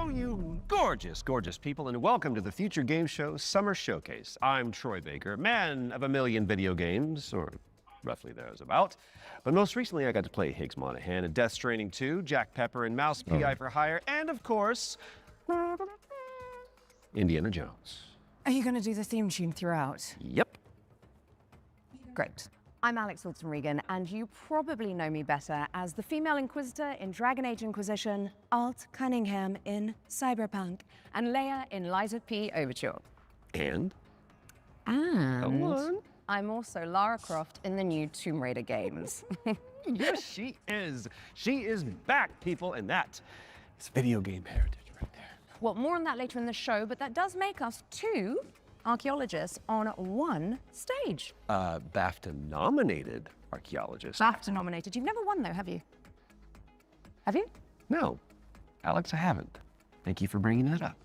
Hello, you gorgeous, gorgeous people, and welcome to the Future Game Show Summer Showcase. I'm Troy Baker, man of a million video games, or roughly thereabout. But most recently, I got to play Higgs Monahan in Death Stranding 2, Jack Pepper and Mouse PI for Hire, and of course, Indiana Jones. Are you going to do the theme tune throughout? Yep. Great. I'm Alex Wilson-Regan, and you probably know me better as the female Inquisitor in Dragon Age Inquisition, Alt Cunningham in Cyberpunk, and Leia in Lies of P Overture. And? And I'm also Lara Croft in the new Tomb Raider games. Yes, she is. She is back, people, and that is video game heritage right there. Well, more on that later in the show, but that does make us two archaeologists on one stage. BAFTA-nominated archaeologist. BAFTA-nominated. You've never won, though, have you? Have you? No, Alex, I haven't. Thank you for bringing that up.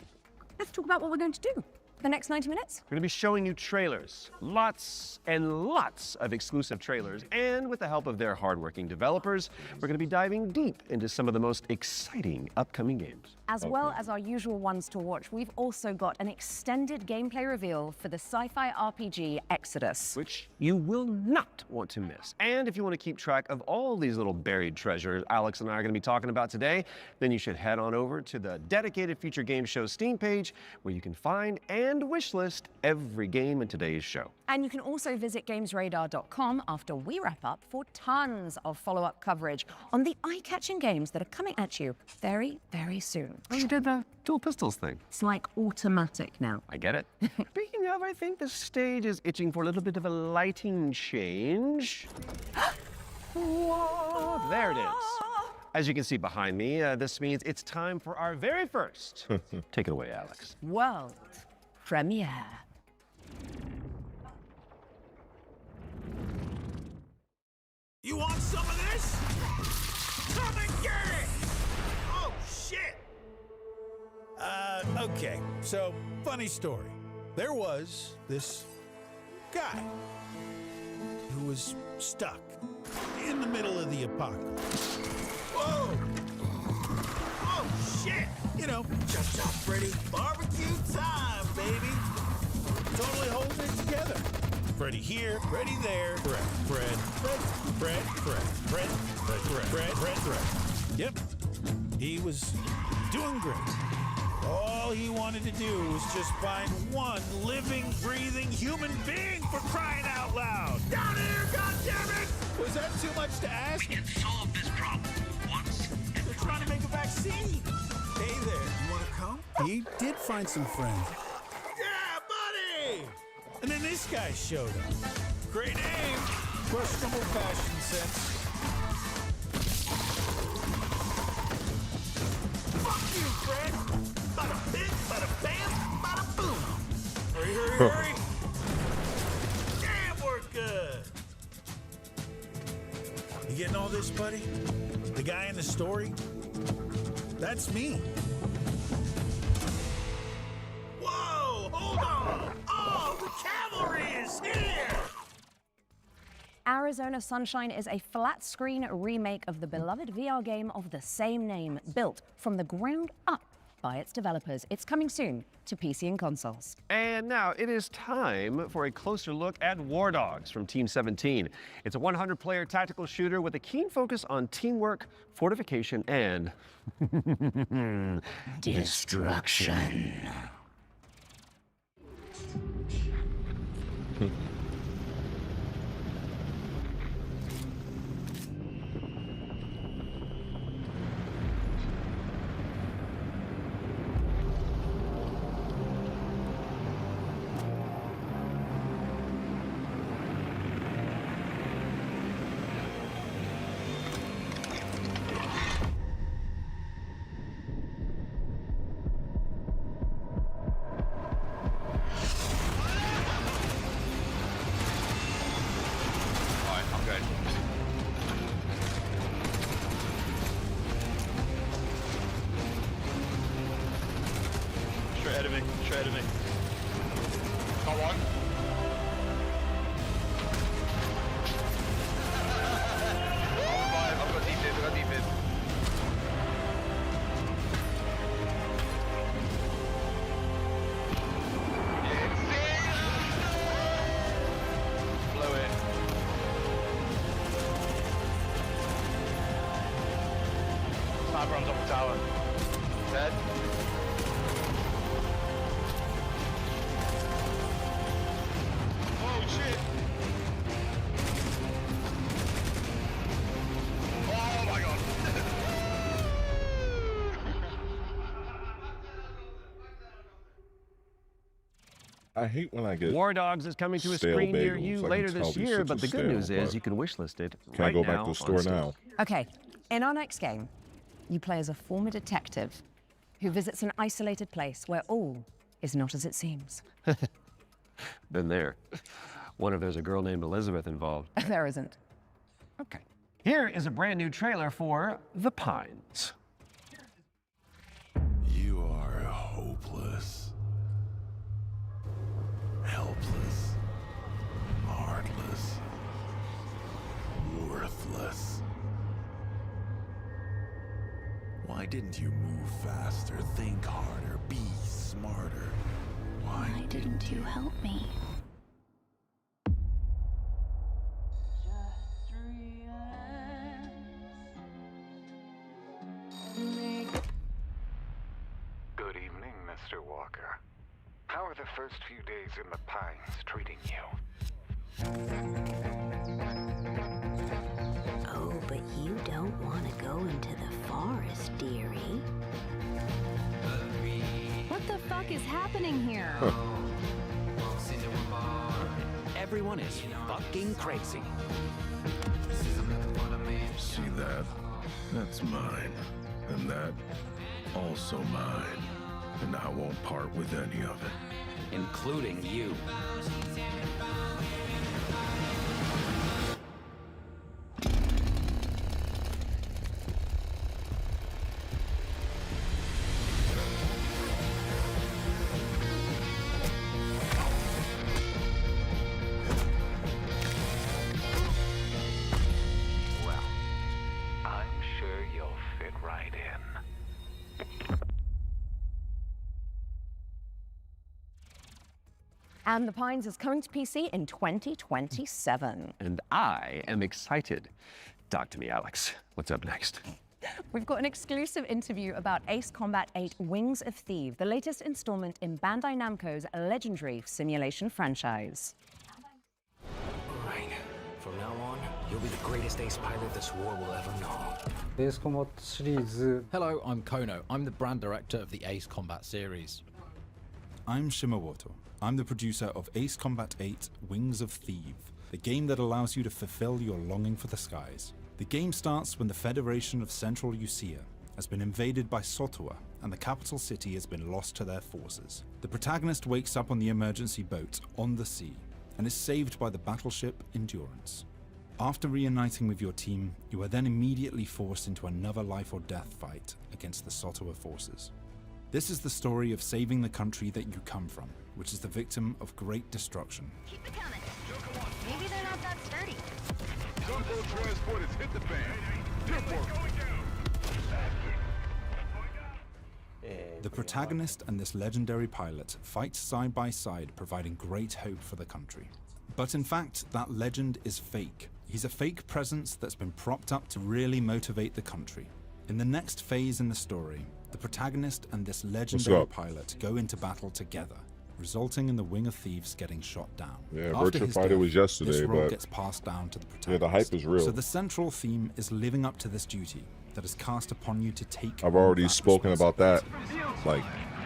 Let's talk about what we're going to do the next 90 minutes. We're going to be showing you trailers, lots and lots of exclusive trailers, and with the help of their hardworking developers, we're going to be diving deep into some of the most exciting upcoming games. As well as our usual ones to watch, we've also got an extended gameplay reveal for the sci-fi RPG Exodus, which you will not want to miss. And if you want to keep track of all these little buried treasures Alex and I are going to be talking about today, then you should head on over to the dedicated Future Game Show Steam page, where you can find and wishlist every game in today's show. And you can also visit gamesradar.com after we wrap up for tons of follow-up coverage on the eye-catching games that are coming at you very, very soon. Oh, you did the dual pistols thing. It's like automatic now. I get it. Speaking of, I think the stage is itching for a little bit of a lighting change. Whoa, there it is. As you can see behind me, this means it's time for our very first. Take it away, Alex. World premiere. You want some of this? Come and get it! Oh, shit! Okay, so, funny story. There was this guy who was stuck in the middle of the apocalypse. Whoa! Oh, shit! You know, chop, Freddy, barbecue time, baby! Totally holding it together. Freddy here, Freddy there, Fred. Yep, he was doing great. All he wanted to do was just find one living, breathing human being, for crying out loud. Down here, goddammit! Was that too much to ask? We can solve this problem once and They're for trying to make a vaccine. Hey there, you wanna come? He did find some friends. Yeah, buddy! And then this guy showed up. Great name, questionable fashion sense. Fuck you, Fred! Bada bing, bada bam, bada boom! Hurry! Damn, we're good! You getting all this, buddy? The guy in the story? That's me. Whoa, hold on! Oh, the cavalry is here! Arizona Sunshine is a flat-screen remake of the beloved VR game of the same name, built from the ground up by its developers. It's coming soon to PC and consoles. And now it is time for a closer look at War Dogs from Team 17. It's a 100-player tactical shooter with a keen focus on teamwork, fortification, and destruction. Straight ahead of me. Got one. I've got deep in, I hate when I get. War Dogs is coming to a stale screen near bagels. you I can later tell this these year, shits but are the good stale, news is but you can wishlist it Can I right go now back to the on store Steam. now? Okay, in our next game, you play as a former detective who visits an isolated place where all is not as it seems. Been there. Wonder if there's a girl named Elizabeth involved. There isn't. Okay. Here is a brand new trailer for The Pines. You are hopeless, helpless, heartless, worthless. Why didn't you move faster, think harder, be smarter? Why Didn't you help me? Good evening, Mr. Walker. How are the first few days in the Pines treating you? Oh, but you don't want to go into the forest, dearie. What the fuck is happening here? Everyone is fucking crazy. See that? That's mine. And that, also mine. And I won't part with any of it. Including you. Well, I'm sure you'll fit right in. And The Pines is coming to PC in 2027. And I am excited. Talk to me, Alex. What's up next? We've got an exclusive interview about Ace Combat 8 Wings of Thieves, the latest installment in Bandai Namco's legendary simulation franchise. Right. From now on, you'll be the greatest ace pilot this war will ever know. Ace Combat 시리즈. Hello, I'm Kono. I'm the brand director of the Ace Combat series. I'm Shimawato. I'm the producer of Ace Combat 8 Wings of Thieves, the game that allows you to fulfill your longing for the skies. The game starts when the Federation of Central Usia has been invaded by Sotua and the capital city has been lost to their forces. The protagonist wakes up on the emergency boat on the sea and is saved by the battleship Endurance. After reuniting with your team, you are then immediately forced into another life or death fight against the Sotua forces. This is the story of saving the country that you come from, which is the victim of great destruction. Keep it coming. Maybe they're not that sturdy. Gunboat transport has hit the fan. The protagonist and this legendary pilot fight side by side, providing great hope for the country. But in fact, that legend is fake. He's a fake presence that's been propped up to really motivate the country. In the next phase in the story, the protagonist and this legendary pilot go into battle together, resulting in the Wing of Thieves getting shot down. Yeah, After Virtua his Fighter death, was yesterday, this role but gets passed down to the protagonist. yeah, the hype is real. So the central theme is living up to this duty that is cast upon you to take. I've already on that spoken about that, like,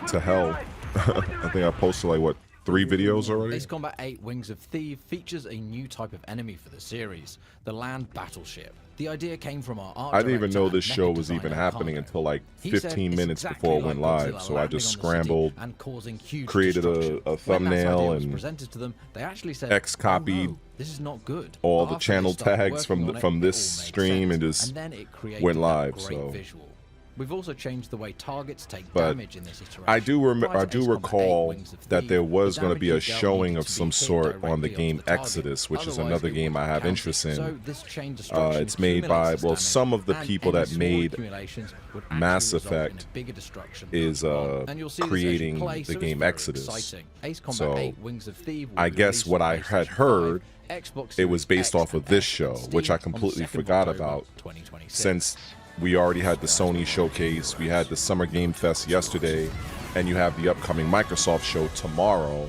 to hell. I think I posted like what, 3 videos already? Ace Combat 8 Wings of Thieves features a new type of enemy for the series, the land battleship. The idea came from our art I didn't even director know and this show method was even designer, happening Kono. until like He said 15 it's minutes exactly before it like went live, Godzilla so I landing just on the city scrambled, and causing huge created destruction. a When thumbnail that idea was and presented to them, they actually said, X-copied "Oh, no, this is not good." all But the after channel they started tags working from on from it, this it all made stream sense. and just And then it created went that live. great So, visual. We've also changed the way targets take but damage in this iteration. I do Prior to I Ace do Combat 8 recall Wings of that there Thieves, was the going to be a damage you dealt showing needed of to be some hit sort on the directly game onto the target. Exodus, which is Otherwise, another it game I wouldn't have count it. interest in. So this chain destruction It's made by, accumulates well, this some of the damage, people and that any small made accumulations would actually Mass result in a Effect bigger destruction is later on. And you'll see this as you creating play, the so game it's very Exodus. exciting. Ace Combat So 8 Wings of Thieves will I be guess released what on I had PlayStation 5, heard, Xbox it was Series based X off of and this X show, and which I Steam on the completely 2nd forgot October, about, 2026. since we already had the Sony showcase, we had the Summer Game Fest yesterday, and you have the upcoming Microsoft show tomorrow.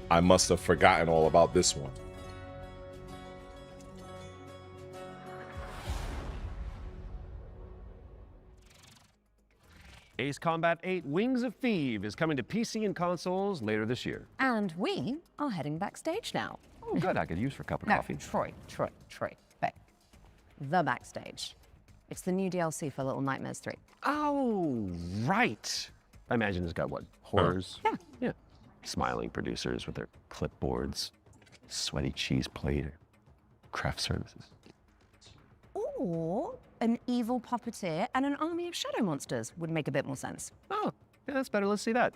I must have forgotten all about this one. Ace Combat 8 Wings of Thieves is coming to PC and consoles later this year. And we are heading backstage now. Oh, good. I could use for a cup of No, coffee. Troy. Babe. The backstage. It's the new DLC for Little Nightmares 3. Oh, right. I imagine it's got what? Horrors? Yeah. Yeah. Smiling producers with their clipboards, sweaty cheese plate, craft services. Or an evil puppeteer and an army of shadow monsters would make a bit more sense. Oh, yeah, that's better. Let's see that.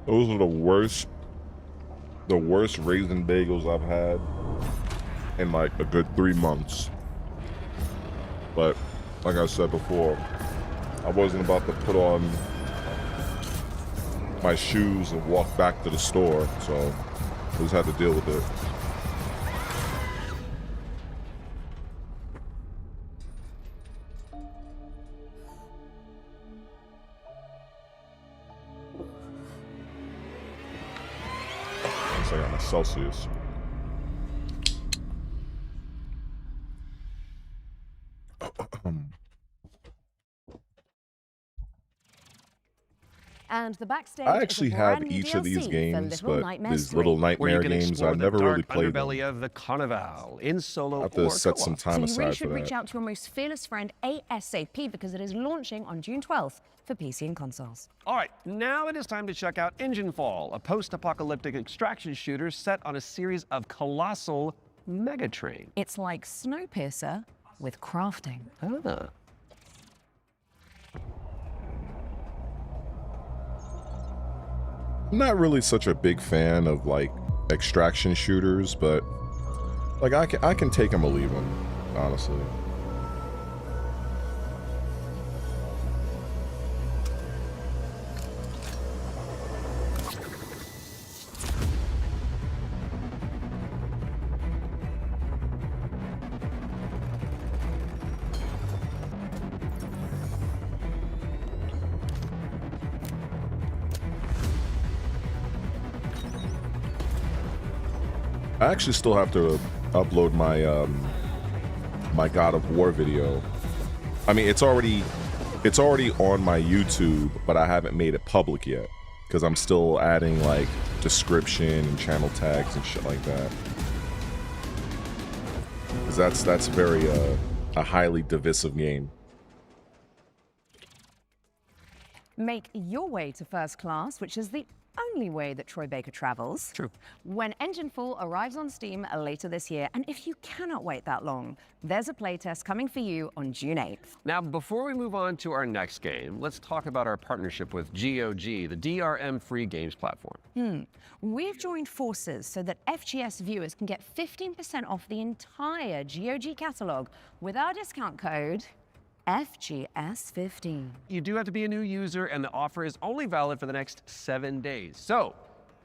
Those are the worst raisin bagels I've had in like a good 3 months. But like I said before, I wasn't about to put on my shoes and walk back to the store, so I just had to deal with it. I got my Celsius. And the backstage I actually is a have brand new each of these DLC for games, Little but Nightmares these 3. Little Where you Nightmare can games, explore I've the never dark really played them. underbelly of the Carnival in solo I have or to set co-op. some time So you really aside should for reach that. out to your most fearless friend ASAP because it is launching on June 12th for PC and consoles. All right, now it is time to check out Engine Fall, a post-apocalyptic extraction shooter set on a series of colossal megatrain. It's like Snowpiercer with crafting. Ah. I'm not really such a big fan of like extraction shooters, but like I can take them or leave them, honestly. I actually still have to upload my my God of War video. I mean, it's already on my YouTube, but I haven't made it public yet because I'm still adding like description and channel tags and shit like that. Because that's very a highly divisive game. Make your way to first class, which is the only way that Troy Baker travels. True. When Engine Fall arrives on Steam later this year, and if you cannot wait that long, there's a playtest coming for you on June 8th. Now, before we move on to our next game, let's talk about our partnership with GOG, the DRM free games platform. We've joined forces so that FGS viewers can get 15% off the entire GOG catalog with our discount code FGS15. You do have to be a new user, and the offer is only valid for the next 7 days. So,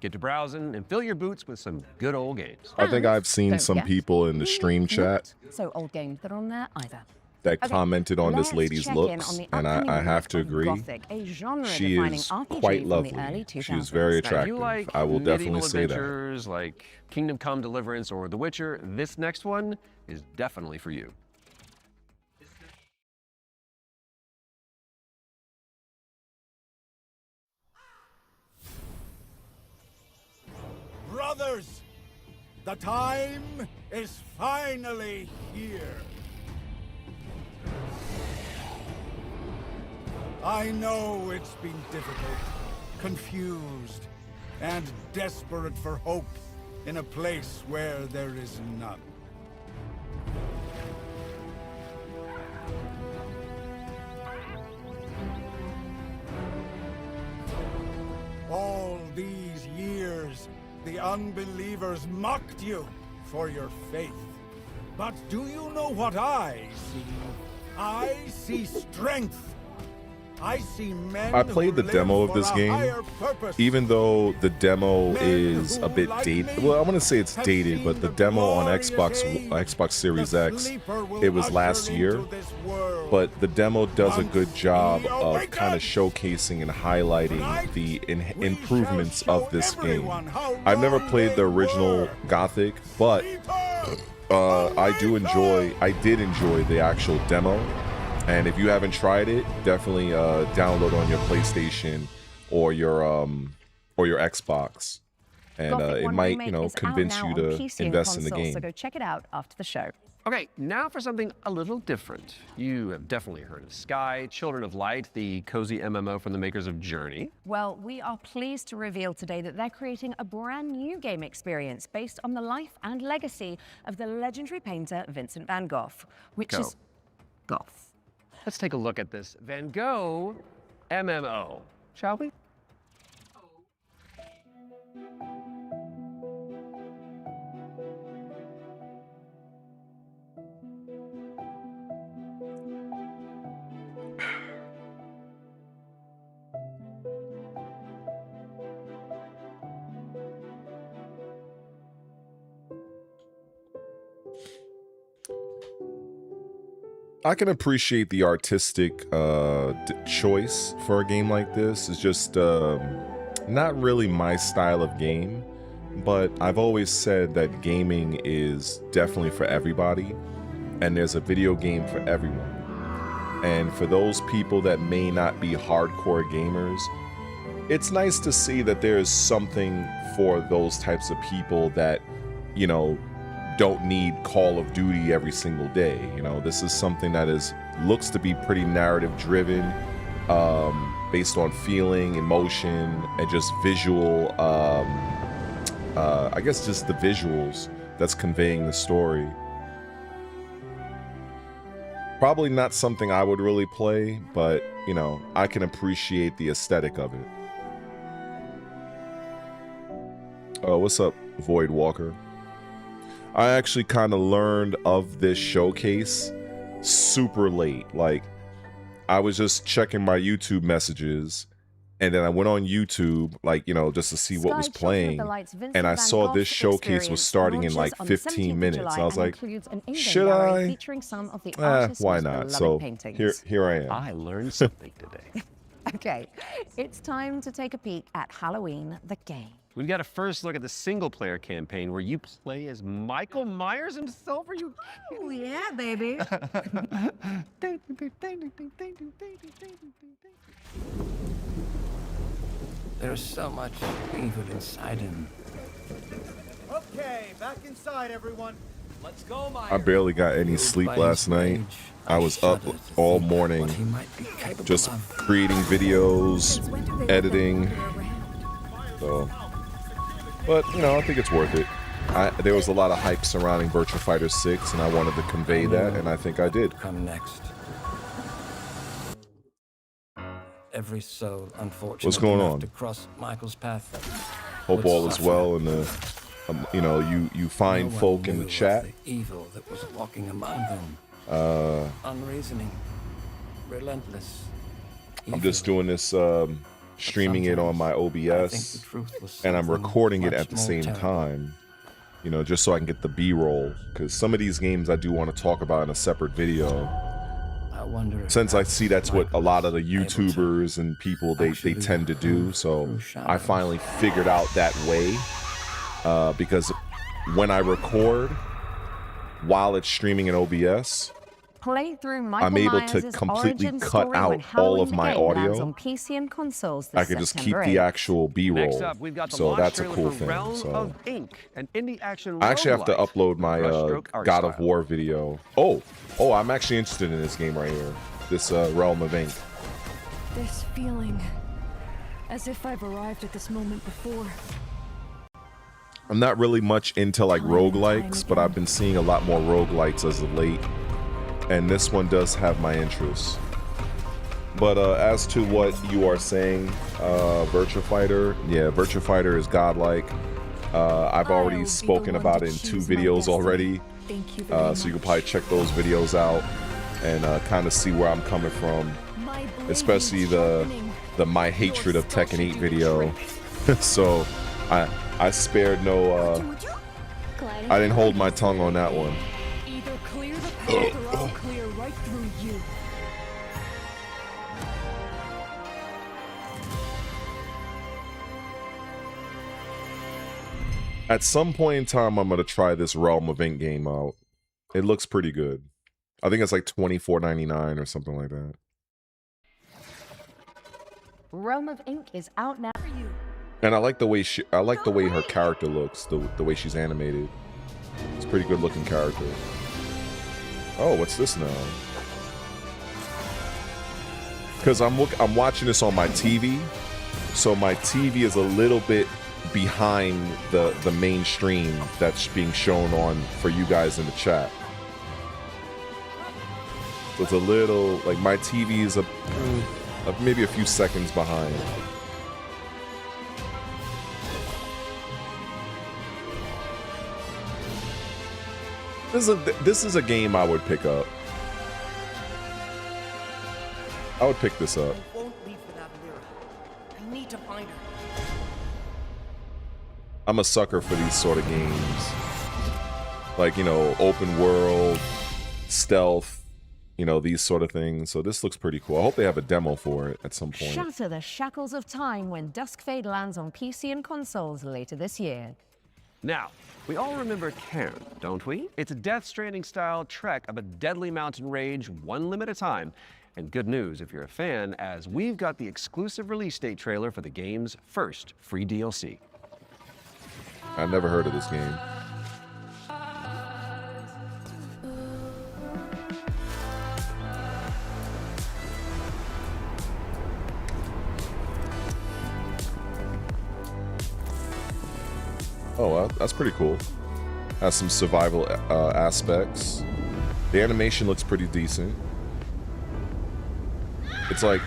get to browsing and fill your boots with some good old games. I think I've seen some forget, people in the stream chat so old games that are on there either. that Okay, commented on this let's lady's check in on looks, the and upcoming I have to release of agree. Gothic, a She genre-defining is RPG quite from the lovely. early She is 2000s. very Now, if attractive. you like I will medieval definitely say that. adventures like Kingdom Come Deliverance or The Witcher, this next one is definitely for you. Brothers, the time is finally here. I know it's been difficult, confused, and desperate for hope in a place where there is none. All these years, the unbelievers mocked you for your faith. But do you know what I see? I see strength. I see men. I played the demo of this game, even though the demo is a bit dated. Well, I want to say it's dated, but the demo on Xbox Series X, it was last year. But the demo does a good job of kind of showcasing and highlighting the improvements of this game. I've never played the original Gothic, but I did enjoy the actual demo. And if you haven't tried it, definitely download on your PlayStation or your Xbox, and it might, you know, convince you to invest in the game. So go check it out after the show. Okay, now for something a little different. You have definitely heard of Sky, Children of Light, the cozy MMO from the makers of Journey. Well, we are pleased to reveal today that they're creating a brand new game experience based on the life and legacy of the legendary painter Vincent van Gogh, which is Goth. Let's take a look at this Van Gogh MMO, shall we? I can appreciate the artistic choice for a game like this. It's just not really my style of game, but I've always said that gaming is definitely for everybody, and there's a video game for everyone. And for those people that may not be hardcore gamers, it's nice to see that there is something for those types of people that, you know, don't need Call of Duty every single day. You know, this is something that looks to be pretty narrative driven, based on feeling, emotion, and just visual, I guess just the visuals that's conveying the story. Probably not something I would really play, but, you know, I can appreciate the aesthetic of it. What's up, Void Walker? I actually kind of learned of this showcase super late. Like, I was just checking my YouTube messages, and then I went on YouTube, like, you know, just to see what was playing, and I saw this showcase was starting in like 15 minutes. I was like, should I? Why not? So here I am. I learned something today. Okay, it's time to take a peek at Halloween the game. We've got a first look at the single-player campaign where you play as Michael Myers himself. Are you? Oh yeah, baby. There's so much evil inside him. Okay, back inside, everyone. Let's go, Myers. I barely got any sleep last night. I was up all morning just creating videos, editing. So, but, you know, I think it's worth it. There was a lot of hype surrounding Virtua Fighter 6, and I wanted to convey that, and I think I did. Come next. Every soul, unfortunately, what's going on? To cross Michael's path. Hope all is well in the, you know, you find folk in the chat. The evil that was walking among them. Unreasoning, relentless. I'm just doing this, streaming it on my OBS, and I'm recording it at the same time, you know, just so I can get the B-roll, because some of these games I do want to talk about in a separate video. Since I see that's what a lot of the YouTubers and people they tend to do, so I finally figured out that way, because when I record while it's streaming in OBS, Play through Michael I'm able Myers' to completely origin cut story out when all of Halloween my the game lands audio. on PC and consoles this I can just keep September the 8th. actual B-roll, Next up, we've got the so launch that's a trailer cool for thing. Realm So of Ink, an indie action I actually have to roguelike. upload my Brushstroke art God of style. War video. Oh, I'm actually interested in this game right here. This Realm of Ink. This feeling, as if I've arrived at this moment before. I'm not really much into like roguelikes, but I've been seeing a lot more roguelikes as of late, and this one does have my interest. But as to what you are saying, Virtua Fighter, yeah, Virtua Fighter is godlike. I've already spoken about it in 2 videos already, so you can probably check those videos out and kind of see where I'm coming from, especially the my hatred of Tekken 8 video. So I spared no, I didn't hold my tongue on that one. Either clear the path or I'll clear right through you. At some point in time, I'm gonna try this Realm of Ink game out. It looks pretty good. I think it's like $24.99 or something like that. Realm of Ink is out now. And I like the way her character looks, the way she's animated. It's a pretty good looking character. Oh, what's this now? Because I'm watching this on my TV, so my TV is a little bit behind the mainstream that's being shown on for you guys in the chat. So it's a little like my TV is maybe a few seconds behind. This is a game I would pick up. I would pick this up. I won't leave without Lyra. I need to find her. I'm a sucker for these sort of games. Like, you know, open world, stealth, you know, these sort of things. So this looks pretty cool. I hope they have a demo for it at some point. Shatter the shackles of time when Duskfade lands on PC and consoles later this year. Now, we all remember Cairn, don't we? It's a Death Stranding-style trek of a deadly mountain rage, one limb at a time. And good news if you're a fan, as we've got the exclusive release date trailer for the game's first free DLC. I never heard of this game. Oh, well, that's pretty cool. Has some survival aspects. The animation looks pretty decent. It's like,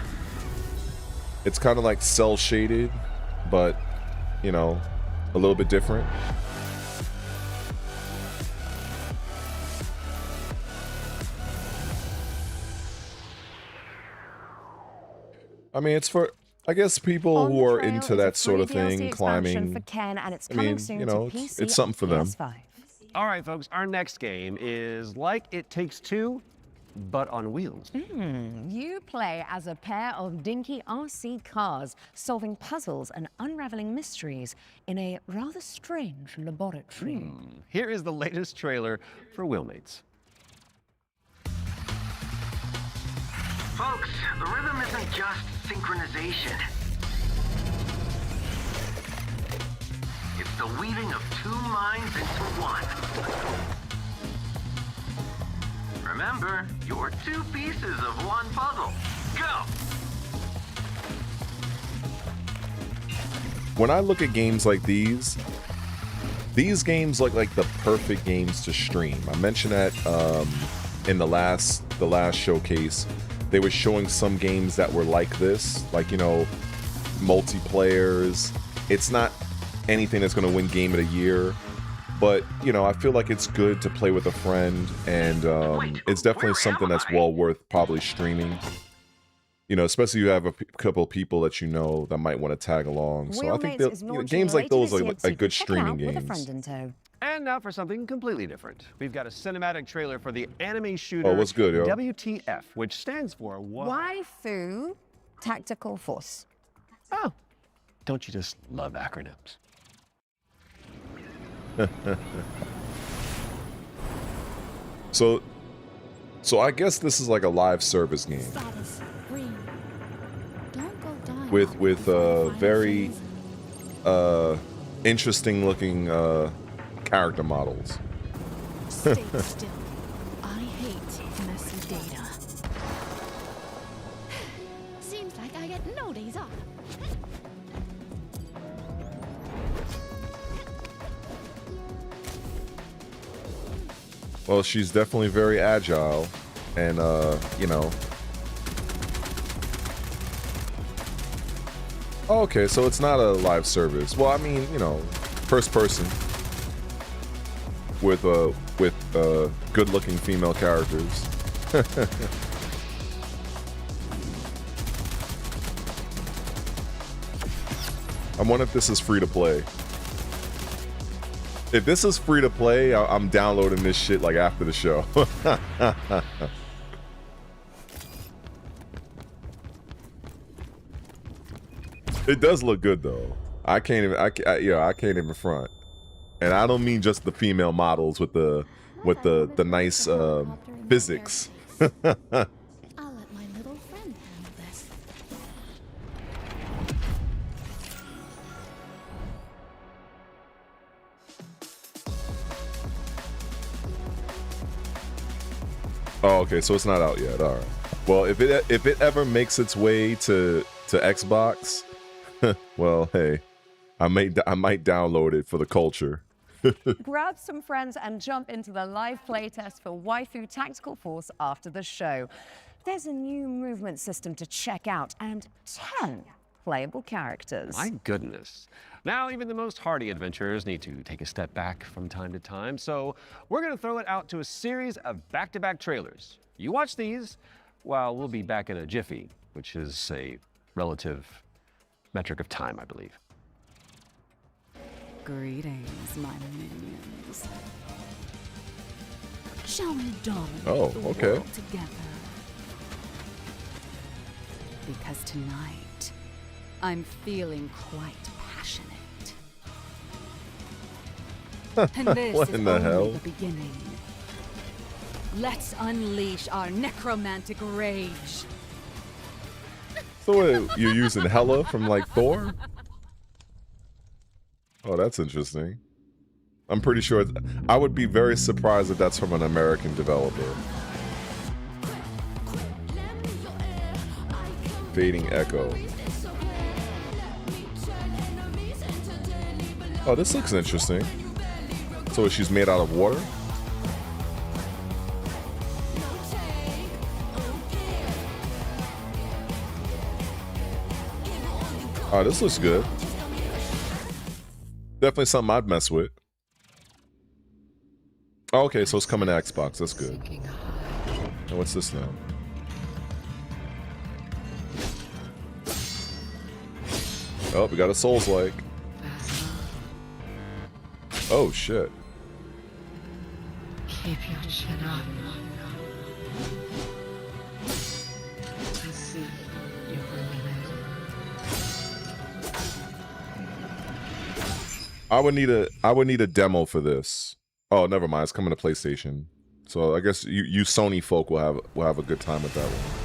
it's kind of like cell shaded, but, you know, a little bit different. I mean, it's for, I guess, people who are into that sort of thing, climbing. For Ken, and it's I coming mean, soon you know, to PC it's something for them. PS5. All right, folks, our next game is like It Takes Two, but on wheels. You play as a pair of dinky RC cars, solving puzzles and unraveling mysteries in a rather strange laboratory. Here is the latest trailer for Wheelmates. Folks, the rhythm isn't just synchronization. It's the weaving of 2 minds into one. Remember, you're 2 pieces of one puzzle. Go! When I look at games like these games look like the perfect games to stream. I mentioned that in the last showcase. They were showing some games that were like this, like, you know, multiplayers. It's not anything that's going to win Game of the Year, but, you know, I feel like it's good to play with a friend, and it's definitely something that's well worth probably streaming. You know, especially if you have a couple of people that you know that might want to tag along. So I think that, you know, games like those are like good streaming games. And now for something completely different. We've got a cinematic trailer for the anime shooter Oh, what's good, yo? WTF, which stands for Waifu Tactical Force. Oh, don't you just love acronyms? So I guess this is like a live service game with very interesting looking character models. Stay still. I hate messy data. Seems like I Well, she's definitely very agile, and you know. Oh, okay, so it's not a live service. Well, I mean, you know, first person with good-looking female characters. I wonder if this is free to play. If this is free to play, I'm downloading this shit like after the show. It does look good though. I can't even front. And I don't mean just the female models with the nice physics. I'll let my little friend handle this. Oh, okay, so it's not out yet. All right. Well, if it ever makes its way to Xbox, well, hey, I might download it for the culture. Grab some friends and jump into the live playtest for Waifu Tactical Force after the show. There's a new movement system to check out and 10 playable characters. My goodness. Now, even the most hardy adventurers need to take a step back from time to time, so we're going to throw it out to a series of back-to-back trailers. You watch these while we'll be back in a jiffy, which is a relative metric of time, I believe. Greetings, my minions. Shall we dominate Oh, the okay. world together? Because tonight, I'm feeling quite passionate. And this What is in the only hell? the beginning. Let's unleash our necromantic rage. So what, you're using Hela from like Thor? Oh, that's interesting. I'm pretty sure I would be very surprised if that's from an American developer. Fading Echo. Oh, this looks interesting. So she's made out of water? Oh, this looks good. Definitely something I'd mess with. Oh, okay, so it's coming to Xbox. That's good. And what's this now? Oh, we got a Souls-like. Oh, shit. Keep your chin up. I see you're I would need a demo for this. Oh, never mind. It's coming to PlayStation. So I guess you Sony folk will have a good time with that one.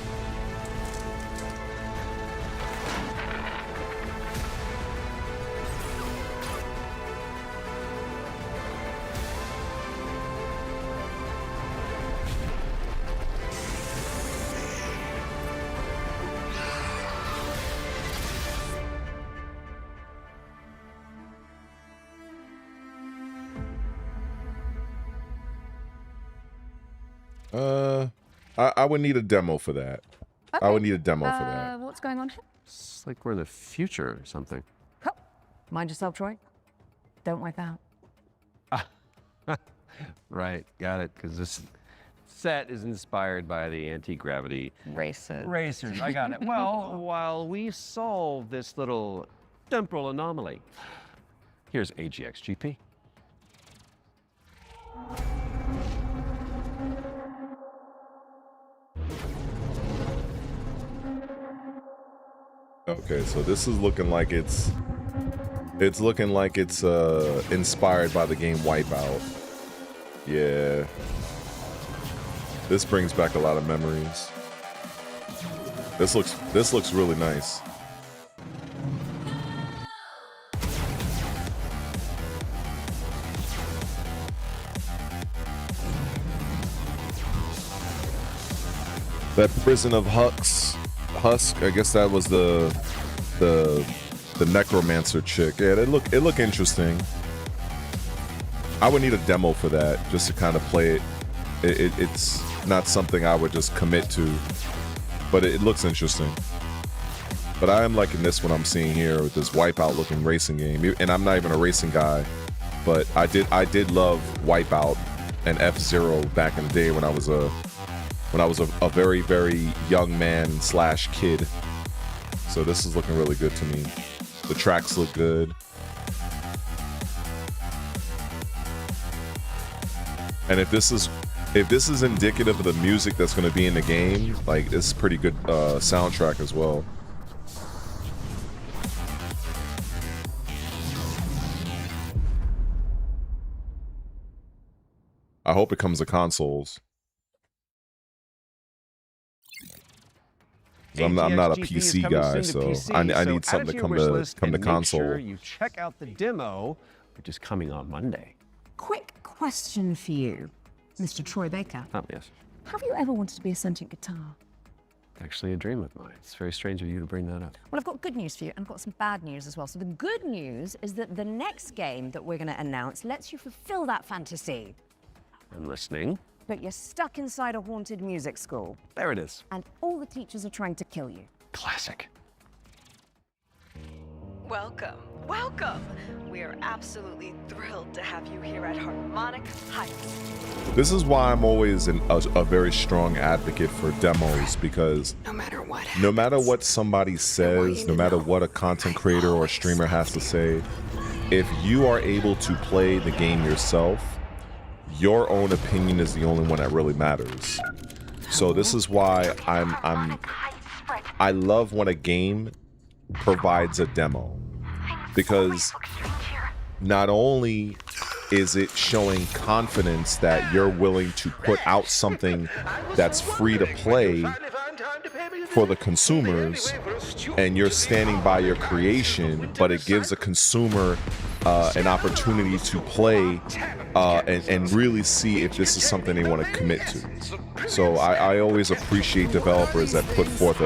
I would need a demo for that. Okay. I would need a demo for that. What's going on here? It's like we're in the future or something. Oh, mind yourself, Troy. Don't wipe out. Right, got it, because this set is inspired by the anti-gravity racers. I got it. Well, while we solve this little temporal anomaly, here's AGXGP. Okay, so this is looking like it's inspired by the game Wipeout. Yeah. This brings back a lot of memories. This looks really nice. That Prison of Husk, I guess that was the necromancer chick. Yeah, it look interesting. I would need a demo for that just to kind of play It's not something I would just commit to, but it looks interesting. But I am liking this one I'm seeing here with this Wipeout looking racing game. And I'm not even a racing guy, but I did love Wipeout and F-Zero back in the day when I was a very, very young man / kid. So this is looking really good to me. The tracks look good. And if this is indicative of the music that's going to be in the game, like, it's pretty good soundtrack as well. I hope it comes to consoles. I'm not a PC guy, so I need something to come to console. Make sure you check out the demo, which is coming on Monday. Quick question for you, Mr. Troy Baker. Oh, yes. Have you ever wanted to be a sentient guitar? Actually a dream of mine. It's very strange of you to bring that up. Well, I've got good news for you, and I've got some bad news as well. So the good news is that the next game that we're going to announce lets you fulfill that fantasy. I'm listening. But you're stuck inside a haunted music school. There it is. And all the teachers are trying to kill you. Classic. Welcome, welcome. We are absolutely thrilled to have you here at Harmonic Heights. This is why I'm always a very strong advocate for demos, because no matter what somebody says, no matter what a content creator or a streamer has to say, if you are able to play the game yourself, your own opinion is the only one that really matters. So this is why I love when a game provides a demo, because not only is it showing confidence that you're willing to put out something that's free to play for the consumers and you're standing by your creation, but it gives a consumer an opportunity to play and really see if this is something they want to commit to. So I always appreciate developers that put forth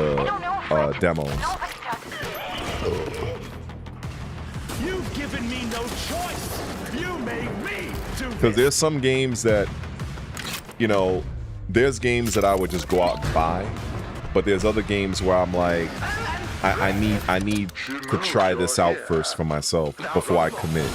demos. You've given me no choice. You made me do this. Because there's some games that, you know, there's games that I would just go out and buy, but there's other games where I'm like, I need to try this out first for myself before I commit.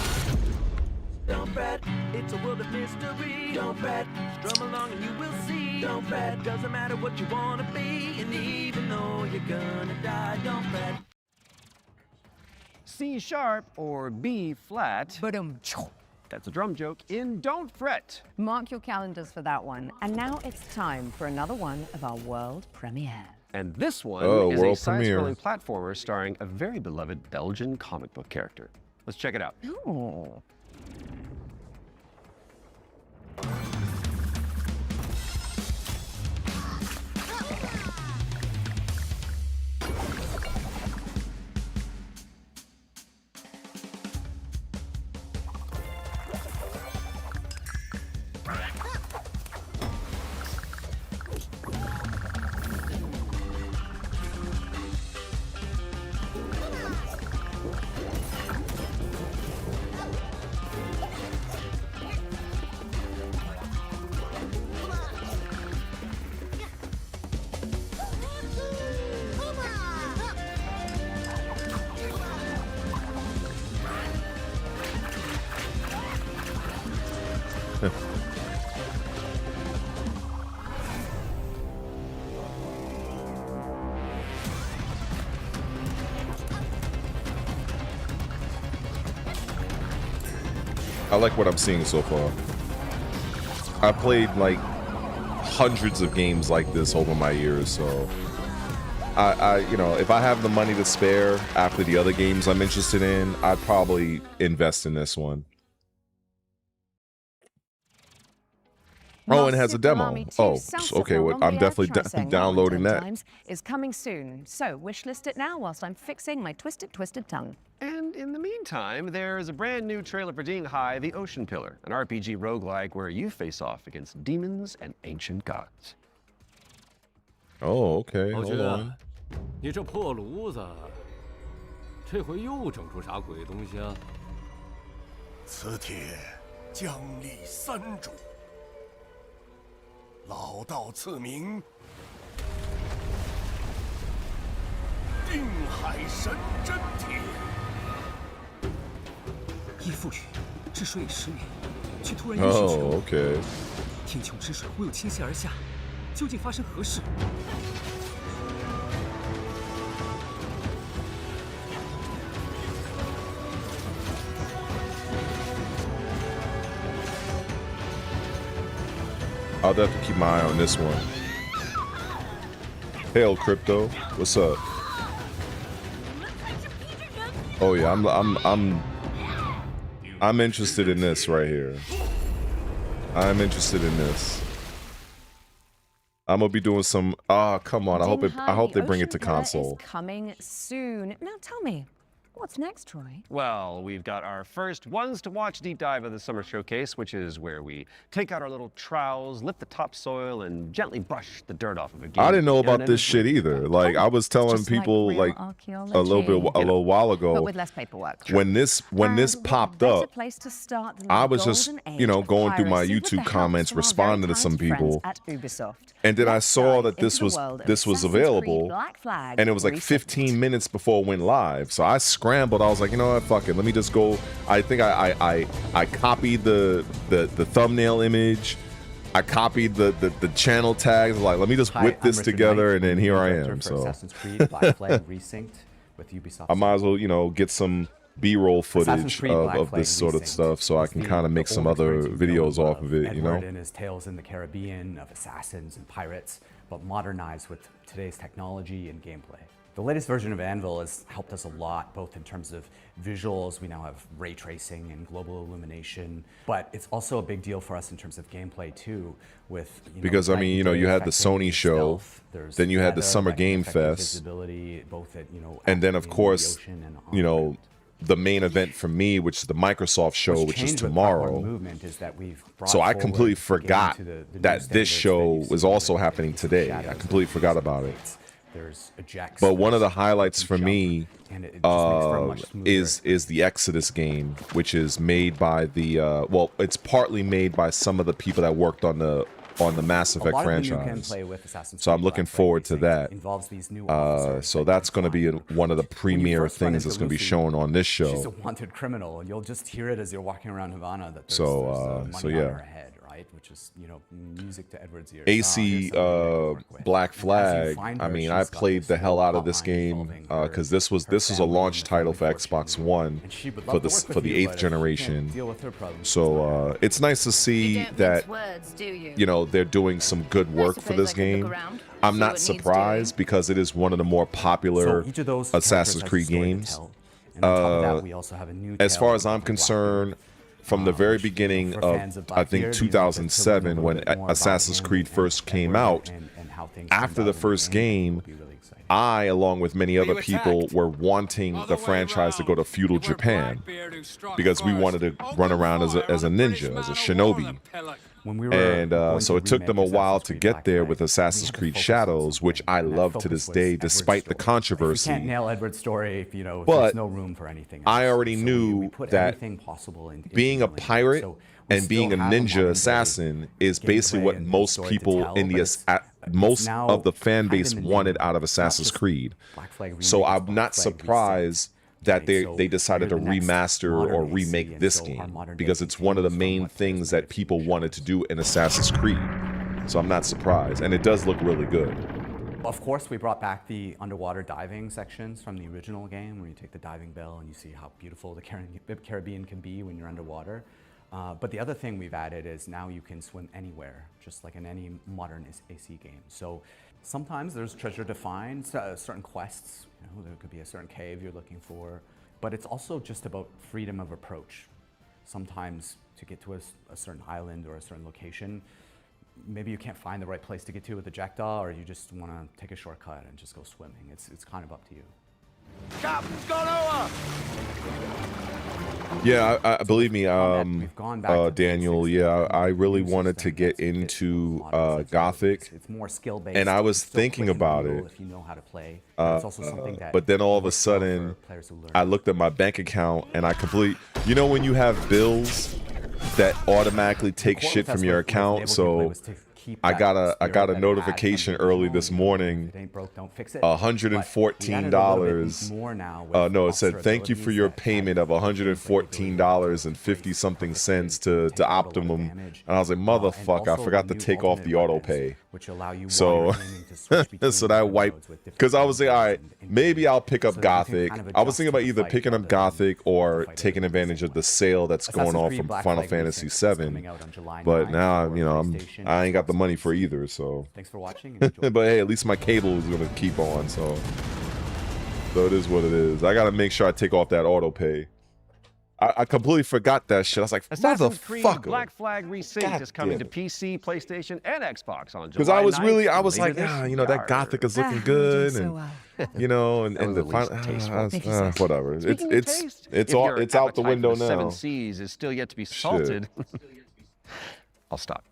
Don't bet, it's a world of mystery. Don't bet, strum along and you will see. Don't bet, doesn't matter what you wanna be, and even though you're gonna die, don't bet. C sharp or B flat. That's a drum joke in Don't Fret. Mark your calendars for that one. And now it's time for another one of our world premiere. And this one is a side-scrolling platformer starring a very beloved Belgian comic book character. Let's check it out. Ooh. I like what I'm seeing so far. I played like hundreds of games like this over my years, so you know, if I have the money to spare after the other games I'm interested in, I'd probably invest in this one. Oh, and it has a demo. Oh, okay. Well, I'm definitely downloading that. Is coming soon. So wishlist it now whilst I'm fixing my twisted tongue. And in the meantime, there is a brand new trailer for Ding Hai, the Ocean Pillar, an RPG roguelike where you face off against demons and ancient gods. Oh, okay. Hold on. 你这破炉子，这回又整出啥鬼东西啊？此帖将立三主。老道赐名，定海神针铁。依父语，治水已10年，却突然因血全无。Oh, okay. 天穹之水忽又倾泻而下，究竟发生何事？ I'll have to keep my eye on this one. Hail, Crypto. What's up? Oh yeah, I'm interested in this right here. I'm interested in this. I'm gonna be doing some. Ah, come on. I hope they bring it to console. Coming soon. Now tell me, what's next, Troy? Well, we've got our first ones to watch deep dive of the summer showcase, which is where we take out our little trowels, lift the topsoil, and gently brush the dirt off of a game. I didn't know about this shit either. Like I was telling people like a little while ago, but with less paperwork. when this popped up, I was just going through my YouTube comments, responding to some people, and then I saw that this was available, and it was like 15 minutes before it went live. So I scrambled. I was like, you know what, fuck it. Let me just go. I think I copied the thumbnail image. I copied the channel tags. Like, let me just whip this together, and then here I am. So Assassin's Creed Black Flag Resynced with Ubisoft. I might as well, get some B-roll footage of this sort of stuff, so I can kind of make some other videos off of it. Edward and his tales in the Caribbean of assassins and pirates, but modernized with today's technology and gameplay. The latest version of Anvil has helped us a lot, both in terms of visuals. We now have ray tracing and global illumination, but it's also a big deal for us in terms of gameplay too. With because I mean, you had the Sony show, then you had the Summer Game Fest, and then of course, the main event for me, which is the Microsoft show, which is tomorrow. So I completely forgot that this show was also happening today. I completely forgot about it. But one of the highlights for me is the Exodus game, which is made by the well, it's partly made by some of the people that worked on the Mass Effect franchise. So I'm looking forward to that. So that's going to be one of the premier things that's going to be shown on this show. She's a wanted criminal, and you'll just hear it as you're walking around Havana. That there's so money yeah. on her head, right? Which is music to Edward's ears. AC Black Flag. I mean, I played the hell out of this game because this was a launch title for Xbox One for the 8th generation. So it's nice to see that they're doing some good work for this game. I'm not surprised because it is one of the more popular Assassin's Creed games. As far as I'm concerned, from the very beginning of, I think, 2007, when Assassin's Creed first came out, after the first game, I, along with many other people, were wanting the franchise to go to feudal Japan because we wanted to run around as a ninja, as a shinobi. And so it took them a while to get there with Assassin's Creed Shadows, which I love to this day, despite the controversy. You can't nail Edward's story if if but there's no room for anything else. I already knew that being a pirate and being a ninja assassin is basically what most people in the most of the fan base wanted out of Assassin's Creed. So I'm not surprised that they decided to remaster or remake this game because it's one of the main things that people wanted to do in Assassin's Creed. So I'm not surprised, and it does look really good. Of course, we brought back the underwater diving sections from the original game, where you take the diving bell and you see how beautiful the Caribbean can be when you're underwater. But the other thing we've added is now you can swim anywhere, just like in any modern AC game. So sometimes there's treasure to find, certain quests. There could be a certain cave you're looking for, but it's also just about freedom of approach. Sometimes to get to a certain island or a certain location, maybe you can't find the right place to get to with the jackdaw, or you just want to take a shortcut and just go swimming. It's kind of up to you. Captain's gone over! Yeah, I believe me, Daniel. Yeah, I really wanted to get into Gothic, and I was thinking about it. But then all of a sudden, I looked at my bank account, and I when you have bills that automatically take shit from your account, so keep. I got a that spirit notification that it had early from the this original. morning. If it ain't broke, don't fix it. $114. More now with No, it said thank you for your observabilities payment of $114.50 something to Optimum, and I was like, motherfucker, I forgot to take off the auto pay. which allow you So, so that wiped, because I was like, all right, maybe I'll pick up Gothic. I was thinking about either picking up Gothic or taking advantage of the sale that's going on from Final Fantasy VII. But now, you know, I ain't got the money for either. So, thanks for watching. but hey, at least my cable is gonna keep on. So it is what it is. I gotta make sure I take off that auto pay. I completely forgot that shit. I was like, Assassin's Creed motherfucker. Black Flag Resynced is coming to PC, PlayStation, and Xbox on July 9th. Because I was like, later you know, that Gothic is looking good, and you know, and the whatever. It's out the window now. Seven Seas is still yet to be salted. I'll stop.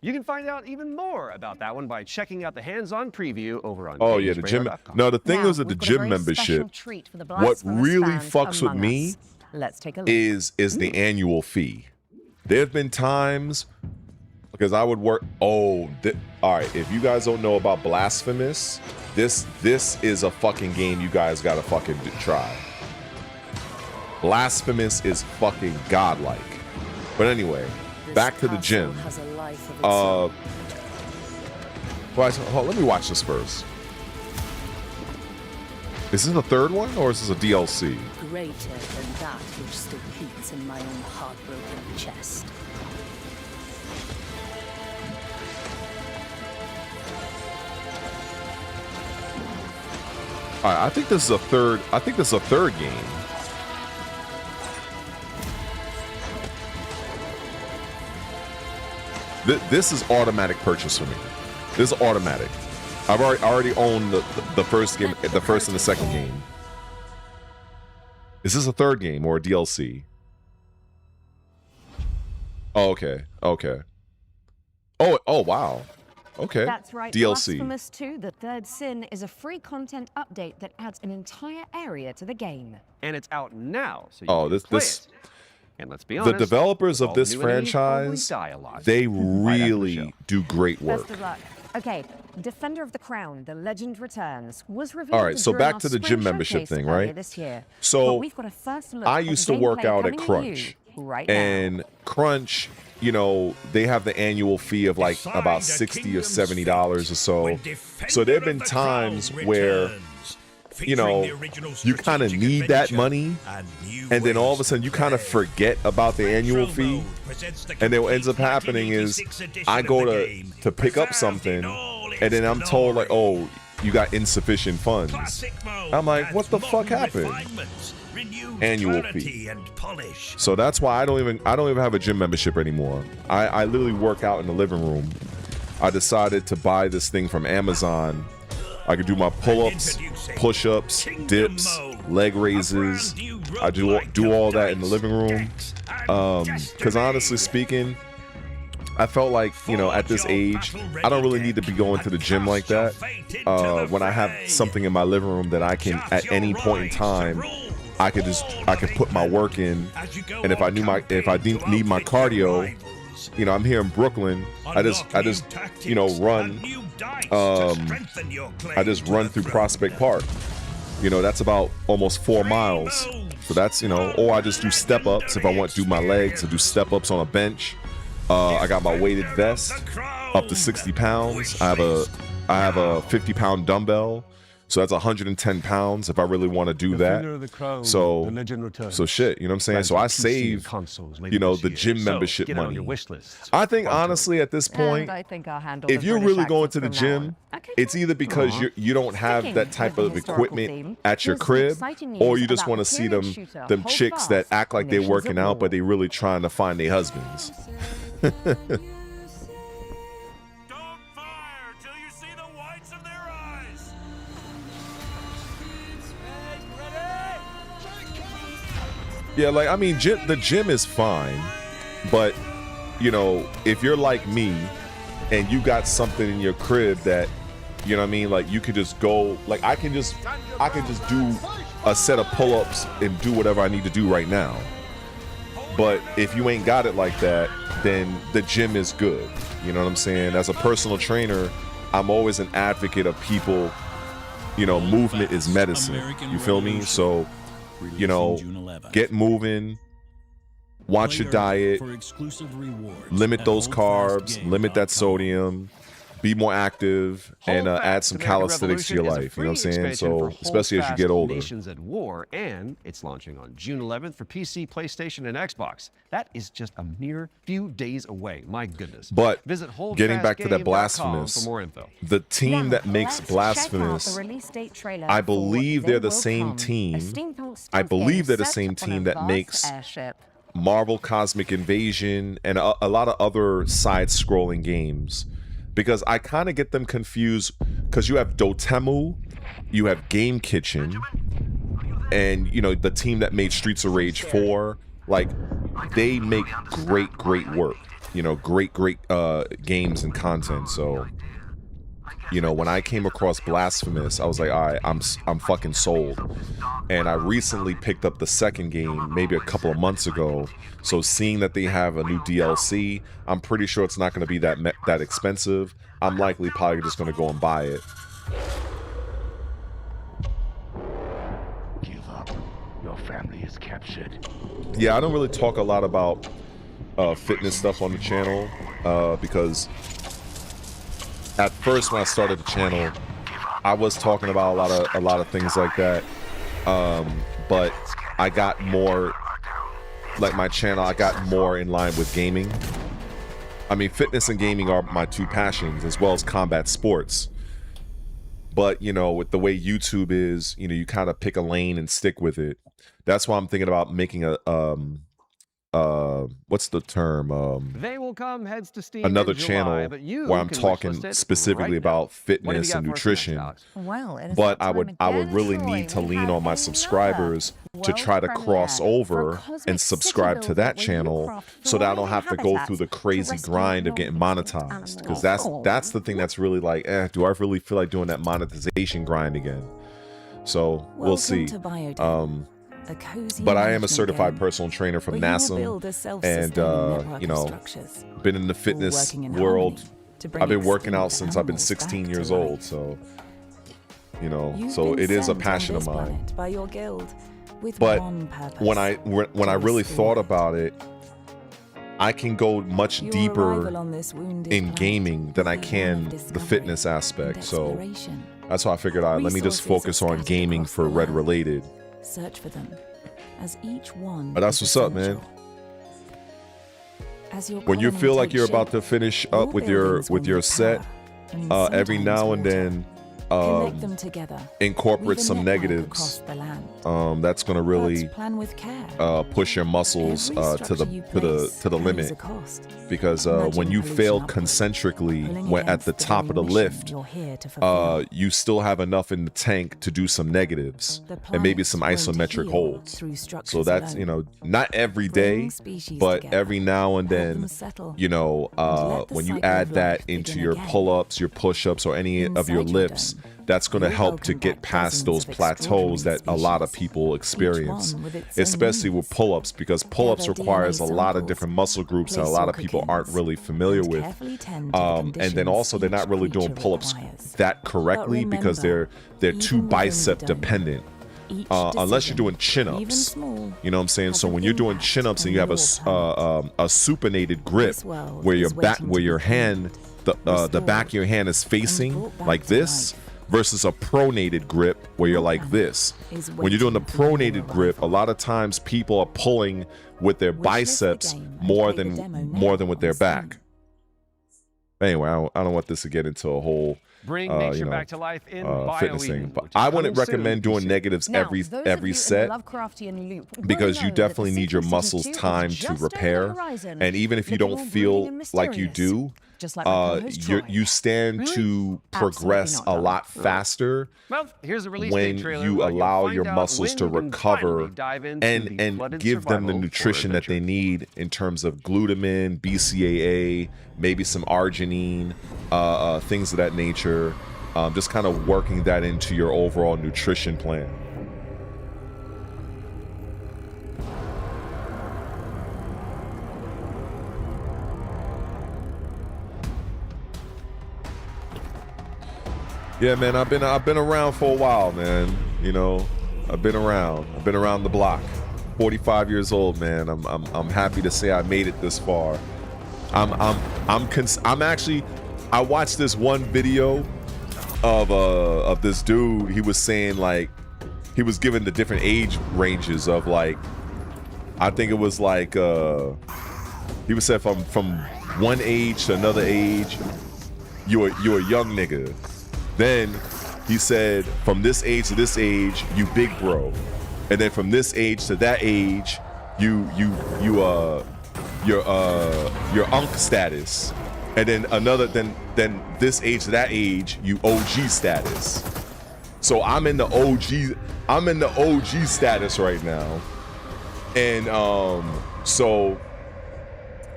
You can find out even more about that one by checking out the hands-on preview over on Oh yeah, the gym. No, the thing was that the gym membership. What really fucks with me Let's take a look. is the annual fee. There have been times because I would work. All right, if you guys don't know about Blasphemous, this is a fucking game you guys gotta fucking try. Blasphemous is fucking godlike. But anyway, back to the gym. Well, let me watch this first. Is this the third one or is this a DLC? Greater than that which still beats in my own heartbroken chest. All right, I think this is a third. I think this is a third game. This is automatic purchase for me. This is automatic. I've already owned the first game, the first and the second game. Is this a third game or a DLC? Oh, okay. Okay. Oh wow. Okay. That's right. DLC. Blasphemous 2, The Third Sin, is a free content update that adds an entire area to the game. And it's out now, so you can this play this. it. And let's be honest, The developers of all this new enemies franchise, always die a lot. they Right after the really show. do great work. Best of luck. Okay, Defender of the Crown, The Legend Returns, was revealed All right, so during back our to the spring gym membership showcase thing, earlier right? This year. So, But we've got a first look I at used the to work gameplay out at coming Crunch, you right now. and Crunch, you know, they have the annual fee of like about $60 or $70 or so. So there have been times where, you know, you kind of need that money, and then all of a sudden you kind of forget about the annual fee, and then what ends up happening is I go to pick up something, and then I'm told like, oh, you got insufficient funds. I'm like, what the fuck happened? Annual fee. So that's why I don't even have a gym membership anymore. I literally work out in the living room. I decided to buy this thing from Amazon. I could do my pull-ups, push-ups, dips, leg raises. I do all that in the living room. Because honestly speaking, I felt like, you know, at this age, I don't really need to be going to the gym like that. When I have something in my living room that I can, at any point in time, I could put my work in, and if I need my cardio, you know, I'm here in Brooklyn. I just you know run. I just run through Prospect Park. You know, that's about almost 4 miles. So that's, you know, or I just do step ups if I want to do my legs. I do step ups on a bench. I got my weighted vest up to 60 pounds. I have a 50-pound dumbbell. So that's 110 pounds if I really want to do that. So shit, you know what I'm saying? So I save, you know, the gym membership money. I think honestly at this point, if you're really going to the gym, it's either because you don't have that type of equipment at your crib, or you just want to see them chicks that act like they're working out, but they really trying to find their husbands. Yeah, like, I mean, the gym is fine, but, you know, if you're like me and you got something in your crib that, you know what I mean, like, you could just go, like, I can just do a set of pull-ups and do whatever I need to do right now. But if you ain't got it like that, then the gym is good. You know what I'm saying? As a personal trainer, I'm always an advocate of people, you know, movement is medicine. You feel me? So, you know, get moving, watch your diet, limit those carbs, limit that sodium, be more active, and add some calisthenics to your life. You know what I'm saying? So, especially as you get older. Nations at War, and it's launching on June 11th for PC, PlayStation, and Xbox. That is just a mere few days away. My goodness. But visit getting back to that holdfastgame.com Blasphemous, for more info. the team that makes Let's Blasphemous, check out the release date trailer I for believe They they're the Will same Come, a team. steampunk I stealth believe game they're the set same on a team that vast makes airship. Marvel Cosmic Invasion and a lot of other side-scrolling games, because I kind of get them confused, because you have Dotemu, you have Game Kitchen, and you know the team that made Streets of Rage 4. Like, they make great work, you know, great games and content. So, you know, when I came across Blasphemous, I was like, all right, I'm fucking sold. And I recently picked up the second game maybe a couple of months ago. So seeing that they have a new DLC, I'm pretty sure it's not going to be that expensive. I'm likely probably just going to go and buy it. Give up. Your family is captured. Yeah, I don't really talk a lot about fitness stuff on the channel because at first when I started the channel, I was talking about a lot of things like that. But I got more, like my channel, I got more in line with gaming. I mean, fitness and gaming are my two passions, as well as combat sports. But, you know, with the way YouTube is, you know, you kind of pick a lane and stick with it. That's why I'm thinking about making a, what's the term? They Will Come heads to Steam Another in July, channel but you where I'm can talking wishlist it specifically right about now. What have fitness you and got for us next, nutrition. Alex? Well, it is But that I would time really again, need to Troy. We lean have on my another subscribers to world try to premiere cross for over Cosmic and City subscribe to Builder, that where you channel, craft so that I don't thriving have to go through the habitats crazy to rescue grind of your getting animals. monetized. Because that's the thing that's really like, do I really feel like doing that monetization grind again? So we'll see. But I am a certified personal trainer from NASA, and you know, been in the fitness world. I've been working out since I've been 16 years old, so you know, so it is a passion of mine. But when I really thought about it, I can go much deeper in gaming than I can the fitness aspect. So that's why I figured, let me just focus on gaming for Red Re1ated. Search for them, as each one. But that's what's up, man. When you feel like you're about to finish up with your set, every now and then incorporate some negatives. That's gonna really push your muscles to the limit. Because when you fail concentrically at the top of the lift, you still have enough in the tank to do some negatives and maybe some isometric holds. So that's, you know, not every day, but every now and then, you know, when you add that into your pull-ups, your push-ups, or any of your lifts, that's going to help to get past those plateaus that a lot of people experience, especially with pull-ups, because pull-ups requires a lot of different muscle groups that a lot of people aren't really familiar with. And then also they're not really doing pull-ups that correctly because they're too bicep dependent. Unless you're doing chin-ups, you know what I'm saying? So when you're doing chin-ups and you have a supinated grip where your hand, the back of your hand is facing like this, versus a pronated grip where you're like this. When you're doing the pronated grip, a lot of times people are pulling with their biceps more than with their back. Anyway, I don't want this to get into a whole Bring nature back to life in fitness thing. But I wouldn't recommend doing negatives every set, because you definitely need your muscles time to repair. And even if you don't feel like you do, you stand to progress a lot faster when you allow your muscles to recover and give them the nutrition that they need in terms of glutamine, BCAA, maybe some arginine, things of that nature. Just kind of working that into your overall nutrition plan. Yeah, man, I've been around for a while, man. You know, I've been around the block. 45 years old, man. I'm happy to say I made it this far. I'm actually, I watched this one video of this dude. He was saying, like, he was given the different age ranges of, like, I think it was like he was said from one age to another age, you're a young nigga. Then he said from this age to this age, you big bro. And then from this age to that age, your unk status. And then then this age to that age, you OG status. So I'm in the OG status right now. And so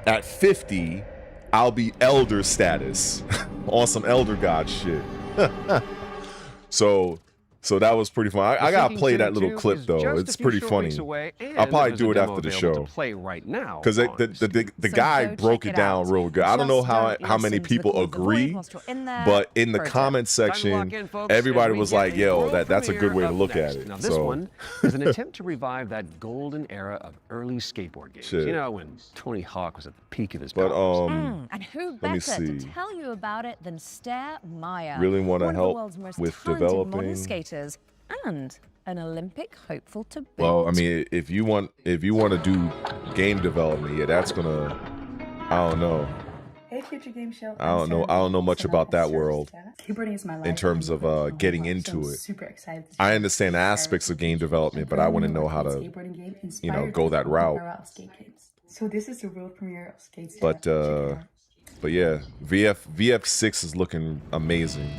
at 50, I'll be elder status on some elder god shit. So that was pretty fun. I gotta play that little clip though. It's pretty funny. I'll probably do it after the show. Because the guy broke it down real good. I don't know how many people agree, but in the comment section, everybody was like, "Yo, that's a good way to look at it." Now this one is an attempt to revive that golden era of early skateboard games. Shit. You know, when Tony Hawk was at the peak of his powers. And who better to tell you about it than Stair Meyer, Really want to one of the help world's most with talented modern developing. skaters and an Olympic hopeful to boot. Well, I mean, if you want to do game development, yeah, that's gonna. I don't know. Hey, Future Game Show. I don't know much about that world Skateboarding is my life. in terms of getting into I'm it. super excited to I share understand this aspects of game development, but I want to know how to, skateboarding game you know, inspired go by that the route. era of skate games. So this is the world premiere of Skate. But yeah, VF6 is looking amazing.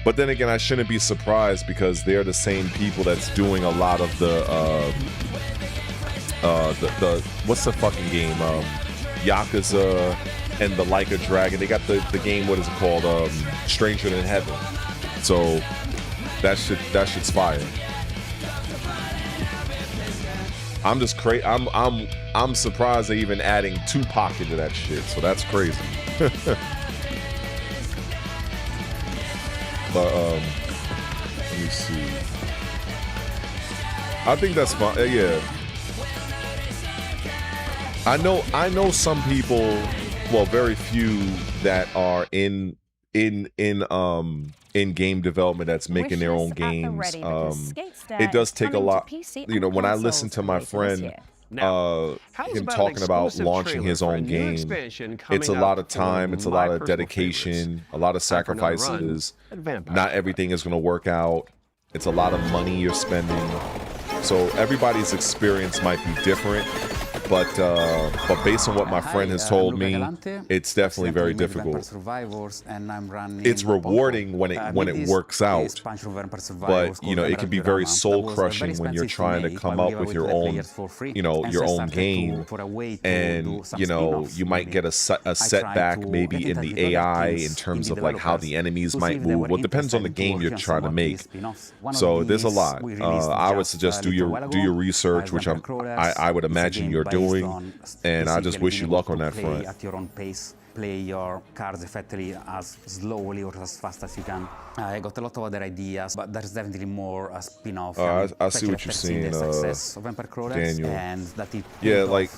But then again, I shouldn't be surprised because they're the same people that's doing a lot of the what's the fucking game? Yakuza and the Like a Dragon. They got the game, what is it called? Stranger Than Heaven. So that shit's fire. I'm just crazy. I'm surprised they even adding Tupac into that shit. So that's crazy. But let me see. I think that's fine. Yeah. I know some people, well, very few that are in game development that's making their own games. It does take a lot. You know, when I listen to my friend him talking about launching his own game, it's a lot of time, it's a lot of dedication, a lot of sacrifices. Not everything is going to work out. It's a lot of money you're spending. So everybody's experience might be different. But based on what my friend has told me, it's definitely very difficult. It's rewarding when it works out, but you know, it can be very soul crushing when you're trying to come up with your own, you know, your own game, and you know, you might get a setback maybe in the AI in terms of like how the enemies might move. Well, it depends on the game you're trying to make. So there's a lot. I would suggest do your research, which I would imagine you're doing, and I just wish you luck on that front. At your own pace, play your cards effectively as slowly or as fast as you can. I got a lot of other ideas, but there's definitely more a spin-off. I see what you're saying, Daniel. And that it like,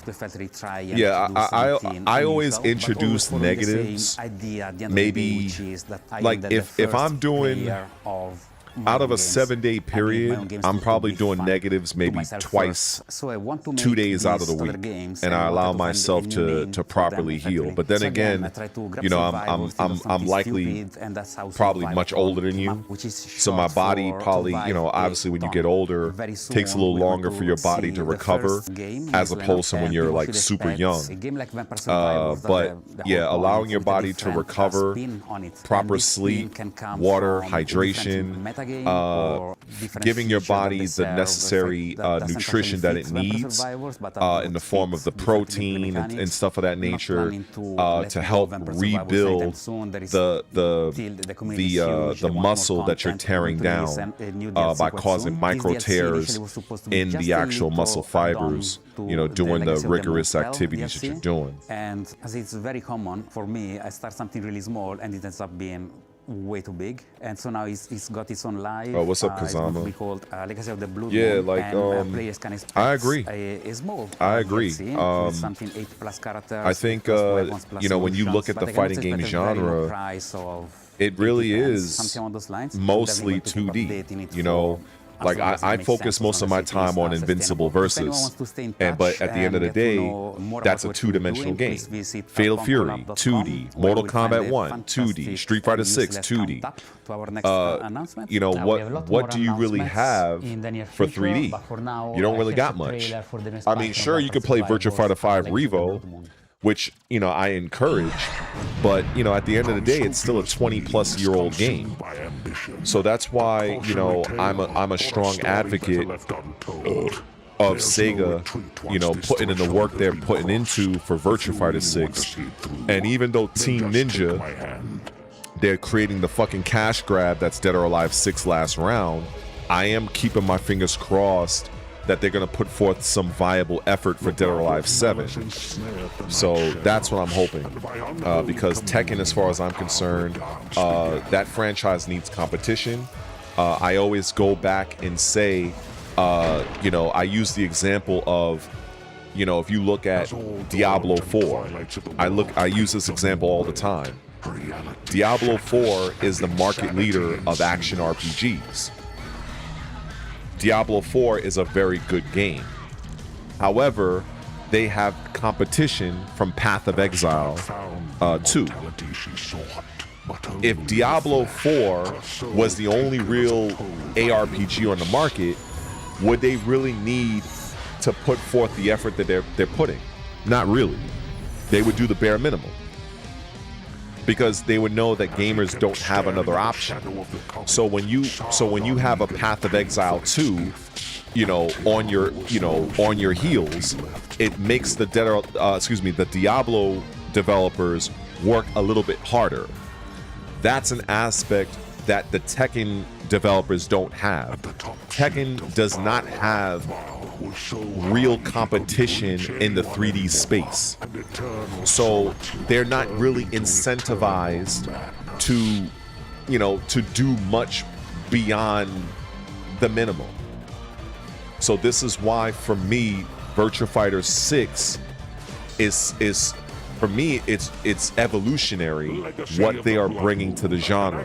I always introduce negatives. Maybe, like, if I'm doing out of a 7-day period, I'm probably doing negatives maybe twice, 2 days out of the week, and I allow myself to properly heal. But then again, you know, I'm likely probably much older than you, so my body probably, you know, obviously when you get older, takes a little longer for your body to recover, as opposed to when you're like super young. But yeah, allowing your body to recover, proper sleep, water, hydration, giving your body the necessary nutrition that it needs in the form of the protein and stuff of that nature to help rebuild the muscle that you're tearing down by causing micro tears in the actual muscle fibers, you know, doing the rigorous activities that you're doing. And as it's very common for me, I start something really small and it ends up being way too big, and so now it's got its own life. Oh, what's up, It's going to Kazama? be called Legacy of the Blood Yeah, Moon, like, and players can expect I agree. a small I agree. DLC with something 8+ characters. I think, 8+ weapons, plus you know, when you solutions, look at but the I cannot fighting game expect a very low genre, price of it really 80 pence, is something along those lines. mostly Definitely people 2D. updating it You know, for like as long as it I makes focus sense, most as of long my as it time is on Invincible sustainable. If anyone Versus, wants to stay in but touch at the end of and the get to day, know more that's a about what we're two-dimensional doing, game. please visit Fatal Fury, popcorncollab.com, 2D. where Mortal you will find Kombat a 1, 2D. fantastic Street Fighter and 6, useless 2D. count-up to our next announcement. You know, We have a lot what more do you really announcements have in the near for future, 3D? but for now, You don't really here's got a much. trailer for the next I mean, patch of sure, you could play Virtua Fighter 5 Revo, which, you know, I encourage, but, you know, at the end of the day, it's still a 20-plus-year-old game. So that's why, you know, I'm a strong advocate of Sega, you know, putting in the work they're putting into for Virtua Fighter 6. And even though Team Ninja, they're creating the fucking cash grab that's Dead or Alive 6 last round, I am keeping my fingers crossed that they're going to put forth some viable effort for Dead or Alive 7. So that's what I'm hoping. Because Tekken, as far as I'm concerned, that franchise needs competition. I always go back and say, you know, I use the example of, you know, if you look at Diablo 4, I use this example all the time. Diablo 4 is the market leader of action RPGs. Diablo 4 is a very good game. However, they have competition from Path of Exile 2. If Diablo 4 was the only real ARPG on the market, would they really need to put forth the effort that they're putting? Not really. They would do the bare minimum, because they would know that gamers don't have another option. So when you have a Path of Exile 2, you know, on your heels, it makes the Diablo developers work a little bit harder. That's an aspect that the Tekken developers don't have. Tekken does not have real competition in the 3D space. So they're not really incentivized to, you know, to do much beyond the minimum. So this is why, for me, Virtua Fighter 6 is for me, it's evolutionary what they are bringing to the genre,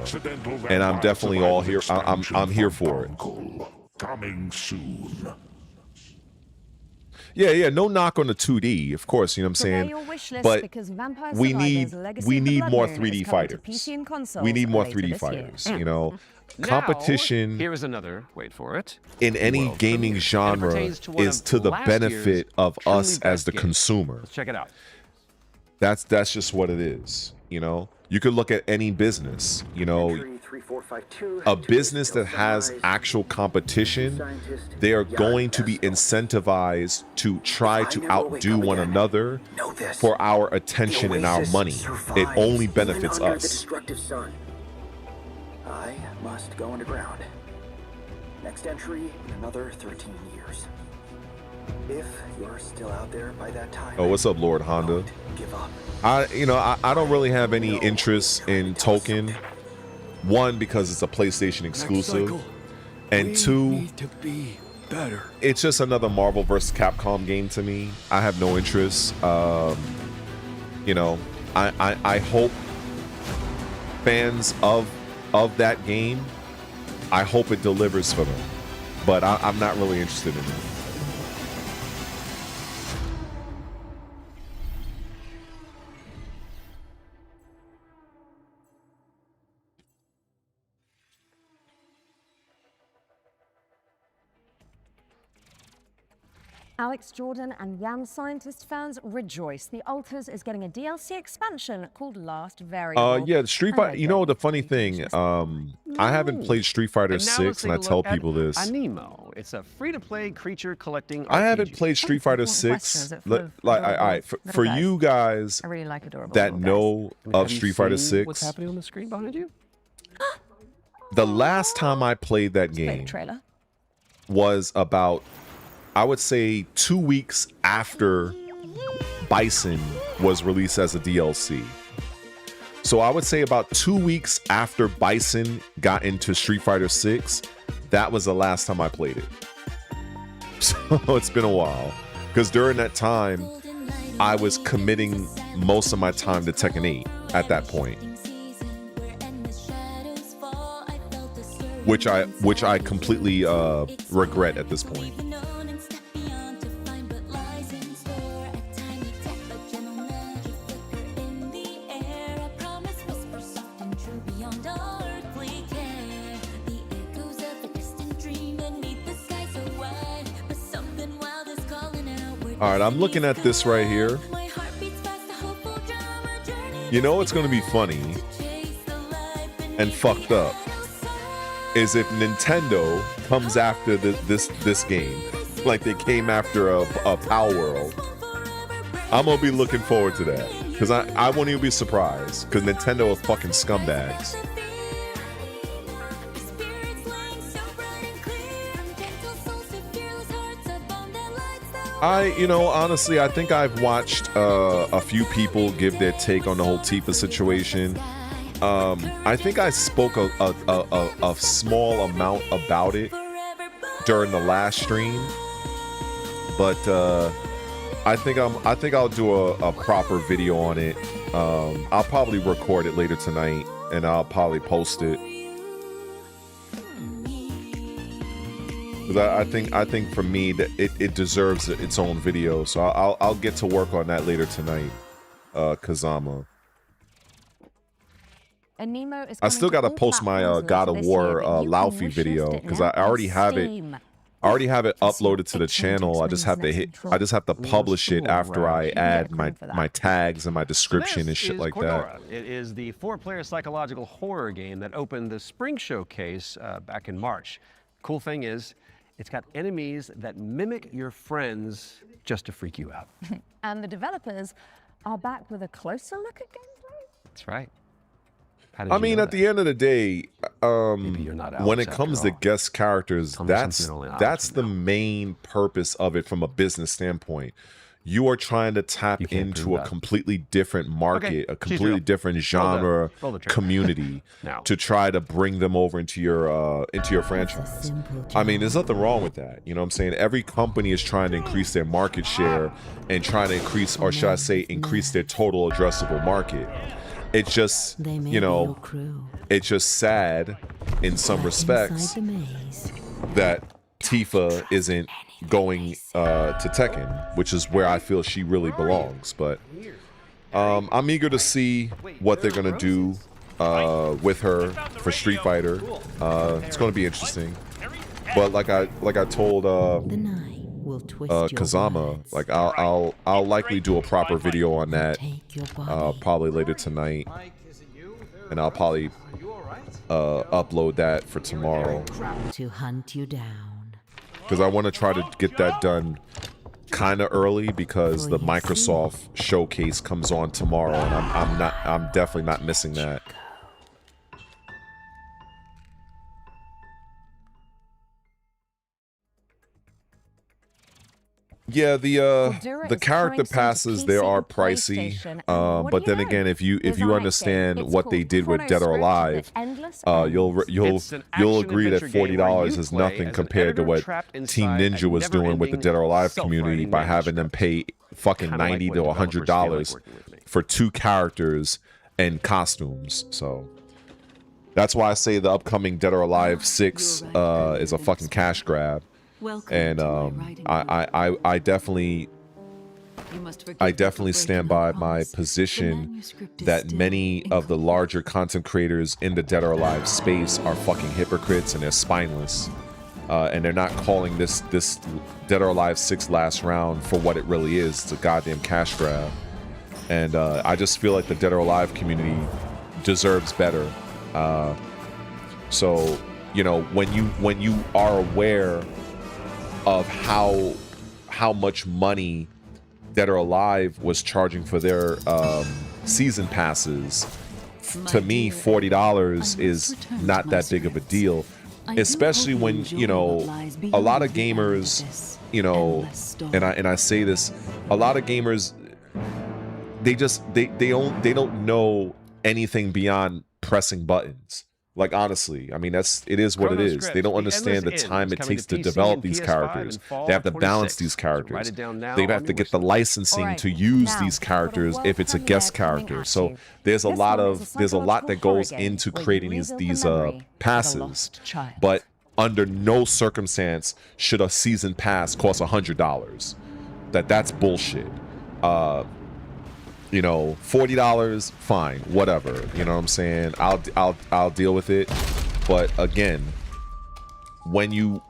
and I'm definitely all here. I'm here for it. Coming soon. Yeah, no knock on the 2D, of course, you know what I'm saying. But we need more 3D fighters. We need more 3D fighters, you know. Competition, here is another, wait for it, in any gaming genre is to the benefit of us as the consumer. Let's check it out. That's just what it is, you know. You could look at any business, you know, a business that has actual competition, they are going to be incentivized to try to outdo one another for our attention and our money. It only benefits us. I must go underground. Next entry in another 13 years. If you're still out there by that time. Oh, what's up, Lord Honda? I don't really have any interest in Token. One, because it's a PlayStation exclusive, and two, it's just another Marvel vs. Capcom game to me. I have no interest. You know, I hope fans of that game, I hope it delivers for them, but I'm not really interested in it. Alex Jordan and Yam Scientist fans rejoice. The Alters is getting a DLC expansion called Last Variable. Yeah, Street Fighter. You know the funny thing, I haven't played Street Fighter 6, and I tell people this. Anemo. It's a free-to-play creature collecting RPG. I haven't played Street Fighter 6. Like, for you guys that know of Street Fighter 6, what's happening on the screen behind you? the last time I played that game was about, I would say, 2 weeks after Bison was released as a DLC. So I would say about 2 weeks after Bison got into Street Fighter 6, that was the last time I played it. So it's been a while. Because during that time, I was committing most of my time to Tekken 8 at that point. Which I completely regret at this point. All right, I'm looking at this right here. You know what's going to be funny and fucked up is if Nintendo comes after this game, like they came after a Power World. I'm gonna be looking forward to that because I won't even be surprised because Nintendo are fucking scumbags. Honestly, I think I've watched a few people give their take on the whole Tifa situation. I think I spoke a small amount about it during the last stream, but I think I'll do a proper video on it. I'll probably record it later tonight, and I'll probably post it. Because I think for me that it deserves its own video, so I'll get to work on that later tonight, Kazama. I still got to post my God of War Laufey video because I already have it. I already have it uploaded to the channel. I just have to publish it after I add my tags and my description and shit like that. It is the 4-player psychological horror game that opened the Spring Showcase back in March. Cool thing is, it's got enemies that mimic your friends just to freak you out. And the developers are back with a closer look at gameplay. That's right. I mean, at the end of the day, when it comes to guest characters, that's the main purpose of it from a business standpoint. You are trying to tap into a completely different market, a completely different genre community to try to bring them over into your franchise. I mean, there's nothing wrong with that. You know what I'm saying? Every company is trying to increase their market share and trying to increase, or should I say, increase their total addressable market. It's just, it's just sad in some respects that Tifa isn't going to Tekken, which is where I feel she really belongs. But I'm eager to see what they're gonna do with her for Street Fighter. It's gonna be interesting. But like I told Kazama, like I'll likely do a proper video on that probably later tonight, and I'll probably upload that for tomorrow to hunt you down, because I want to try to get that done kind of early because the Microsoft showcase comes on tomorrow, and I'm definitely not missing that. Yeah, the character passes there are pricey, but then again, if you understand what they did with Dead or Alive, you'll agree that $40 is nothing compared to what Team Ninja was doing with the Dead or Alive community by having them pay fucking $90 to $100 for 2 characters and costumes. So that's why I say the upcoming Dead or Alive 6 is a fucking cash grab. And I definitely stand by my position that many of the larger content creators in the Dead or Alive space are fucking hypocrites and they're spineless, and they're not calling this Dead or Alive 6 last round for what it really is. It's a goddamn cash grab, and I just feel like the Dead or Alive community deserves better. So when you are aware of how much money Dead or Alive was charging for their season passes, to me $40 is not that big of a deal, especially when a lot of gamers, and I say this, a lot of gamers, they don't know anything beyond pressing buttons. Like, honestly, I mean, it is what it Chrono is. Scripts, They don't The understand the Endless time End it is coming takes to to PC develop and these PS5 characters. in fall They have to balance 26. these So characters. write it down now They on have to your get the wish list. licensing Alright, to use now, these we've got a characters world if it's a premiere guest coming character. at So you. there's a This lot one is of there's a lot that psychological horror goes game into where you creating relive these the memory of a passes. lost child. But under no circumstance should a season pass cost $100. That's bullshit. You know, $40, fine, whatever. You know what I'm saying? I'll deal with it. But again, when you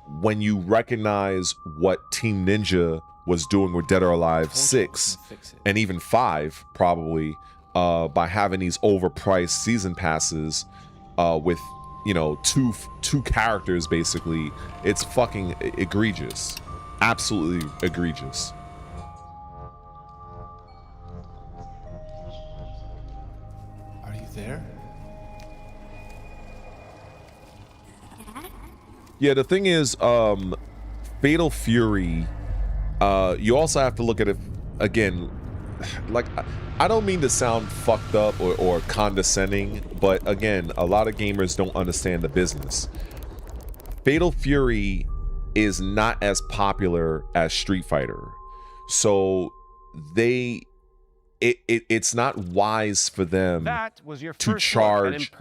recognize what Team Ninja was doing with Dead or Alive 6 and even 5 probably by having these overpriced season passes with, you know, two characters basically, it's fucking egregious. Absolutely egregious. Are you there? Yeah, the thing is, Fatal Fury, you also have to look at it, again, like, I don't mean to sound fucked up or condescending, but again, a lot of gamers don't understand the business. Fatal Fury is not as popular as Street Fighter. So it's not wise for them to charge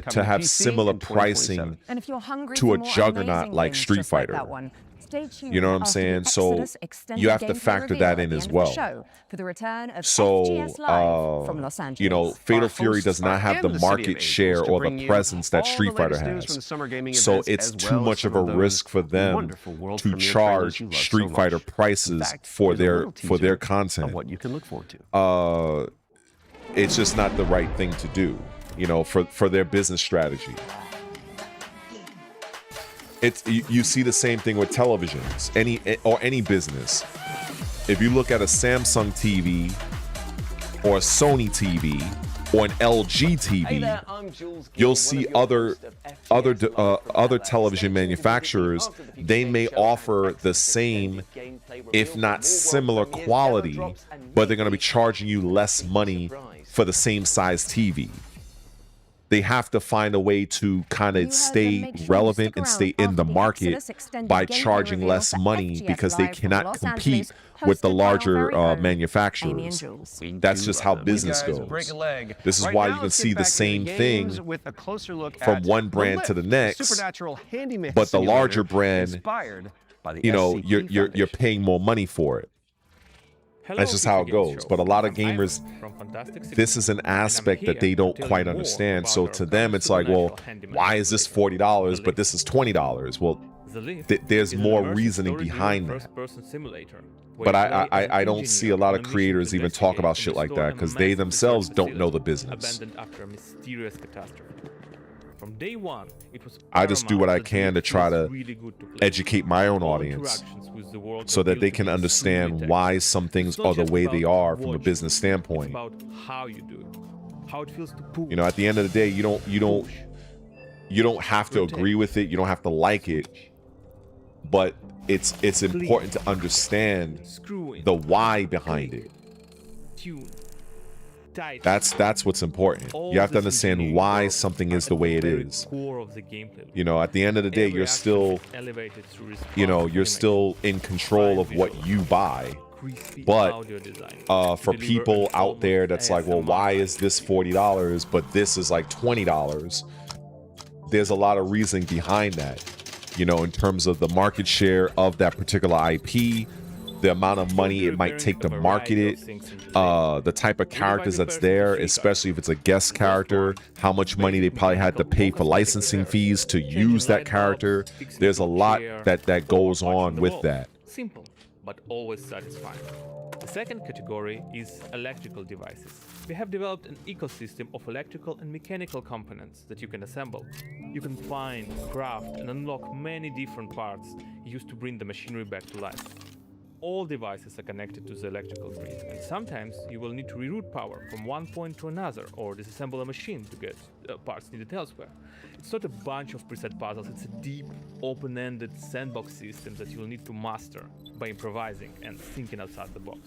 to have similar pricing And if you're hungry to for a more juggernaut amazing like games Street just like Fighter. that one, stay tuned You know what I'm after saying? the So Exodus extended you have to gameplay factor reveal that at in the as end of the well. show for the return of So, FGS Live from Los Angeles. you know, Fatal Our Fury does hosts not are have in the the City of market Angels share to or bring the you presence that all Street the Fighter latest news from the has. summer gaming So events, it's as too well as much some of a of those risk for them wonderful world to premiere charge trailers you love Street so Fighter much. prices In fact, for here's a little their teaser content. of what you can look forward to. It's just not the right thing to do, you know, for their business strategy. You see the same thing with televisions, any business. If you look at a Samsung TV or a Sony TV or an LG TV, you'll see other television manufacturers. They may offer the same, if not similar quality, but they're going to be charging you less money for the same size TV. They have to find a way to kind of stay relevant and stay in the market by charging less money because they cannot compete with the larger manufacturers. That's just how business goes. This is why you can see the same thing from one brand to the next, but the larger brand, you know, you're paying more money for it. That's just how it goes. But a lot of gamers, this is an aspect that they don't quite understand. So to them, it's like, well, why is this $40, but this is $20? Well, there's more reasoning behind that. But I don't see a lot of creators even talk about shit like that because they themselves don't know the business. From day one, it was I just do what I can to try to educate my own audience so that they can understand why some things are the way they are from a business standpoint. About how you do it, how it feels to push. You know, at the end of the day, you don't have to agree with it, you don't have to like it, but it's important to understand the why behind it. That's what's important. You have to understand why something is the way it is. You know, at the end of the day, you're still, you know, you're still in control of what you buy. But for people out there that's like, well, why is this $40 but this is like $20? There's a lot of reasoning behind that. You know, in terms of the market share of that particular IP, the amount of money it might take to market it, the type of characters that's there, especially if it's a guest character, how much money they probably had to pay for licensing fees to use that character. There's a lot that goes on with that. Simple, but always satisfying. The second category is electrical devices. We have developed an ecosystem of electrical and mechanical components that you can assemble. You can find, craft, and unlock many different parts used to bring the machinery back to life. All devices are connected to the electrical grid, and sometimes you will need to reroute power from one point to another or disassemble a machine to get parts needed elsewhere. It's not a bunch of preset puzzles, it's a deep, open-ended sandbox system that you'll need to master by improvising and thinking outside the box.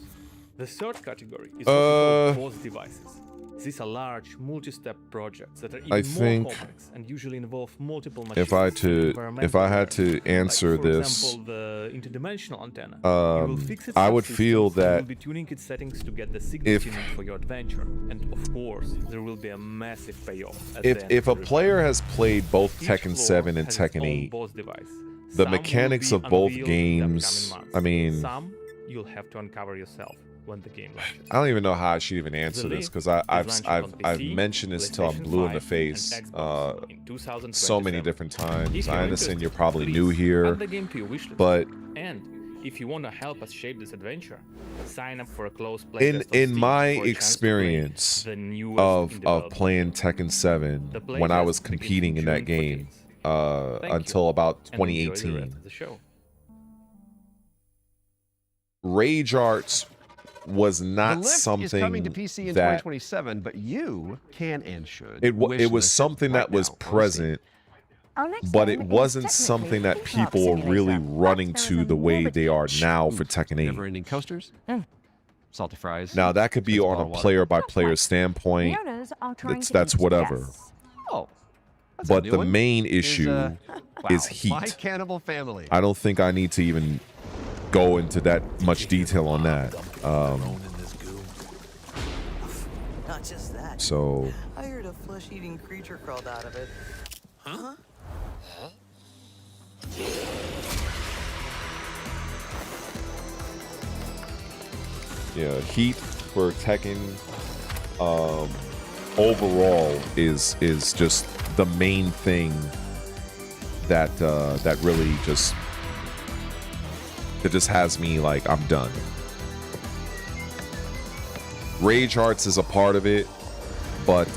The third category is what we call boss devices. These are large, multi-step projects that are I even more think complex and usually involve multiple machines. if I had to answer like, for this, example, the interdimensional antenna. You will fix its I would subsystems, feel you that will be tuning its settings to get the signal you need for your adventure, and of course, there will be a massive payoff. At the end if of a the player has played both Each Tekken floor 7 and has its Tekken own 8, boss device. the Some will mechanics be of both unveiled in the games, upcoming months. I mean, Some you'll have to uncover yourself when the game launches. I don't even know how I should even answer this because I've mentioned this till I'm blue in the face so many different times. I understand you're probably new here, add the game to your wishlist. but And if you want to help us shape this adventure, sign up for a close playtest in on Steam my for a chance to play experience the newest in of development. playing Tekken 7 The when I playtest was begins competing in that June game 14th. Thank until you, about and enjoy the 2018. rest of the show. Rage Arts was The not Lift something is coming to PC in that 2027, but you can and should. it wishlist was something right that was now on Steam. present, Our next but game it is wasn't technically something that a theme park people were really simulator, running but there to is a the way morbid they are catch. now for Tekken 8. Never-ending coasters, salty fries. Now that could be expensive on a bottled water. player-by-player standpoint. The owners are trying to That's teach whatever. guests. Oh, that's a But new the one. main Here's, issue wow, is My heat. Cannibal Family. I don't think I need to even go into that much detail on that. Not just that. So I heard a flesh-eating creature crawled out of it. Huh? yeah, heat for Tekken overall is just the main thing that that really just has me like I'm done. Rage Arts is a part of it, but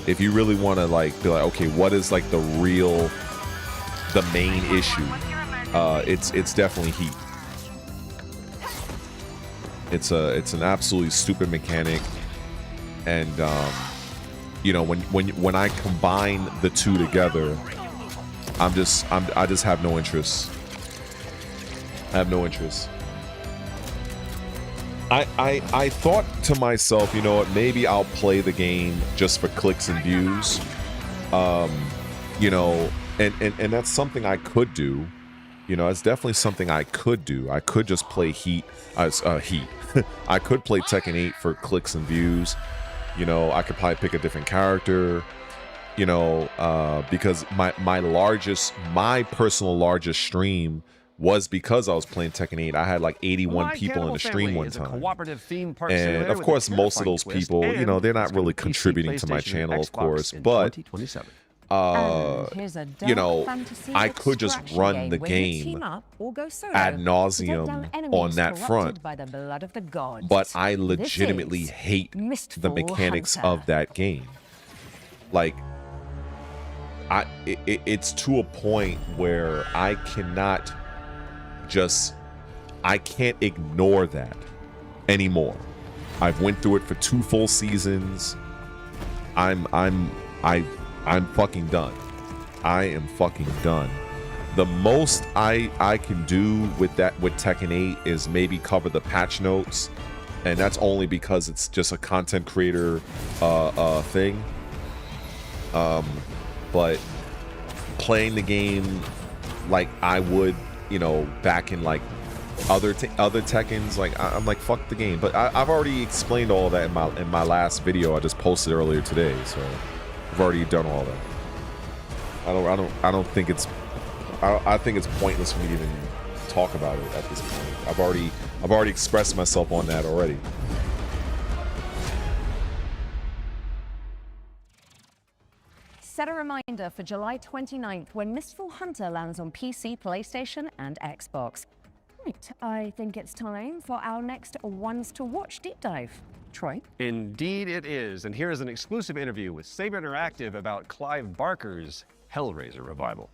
if you really want to like be like, okay, what is like the main issue? It's definitely heat. It's an absolutely stupid mechanic, and you know, when I combine the two together, I just have no interest. I have no interest. I thought to myself, you know what, maybe I'll play the game just for clicks and views. You know, and that's something I could do. You know, it's definitely something I could do. I could just play Heat. I could play Tekken 8 for clicks and views. You know, I could probably pick a different character. You know, because my personal largest stream was because I was playing Tekken 8. I had like 81 My people in Cannibal the stream Family one is a time. cooperative theme park And simulator of with course, a most of terrifying those twist, people, you know, they're and not it's really coming to PC, contributing to my PlayStation, channel, of Xbox course, in but 2027. Here's a you dark know, fantasy I could just extraction run the where you game team up or go solo ad to take nauseum down on enemies that corrupted front, by the blood of the gods. but I This legitimately is hate the Mistful mechanics Hunter. of that game. Like, it's to a point where I can't ignore that anymore. I've went through it for 2 full seasons. I'm fucking done. I am fucking done. The most I can do with Tekken 8 is maybe cover the patch notes, and that's only because it's just a content creator thing. But playing the game like I would, you know, back in like other Tekkens, like I'm like, fuck the game. But I've already explained all that in my last video I just posted earlier today, so I've already done all that. I don't think it's I think it's pointless for me to even talk about it at this point. I've already expressed myself on that already. Set a reminder for July 29th when Mistful Hunter lands on PC, PlayStation, and Xbox. Right, I think it's time for our next Ones to Watch deep dive. Troy? Indeed it is, and here is an exclusive interview with Saber Interactive about Clive Barker's Hellraiser revival.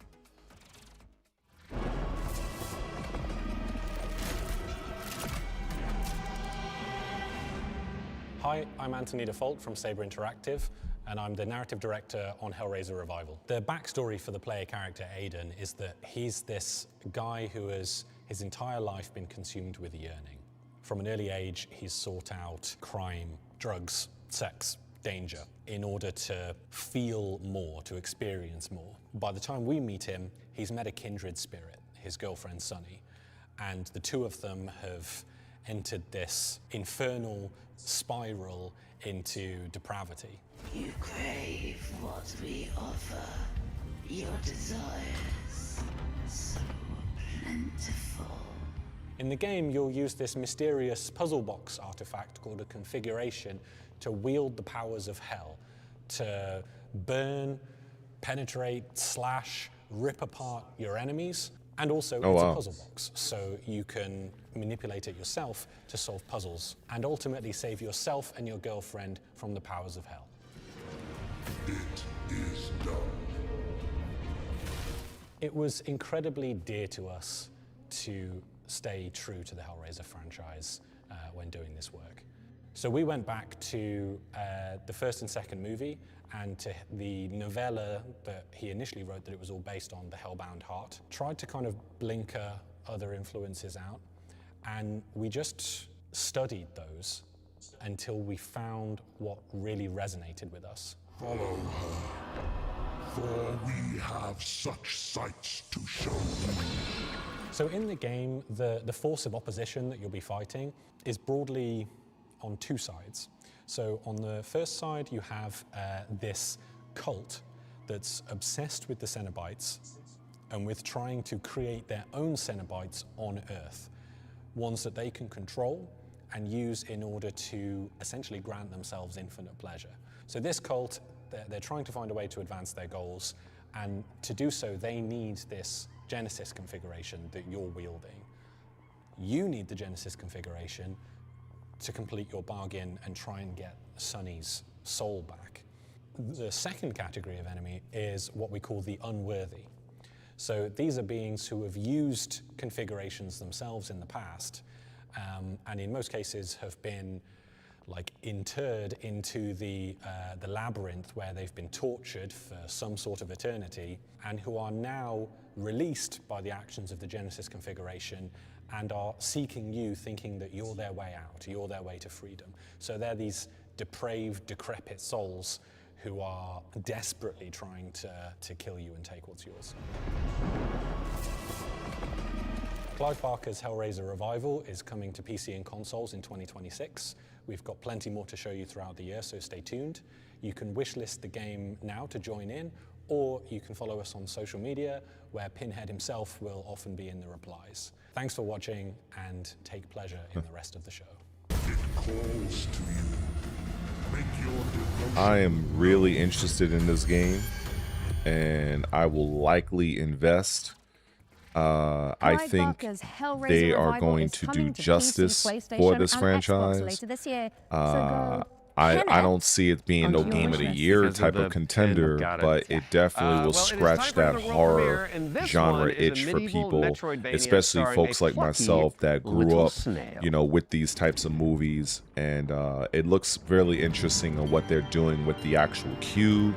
Hi, I'm Anthony Default from Saber Interactive, and I'm the narrative director on Hellraiser Revival. The backstory for the player character Aiden is that he's this guy who has his entire life been consumed with yearning. From an early age, he's sought out crime, drugs, sex, danger in order to feel more, to experience more. By the time we meet him, he's met a kindred spirit, his girlfriend Sunny, and the two of them have entered this infernal spiral into depravity. You crave what we offer, your desires so plentiful. In the game, you'll use this mysterious puzzle box artifact called a configuration to wield the powers of hell, to burn, penetrate, slash, rip apart your enemies, and also it's a puzzle box, so you can manipulate it yourself to solve puzzles, and ultimately save yourself and your girlfriend from the powers of hell. It is done. It was incredibly dear to us to stay true to the Hellraiser franchise when doing this work. So we went back to the first and second movie and to the novella that he initially wrote that it was all based on, The Hellbound Heart. Tried to kind of blinker other influences out, and we just studied those until we found what really resonated with us. Follow her, for we have such sights to show you. So in the game, the force of opposition that you'll be fighting is broadly on two sides. So on the first side, you have this cult that's obsessed with the Cenobites and with trying to create their own Cenobites on Earth, ones that they can control and use in order to essentially grant themselves infinite pleasure. So this cult, they're trying to find a way to advance their goals, and to do so, they need this Genesis configuration that you're wielding. You need the Genesis configuration to complete your bargain and try and get Sunny's soul back. The second category of enemy is what we call the unworthy. So these are beings who have used configurations themselves in the past, and in most cases have been like interred into the labyrinth where they've been tortured for some sort of eternity, and who are now released by the actions of the Genesis configuration and are seeking you, thinking that you're their way out, you're their way to freedom. So they're these depraved, decrepit souls who are desperately trying to kill you and take what's yours. Clive Barker's Hellraiser Revival is coming to PC and consoles in 2026. We've got plenty more to show you throughout the year, so stay tuned. You can wishlist the game now to join in, or you can follow us on social media, where Pinhead himself will often be in the replies. Thanks for watching, and take pleasure in the rest of the show. It calls to you. Make your devotion. I am really interested in this game, and I will likely invest. I think they are going to do justice for this franchise. I don't see it being no game of the year type of contender, but it definitely will scratch that horror genre itch for people, especially folks like myself that grew up, you know, with these types of movies. And it looks really interesting on what they're doing with the actual cube.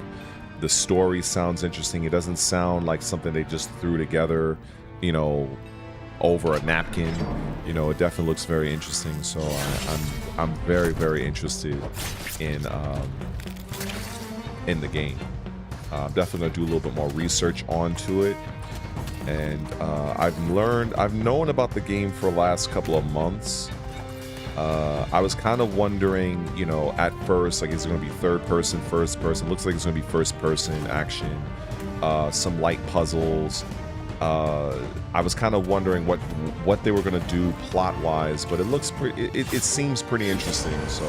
The story sounds interesting. It doesn't sound like something they just threw together, you know, over a napkin. You know, it definitely looks very interesting. So I'm very, very interested in the game. I'm definitely gonna do a little bit more research onto it. And I've known about the game for the last couple of months. I was kind of wondering, you know, at first, like, is it gonna be third person, first person? Looks like it's gonna be first person action, some light puzzles. I was kind of wondering what they were gonna do plot-wise, but it looks pretty. It seems pretty interesting. So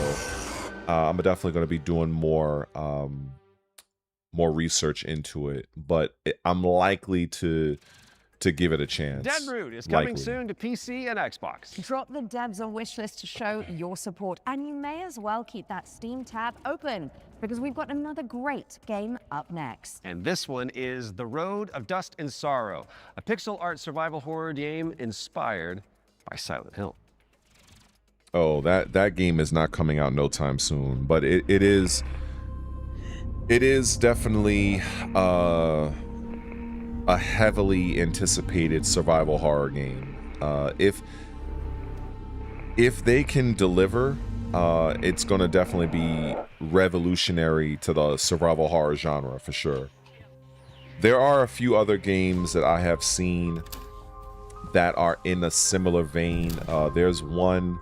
I'm definitely gonna be doing more research into it. But I'm likely to give it a chance. Dead Root is coming soon to PC and Xbox. Drop the devs on wishlist to show your support, and you may as well keep that Steam tab open, because we've got another great game up next. And this one is The Road of Dust and Sorrow, a pixel art survival horror game inspired by Silent Hill. Oh, that game is not coming out no time soon, but it is definitely a heavily anticipated survival horror game. If they can deliver, it's gonna definitely be revolutionary to the survival horror genre for sure. There are a few other games that I have seen that are in a similar vein. There's one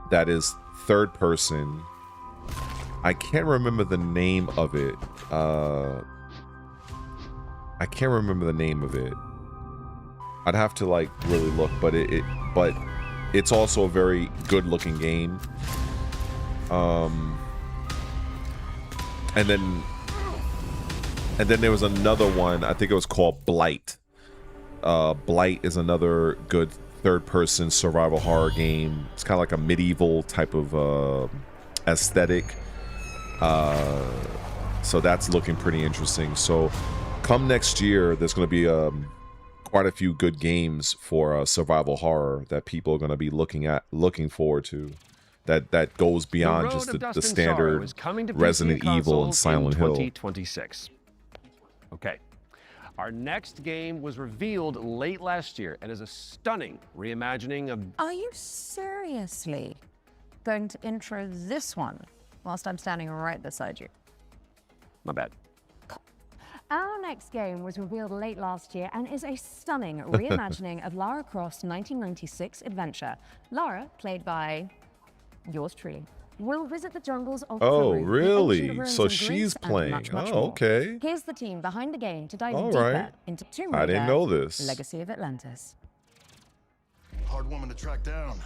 that is third person. I can't remember the name of it. I can't remember the name of it. I'd have to like really look, but it's also a very good looking game. And then there was another one, I think it was called Blight. Blight is another good third-person survival horror game. It's kind of like a medieval type of aesthetic. So that's looking pretty interesting. So come next year, there's going to be quite a few good games for survival horror that people are going to be looking forward to. That goes beyond just the standard Resident Evil and Silent Hill. 2026. Okay. Our next game was revealed late last year and is a stunning reimagining of... Are you seriously going to intro this one whilst I'm standing right beside you? My bad. Our next game was revealed late last year and is a stunning reimagining of Lara Croft's 1996 adventure. Lara, played by yours truly, will visit the jungles of Oh, Peru, really? ancient ruins So in she's Greece, and playing. much, much Oh, more. okay. Here's the team behind the game to dive All deeper right. into Tomb I Raider, didn't know this. Legacy of Atlantis. Hard woman to track down.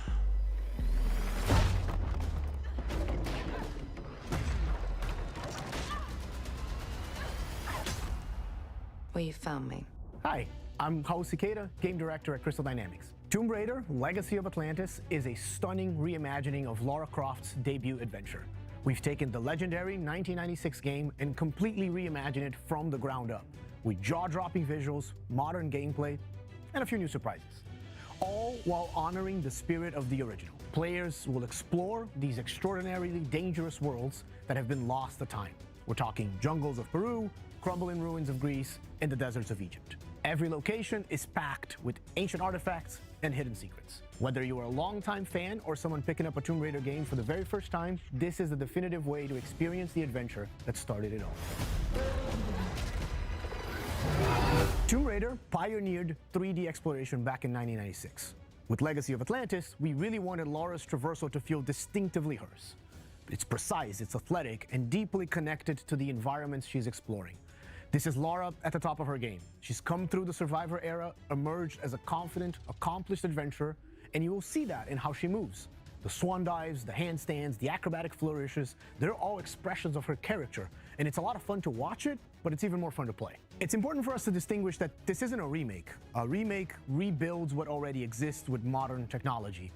Well, you found me. Hi, I'm Hao Cicada, game director at Crystal Dynamics. Tomb Raider, Legacy of Atlantis is a stunning reimagining of Lara Croft's debut adventure. We've taken the legendary 1996 game and completely reimagined it from the ground up, with jaw-dropping visuals, modern gameplay, and a few new surprises. All while honoring the spirit of the original. Players will explore these extraordinarily dangerous worlds that have been lost to time. We're talking jungles of Peru, crumbling ruins of Greece, and the deserts of Egypt. Every location is packed with ancient artifacts and hidden secrets. Whether you are a longtime fan or someone picking up a Tomb Raider game for the very first time, this is the definitive way to experience the adventure that started it all. Tomb Raider pioneered 3D exploration back in 1996. With Legacy of Atlantis, we really wanted Lara's traversal to feel distinctively hers. It's precise, it's athletic, and deeply connected to the environments she's exploring. This is Lara at the top of her game. She's come through the Survivor era, emerged as a confident, accomplished adventurer, and you will see that in how she moves. The swan dives, the handstands, the acrobatic flourishes, they're all expressions of her character, and it's a lot of fun to watch it, but it's even more fun to play. It's important for us to distinguish that this isn't a remake. A remake rebuilds what already exists with modern technology.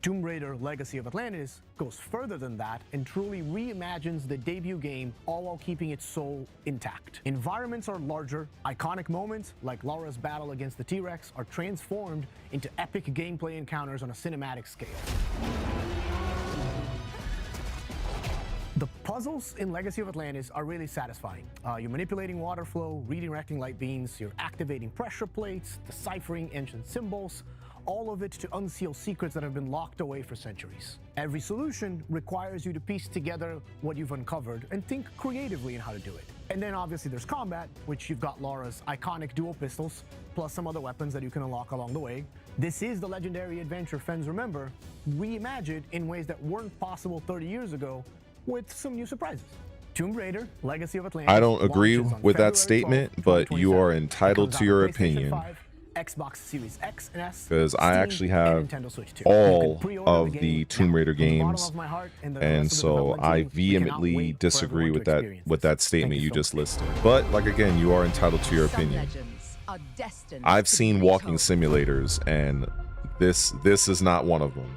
Tomb Raider Legacy of Atlantis goes further than that and truly reimagines the debut game, all while keeping its soul intact. Environments are larger, iconic moments like Lara's battle against the T-Rex are transformed into epic gameplay encounters on a cinematic scale. The puzzles in Legacy of Atlantis are really satisfying. You're manipulating water flow, redirecting light beams, you're activating pressure plates, deciphering ancient symbols, all of it to unseal secrets that have been locked away for centuries. Every solution requires you to piece together what you've uncovered and think creatively in how to do it. And then obviously there's combat, which you've got Lara's iconic dual pistols, plus some other weapons that you can unlock along the way. This is the legendary adventure fans remember, reimagined in ways that weren't possible 30 years ago, with some new surprises. Tomb Raider, Legacy of Atlantis. I don't agree with that statement, but you are entitled to your opinion. Xbox Series X and S, because I actually have all of the Tomb Raider games, and so I vehemently disagree with that statement you just listed. But like again, you are entitled to your opinion. I've seen walking simulators, and this is not one of them.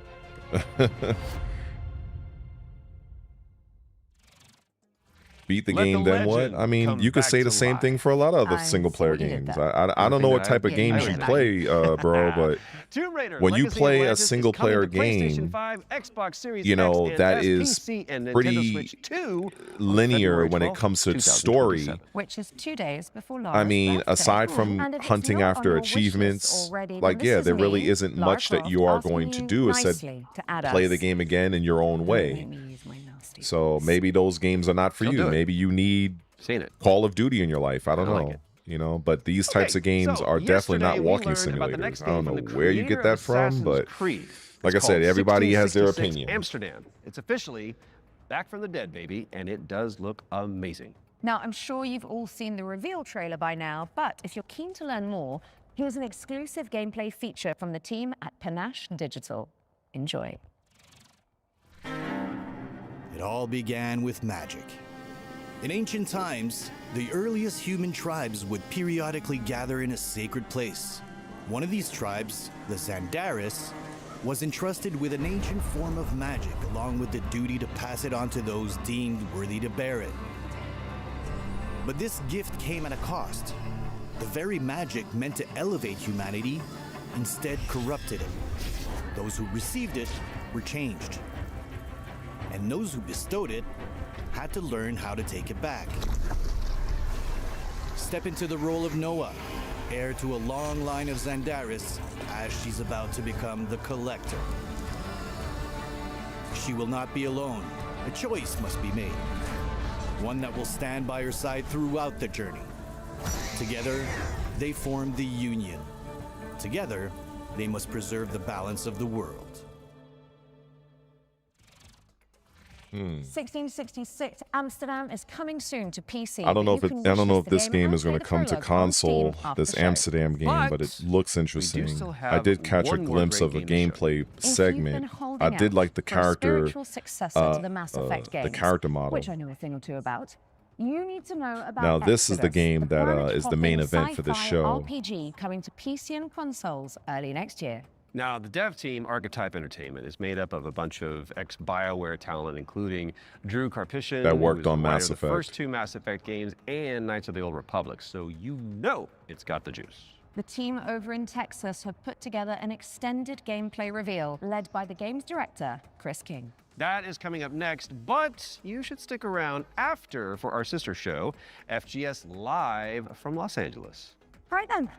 Beat the game, then what? I mean, you could say the same thing for a lot of other single-player games. I don't know what type of games you play, bro, but when you play a single-player game, you know, that is pretty linear when it comes to story. Which is 2 days before Lara's I mean, birthday. aside from And if it's hunting not on after your wish list achievements, already, like, then yeah, this there is really me, isn't Lara much that Croft, you are asking going to you do except nicely to add play us. the game again in your own way. Let me use my knife. So maybe those games are not for They'll do you. it. Maybe you need Seen it. Call of Duty in your life. I don't I like know. it. You know, but these types of games so are definitely not yesterday we walking learned about the next simulators. I game don't from know the where you creator get that of from, Assassin's but Creed. like It's I said, called everybody has their 1666 opinion. Amsterdam. It's officially back from the dead, baby, and it does look amazing. Now, I'm sure you've all seen the reveal trailer by now, but if you're keen to learn more, here's an exclusive gameplay feature from the team at Panache Digital. Enjoy. It all began with magic. In ancient times, the earliest human tribes would periodically gather in a sacred place. One of these tribes, the Zandaris, was entrusted with an ancient form of magic along with the duty to pass it on to those deemed worthy to bear it. But this gift came at a cost. The very magic meant to elevate humanity instead corrupted it. Those who received it were changed. And those who bestowed it had to learn how to take it back. Step into the role of Noah, heir to a long line of Zandaris, as she's about to become the Collector. She will not be alone. A choice must be made. One that will stand by her side throughout the journey. Together, they form the Union. Together, they must preserve the balance of the world. 1666 Amsterdam is coming soon to PC. I don't know if but you it, can I don't know watch if this the game and is going play to the come to prologue on Steam console, after this the show. Amsterdam game, but it looks interesting. still I have did catch a one more glimpse great of a game to show you. gameplay segment. I did like the character, spiritual successor to the Mass Effect games, the character model. which I know a thing or two about. You need to know about Now, this is the Exodus, game that is the main planet-hopping event for this sci-fi show. RPG coming to PC and consoles early next year. Now, the dev team, Archetype Entertainment, is made up of a bunch of ex-BioWare talent, including Drew Karpyshyn, That who worked was the on writer Mass of the Effect. first two Mass Effect games, and Knights of the Old Republic, so you know it's got the juice. The team over in Texas have put together an extended gameplay reveal led by the game's director, Chris King. That is coming up next, but you should stick around after for our sister show, FGS Live from Los Angeles. Right then,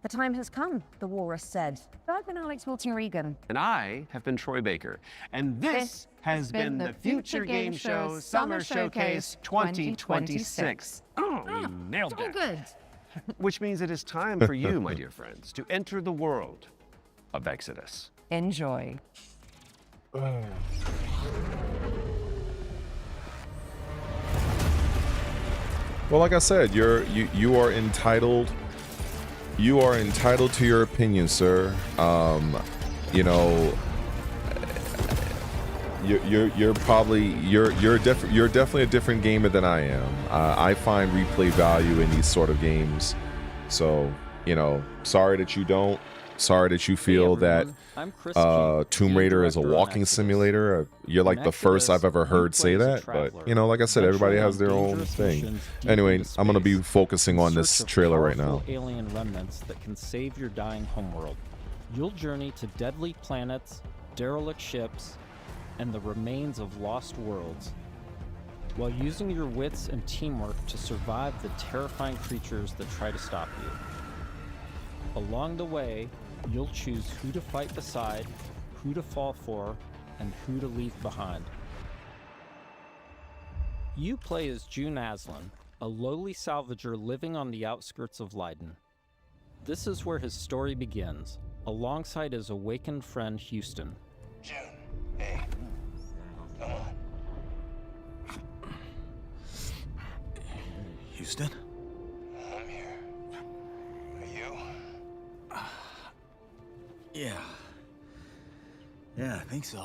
the time has come, the walrus said. I've been Alex Wilson-Regan. And I have been Troy Baker. And this has been the Future Game Show Summer Showcase 2026. Oh, you nailed Oh, that. good. Which means it is time for you, my dear friends, to enter the world of Exodus. Enjoy. Well, like I said, you are entitled. You are entitled to your opinion, sir. You know, you're definitely a different gamer than I am. I find replay value in these sort of games. So, you know, sorry that you don't. Sorry that you feel that Tomb Raider is a walking simulator. You're like the first I've ever heard say that. But, you know, like I said, everybody has their own thing. Anyway, I'm going to be focusing on this trailer right now. Alien remnants that can save your dying homeworld. You'll journey to deadly planets, derelict ships, and the remains of lost worlds, while using your wits and teamwork to survive the terrifying creatures that try to stop you. Along the way, you'll choose who to fight beside, who to fall for, and who to leave behind. You play as June Aslan, a lowly salvager living on the outskirts of Leiden. This is where his story begins, alongside his awakened friend Houston. June, hey, come on. Houston? I'm here. Are you? Yeah, I think so.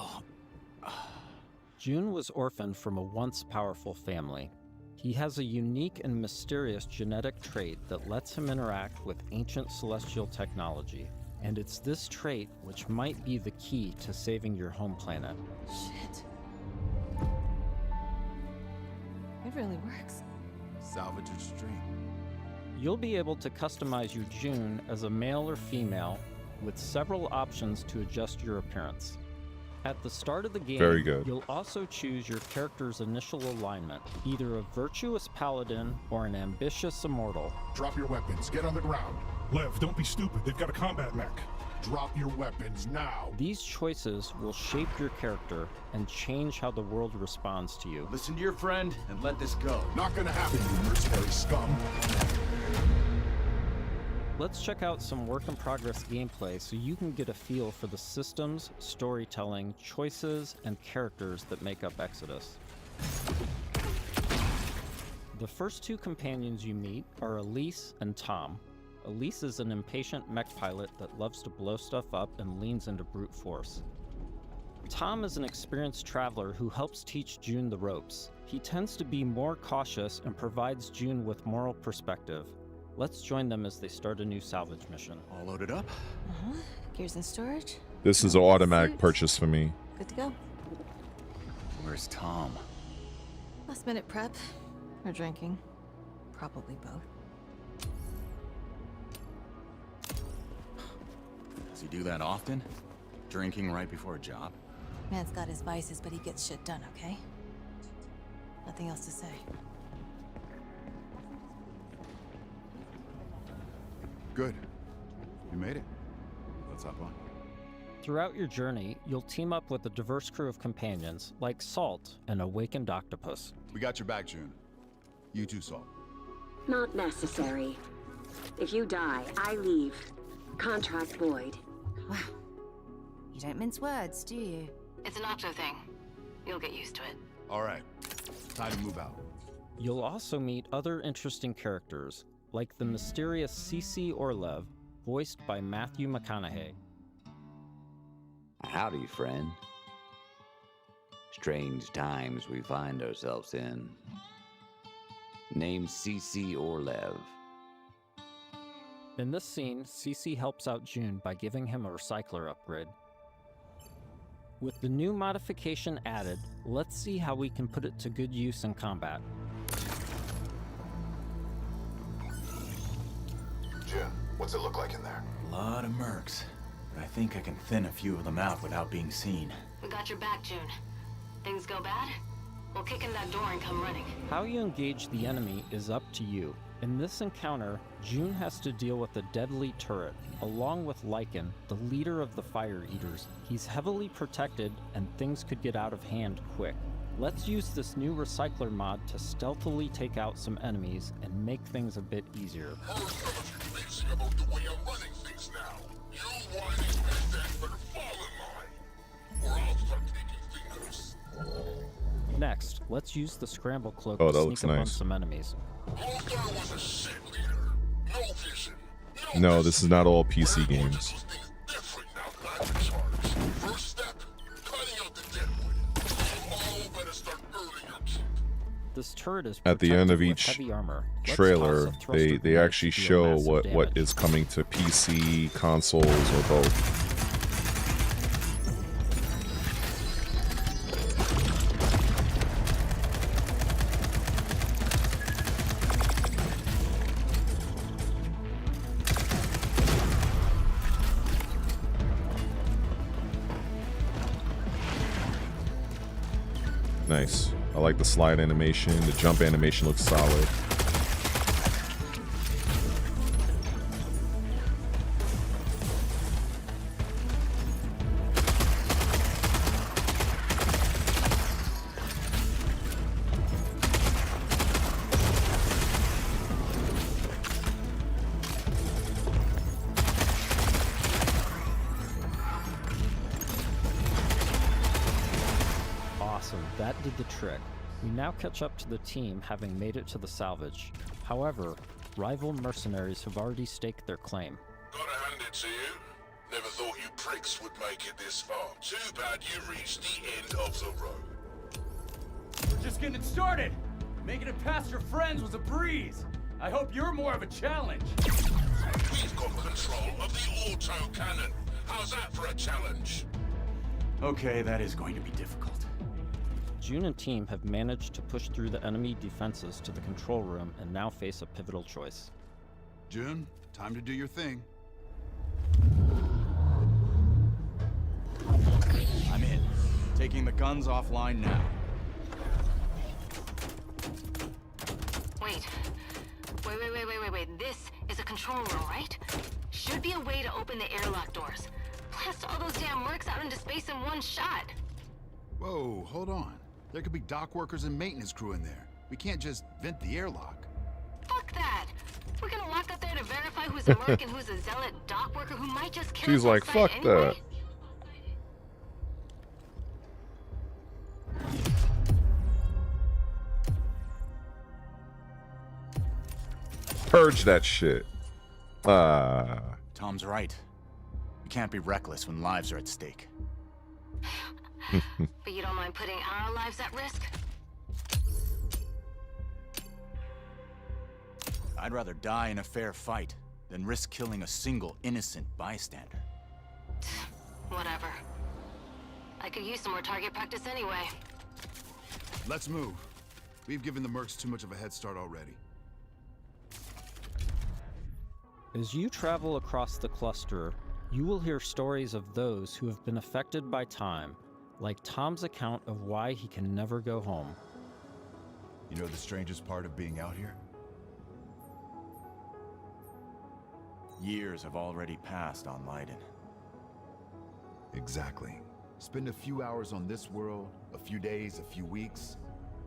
June was orphaned from a once powerful family. He has a unique and mysterious genetic trait that lets him interact with ancient celestial technology. And it's this trait which might be the key to saving your home planet. Shit. It really works. Salvage your stream. You'll be able to customize your June as a male or female, with several options to adjust your appearance. At the start of the game, Very good. You'll also choose your character's initial alignment, either a virtuous paladin or an ambitious immortal. Drop your weapons. Get on the ground. Lev, don't be stupid. They've got a combat mech. Drop your weapons now. These choices will shape your character and change how the world responds to you. Listen to your friend and let this go. Not gonna happen, you mercenary scum. Let's check out some work-in-progress gameplay so you can get a feel for the systems, storytelling, choices, and characters that make up Exodus. The first two companions you meet are Elise and Tom. Elise is an impatient mech pilot that loves to blow stuff up and leans into brute force. Tom is an experienced traveler who helps teach June the ropes. He tends to be more cautious and provides June with moral perspective. Let's join them as they start a new salvage mission. All loaded up? Gears in storage. This is an automatic purchase for me. Good to go. Where's Tom? Last minute prep. Or drinking. Probably both. Does he do that often? Drinking right before a job? Man's got his vices, but he gets shit done, okay? Nothing else to say. Good. You made it. Let's hop on. Throughout your journey, you'll team up with a diverse crew of companions, like Salt, an awakened octopus. We got your back, June. You too, Salt. Not necessary. If you die, I leave. Contract void. Wow. You don't mince words, do you? It's an Octo thing. You'll get used to it. All right. Time to move out. You'll also meet other interesting characters, like the mysterious CC Orlev, voiced by Matthew McConaughey. Howdy, friend. Strange times we find ourselves in. Named CC Orlev. In this scene, CC helps out June by giving him a recycler upgrade. With the new modification added, let's see how we can put it to good use in combat. June, what's it look like in there? A lot of mercs. But I think I can thin a few of them out without being seen. We got your back, June. Things go bad? We'll kick in that door and come running. How you engage the enemy is up to you. In this encounter, June has to deal with a deadly turret, along with Lycan, the leader of the Fire Eaters. He's heavily protected, and things could get out of hand quick. Let's use this new recycler mod to stealthily take out some enemies and make things a bit easier. How is some of you crazy about the way I'm running things now? You whining peasants better fall in line, or I'll start taking fingers. Next, let's use the scramble cloak Oh, to that sneak looks up on nice. some enemies. Lothar was a shit leader. No vision. No, this is not all PC games. Different now, back in charge. First step, cutting out the deadwood. You all better start earning your keep. This turret is At the end of protected with each heavy armor. Let's trailer, toss a thruster they grenade actually to deal show massive what damage. is coming to PC, consoles, or both. Nice. I like the slide animation. The jump animation looks solid. Awesome, that did the trick. We now catch up to the team having made it to the salvage. However, rival mercenaries have already staked their claim. Gotta hand it to you. Never thought you pricks would make it this far. Too bad you reached the end of the road. We're just getting started. Making it past your friends was a breeze. I hope you're more of a challenge. We've got control of the auto cannon. How's that for a challenge? Okay, that is going to be difficult. June and team have managed to push through the enemy defenses to the control room and now face a pivotal choice. June, time to do your thing. I'm in. Taking the guns offline now. Wait. This is a control room, right? should be a way to open the airlock doors. Blast all those damn mercs out into space in one shot. Whoa, hold on. There could be dock workers and maintenance crew in there. We can't just vent the airlock. Fuck that. We're gonna walk up there to verify who's a merc and who's a zealot dock worker who might just kill She's us like, outside fuck anyway. that. Purge that shit. Tom's right. You can't be reckless when lives are at stake. But you don't mind putting our lives at risk? I'd rather die in a fair fight than risk killing a single innocent bystander. Whatever. I could use some more target practice anyway. Let's move. We've given the mercs too much of a head start already. As you travel across the cluster, you will hear stories of those who have been affected by time, like Tom's account of why he can never go home. You know the strangest part of being out here? Years have already passed on Leiden. Exactly. Spend a few hours on this world, a few days, a few weeks.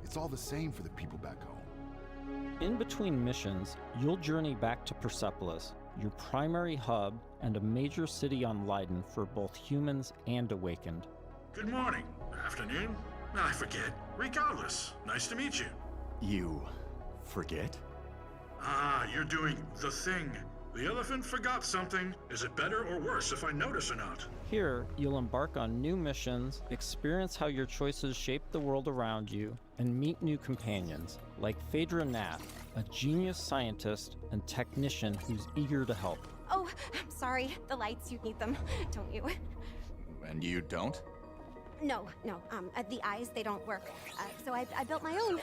It's all the same for the people back home. In between missions, you'll journey back to Persepolis, your primary hub and a major city on Leiden for both humans and Awakened. Good morning. Afternoon? I forget. Regardless, nice to meet you. You forget? Ah, you're doing the thing. The elephant forgot something. Is it better or worse if I notice or not? Here, you'll embark on new missions, experience how your choices shape the world around you, and meet new companions, like Phaedra Nath, a genius scientist and technician who's eager to help. Oh, I'm sorry. The lights, you need them, don't you? And you don't? No. The eyes, they don't work. So I built my own.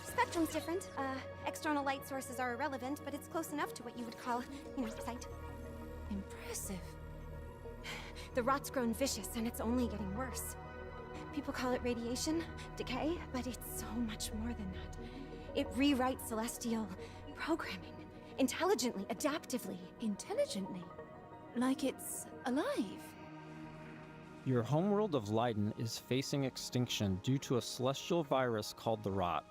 Spectrum's different. External light sources are irrelevant, but it's close enough to what you would call, sight. Impressive. The rot's grown vicious, and it's only getting worse. People call it radiation, decay, but it's so much more than that. It rewrites celestial programming. Intelligently, adaptively. Intelligently? Like it's alive? Your homeworld of Leiden is facing extinction due to a celestial virus called the Rot.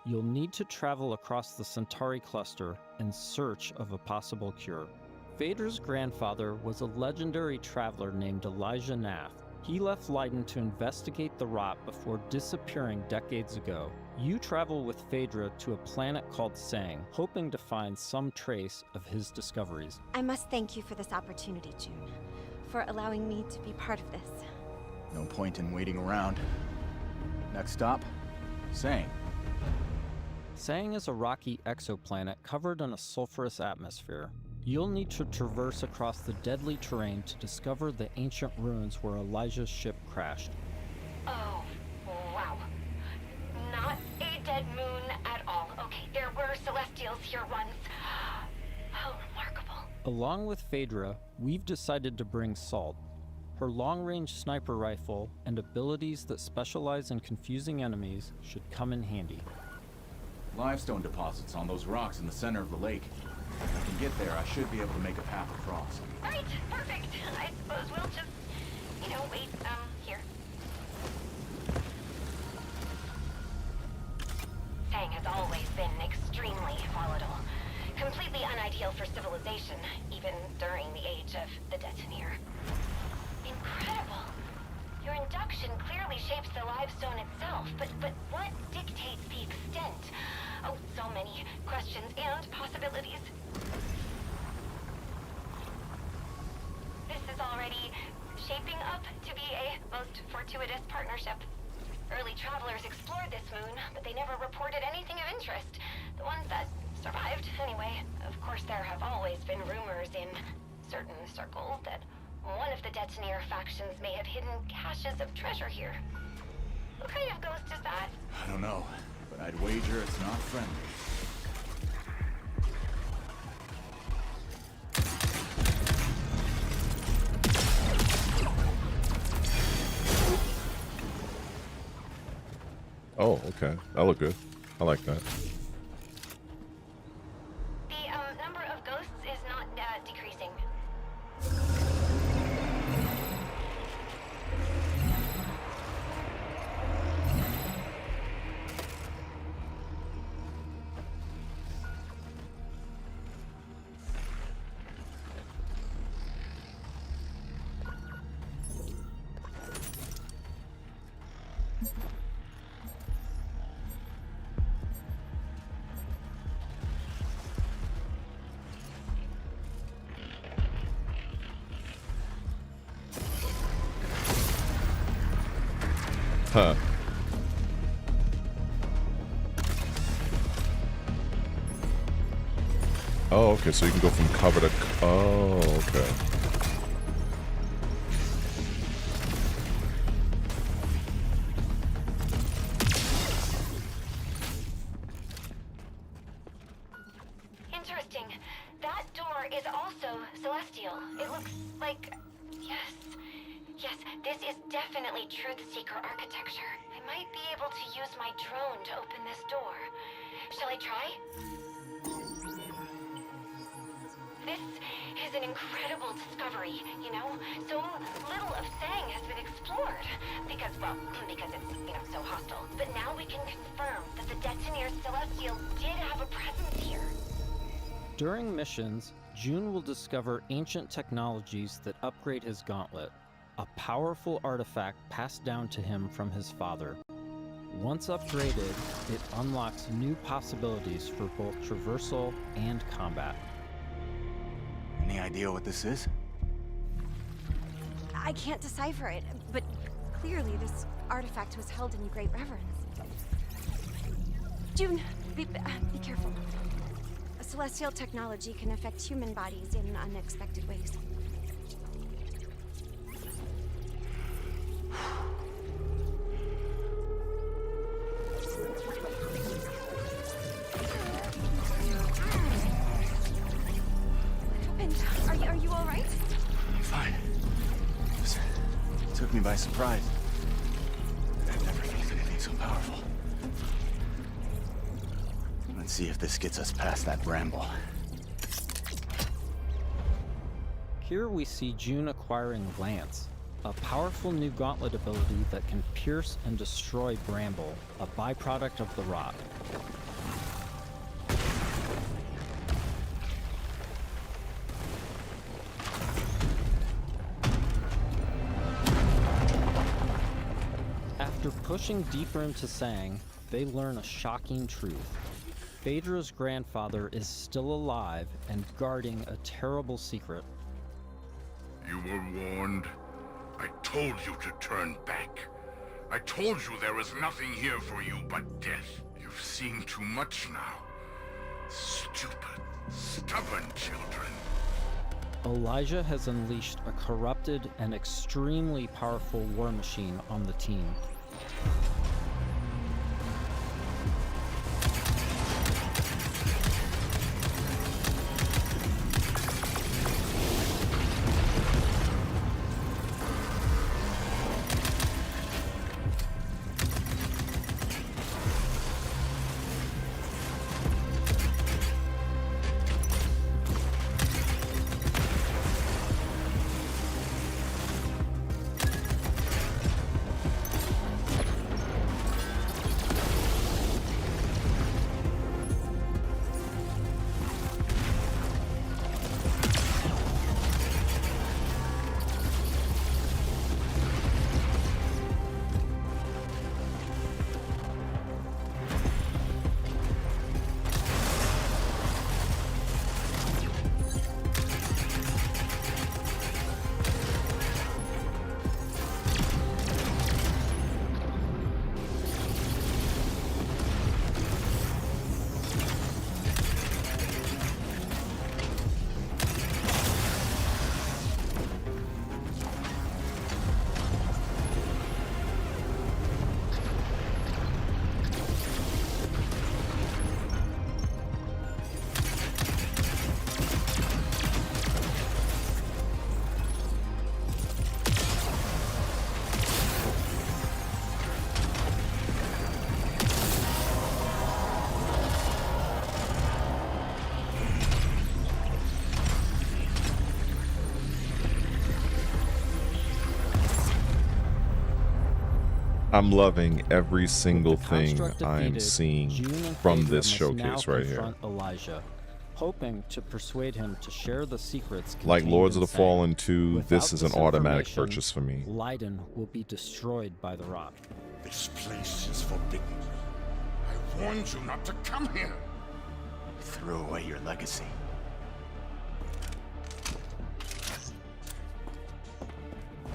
You'll need to travel across the Centauri cluster in search of a possible cure. Phaedra's grandfather was a legendary traveler named Elijah Nath. He left Leiden to investigate the Rot before disappearing decades ago. You travel with Phaedra to a planet called Sang, hoping to find some trace of his discoveries. I must thank you for this opportunity, June, for allowing me to be part of this. No point in waiting around. Next stop, Sang. Sang is a rocky exoplanet covered in a sulfurous atmosphere. You'll need to traverse across the deadly terrain to discover the ancient ruins where Elijah's ship crashed. Oh, wow. Not a dead moon at all. Okay, there were Celestials here once. How remarkable. Along with Phaedra, we've decided to bring Salt. Her long-range sniper rifle and abilities that specialize in confusing enemies should come in handy. Limestone deposits on those rocks in the center of the lake. If I can get there, I should be able to make a path across. Right, perfect. I suppose we'll just, wait, here. Sang has always been extremely volatile. Completely unideal for civilization, even during the age of the Detonator. Incredible. Your induction clearly shapes the limestone itself, but what dictates the extent? Oh, so many questions and possibilities. This is already shaping up to be a most fortuitous partnership. Early travelers explored this moon, but they never reported anything of interest. The ones that survived, anyway. Of course, there have always been rumors in certain circles that one of the Detonator factions may have hidden caches of treasure here. What kind of ghost is that? I don't know, but I'd wager it's not friendly. Oh, okay. That look good. I like that. The number of ghosts is not Huh. Oh, okay, so you can go from cover to... Oh, okay. Interesting. That door is also celestial. It looks like... Yes. Yes, this is definitely Truth Seeker architecture. I might be able to use my drone to open this door. Shall I try? This is an incredible discovery, you know? So little of Sang has been explored. Because it's, so hostile. But now we can confirm that the Detoneer Celestial did have a presence here. During missions, June will discover ancient technologies that upgrade his gauntlet, a powerful artifact passed down to him from his father. Once upgraded, it unlocks new possibilities for both traversal and combat. Any idea what this is? I can't decipher it, but clearly this artifact was held in great reverence. June, be careful. Celestial technology can affect human bodies in unexpected ways. Are you all right? I'm fine. Just took me by surprise. I've never felt anything so powerful. Let's see if this gets us past that bramble. Here we see June acquiring Lance, a powerful new gauntlet ability that can pierce and destroy bramble, a byproduct of the rot. After pushing deeper into Sang, they learn a shocking truth. Phaedra's grandfather is still alive and guarding a terrible secret. You were warned. I told you to turn back. I told you there was nothing here for you but death. You've seen too much now. Stupid, stubborn children. Elijah has unleashed a corrupted and extremely powerful war machine on the team. I'm loving every single thing I'm seeing from this showcase right here. Elijah, hoping to persuade him to share the secrets. Like Lords of the Sang. Fallen 2, Without this is an automatic information, purchase for me. Leiden will be destroyed by the rot. This place is forbidden. I warned you not to come here. You threw away your legacy.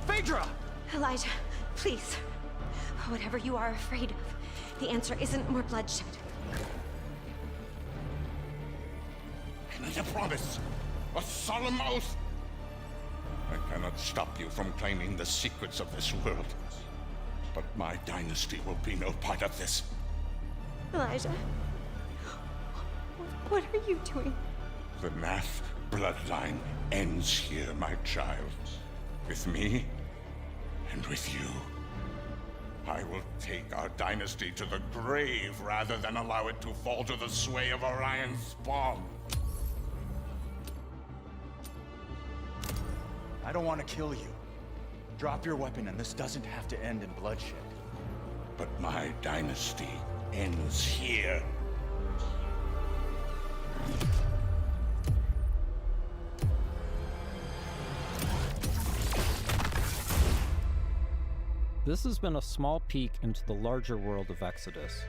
Phaedra! Elijah, please. Whatever you are afraid of, the answer isn't more bloodshed. I need a promise. A solemn oath. I cannot stop you from claiming the secrets of this world. But my dynasty will be no part of this. Elijah, what are you doing? The Nath bloodline ends here, my child. With me and with you. I will take our dynasty to the grave rather than allow it to fall to the sway of Orion's spawn. I don't want to kill you. Drop your weapon and this doesn't have to end in bloodshed. But my dynasty ends here. This has been a small peek into the larger world of Exodus.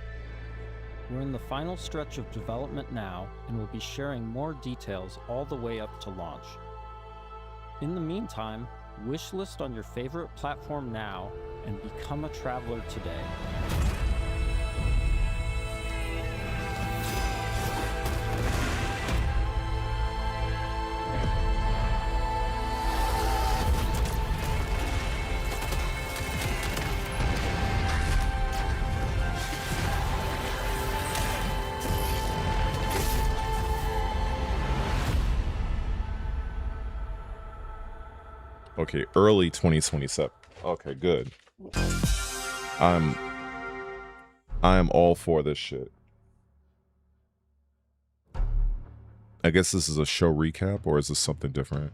We're in the final stretch of development now, and we'll be sharing more details all the way up to launch. In the meantime, wishlist on your favorite platform now and become a traveler today. Okay, early 2027. Okay, good. I'm all for this shit. I guess this is a show recap, or is this something different?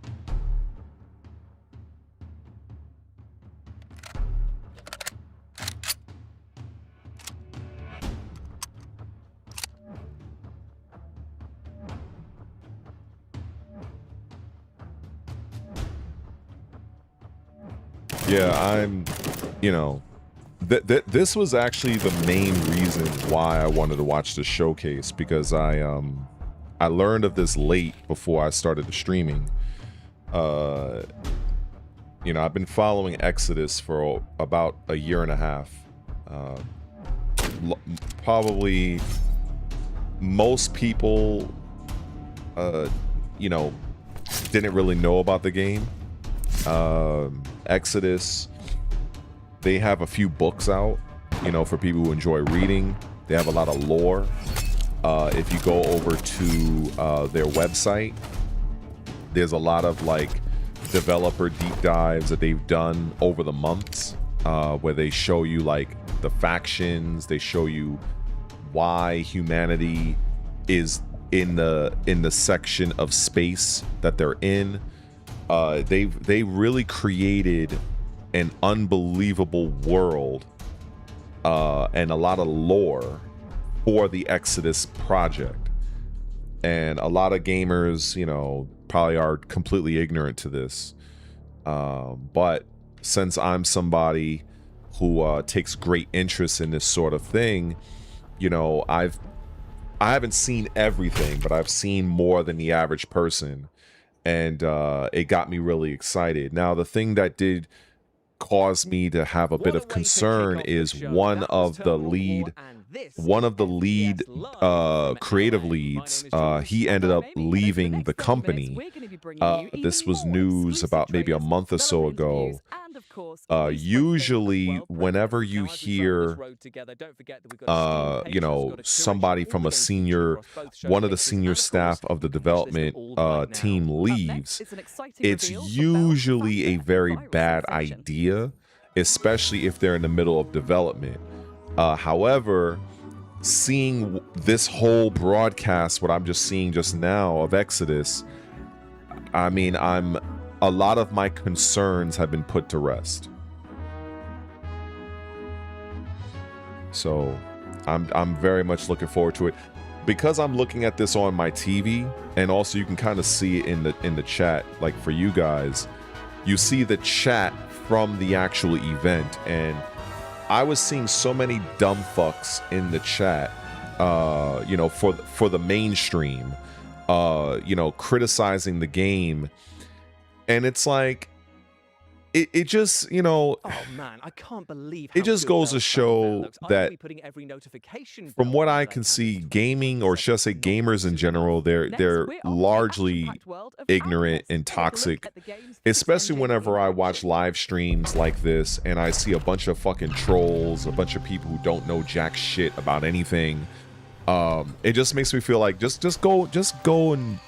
Yeah, I'm, you know, this was actually the main reason why I wanted to watch the showcase, because I learned of this late before I started the streaming. You know, I've been following Exodus for about a year and a half. Probably most people, you know, didn't really know about the game. Exodus, they have a few books out, you know, for people who enjoy reading. They have a lot of lore. If you go over to their website, there's a lot of like developer deep dives that they've done over the months, where they show you like the factions, they show you why humanity is in the section of space that they're in. They really created an unbelievable world and a lot of lore for the Exodus project. And a lot of gamers, you know, probably are completely ignorant to this. But since I'm somebody who takes great interest in this sort of thing, you know, I haven't seen everything, but I've seen more than the average person. And it got me really excited. Now, the thing that did cause me to have a bit of concern is one of the lead creative leads, he ended up leaving the company. This was news about maybe a month or so ago. Usually whenever you hear you know, somebody from one of the senior staff of the development team leaves, it's usually a very bad idea, especially if they're in the middle of development. However, seeing this whole broadcast, what I'm just seeing just now of Exodus, I mean, a lot of my concerns have been put to rest. So I'm very much looking forward to it, because I'm looking at this on my TV, and also you can kind of see it in the chat. Like for you guys, you see the chat from the actual event, and I was seeing so many dumb fucks in the chat, you know, for the mainstream, you know, criticizing the game, and it's like, it just, you know, oh man, I can't believe it just goes to show that from what I can see, gaming, or should I say gamers in general, they're largely ignorant and toxic, especially whenever I watch live streams like this and I see a bunch of fucking trolls, a bunch of people who don't know jack shit about anything. It just makes me feel like just go and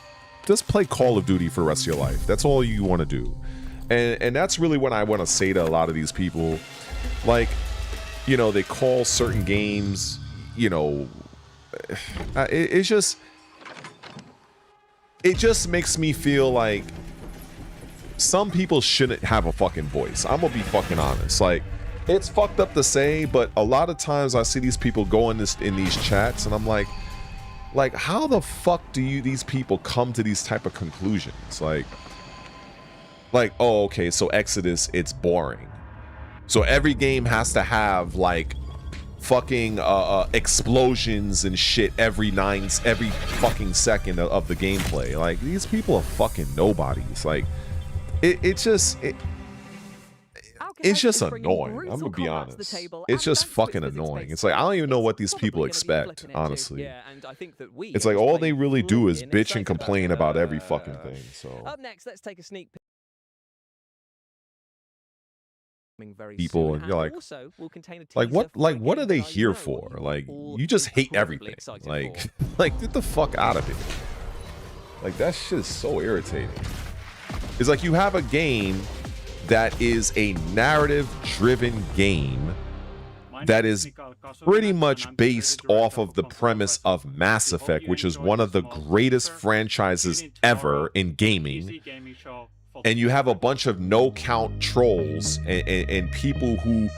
just play Call of Duty for the rest of your life. That's all you want to do. And that's really what I want to say to a lot of these people. Like, you know, they call certain games, you know, it just makes me feel like some people shouldn't have a fucking voice. I'm gonna be fucking honest. Like, it's fucked up to say, but a lot of times I see these people go in these chats, and I'm like, how the fuck do these people come to these type of conclusions? Like, oh, okay, so Exodus, it's boring. So every game has to have like fucking explosions and shit every fucking second of the gameplay. Like, these people are fucking nobodies. Like, it's just annoying. I'm gonna be honest. It's just fucking annoying. It's like, I don't even know what these people expect, honestly. It's like all they really do is bitch and complain about every fucking thing. So up next, let's take a sneak peek. People, and you're like what are they here for? Like, you just hate everything. Like get the fuck out of here. Like, that shit is so irritating. It's like you have a game that is a narrative driven game that is pretty much based off of the premise of Mass Effect, which is one of the greatest franchises ever in gaming. And you have a bunch of no-count trolls and people who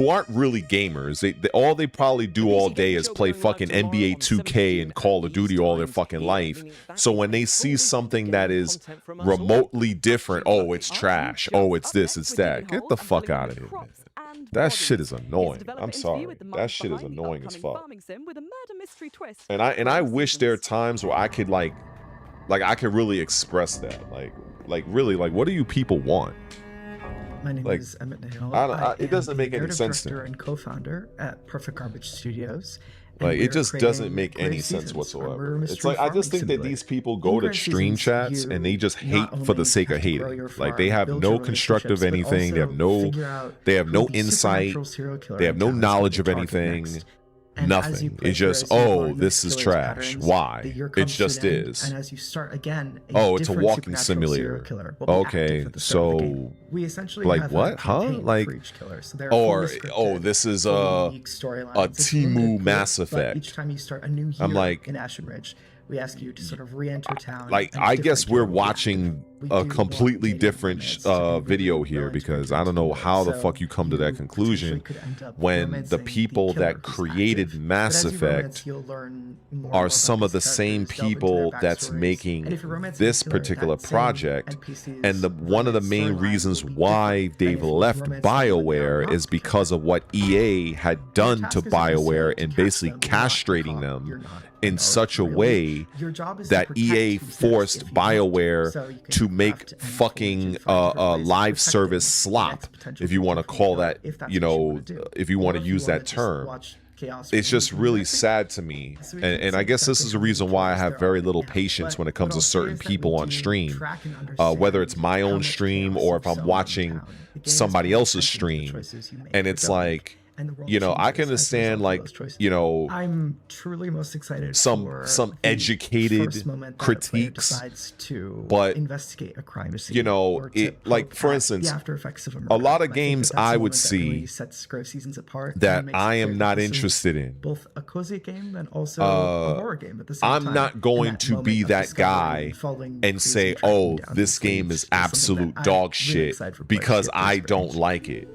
aren't really gamers. All they probably do all day is play fucking NBA 2K and Call of Duty all their fucking life. So when they see something that is remotely different, oh, it's trash. Oh, it's this, it's that. Get the fuck out of here, man. That shit is annoying. I'm sorry. That shit is annoying as fuck. And I wish there are times where I could like I could really express that. Like really, like, what do you people want? My name is Emmett Nahil. It doesn't make any sense to me. And co-founder at Perfect Garbage Studios. Like, it just doesn't make any sense whatsoever. It's like, I just think that these people go to stream chats and they just hate for the sake of hating. Like, they have no constructive anything. They have no insight. They have no knowledge of anything. Nothing. It's just, oh, this is trash. Why? It just is. And as you start again, oh, it's a walking simulator. Okay, so we essentially like have what? Huh? Like, or oh, this is a Timu Mass Effect. Each time you start a new year in Ashen Ridge, we ask you to sort of re-enter town. Like, I guess we're watching a completely different video here, because I don't know how the fuck you come to that conclusion when the people that created Mass Effect are some of the same people that's making this particular project. And one of the main reasons why they've left BioWare is because of what EA had done to BioWare and basically castrating them in such a way that EA forced BioWare to make fucking live service slop, if you want to call that, you know, if you want to use that term. It's just really sad to me, and I guess this is the reason why I have very little patience when it comes to certain people on stream, whether it's my own stream or if I'm watching somebody else's stream, and it's like, you know, I can understand, like, you know, I'm truly most excited some educated critiques, but investigate a crime scene, you know, it, like, for instance, a lot of games I would see that I am not interested in. Both a cozy game and also a horror game at the same time. I'm not going to be that guy and say, oh, this game is absolute dog shit because I don't like it.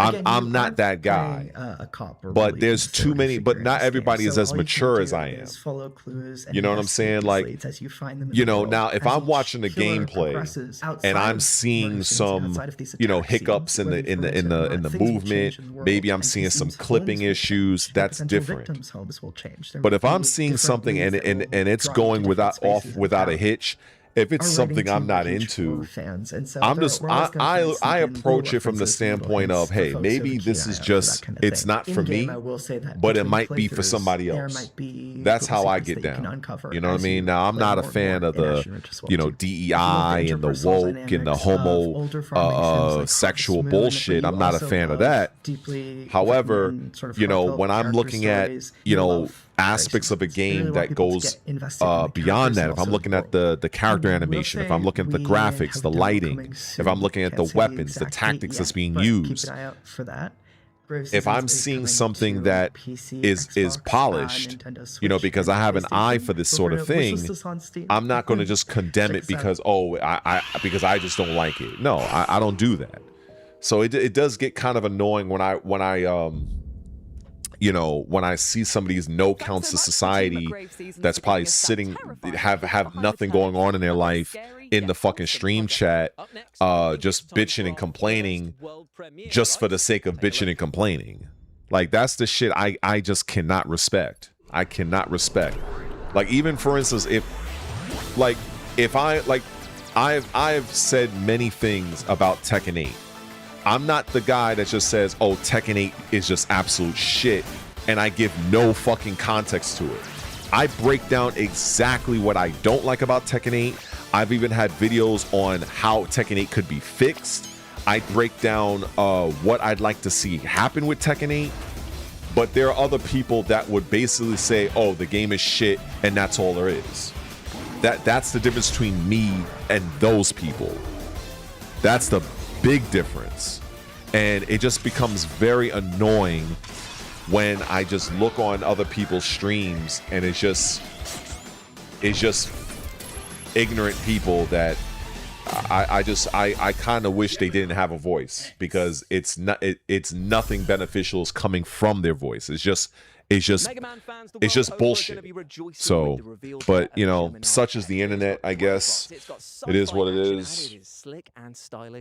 I'm not that guy. A cop, or but bully there's and too many. But figure in not this everybody game. is So as all you can mature as do I am. is follow clues and You know what I'm saying? investigate Like, these leads as you find them in you the know, world. now if As I'm each watching the killer gameplay progresses and outside I'm of seeing murder scenes, some, outside of these you know, attack hiccups scenes, in where the things will movement, change in the world, maybe I'm and seeing some NPCs' clipping homes will issues. change. That's Potential different. victims' homes will change. There But will if I'm be seeing different something leads and that will it's draw you to going different spaces in without a town. hitch, if it's Our something writing I'm team not are huge horror into, fans, and so I'm just we're always gonna try to I sneak in approach little it from the references, little standpoint hints of, for hey, folks who maybe have a this keen is eye out for that just kind of it's thing. not for In-game, me, I will say that but it between might be for playthroughs, somebody there else. might be That's little how I secrets get that you can down. uncover You know what I as mean? you Now I'm play not a more and fan more of in the, Action Rich as well, you know, too. If you love DEI the and the interpersonal woke and the dynamics homo of older farming sims like sexual Harvest Moon, but bullshit. you I'm not a also fan of love that. deeply However, written and sort of you know, heartfelt when I'm character looking at, stories, you you'll know, love aspects of a Racing. I really game want that people to goes get invested in the beyond characters that, and if I'm also looking the at the character will animation, if say I'm looking at the we graphics, have the a demo lighting, coming if I'm soon. looking at the Can't say the weapons, the exact date tactics that's yet, being but used, keep an eye out for that. Grave if I'm Seasons is seeing coming something to that PC, is Xbox, polished, Nintendo you know, Switch, because and I have an eye PlayStation. for this Feel sort free of to wishlist thing, this on Steam. I'm not going to just condemn Check it this out. because, oh, because I just don't like it. No, I don't do that. So it does get kind of annoying when I you know, when I see some of these no counts of society that's probably sitting, have nothing going on in their life in the fucking stream chat, just bitching and complaining just for the sake of bitching and complaining. Like, that's the shit I just cannot respect. I cannot respect. Like, even for instance, I've said many things about Tekken 8. I'm not the guy that just says, oh, Tekken 8 is just absolute shit, and I give no fucking context to it. I break down exactly what I don't like about Tekken 8. I've even had videos on how Tekken 8 could be fixed. I break down what I'd like to see happen with Tekken 8. But there are other people that would basically say, oh, the game is shit, and that's all there is. That's the difference between me and those people. That's the big difference. And it just becomes very annoying when I just look on other people's streams and it's just ignorant people that I kind of wish they didn't have a voice, because it's nothing beneficial is coming from their voice. It's just bullshit. So, but you know, such is the internet, I guess. It is what it is.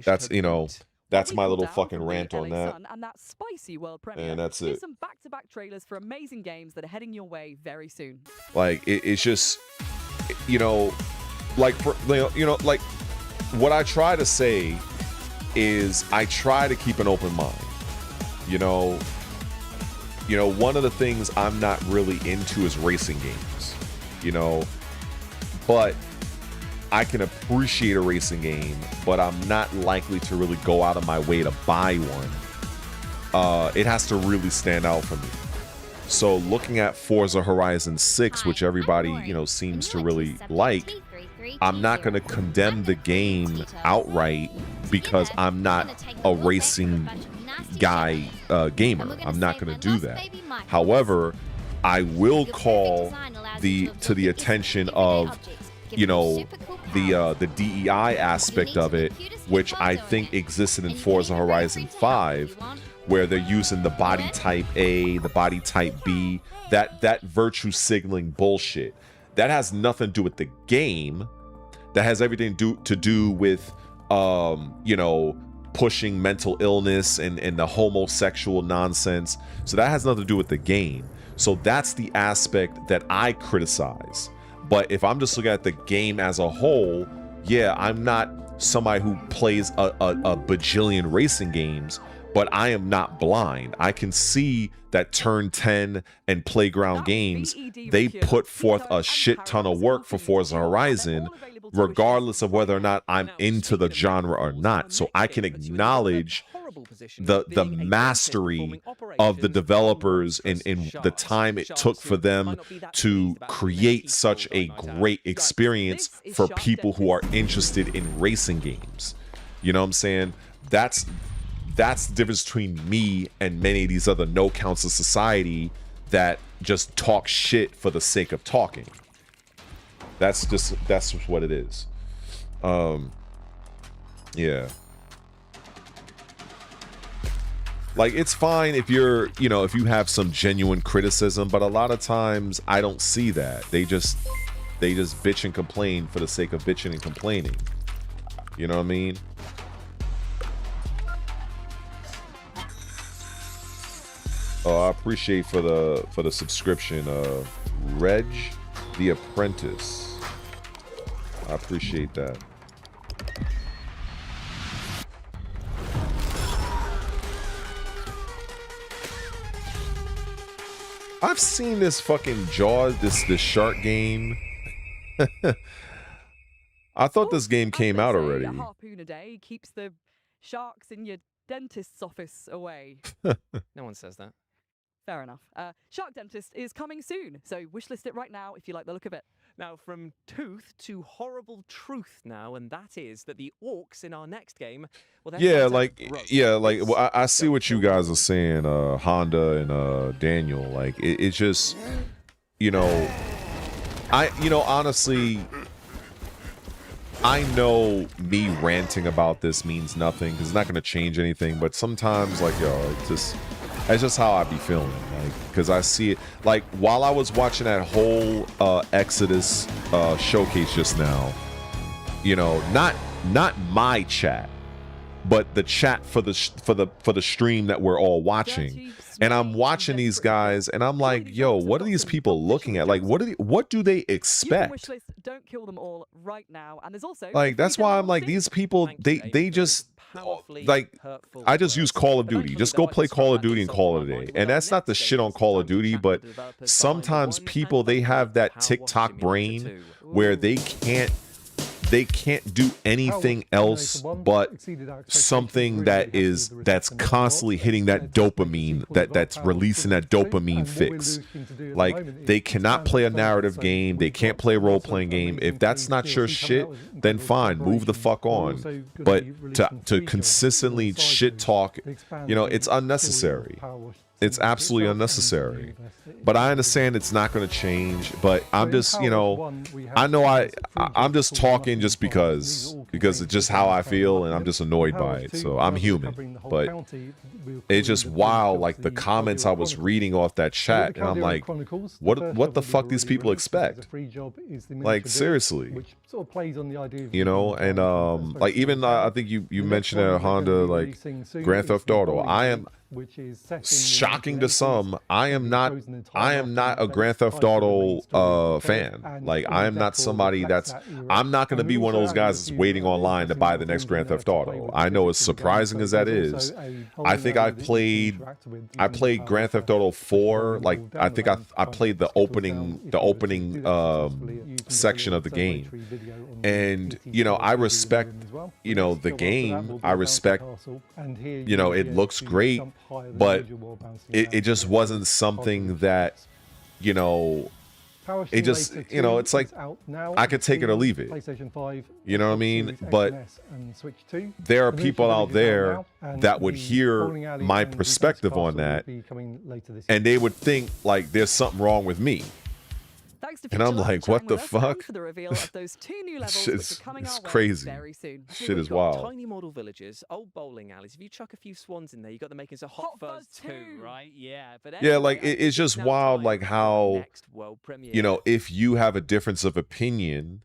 That's, you know, that's my little fucking rant on that. And that spicy world premiere. And that's Here's it. some back-to-back trailers for amazing games that are heading your way very soon. Like, it's just, you know, like, you know, like, what I try to say is I try to keep an open mind. You know, one of the things I'm not really into is racing games, you know, but I can appreciate a racing game, but I'm not likely to really go out of my way to buy one. It has to really stand out for me. So looking at Forza Horizon 6, which everybody, you know, seems to really like, I'm not going to condemn the game outright because I'm not a racing guy gamer. I'm not going to do that. However, I will call to the attention of, you know, the DEI aspect of it, which I think existed in Forza Horizon 5, where they're using the body type A, the body type B, that virtue signaling bullshit. That has nothing to do with the game. That has everything to do with, you know, pushing mental illness and the homosexual nonsense. So that has nothing to do with the game. So that's the aspect that I criticize. But if I'm just looking at the game as a whole, yeah, I'm not somebody who plays a bajillion racing games, but I am not blind. I can see that Turn 10 and Playground Games, they put forth a shit ton of work for Forza Horizon, regardless of whether or not I'm into the genre or not. So I can acknowledge the mastery of the developers in the time it took for them to create such a great experience for people who are interested in racing games. You know what I'm saying? That's the difference between me and many of these other no counts of society that just talk shit for the sake of talking. That's just what it is. Yeah. Like, it's fine if you're, you know, if you have some genuine criticism, but a lot of times I don't see that. They just bitch and complain for the sake of bitching and complaining. You know what I mean? Oh, I appreciate for the subscription, Red Re1ated. I appreciate that. I've seen this fucking Jaws, this shark game. I thought this game came out already. A harpoon a day keeps the sharks in your dentist's office away. No one says that. Fair enough. Shark Dentist is coming soon, so wishlist it right now if you like the look of it. Now, from tooth to horrible truth now, and that is that the orcs in our next game, well, well, I see what you guys are saying, Honda and Daniel. Like, it's just, you know, honestly, I know me ranting about this means nothing because it's not going to change anything, but sometimes, like, yo, that's just how I be feeling, like, because I see it. Like, while I was watching that whole Exodus showcase just now, you know, not my chat, but the chat for the stream that we're all watching, and I'm watching these guys, and I'm like, yo, what are these people looking at? Like, what do they expect? Don't kill them all right now, and there's also Like, that's why I'm like, these people, they just. Like, I just use Call of Duty. Just go play Call of Duty and call it a day. And that's not the shit on Call of Duty, but sometimes people, they have that TikTok brain where they can't do anything else but something that's constantly hitting that dopamine, that's releasing that dopamine fix. Like, they cannot play a narrative game, they can't play a role-playing game. If that's not your shit, then fine, move the fuck on. But to consistently shit talk, you know, it's unnecessary. It's absolutely unnecessary. But I understand it's not going to change. But I'm just, you know, I'm just talking just because it's just how I feel, and I'm just annoyed by it. So I'm human. But it's just wild, like the comments I was reading off that chat, and I'm like, what the fuck these people expect? Like, seriously. You know, and like, even I think you mentioned at Honda, like Grand Theft Auto. Which is shocking to some, I am not a Grand Theft Auto fan. Like, I am not somebody I'm not going to be one of those guys that's waiting online to buy the next Grand Theft Auto. I know, as surprising as that is, I think I played Grand Theft Auto 4. Like, I think I played the opening section of the game, and you know, I respect, you know, the game. I respect, you know, it looks great. But it just wasn't something that, you know, it just, you know, it's like, I could take it or leave it. You know what I mean? But there are people out there that would hear my perspective on that, and they would think, like, there's something wrong with me. And I'm like, what the fuck? For the reveal of those 2 new levels It's which are coming our way crazy. very soon. Shit is We've got wild. Tiny model villages, old bowling alleys. If you chuck a few swans in there, you got the makings of Hot Fuzz 2, right? Yeah, but Yeah, anyway, like, it's just wild, like, how, you know, if you have a difference of opinion,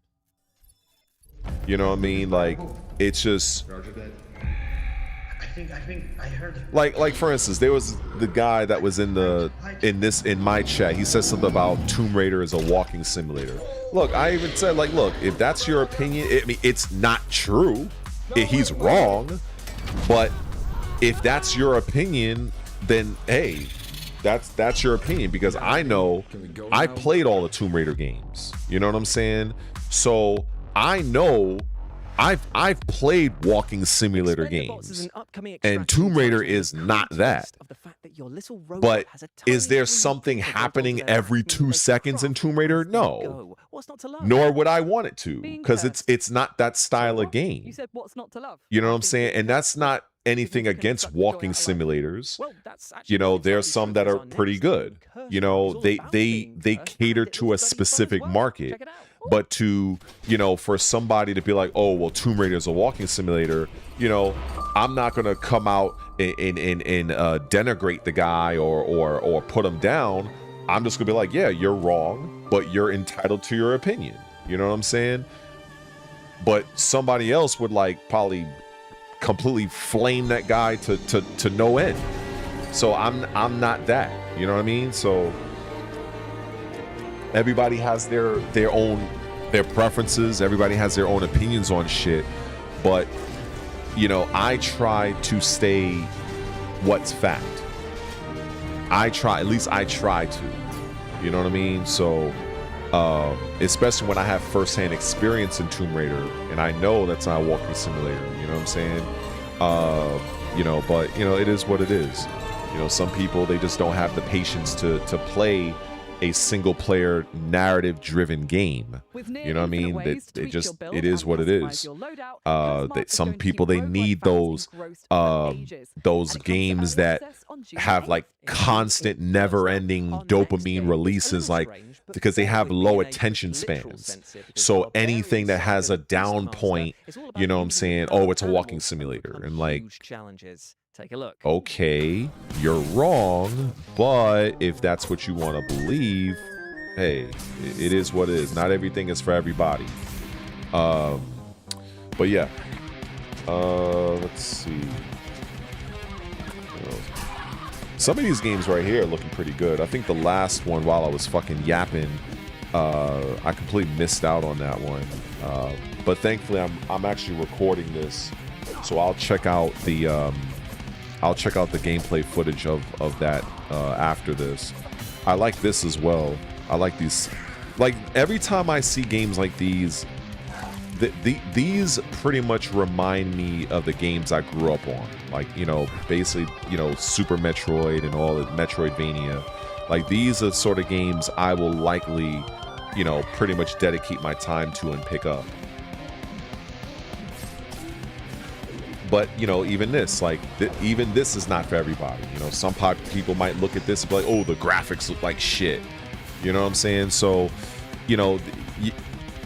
you know what I mean? Like, it's just, I think I heard. like for instance, there was the guy that was in my chat. He said something about Tomb Raider is a walking simulator. Look, I even said, like, look, if that's your opinion, I mean, it's not true. He's wrong. But if that's your opinion, then hey, that's your opinion, because I know I played all the Tomb Raider games. You know what I'm saying? So I know I've played walking simulator games, and Tomb Raider is not that. But is there something happening every 2 seconds in Tomb Raider? No. Nor would I want it to, because it's not that style of game. You said what's not to love? You know what I'm saying? And that's not anything against walking simulators. You know, there's some that are pretty good. You know, they cater to a specific market. But to, you know, for somebody to be like, oh, well, Tomb Raider is a walking simulator, you know, I'm not going to come out and denigrate the guy or put him down. I'm just going to be like, yeah, you're wrong, but you're entitled to your opinion. You know what I'm saying? But somebody else would like probably completely flame that guy to no end. So I'm not that. You know what I mean? So everybody has their preferences. Everybody has their own opinions on shit. But, you know, I try to stay what's fact. At least I try to. You know what I mean? So, especially when I have firsthand experience in Tomb Raider, and I know that's not a walking simulator. You know what I'm saying? You know, but, you know, it is what it is. You know, some people, they just don't have the patience to play a single-player, narrative-driven game. You know what I mean? It is what it is. Some people, they need those games that have like constant, never-ending dopamine releases, like because they have low attention spans. So anything that has a down point, you know what I'm saying? Oh, it's a walking simulator, and like. Take a look. Okay, you're wrong, but if that's what you want to believe, hey, it is what it is. Not everything is for everybody. But yeah. Let's see. Some of these games right here are looking pretty good. I think the last one, while I was fucking yapping, I completely missed out on that one. But thankfully, I'm actually recording this, so I'll check out the gameplay footage of that after this. I like this as well. I like these. Like, every time I see games like these, these pretty much remind me of the games I grew up on. Like, you know, basically, you know, Super Metroid and all the Metroidvania. Like, these are sort of games I will likely, you know, pretty much dedicate my time to and pick up. But, you know, even this, like, even this is not for everybody. You know, some people might look at this and be like, oh, the graphics look like shit. You know what I'm saying? So, you know,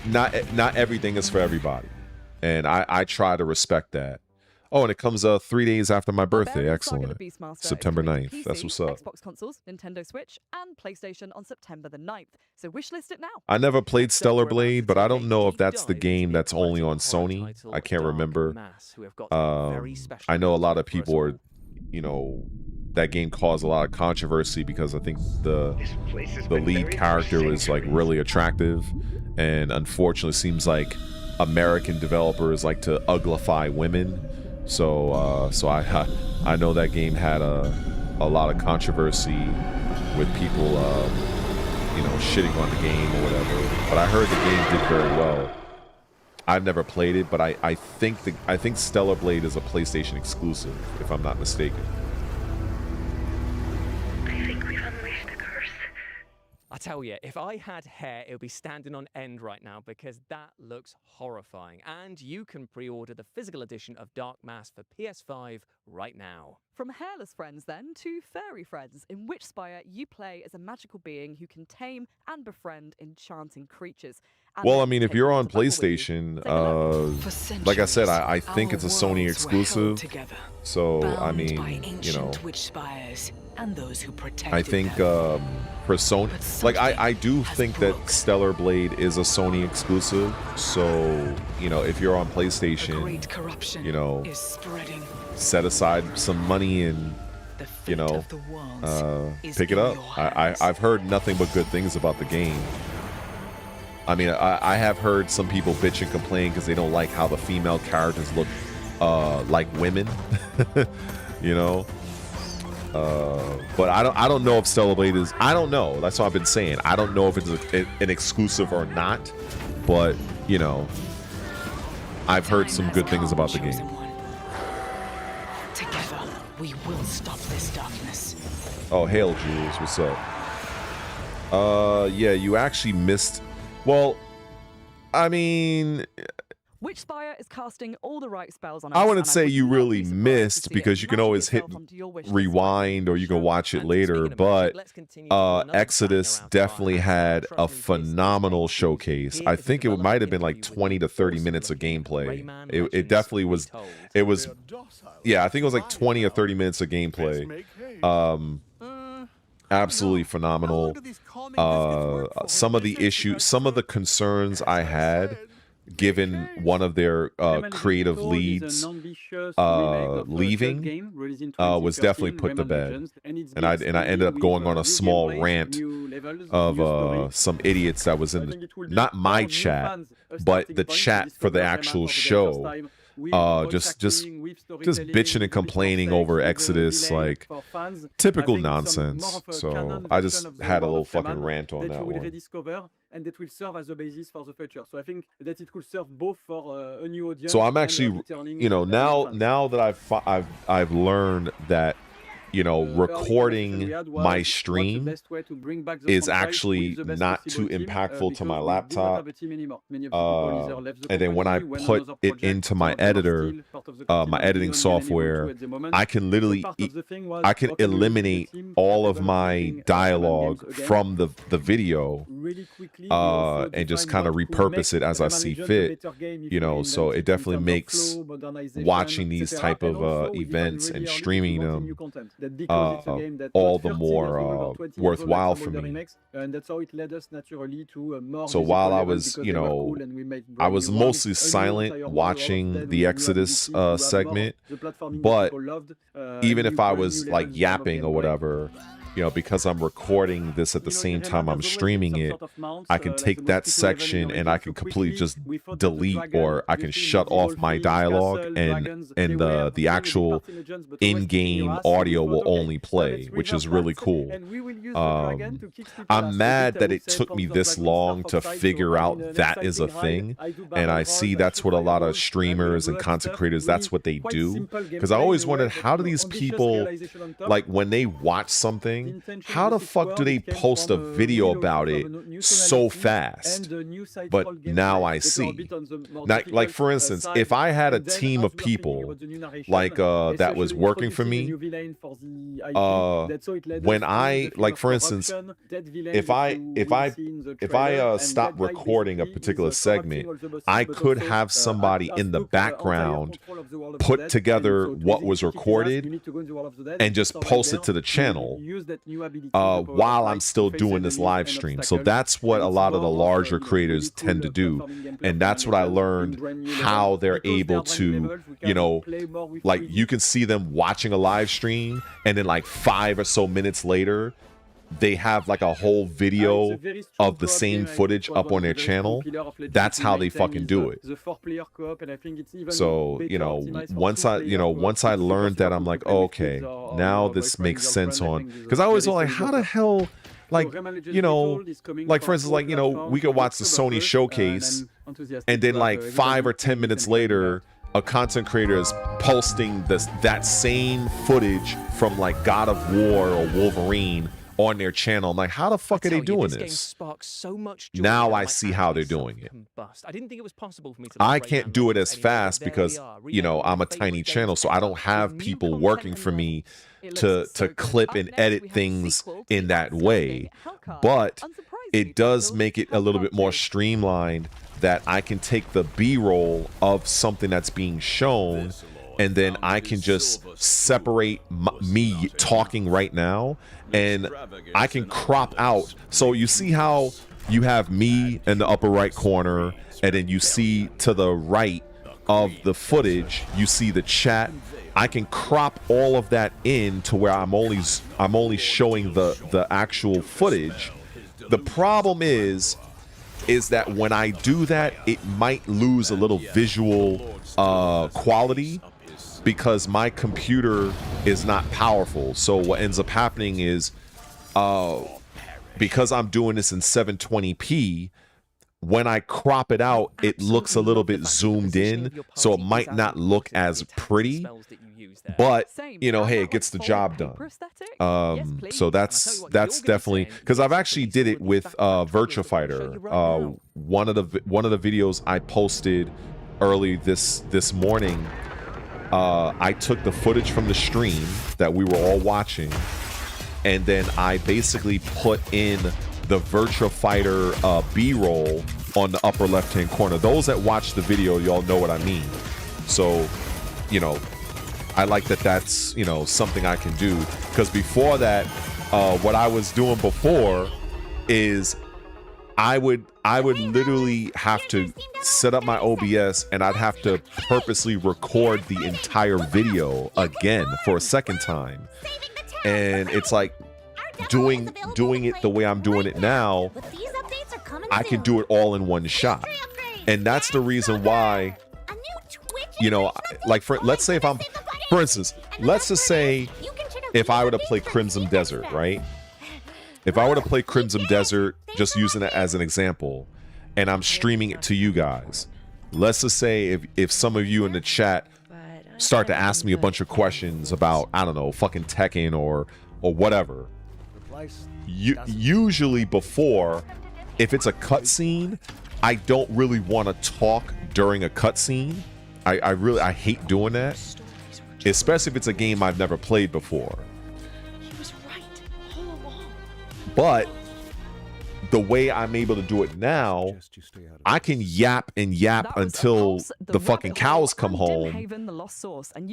not everything is for everybody. And I try to respect that. Oh, and it comes 3 days after my birthday. Excellent. September 9th. That's what's up. Xbox consoles, Nintendo Switch, and PlayStation on September the 9th. So wishlist it now. I never played Stellar Blade, but I don't know if that's the game that's only on Sony. I can't remember. I know a lot of people are, you know, that game caused a lot of controversy because I think the lead character is like really attractive, and unfortunately seems like American developers like to uglify women. So I know that game had a lot of controversy with people, you know, shitting on the game or whatever. But I heard the game did very well. I've never played it, but I think Stellar Blade is a PlayStation exclusive, if I'm not mistaken. I think we've unleashed the curse. I tell you, if I had hair, it would be standing on end right now because that looks horrifying. And you can pre-order the physical edition of Dark Mass for PS5 right now. From hairless friends, then, to fairy friends, in which Spire you play as a magical being who can tame and befriend enchanting creatures. Well, I mean, if you're on PlayStation, like I said, I think it's a Sony exclusive. So, I mean, you know, and those who I think for Sony, like I do think that Stellar Blade is a Sony exclusive. So, you know, if you're on PlayStation, you know, set aside some money and, you know, pick it up. I've heard nothing but good things about the game. I mean, I have heard some people bitch and complain because they don't like how the female characters look like women, you know. But I don't know if Stellar Blade is. I don't know. That's what I've been saying. I don't know if it's an exclusive or not. But you know, I've heard some good things about the game. Together, we will stop this darkness. Oh, hail, Jules. What's up? Yeah, you actually missed. Well, I mean, Which Spire is casting all the right spells on us? I wouldn't and say would you not really be surprised to missed see it because you can matching always hit itself onto your wish list. rewind or you can watch it later. But Exodus definitely had a phenomenal showcase. I think it might have been like 20 to 30 minutes of gameplay. It definitely was. It was. Yeah, I think it was like 20 or 30 minutes of gameplay. Absolutely phenomenal. Some of the issues, some of the concerns I had, given one of their creative leads leaving, was definitely put to bed. And I ended up going on a small rant of some idiots that was in the, not my chat, but the chat for the actual show. Just bitching and complaining over Exodus, like typical nonsense. So I just had a little fucking rant on that one. And that will serve as a basis for the future. So I think that it could serve both for a new audience. So I'm actually, you know, now that I've learned that, you know, recording my stream is actually not too impactful to my laptop. And then when I put it into my editor, my editing software, I can literally, I can eliminate all of my dialogue from the video and just kind of repurpose it as I see fit, you know. So it definitely makes watching these type of events and streaming them all the more worthwhile for me. So while I was, you know, I was mostly silent watching the Exodus segment, but even if I was like yapping or whatever, you know, because I'm recording this at the same time I'm streaming it, I can take that section and I can completely just delete, or I can shut off my dialogue, and the actual in-game audio will only play, which is really cool. I'm mad that it took me this long to figure out that is a thing, and I see that's what a lot of streamers and content creators, that's what they do. Because I always wondered, how do these people, like when they watch something, how the fuck do they post a video about it so fast? But now I see. Now, like for instance, if I had a team of people like that was working for me, when I, like for instance, if I stop recording a particular segment, I could have somebody in the background put together what was recorded and just post it to the channel while I'm still doing this live stream. So that's what a lot of the larger creators tend to do, and that's what I learned how they're able to, you know, like you can see them watching a live stream and then like 5 or so minutes later they have like a whole video of the same footage up on their channel. That's how they fucking do it. So, you know, once I learned that, I'm like, oh, okay, now this makes sense on, because I always was like, how the hell, like, you know, like for instance, like, you know, we could watch the Sony showcase and then like 5 or 10 minutes later, a content creator is posting that same footage from like God of War or Wolverine on their channel. I'm like, how the fuck are they doing this? Now I see how they're doing it. I didn't think it was possible for me to. I can't do it as fast because, you know, I'm a tiny channel, so I don't have people working for me to clip and edit things in that way. But it does make it a little bit more streamlined, that I can take the B-roll of something that's being shown, and then I can just separate me talking right now, and I can crop out. So you see how you have me in the upper right corner, and then you see to the right of the footage, you see the chat. I can crop all of that in to where I'm only showing the actual footage. The problem is that when I do that, it might lose a little visual quality, because my computer is not powerful. So what ends up happening is, because I'm doing this in 720p, when I crop it out, it looks a little bit zoomed in, so it might not look as pretty, but you know, hey, it gets the job done. So that's definitely, because I've actually did it with Virtua Fighter. One of the videos I posted early this morning, I took the footage from the stream that we were all watching, and then I basically put in the Virtua Fighter B-roll on the upper left-hand corner. Those that watch the video, y'all know what I mean. So, you know, I like that that's, you know, something I can do. Because before that, what I was doing before is I would literally have to set up my OBS, and I'd have to purposely record the entire video again for a second time. And it's like doing it the way I'm doing it now, I can do it all in one shot. And that's the reason why, you know, like let's say if I'm, for instance, let's just say if I were to play Crimson Desert, right? If I were to play Crimson Desert, just using it as an example, and I'm streaming it to you guys, let's just say if some of you in the chat start to ask me a bunch of questions about, I don't know, fucking Tekken or whatever, usually before, if it's a cutscene, I don't really want to talk during a cutscene. I hate doing that, especially if it's a game I've never played before. But the way I'm able to do it now, I can yap and yap until the fucking cows come home,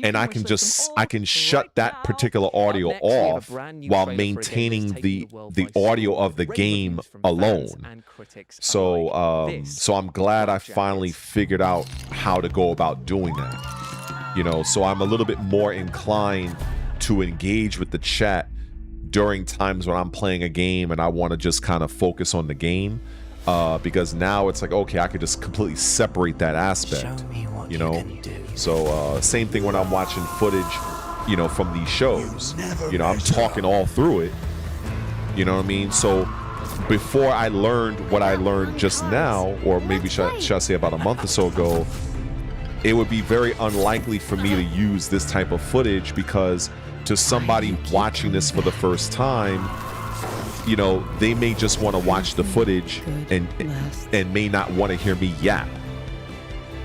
and I can shut that particular audio off while maintaining the audio of the game alone. So so I'm glad I finally figured out how to go about doing that. You know, so I'm a little bit more inclined to engage with the chat during times when I'm playing a game and I want to just kind of focus on the game, because now it's like, okay, I could just completely separate that aspect, you know. So same thing when I'm watching footage, you know, from these shows, you know, I'm talking all through it, you know what I mean? So before I learned what I learned just now, or maybe should I say about a month or so ago, it would be very unlikely for me to use this type of footage, because to somebody watching this for the first time, you know, they may just want to watch the footage and may not want to hear me yap.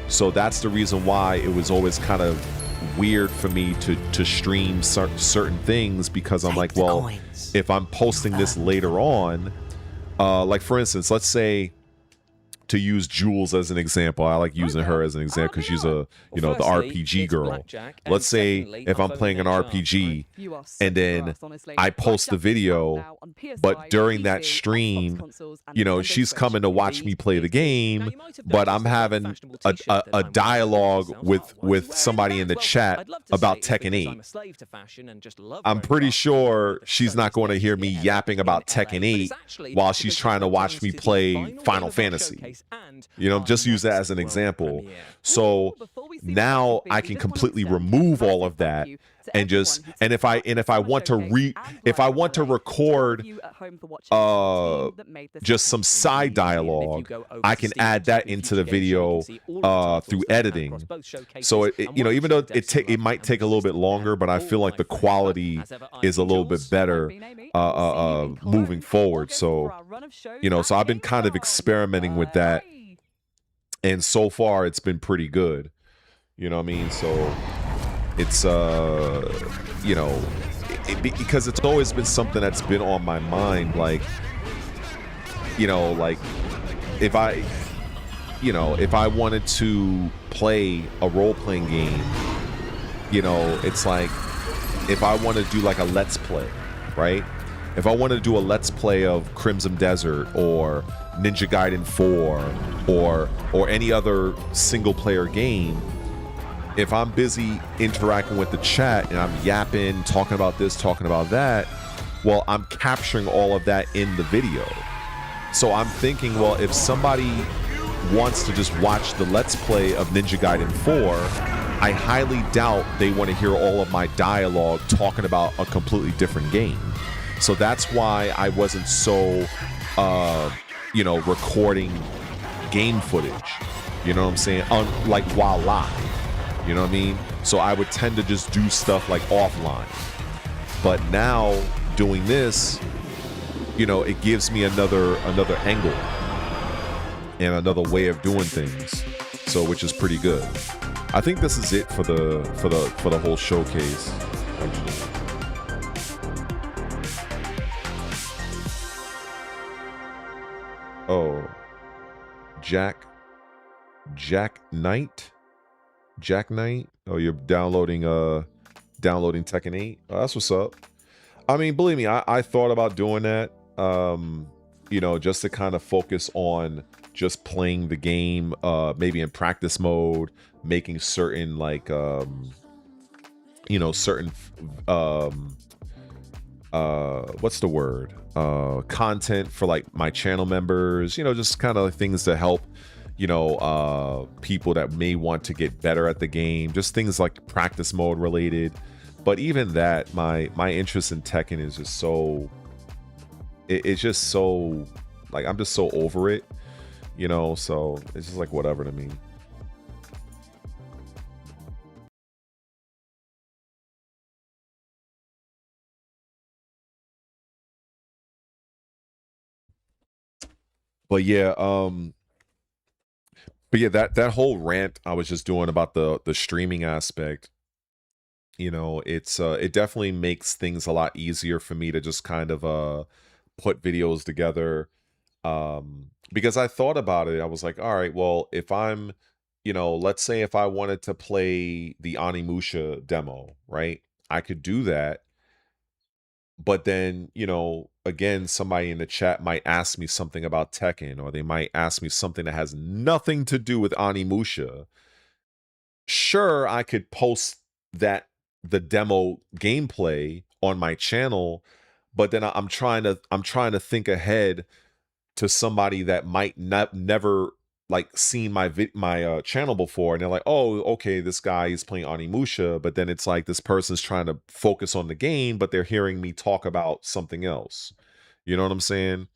So that's the reason why it was always kind of weird for me to stream certain things, because I'm like, well, if I'm posting this later on, like for instance, let's say, to use Jules as an example, I like using her as an example because she's a, you know, the RPG girl. Let's say if I'm playing an RPG and then I post the video, but during that stream, you know, she's coming to watch me play the game, but I'm having a dialogue with somebody in the chat about Tekken 8. I'm pretty sure she's not going to hear me yapping about Tekken 8 while she's trying to watch me play Final Fantasy. You know, just use that as an example. So now I can completely remove all of that and just, and if I want to record just some side dialogue, I can add that into the video through editing. So it you know, even though it might take a little bit longer, but I feel like the quality is a little bit better moving forward. So, you know, so I've been kind of experimenting with that, and so far it's been pretty good. You know what I mean? So it's you know, because it's always been something that's been on my mind, like, you know, like if I wanted to play a role-playing game, you know, it's like if I want to do like a let's play, right? If I want to do a let's play of Crimson Desert or Ninja Gaiden 4 or any other single-player game, if I'm busy interacting with the chat and I'm yapping, talking about this, talking about that, well, I'm capturing all of that in the video. So I'm thinking, well, if somebody wants to just watch the Let's Play of Ninja Gaiden 4, I highly doubt they want to hear all of my dialogue talking about a completely different game. So that's why I wasn't so, you know, recording game footage. You know what I'm saying? Like while live. You know what I mean? So I would tend to just do stuff like offline. But now doing this, you know, it gives me another angle and another way of doing things. So which is pretty good. I think this is it for the whole showcase. Actually. Oh, Jack Knight. Oh, you're downloading Tekken 8. Oh, that's what's up. I mean, believe me, I thought about doing that. You know, just to kind of focus on just playing the game, maybe in practice mode, making certain like you know, certain what's the word? Content for like my channel members, you know, just kind of things to help, you know, people that may want to get better at the game, just things like practice mode related. But even that, my interest in Tekken is just so, it's just so, like, I'm just so over it, you know, so it's just like whatever to me. But yeah, that whole rant I was just doing about the streaming aspect, you know, it definitely makes things a lot easier for me to just kind of put videos together. Because I thought about it, I was like, all right, well, if I'm, you know, let's say if I wanted to play the Onimusha demo, right? I could do that. But then, you know, again, somebody in the chat might ask me something about Tekken, or they might ask me something that has nothing to do with Onimusha. Sure, I could post the demo gameplay on my channel, but then I'm trying to think ahead to somebody that might never like seen my channel before, and they're like, oh, okay, this guy is playing Onimusha, but then it's like this person's trying to focus on the game, but they're hearing me talk about something else. You know what I'm saying?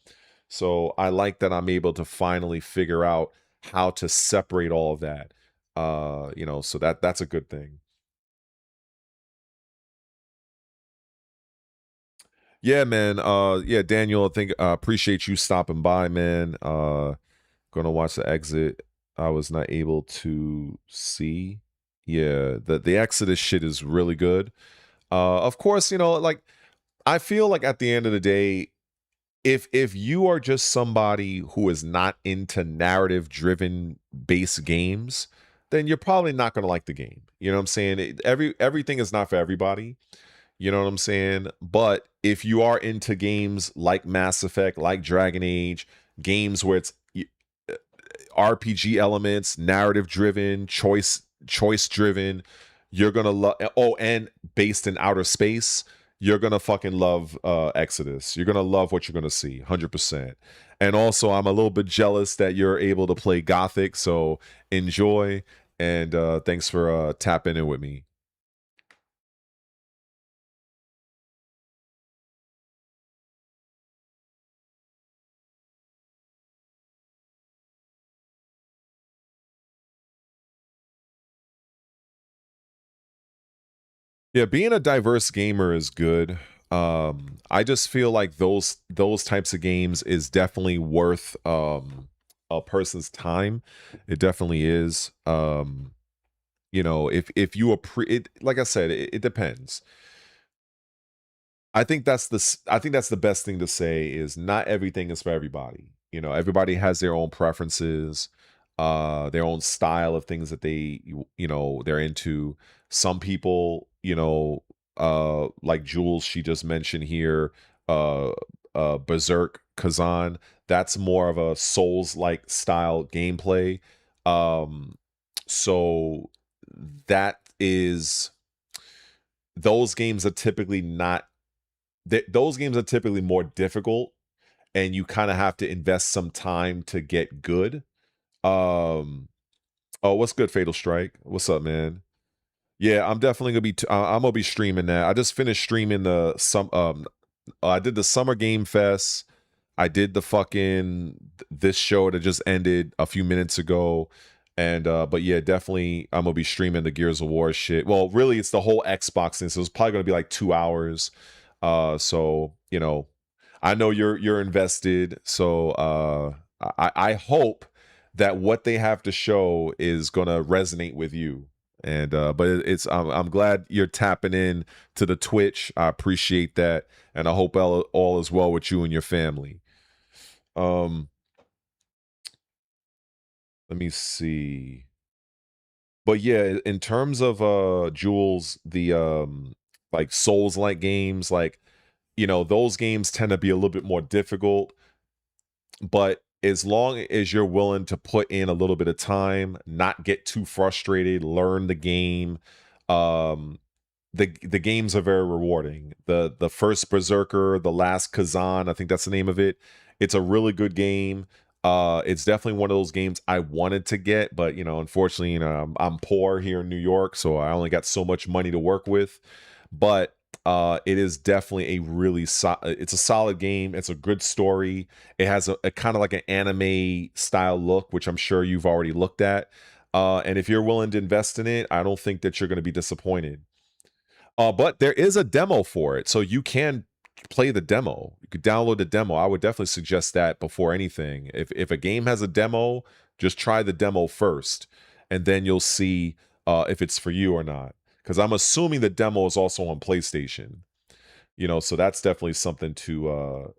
So I like that I'm able to finally figure out how to separate all of that. You know, so that's a good thing. Yeah, man. Yeah, Daniel, I think appreciate you stopping by, man. Gonna watch the exit. I was not able to see. Yeah, the Exodus shit is really good. Of course, you know, like I feel like at the end of the day, if you are just somebody who is not into narrative driven base games, then you're probably not gonna like the game. You know what I'm saying? Everything is not for everybody. You know what I'm saying? But if you are into games like Mass Effect, like Dragon Age, games where it's RPG elements, narrative driven, choice driven, you're gonna love. Oh, and based in outer space, you're gonna fucking love Exodus. You're gonna love what you're gonna see, 100%. And also, I'm a little bit jealous that you're able to play Gothic, so enjoy. And thanks for tapping in with me. Yeah, being a diverse gamer is good. I just feel like those types of games is definitely worth a person's time. It definitely is. You know, if you it, like I said, it depends. I think that's the best thing to say is not everything is for everybody. You know, everybody has their own preferences, their own style of things that you know, they're into. Some people, you know, like Jules, she just mentioned here, Berserk Kazan, that's more of a Souls-like style gameplay. So that is, those games are typically not those games are typically more difficult, and you kind of have to invest some time to get good. Oh, what's good, Fatal Strike? What's up, man? Yeah, I'm definitely gonna be I'm gonna be streaming that. I just finished streaming I did the Summer Game Fest. I did the fucking this show that just ended a few minutes ago. And but yeah, definitely I'm gonna be streaming the Gears of War shit. Well, really it's the whole Xbox thing, so it's probably gonna be like 2 hours. So, you know, I know you're invested, so I hope that what they have to show is gonna resonate with you. And but I'm glad you're tapping in to the Twitch. I appreciate that, and I hope all is well with you and your family. Let me see. But yeah, in terms of Jules, the like Souls-like games, like, you know, those games tend to be a little bit more difficult, but as long as you're willing to put in a little bit of time, not get too frustrated, learn the game, the games are very rewarding. The first Berserker, the last Kazan, I think that's the name of it. It's a really good game. It's definitely one of those games I wanted to get, but you know, unfortunately, you know, I'm poor here in New York, so I only got so much money to work with. But it is definitely a really it's a solid game. It's a good story. It has a kind of like an anime style look, which I'm sure you've already looked at. And if you're willing to invest in it, I don't think that you're going to be disappointed. But there is a demo for it, so you can play the demo. You could download the demo. I would definitely suggest that before anything. If a game has a demo, just try the demo first, and then you'll see if it's for you or not. Because I'm assuming the demo is also on PlayStation. You know, so that's definitely something to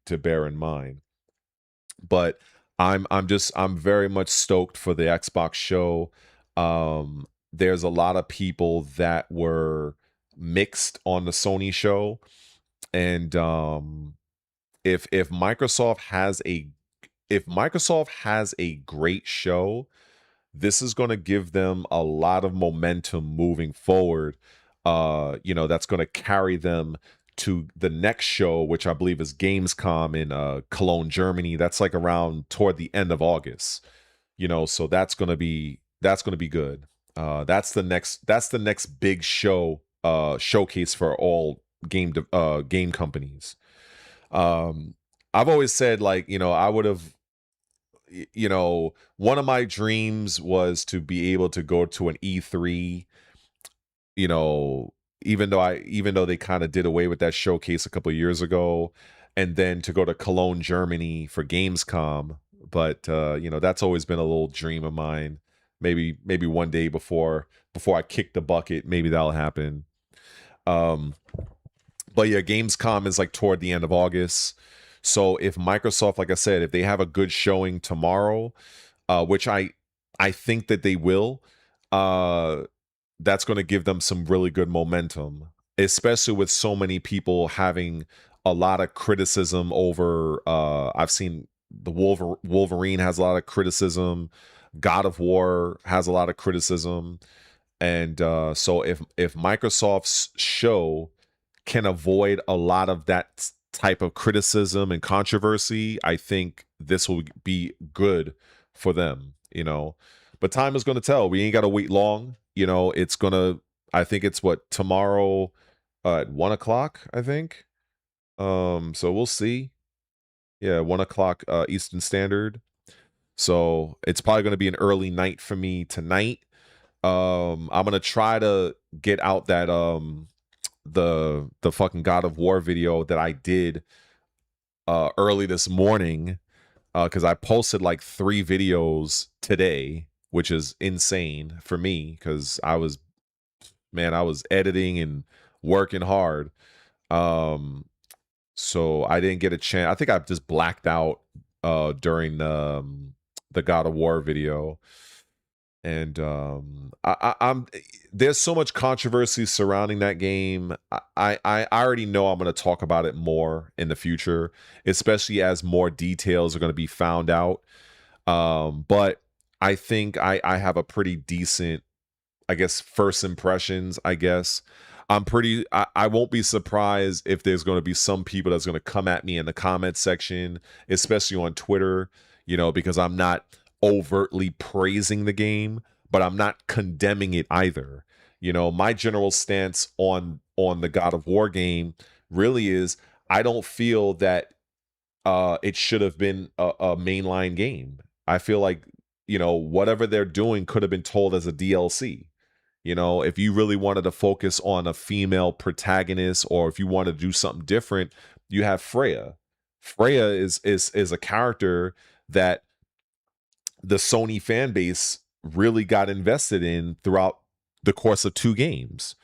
bear in mind. But I'm very much stoked for the Xbox show. There's a lot of people that were mixed on the Sony show, and if Microsoft has a great show, this is going to give them a lot of momentum moving forward. You know, that's going to carry them to the next show, which I believe is Gamescom in Cologne, Germany. That's like around toward the end of August. You know, so that's going to be good. That's the next big show, showcase for all game companies. I've always said, like, you know, I would have, you know, one of my dreams was to be able to go to an E3, you know, even though they kind of did away with that showcase a couple of years ago, and then to go to Cologne, Germany for Gamescom. But you know, that's always been a little dream of mine. Maybe one day before I kick the bucket, maybe that'll happen. But yeah, Gamescom is like toward the end of August. So if Microsoft, like I said, if they have a good showing tomorrow, which I think that they will, that's going to give them some really good momentum, especially with so many people having a lot of criticism over. I've seen the Wolverine has a lot of criticism. God of War has a lot of criticism. And so if Microsoft's show can avoid a lot of that type of criticism and controversy, I think this will be good for them, you know. But time is going to tell. We ain't got to wait long. You know, it's going to, I think it's tomorrow at 1 o'clock, I think. So we'll see. Yeah, 1 o'clock Eastern Standard. So it's probably going to be an early night for me tonight. I'm going to try to get out that the fucking God of War video that I did early this morning, because I posted like 3 videos today, which is insane for me because I was editing and working hard. So I didn't get a chance. I think I just blacked out during the God of War video. And I'm there's so much controversy surrounding that game. I already know I'm going to talk about it more in the future, especially as more details are going to be found out. But I think I have a pretty decent, I guess, first impressions, I guess. I won't be surprised if there's going to be some people that's going to come at me in the comment section, especially on Twitter, you know, because I'm not overtly praising the game, but I'm not condemning it either. You know, my general stance on the God of War game really is I don't feel that it should have been a mainline game. I feel like, you know, whatever they're doing could have been told as a DLC. You know, if you really wanted to focus on a female protagonist, or if you want to do something different, you have Freya. Freya is a character that the Sony fan base really got invested in throughout the course of 2 games.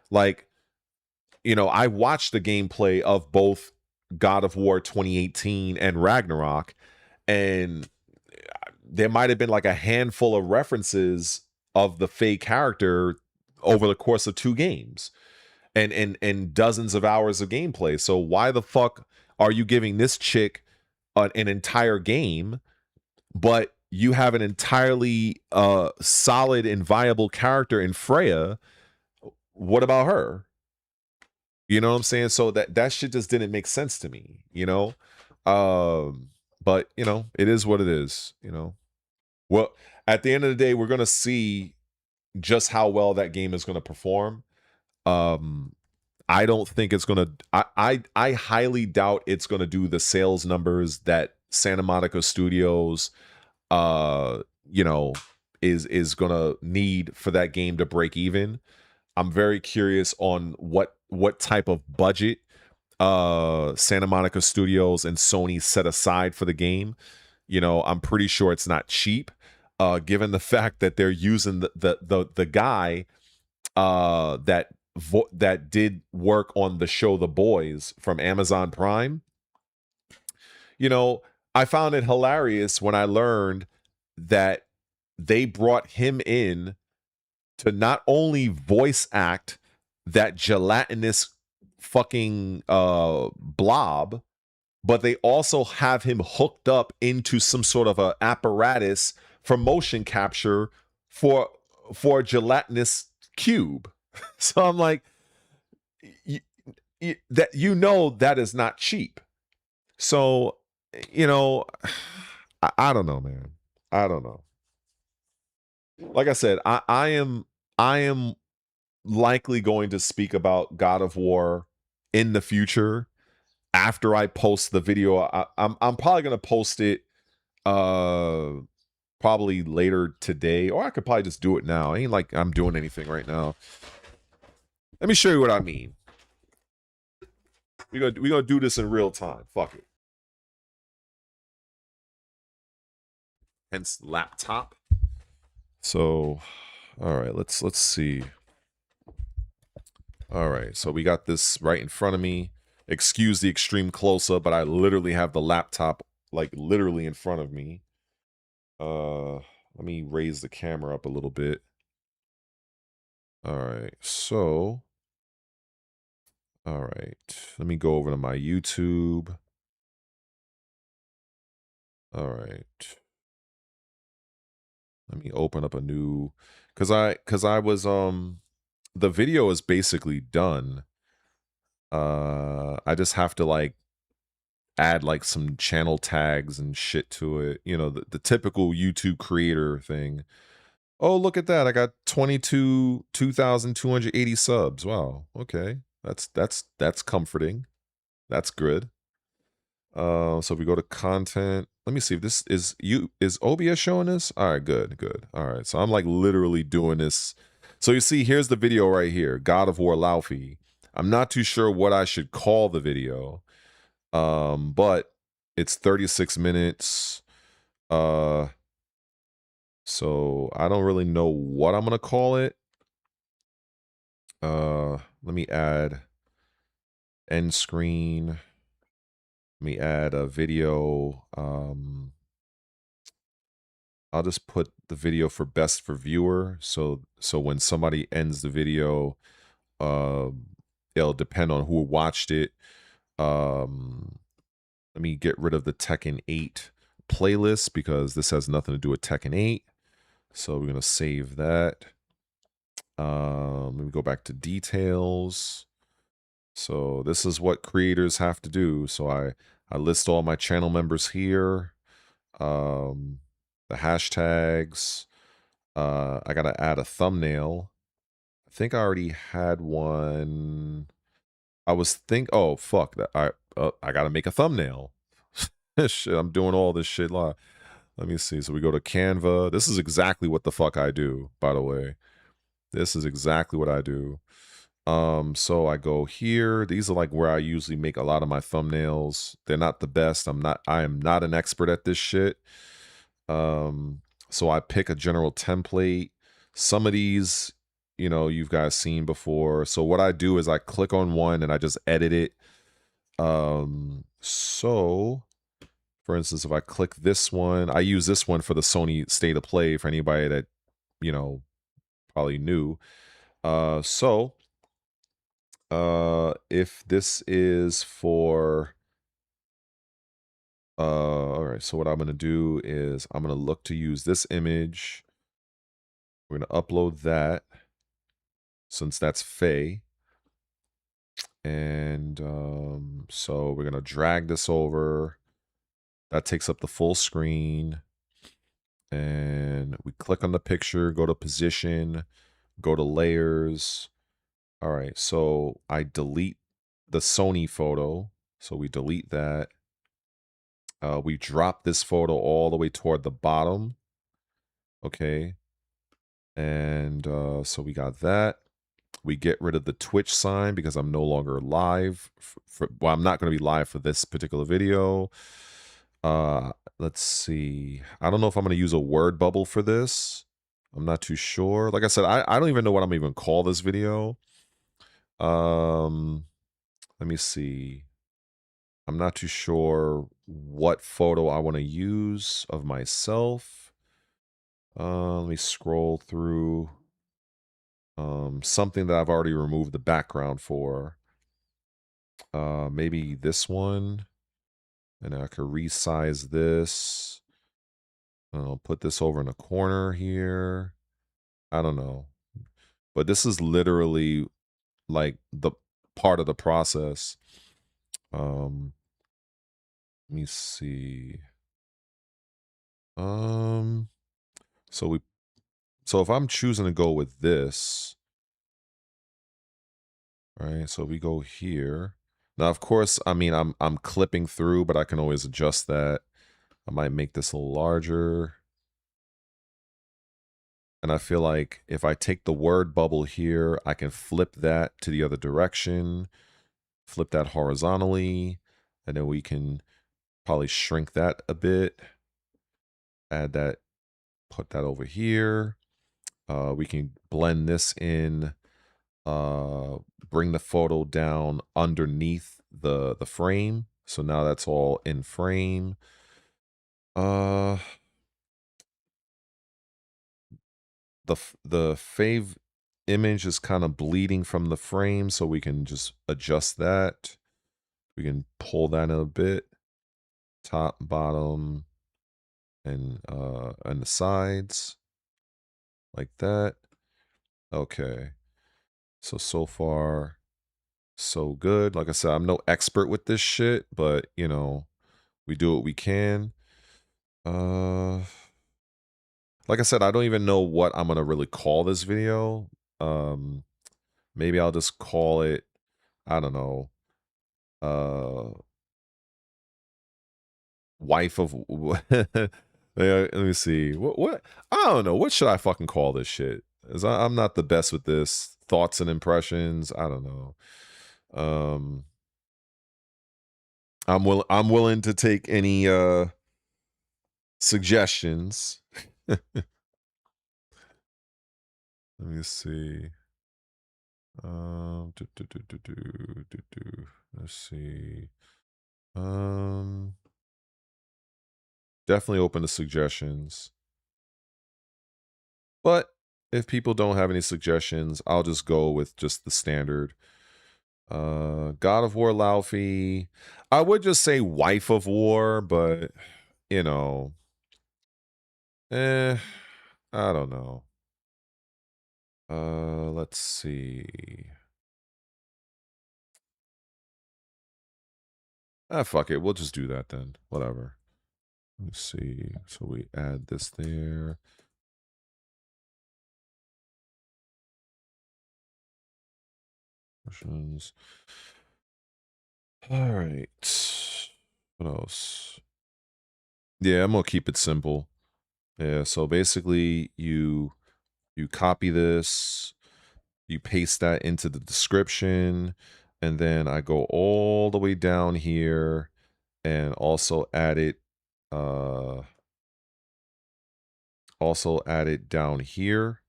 Like, you know, I watched the gameplay of both God of War 2018 and Ragnarok, and there might have been like a handful of references of the Faye character over the course of 2 games and dozens of hours of gameplay. So why the fuck are you giving this chick an entire game, but you have an entirely solid and viable character in Freya? What about her? You know what I'm saying? So that shit just didn't make sense to me, you know? But, you know, it is what it is, you know? Well, at the end of the day, we're going to see just how well that game is going to perform. I don't think it's going to... I highly doubt it's going to do the sales numbers that Santa Monica Studios, you know, is going to need for that game to break even. I'm very curious on what type of budget Santa Monica Studios and Sony set aside for the game. You know, I'm pretty sure it's not cheap, given the fact that they're using the guy that did work on the show The Boys from Amazon Prime. You know, I found it hilarious when I learned that they brought him in to not only voice act that gelatinous fucking blob, but they also have him hooked up into some sort of a apparatus for motion capture for a gelatinous cube. So I'm like, that, you know, that is not cheap. So, you know, I don't know, man. I don't know. Like I said, I am likely going to speak about God of War in the future after I post the video. I'm probably gonna post it probably later today, or I could probably just do it now. It ain't like I'm doing anything right now. Let me show you what I mean. We gonna do this in real time. Fuck it. Hence laptop. So, all right, let's see. All right, so we got this right in front of me. Excuse the extreme close-up, but I literally have the laptop like literally in front of me. Let me raise the camera up a little bit. All right, so all right, let me go over to my YouTube. All right. Let me open up a new, cuz I was the video is basically done. I just have to like add like some channel tags and shit to it. You know, the typical YouTube creator thing. Oh, look at that. I got 2,280 subs. Wow. Okay. That's comforting. That's good. So if we go to content, let me see if this is OBS showing this? All right, good. All right. So I'm like literally doing this. So you see, here's the video right here. God of War Laufey. I'm not too sure what I should call the video. But it's 36 minutes. So I don't really know what I'm gonna call it. Let me add end screen. Let me add a video. I'll just put the video for best for viewer. So when somebody ends the video, it'll depend on who watched it. Let me get rid of the Tekken 8 playlist because this has nothing to do with Tekken 8. So we're gonna save that. Let me go back to details. So this is what creators have to do. So I list all my channel members here. The hashtags. I gotta add a thumbnail. I think I already had one. Oh fuck that. I gotta make a thumbnail. Shit, I'm doing all this shit live. Let me see. So we go to Canva. This is exactly what the fuck I do, by the way. This is exactly what I do. So I go here. These are like where I usually make a lot of my thumbnails. They're not the best. I am not an expert at this shit. So I pick a general template. Some of these, you know, you've guys seen before. So what I do is I click on one and I just edit it. So for instance, if I click this one, I use this one for the Sony State of Play for anybody that, you know, probably knew. If this is for all right, so what I'm going to do is I'm going to look to use this image. We're going to upload that since that's Faye. And so we're going to drag this over. That takes up the full screen. And we click on the picture, go to position, go to layers. All right, so I delete the Sony photo. So we delete that. We drop this photo all the way toward the bottom. Okay. And so we got that. We get rid of the Twitch sign because I'm no longer live. Well, I'm not going to be live for this particular video. Let's see. I don't know if I'm going to use a word bubble for this. I'm not too sure. Like I said, I don't even know what I'm even call this video. Let me see. I'm not too sure what photo I want to use of myself. Let me scroll through. Something that I've already removed the background for. Maybe this one. And I could resize this. I'll put this over in a corner here. I don't know. But this is literally like the part of the process. Let me see. So if I'm choosing to go with this, right? So we go here. Now, of course, I mean, I'm clipping through, but I can always adjust that. I might make this a little larger. And I feel like if I take the word bubble here, I can flip that to the other direction, flip that horizontally, and then we can probably shrink that a bit. Add that, put that over here. We can blend this in, bring the photo down underneath the frame. So now that's all in frame. The fave image is kind of bleeding from the frame, so we can just adjust that. We can pull that in a bit, top, bottom, and the sides, like that. Okay. So far, so good. Like I said, I'm no expert with this shit, but you know, we do what we can. Like I said, I don't even know what I'm gonna really call this video. Maybe I'll just call it, I don't know, wife of let me see. What I don't know. What should I fucking call this shit? I'm not the best with this. Thoughts and impressions. I don't know. I'm willing to take any suggestions. Let me see. Let's see. Definitely open to suggestions. But if people don't have any suggestions, I'll just go with just the standard. God of War Laufey. I would just say Wife of War, but you know, I don't know. Let's see. Fuck it. We'll just do that then. Whatever. Let's see. So we add this there. All right. What else? Yeah, I'm gonna keep it simple. Yeah, so basically you copy this, you paste that into the description, and then I go all the way down here and also add it Also add it down here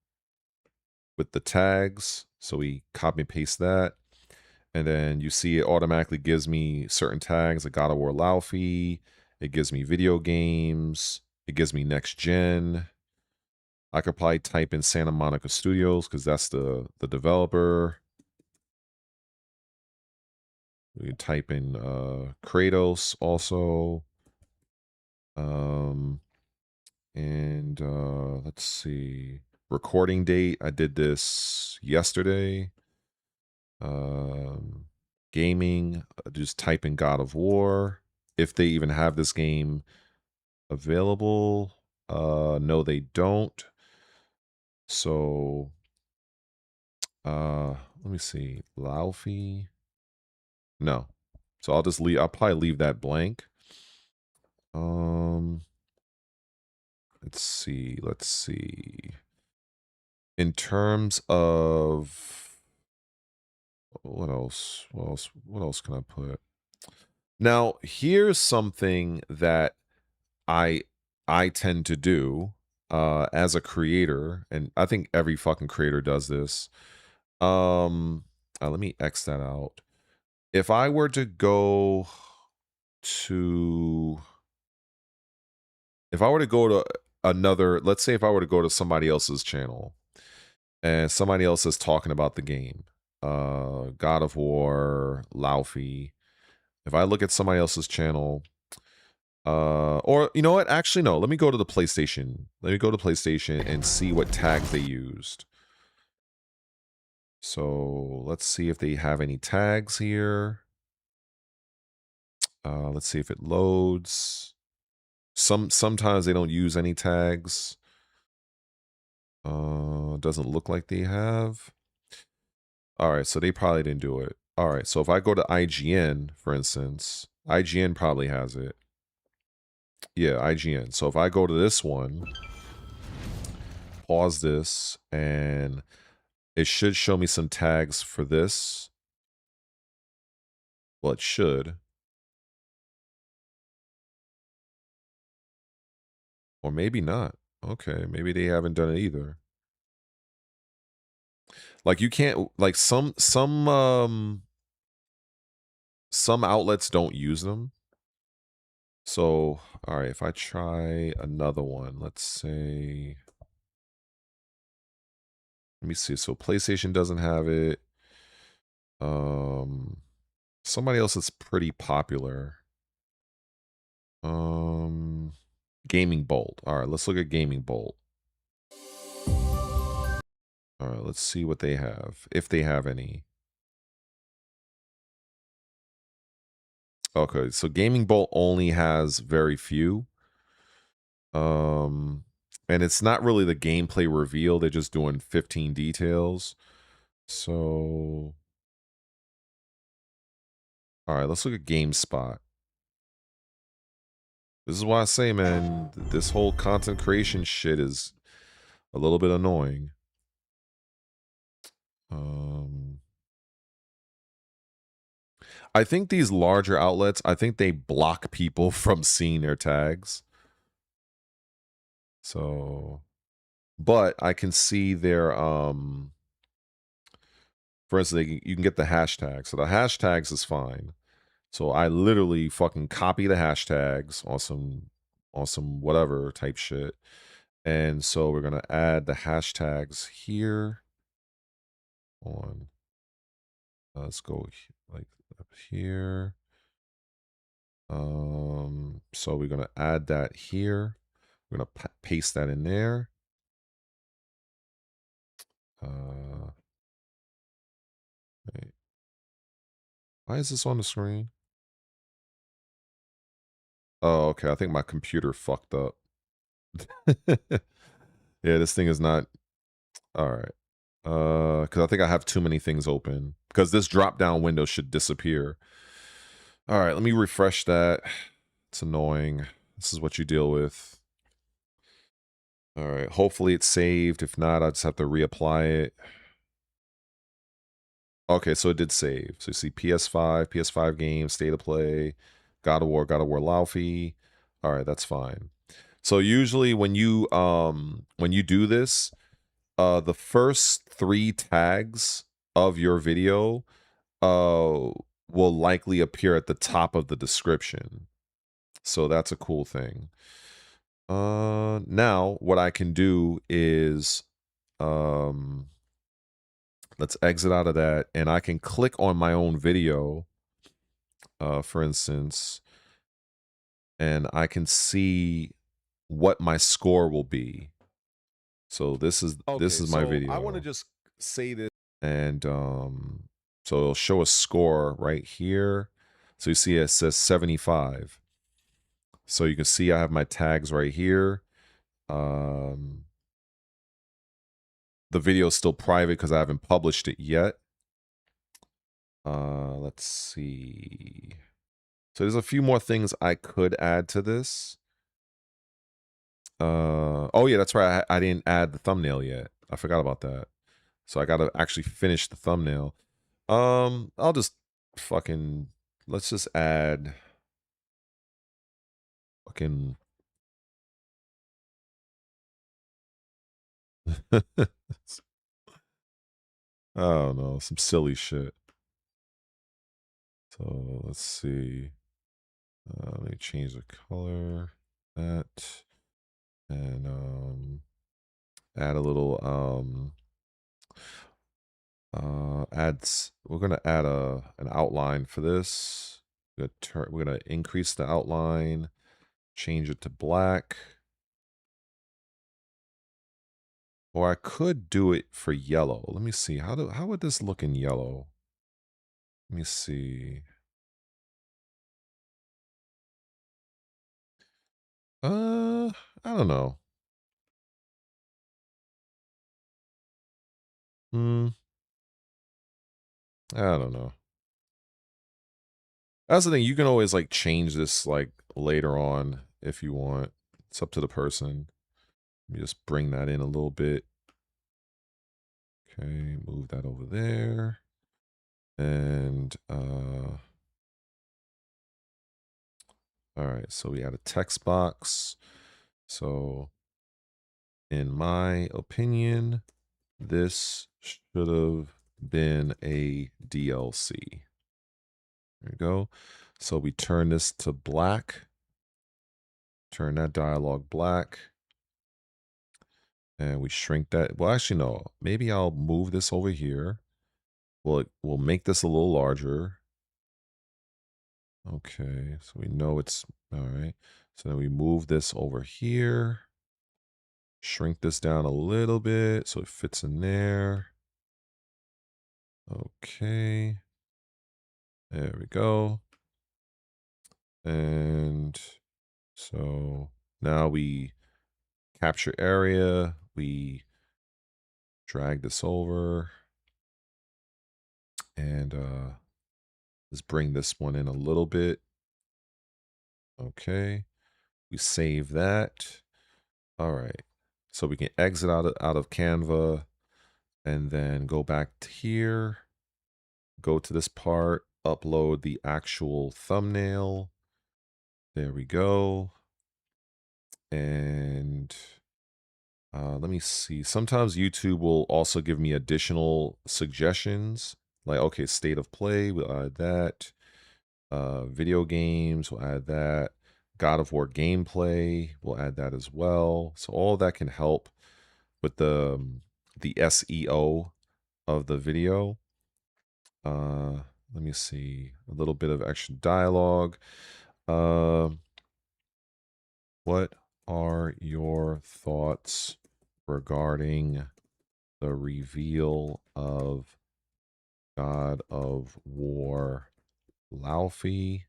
with the tags. So we copy and paste that. And then you see it automatically gives me certain tags, like God of War Laufey. It gives me video games. It gives me next gen. I could probably type in Santa Monica Studios because that's the developer. We can type in Kratos also. And let's see. Recording date. I did this yesterday. Gaming. Just type in God of War. If they even have this game available. No, they don't. So let me see. Laufey. No. So I'll just leave. I'll probably leave that blank. Let's see. Let's see. In terms of what else? What else can I put? Now, here's something that I tend to do as a creator, and I think every fucking creator does this. Let me X that out. If I were to go to another, let's say if I were to go to somebody else's channel and somebody else is talking about the game, God of War, Laufey. If I look at somebody else's channel, or you know what? Actually, no. Let me go to the PlayStation. Let me go to PlayStation and see what tags they used. So let's see if they have any tags here. Let's see if it loads. Sometimes they don't use any tags. Doesn't look like they have. All right, so they probably didn't do it. All right, so if I go to IGN, for instance, IGN probably has it. Yeah, IGN. So if I go to this one, pause this, and it should show me some tags for this. Well, it should. Or maybe not. Okay, maybe they haven't done it either. Like you can't, like some outlets don't use them. So, all right, if I try another one, let's say, let me see. So PlayStation doesn't have it. Somebody else that's pretty popular. Gaming Bolt. All right, let's look at Gaming Bolt. All right, let's see what they have, if they have any. Okay, so Gaming Bolt only has very few. And it's not really the gameplay reveal. They're just doing 15 details. So, all right, let's look at GameSpot. This is why I say, man, this whole content creation shit is a little bit annoying. I think these larger outlets, I think they block people from seeing their tags. So, but I can see their, for instance, you can get the hashtags. So the hashtags is fine. So I literally fucking copy the hashtags on some whatever type shit. And so we're going to add the hashtags here. On. Let's go like up here. So we're going to add that here. We're going to paste that in there. Wait. Why is this on the screen? Oh, okay. I think my computer fucked up. Yeah, this thing is not. All right. Because I think I have too many things open. Because this drop-down window should disappear. All right, let me refresh that. It's annoying. This is what you deal with. All right, hopefully it's saved. If not, I just have to reapply it. Okay, so it did save. So you see PS5 games, State of Play, God of War Laufey. All right, that's fine. So usually when you do this, the first 3 tags of your video will likely appear at the top of the description. So that's a cool thing. Now what I can do is let's exit out of that, and I can click on my own video, for instance, and I can see what my score will be. So this is my video. I want to just say this, and so it'll show a score right here. So you see it says 75. So you can see I have my tags right here. The video is still private because I haven't published it yet. Let's see. So there's a few more things I could add to this. Oh yeah, that's right. I didn't add the thumbnail yet. I forgot about that. So I gotta actually finish the thumbnail. I'll just fucking, let's just add fucking I don't know, some silly shit. So let's see. Let me change the color. That, and add a little we're gonna add an outline for this. We're gonna increase the outline, change it to black. Or I could do it for yellow. Let me see. How would this look in yellow? Let me see. I don't know. I don't know. That's the thing. You can always like change this like later on if you want. It's up to the person. Let me just bring that in a little bit. Okay, move that over there. And all right, so we add a text box. So in my opinion, this should have been a DLC. There we go. So we turn this to black. Turn that dialogue black. And we shrink that. Well, actually, no. Maybe I'll move this over here. We'll make this a little larger. Okay, so we know it's all right. So then we move this over here. Shrink this down a little bit so it fits in there. Okay. There we go. And so now we capture area. We drag this over. And let's bring this one in a little bit. Okay. We save that. All right. So we can exit out of Canva and then go back to here. Go to this part, upload the actual thumbnail. There we go. And let me see. Sometimes YouTube will also give me additional suggestions. Like, okay, state of play, we'll add that. Video games, we'll add that. God of War gameplay, we'll add that as well. So all that can help with the SEO of the video. Let me see. A little bit of extra dialogue. What are your thoughts regarding the reveal of God of War Laufey?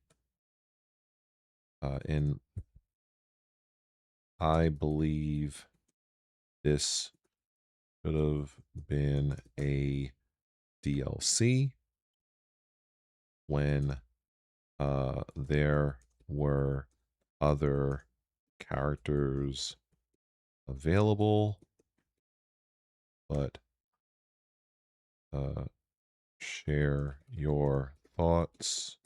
And I believe this should have been a DLC when there were other characters available, but share your thoughts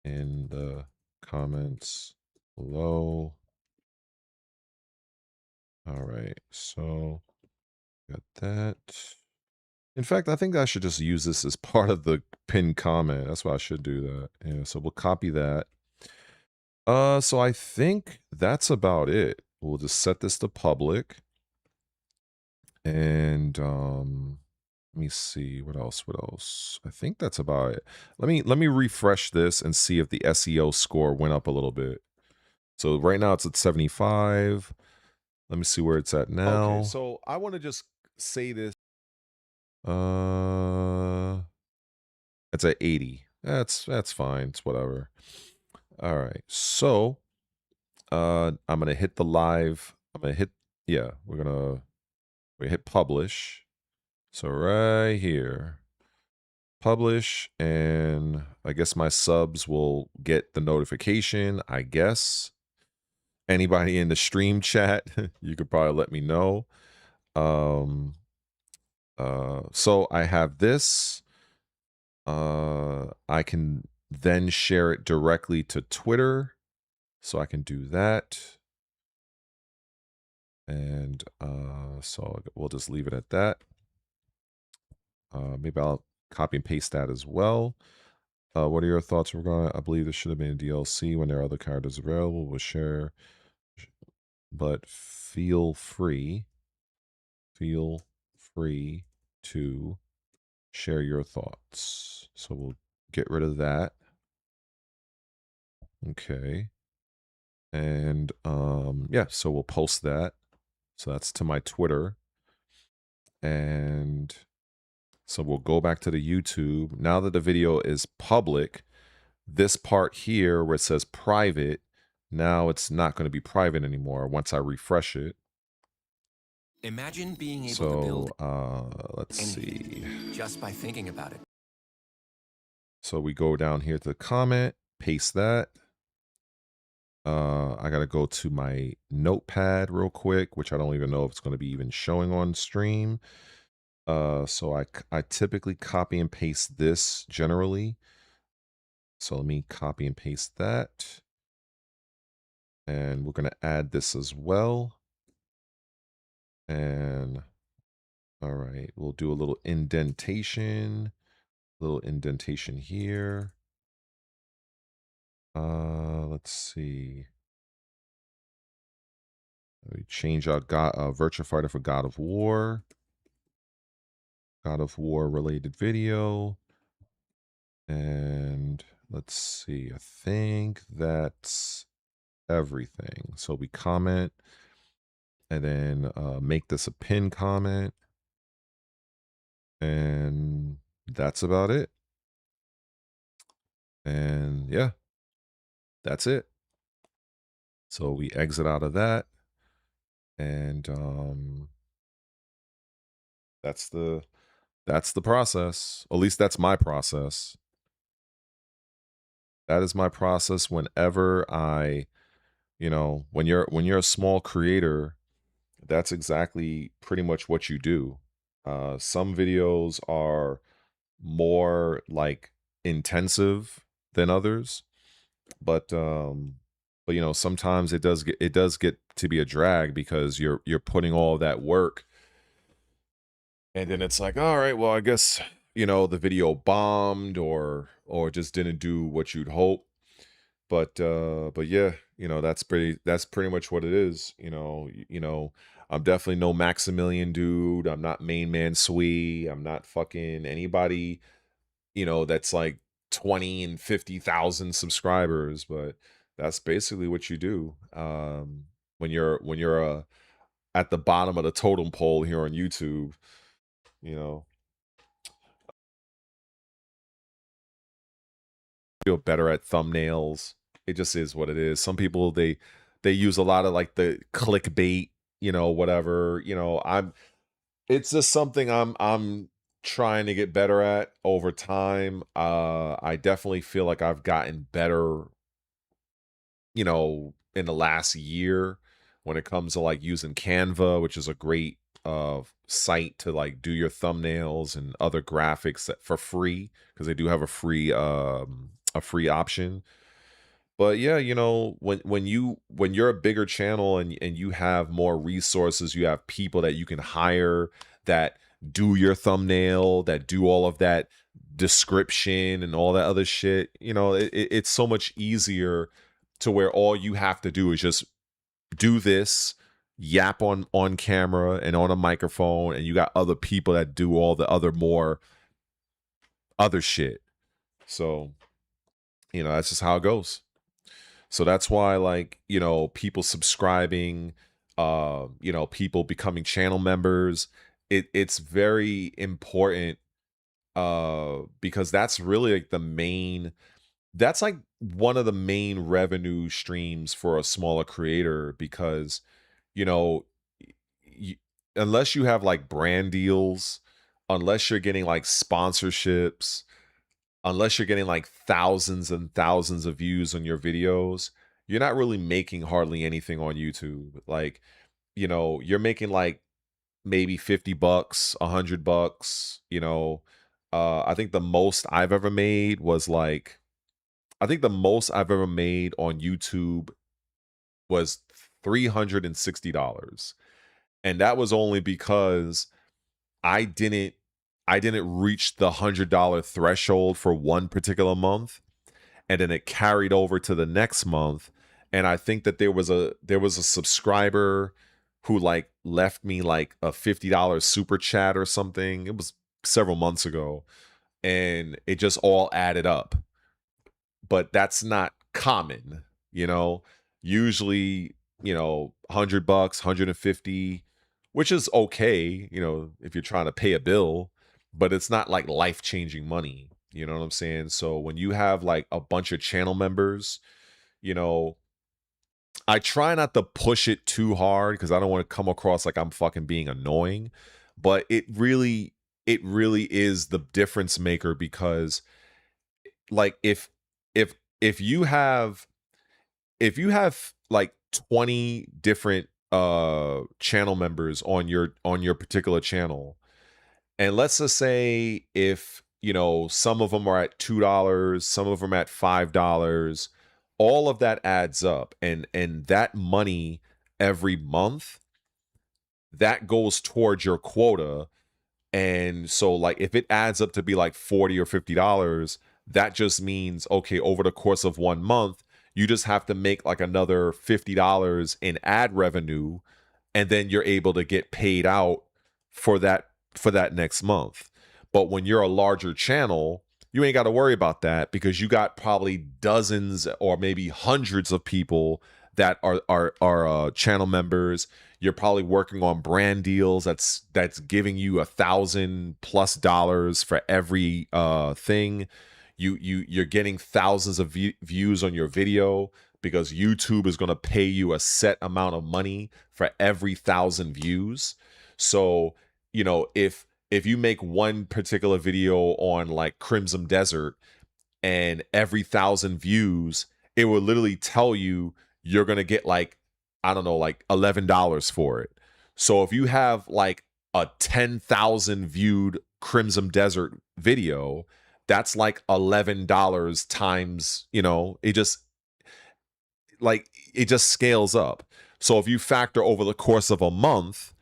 in the comments below. All right, so got that. In fact, I think I should just use this as part of the pinned comment. That's why I should do that. Yeah, so we'll copy that. So I think that's about it. We'll just set this to public. And let me see what else. I think that's about it. Let me refresh this and see if the SEO score went up a little bit. So right now it's at 75. Let me see where it's at now. Okay, so I want to just say this. It's at 80. That's fine. It's whatever. All right. So I'm gonna hit the live. I'm gonna hit, yeah, we're gonna hit publish. So right here, publish, and I guess my subs will get the notification, I guess. Anybody in the stream chat, you could probably let me know. So I have this. I can then share it directly to Twitter. So I can do that. And so we'll just leave it at that. Maybe I'll copy and paste that as well. What are your thoughts regarding? I believe this should have been a DLC when there are other characters available. We'll share, but feel free to share your thoughts. So we'll get rid of that. Okay. And yeah, so we'll post that. So that's to my Twitter. And so we'll go back to the YouTube. Now that the video is public, this part here where it says private, now it's not going to be private anymore once I refresh it. Imagine being able to build let's see. just by thinking about it. So we go down here to the comment, paste that. I got to go to my notepad real quick, which I don't even know if it's going to be even showing on stream. So I typically copy and paste this generally. So let me copy and paste that. And we're going to add this as well. And all right, we'll do a little indentation here. Let's see. We change our Virtua Fighter for God of War. God of War related video. And let's see, I think that's everything. So we comment and then make this a pin comment. And that's about it. And yeah, that's it. So we exit out of that. And that's the process. At least that's my process. That is my process whenever I, when you're a small creator, that's exactly pretty much what you do. Some videos are more like intensive than others, but sometimes it does get to be a drag because you're putting all that work, and then it's like, all right, well, I guess the video bombed or just didn't do what you'd hope. But yeah, that's pretty much what it is. I'm definitely no Maximilian dude. I'm not main man Sui. I'm not fucking anybody, that's like 20 and 50,000 subscribers, but that's basically what you do. When you're at the bottom of the totem pole here on YouTube, feel better at thumbnails. It just is what it is. Some people they use a lot of like the clickbait, whatever. It's just something I'm trying to get better at over time. I definitely feel like I've gotten better, in the last year when it comes to like using Canva, which is a great site to like do your thumbnails and other graphics for free, because they do have a free option. But yeah, you know, when you're a bigger channel and you have more resources, you have people that you can hire that do your thumbnail, that do all of that description and all that other shit. You know, it's so much easier to where all you have to do is just do this, yap on camera and on a microphone, and you got other people that do all the more other shit. So, you know, that's just how it goes. So that's why, like, you know, people subscribing, you know, people becoming channel members, it's very important, because that's really like that's like one of the main revenue streams for a smaller creator, because, you know, y unless you have like brand deals, unless you're getting like sponsorships, unless you're getting like thousands and thousands of views on your videos, you're not really making hardly anything on YouTube. Like, you know, you're making like maybe $50, $100, you know. I think the most I've ever made was like, I think the most I've ever made on YouTube was $360. And that was only because I didn't reach the $100 threshold for one particular month, and then it carried over to the next month. And I think that there was a subscriber who like left me like a $50 super chat or something. It was several months ago, and it just all added up. But that's not common, you know. Usually, you know, $100, 150, which is okay, you know, if you're trying to pay a bill, but it's not like life-changing money. You know what I'm saying? So when you have like a bunch of channel members, you know, I try not to push it too hard because I don't want to come across like I'm fucking being annoying, but it really is the difference maker, because like if you have like 20 different channel members on your particular channel, and let's just say if, you know, some of them are at $2, some of them at $5, all of that adds up, and that money every month, that goes towards your quota. And so like if it adds up to be like $40 or $50, that just means, okay, over the course of 1 month, you just have to make like another $50 in ad revenue, and then you're able to get paid out for that next month. But when you're a larger channel, you ain't got to worry about that, because you got probably dozens or maybe hundreds of people that are channel members. You're probably working on brand deals that's giving you $1,000+ for every thing. You're getting thousands of views on your video, because YouTube is going to pay you a set amount of money for every 1,000 views. So, you know, if you make one particular video on like Crimson Desert, and every 1,000 views, it will literally tell you you're going to get like, I don't know, like $11 for it. So if you have like a 10,000 viewed Crimson Desert video, that's like $11 times, you know, it just scales up. So if you factor over the course of a month,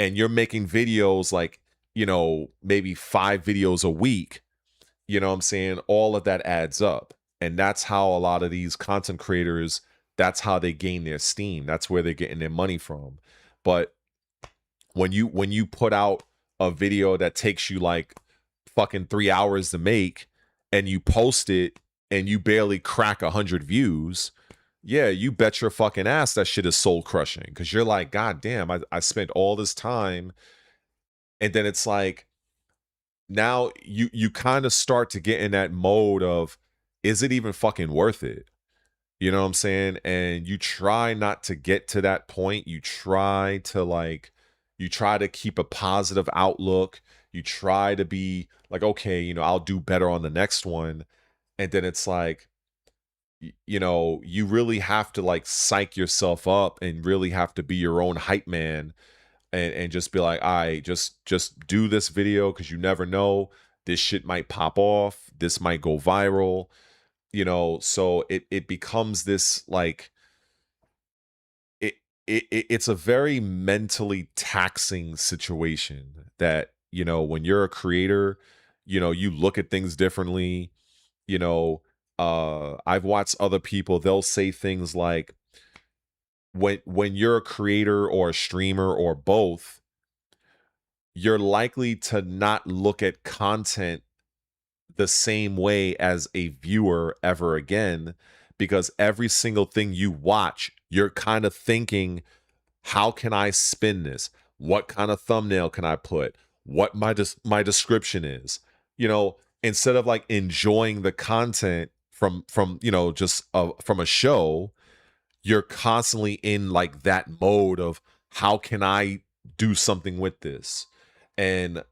and you're making videos like, you know, maybe 5 videos a week, you know what I'm saying? All of that adds up. And that's how a lot of these content creators, that's how they gain their steam. That's where they're getting their money from. But when you put out a video that takes you like fucking 3 hours to make, and you post it and you barely crack 100 views, yeah, you bet your fucking ass that shit is soul crushing, because you're like, God damn, I spent all this time. And then it's like, now you kind of start to get in that mode of, is it even fucking worth it? You know what I'm saying? And you try not to get to that point. You try to keep a positive outlook. You try to be like, okay, you know, I'll do better on the next one. And then it's like, you know, you really have to like psych yourself up and really have to be your own hype man, and just be like, all right, just do this video, because you never know, this shit might pop off, this might go viral. you know, so it becomes this like it's a very mentally taxing situation that, you know, when you're a creator, you know, you look at things differently. You know, I've watched other people, they'll say things like, when you're a creator or a streamer or both, you're likely to not look at content the same way as a viewer ever again, because every single thing you watch, you're kind of thinking, how can I spin this? What kind of thumbnail can I put? What my description is? You know, instead of like enjoying the content from you know, just from a show, you're constantly in like that mode of, how can I do something with this? And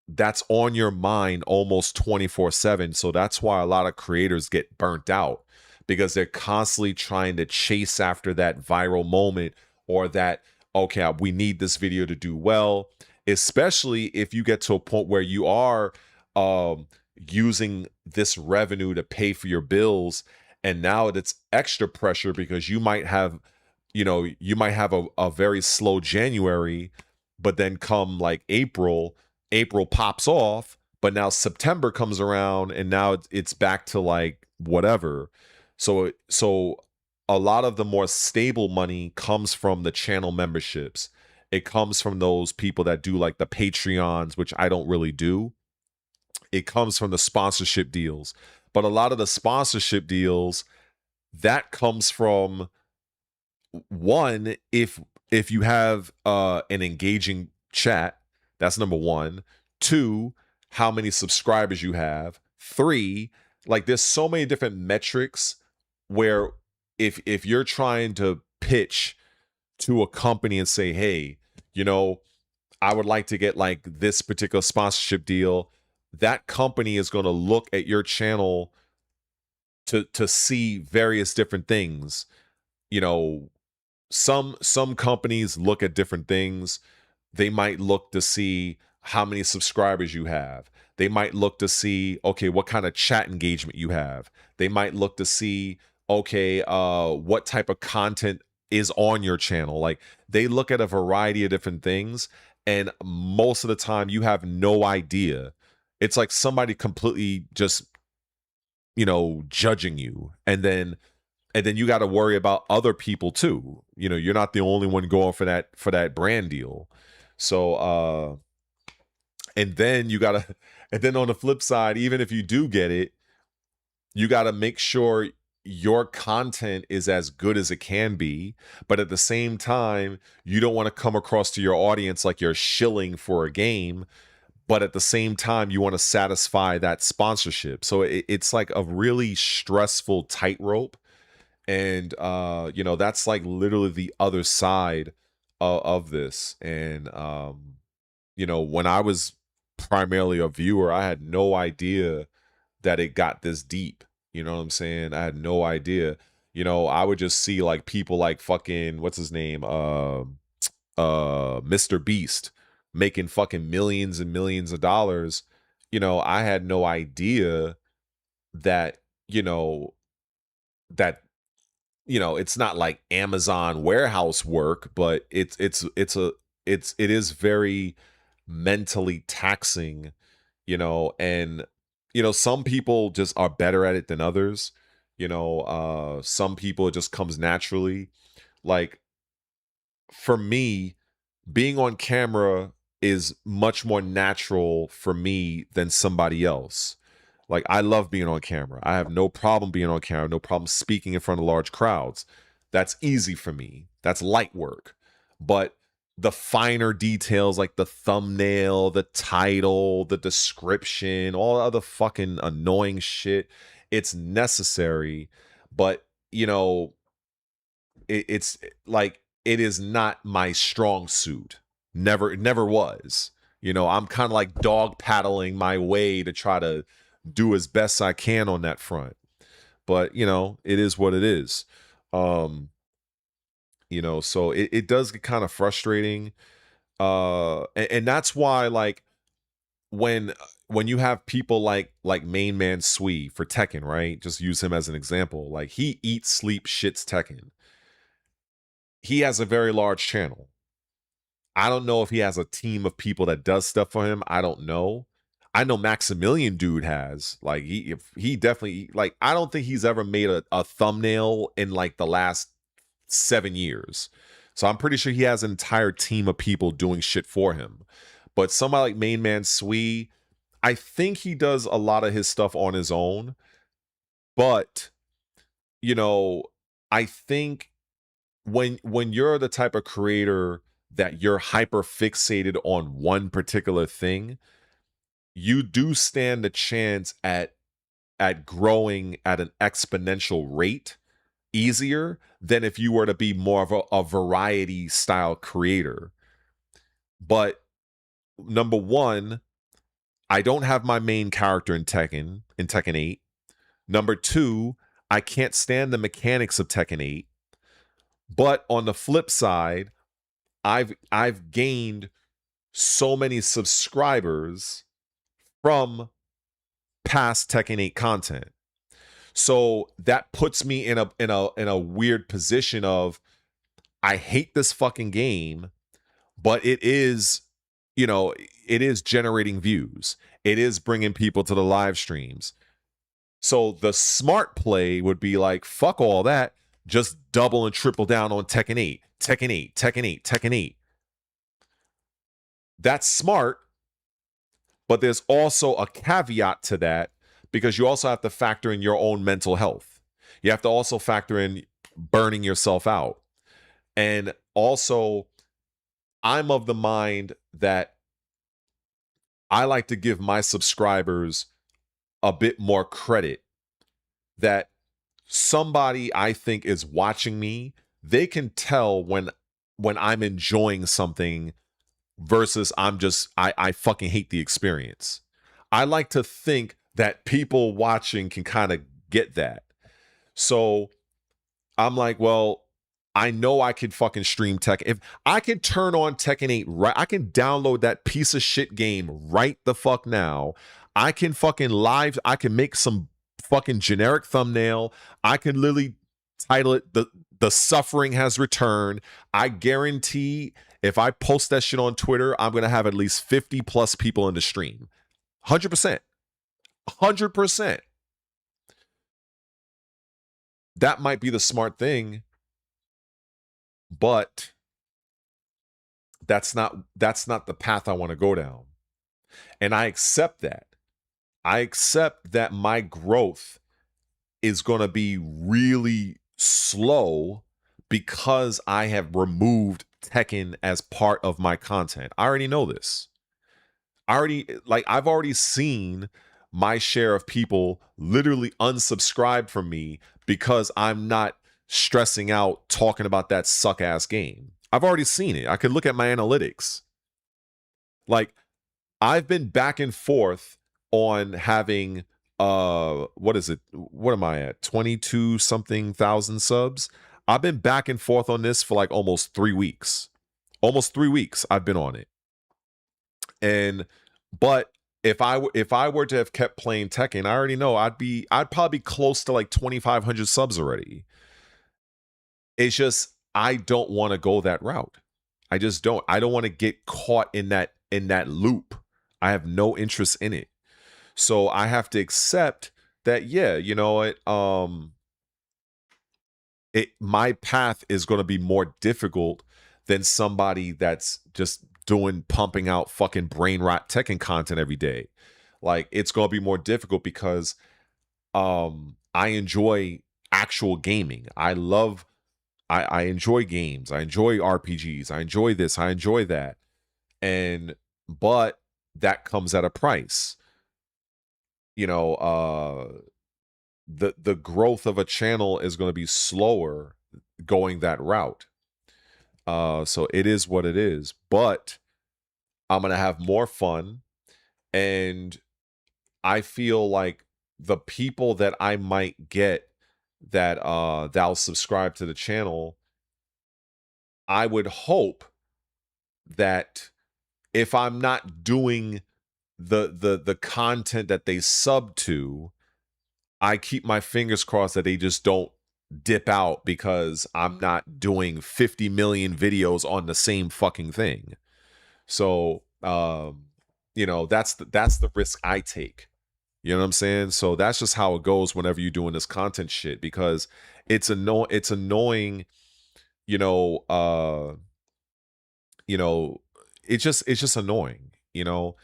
that's on your mind almost 24/7. So that's why a lot of creators get burnt out, because they're constantly trying to chase after that viral moment, or that, okay, we need this video to do well, especially if you get to a point where you are using this revenue to pay for your bills, and now it's extra pressure because you might have, you know, you might have a very slow January, but then come like April pops off, but now September comes around and now it's back to like whatever. So a lot of the more stable money comes from the channel memberships. It comes from those people that do like the Patreons, which I don't really do. It comes from the sponsorship deals. But a lot of the sponsorship deals, that comes from, one, if you have an engaging chat, that's number one. Two, how many subscribers you have. Three, like there's so many different metrics where if you're trying to pitch to a company and say, hey, you know, I would like to get like this particular sponsorship deal, that company is going to look at your channel to see various different things. You know, some companies look at different things. They might look to see how many subscribers you have. They might look to see, okay, what kind of chat engagement you have. They might look to see, okay, what type of content is on your channel. Like, they look at a variety of different things, and most of the time you have no idea. It's like somebody completely just, you know, judging you, and then you got to worry about other people too. You know, you're not the only one going for that brand deal. So and then you gotta, and then on the flip side, even if you do get it, you gotta make sure your content is as good as it can be, but at the same time, you don't want to come across to your audience like you're shilling for a game, but at the same time, you want to satisfy that sponsorship. So it's like a really stressful tightrope. And you know, that's like literally the other side of this. And you know, when I was primarily a viewer, I had no idea that it got this deep. You know what I'm saying? I had no idea. You know, I would just see like people like fucking, what's his name, Mr. Beast, making fucking millions and millions of dollars. You know, I had no idea that, you know, that, you know, it's not like Amazon warehouse work, but it is very mentally taxing, you know. And you know, some people just are better at it than others. You know, some people it just comes naturally. Like, for me, being on camera is much more natural for me than somebody else. Like, I love being on camera. I have no problem being on camera, no problem speaking in front of large crowds. That's easy for me. That's light work. But the finer details, like the thumbnail, the title, the description, all the other fucking annoying shit, it's necessary. But, you know, it's like, it is not my strong suit. Never was. You know, I'm kind of like dog paddling my way to try to do as best I can on that front. But, you know, it is what it is. You know, so it does get kind of frustrating. And that's why, like, when when you have people like Main Man Sui for Tekken, right? Just use him as an example. Like, he eats, sleeps, shits Tekken. He has a very large channel. I don't know if he has a team of people that does stuff for him. I don't know. I know Maximilian dude has. Like, he definitely, like, I don't think he's ever made a thumbnail in like the last 7 years. So I'm pretty sure he has an entire team of people doing shit for him. But somebody like Main Man Sui, I think he does a lot of his stuff on his own. But, you know, I think when you're the type of creator that you're hyper fixated on one particular thing, you do stand a chance at growing at an exponential rate easier than if you were to be more of a variety style creator. But number one, I don't have my main character in Tekken 8. Number two, I can't stand the mechanics of Tekken 8. But on the flip side, I've gained so many subscribers from past Tekken 8 content. So that puts me in a weird position of, I hate this fucking game, but it is, you know, it is generating views. It is bringing people to the live streams. So the smart play would be like, fuck all that. Just double and triple down on Tekken 8, Tekken 8, Tekken 8, Tekken 8. That's smart, but there's also a caveat to that, because you also have to factor in your own mental health. You have to also factor in burning yourself out. And also, I'm of the mind that I like to give my subscribers a bit more credit, that somebody I think is watching me, they can tell when I'm enjoying something versus I fucking hate the experience. I like to think that people watching can kind of get that. So I'm like, well, I know I can fucking stream Tekken. If I can turn on Tekken 8, right, I can download that piece of shit game right the fuck now. I can fucking live, I can make some fucking generic thumbnail. I can literally title it the Suffering Has Returned. I guarantee if I post that shit on Twitter, I'm gonna have at least 50 plus people in the stream. 100%. 100%. That might be the smart thing, but that's not the path I want to go down. And I accept that. I accept that my growth is going to be really slow because I have removed Tekken as part of my content. I already know this. I've already seen my share of people literally unsubscribe from me because I'm not stressing out talking about that suck ass game. I've already seen it. I could look at my analytics. Like, I've been back and forth on having what is it? What am I at? 22 something thousand subs. I've been back and forth on this for like almost 3 weeks. Almost 3 weeks I've been on it. But if I were to have kept playing Tekken, I already know I'd probably be close to like 2,500 subs already. It's just, I don't want to go that route. I just don't. I don't want to get caught in that loop. I have no interest in it. So I have to accept that, yeah, you know what? My path is going to be more difficult than somebody that's just pumping out fucking brain rot Tekken content every day. Like, it's going to be more difficult because I enjoy actual gaming. I enjoy games. I enjoy RPGs. I enjoy this. I enjoy that. But that comes at a price. You know, the growth of a channel is going to be slower going that route. So it is what it is. But I'm going to have more fun. And I feel like the people that I might get that that'll subscribe to the channel, I would hope that if I'm not doing the content that they sub to, I keep my fingers crossed that they just don't dip out because I'm not doing 50 million videos on the same fucking thing. So, you know, that's the risk I take. You know what I'm saying? So that's just how it goes whenever you're doing this content shit, because it's annoying, you know, it's just annoying, you know.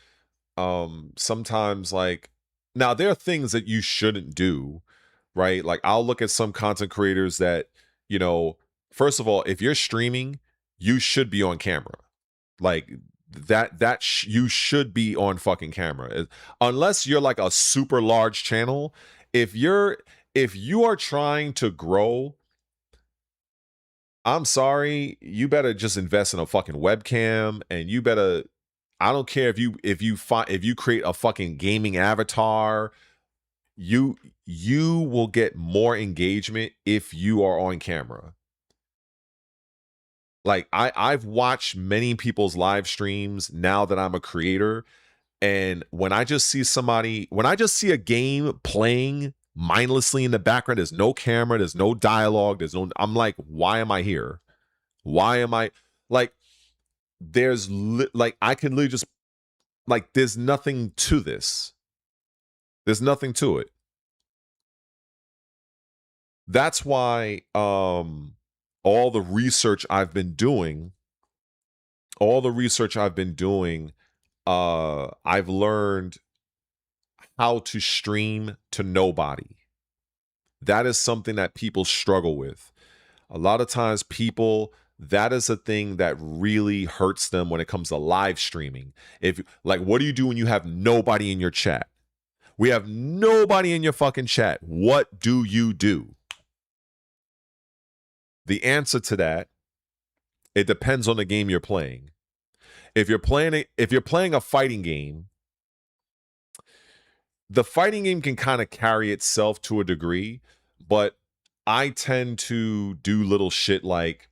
Sometimes, like, now there are things that you shouldn't do, right? Like, I'll look at some content creators that, you know, first of all, if you're streaming, you should be on camera. Like, you should be on fucking camera. Unless you're like a super large channel, if you are trying to grow, I'm sorry, you better just invest in a fucking webcam, and you better, I don't care if you create a fucking gaming avatar, you will get more engagement if you are on camera. Like, I've watched many people's live streams now that I'm a creator, and when I just see a game playing mindlessly in the background, there's no camera, there's no dialogue, I'm like, why am I here? Why am I, like, I can literally just, like, there's nothing to this. There's nothing to it. That's why all the research I've been doing, I've learned how to stream to nobody. That is something that people struggle with. A lot of times that is a thing that really hurts them when it comes to live streaming. If, like, what do you do when you have nobody in your chat? We have nobody in your fucking chat. What do you do? The answer to that, it depends on the game you're playing. If you're playing a fighting game, the fighting game can kind of carry itself to a degree, but I tend to do little shit like,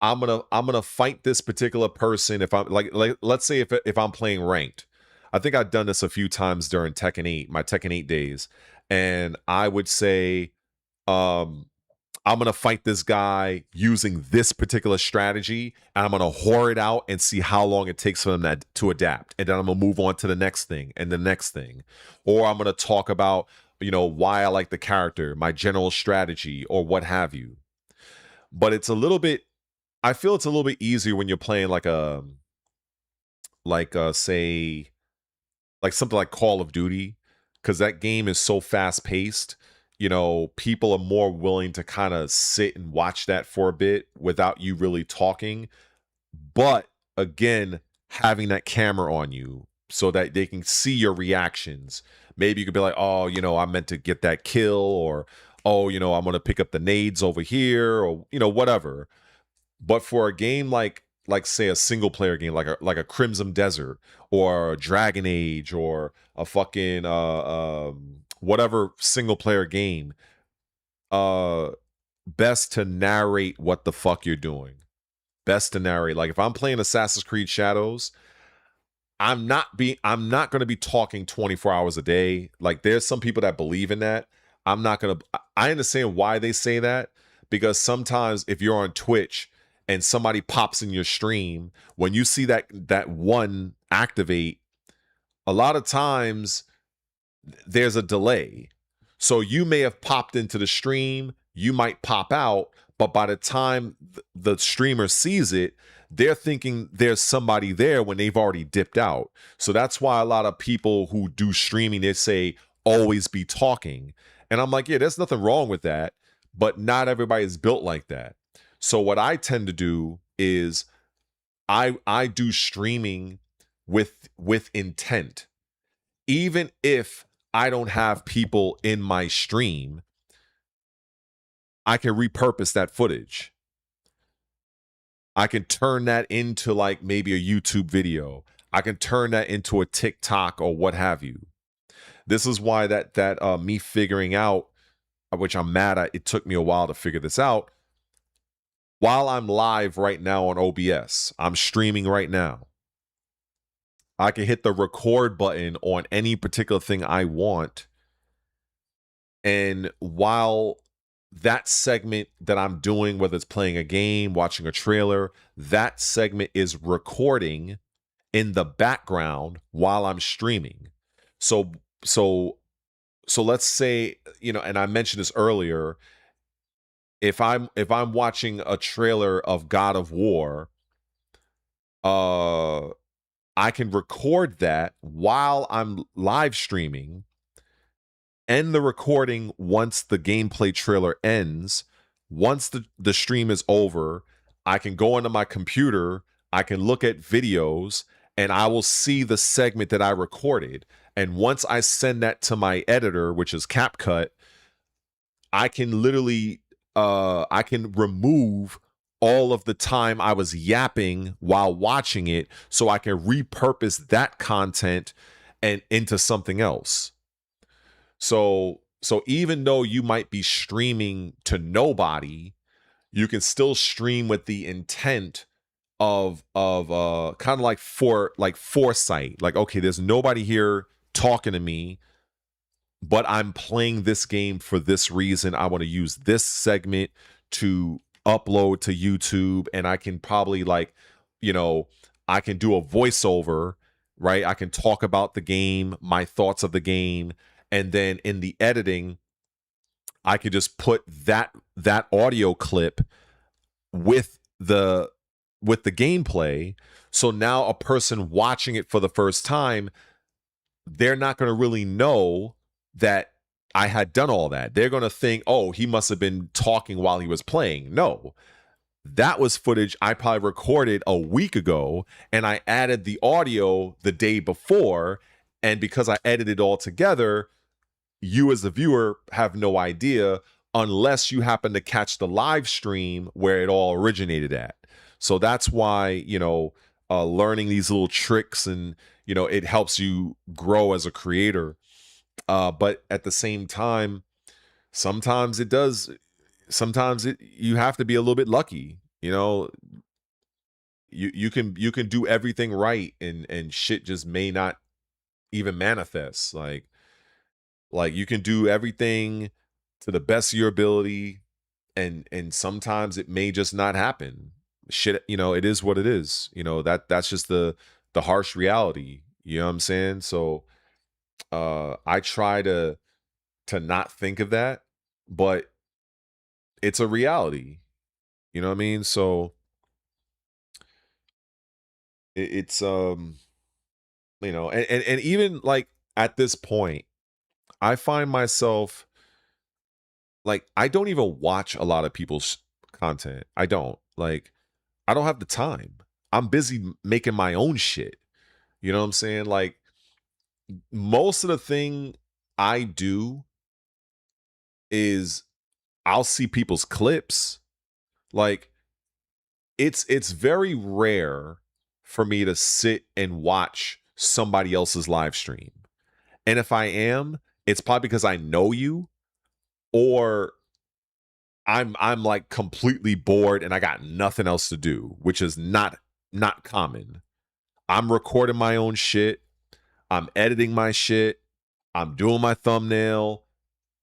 I'm gonna fight this particular person. If I'm like let's say if I'm playing ranked, I think I've done this a few times during Tekken 8, my Tekken 8 days, and I would say, I'm gonna fight this guy using this particular strategy, and I'm gonna whore it out and see how long it takes for them to adapt, and then I'm gonna move on to the next thing and the next thing, or I'm gonna talk about, you know, why I like the character, my general strategy, or what have you. But I feel it's a little bit easier when you're playing like say, like something like Call of Duty, because that game is so fast paced. You know, people are more willing to kind of sit and watch that for a bit without you really talking. But again, having that camera on you so that they can see your reactions. Maybe you could be like, oh, you know, I meant to get that kill, or, oh, you know, I'm going to pick up the nades over here, or, you know, whatever. But for a game like say a single player game, like a Crimson Desert or a Dragon Age or a fucking whatever single player game, best to narrate what the fuck you're doing. Best to narrate. Like, if I'm playing Assassin's Creed Shadows, I'm not going to be talking 24 hours a day. Like, there's some people that believe in that. I understand why they say that, because sometimes if you're on Twitch and somebody pops in your stream, when you see that one activate, a lot of times there's a delay. So you may have popped into the stream, you might pop out, but by the time the streamer sees it, they're thinking there's somebody there when they've already dipped out. So that's why a lot of people who do streaming, they say always be talking. And I'm like, yeah, there's nothing wrong with that, but not everybody is built like that. So what I tend to do is I do streaming with intent. Even if I don't have people in my stream, I can repurpose that footage. I can turn that into like maybe a YouTube video. I can turn that into a TikTok or what have you. This is why that me figuring out, which I'm mad at, it took me a while to figure this out. While I'm live right now on OBS, I'm streaming right now. I can hit the record button on any particular thing I want. And while that segment that I'm doing, whether it's playing a game, watching a trailer, that segment is recording in the background while I'm streaming. So let's say, and I mentioned this earlier, if I'm watching a trailer of God of War, I can record that while I'm live streaming, end the recording once the gameplay trailer ends. Once the stream is over, I can go into my computer, I can look at videos, and I will see the segment that I recorded. And once I send that to my editor, which is CapCut, I can literally I can remove all of the time I was yapping while watching it, so I can repurpose that content and into something else. So even though you might be streaming to nobody, you can still stream with the intent of kind of like foresight. Like, okay, there's nobody here talking to me, but I'm playing this game for this reason. I want to use this segment to upload to YouTube, and I can probably I can do a voiceover, right? I can talk about the game, my thoughts of the game, and then in the editing, I can just put that audio clip with the gameplay. So now a person watching it for the first time, they're not going to really know that I had done all that. They're going to think, oh, he must have been talking while he was playing. No, that was footage I probably recorded a week ago, and I added the audio the day before. And because I edited it all together, you as the viewer have no idea unless you happen to catch the live stream where it all originated at. So that's why, learning these little tricks, and, it helps you grow as a creator. But at the same time, sometimes you have to be a little bit lucky. You can do everything right, and shit just may not even manifest. Like you can do everything to the best of your ability, and sometimes it may just not happen. Shit, it is what it is. That's just the harsh reality. You know what I'm saying? So I try to not think of that, but it's a reality. You know what I mean? So it's and even like at this point, I find myself like I don't even watch a lot of people's content. I don't have the time. I'm busy making my own shit. You know what I'm saying? Like most of the thing I do is I'll see people's clips. Like it's very rare for me to sit and watch somebody else's live stream. And if I am, it's probably because I know you, or I'm like completely bored and I got nothing else to do, which is not common. I'm recording my own shit. I'm editing my shit. I'm doing my thumbnail.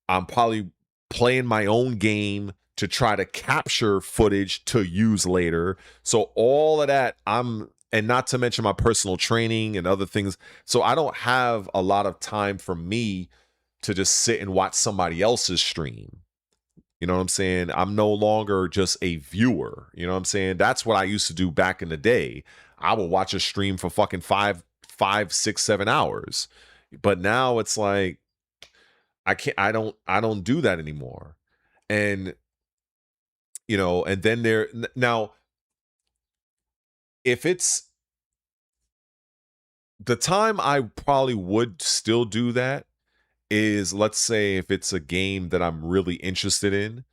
I'm probably playing my own game to try to capture footage to use later. So all of that, and not to mention my personal training and other things. So I don't have a lot of time for me to just sit and watch somebody else's stream. You know what I'm saying? I'm no longer just a viewer. You know what I'm saying? That's what I used to do back in the day. I would watch a stream for fucking 5, 6, 7 hours. But now it's like I don't do that anymore. And and then now if it's the time I probably would still do that is, let's say if it's a game that I'm really interested in,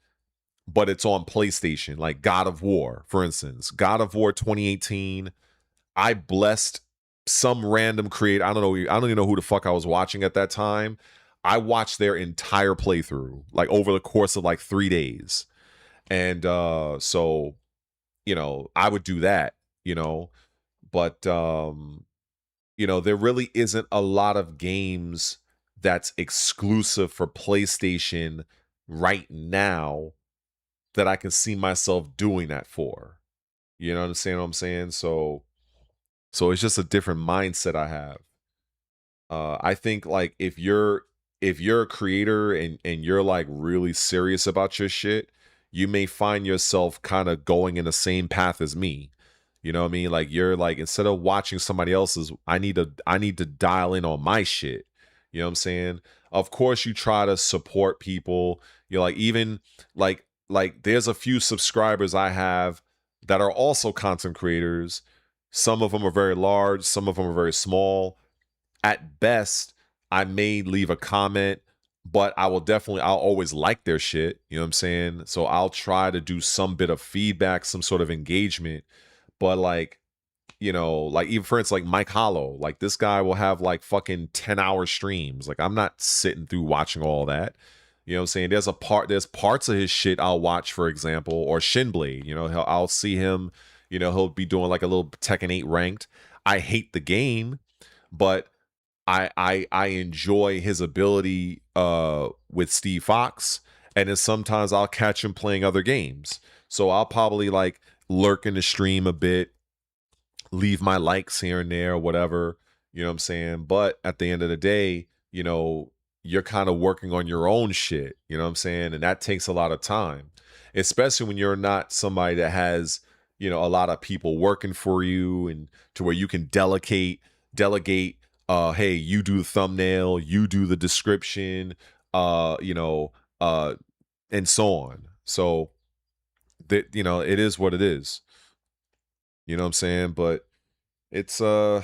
but it's on PlayStation, like God of War, for instance. God of War 2018, I blessed some random creator. I don't even know who the fuck I was watching at that time. I watched their entire playthrough, like over the course of like 3 days. And so, I would do that, but you know, there really isn't a lot of games that's exclusive for PlayStation right now that I can see myself doing that for. You know what I'm saying? So it's just a different mindset I have. I think like if you're a creator and you're like really serious about your shit, you may find yourself kind of going in the same path as me. You know what I mean? Like you're like, instead of watching somebody else's, I need to dial in on my shit. You know what I'm saying? Of course you try to support people. You're like, even like there's a few subscribers I have that are also content creators. Some of them are very large, some of them are very small. At best, I may leave a comment, but I'll always like their shit. You know what I'm saying? So I'll try to do some bit of feedback, some sort of engagement. But like, you know, like even for instance, like Mike Hollow, like this guy will have like fucking 10-hour streams. Like I'm not sitting through watching all that. You know what I'm saying? There's parts of his shit I'll watch, for example, or Shinblade. You know, I'll see him, you know, he'll be doing like a little Tekken 8 ranked. I hate the game, but I enjoy his ability with Steve Fox, and then sometimes I'll catch him playing other games. So I'll probably like lurk in the stream a bit, leave my likes here and there, whatever, you know what I'm saying? But at the end of the day, you know, you're kind of working on your own shit, you know what I'm saying? And that takes a lot of time, especially when you're not somebody that has, you know, a lot of people working for you, and to where you can delegate, hey, you do the thumbnail, you do the description, you know, and so on. So that, you know, it is what it is. You know what I'm saying? But it's you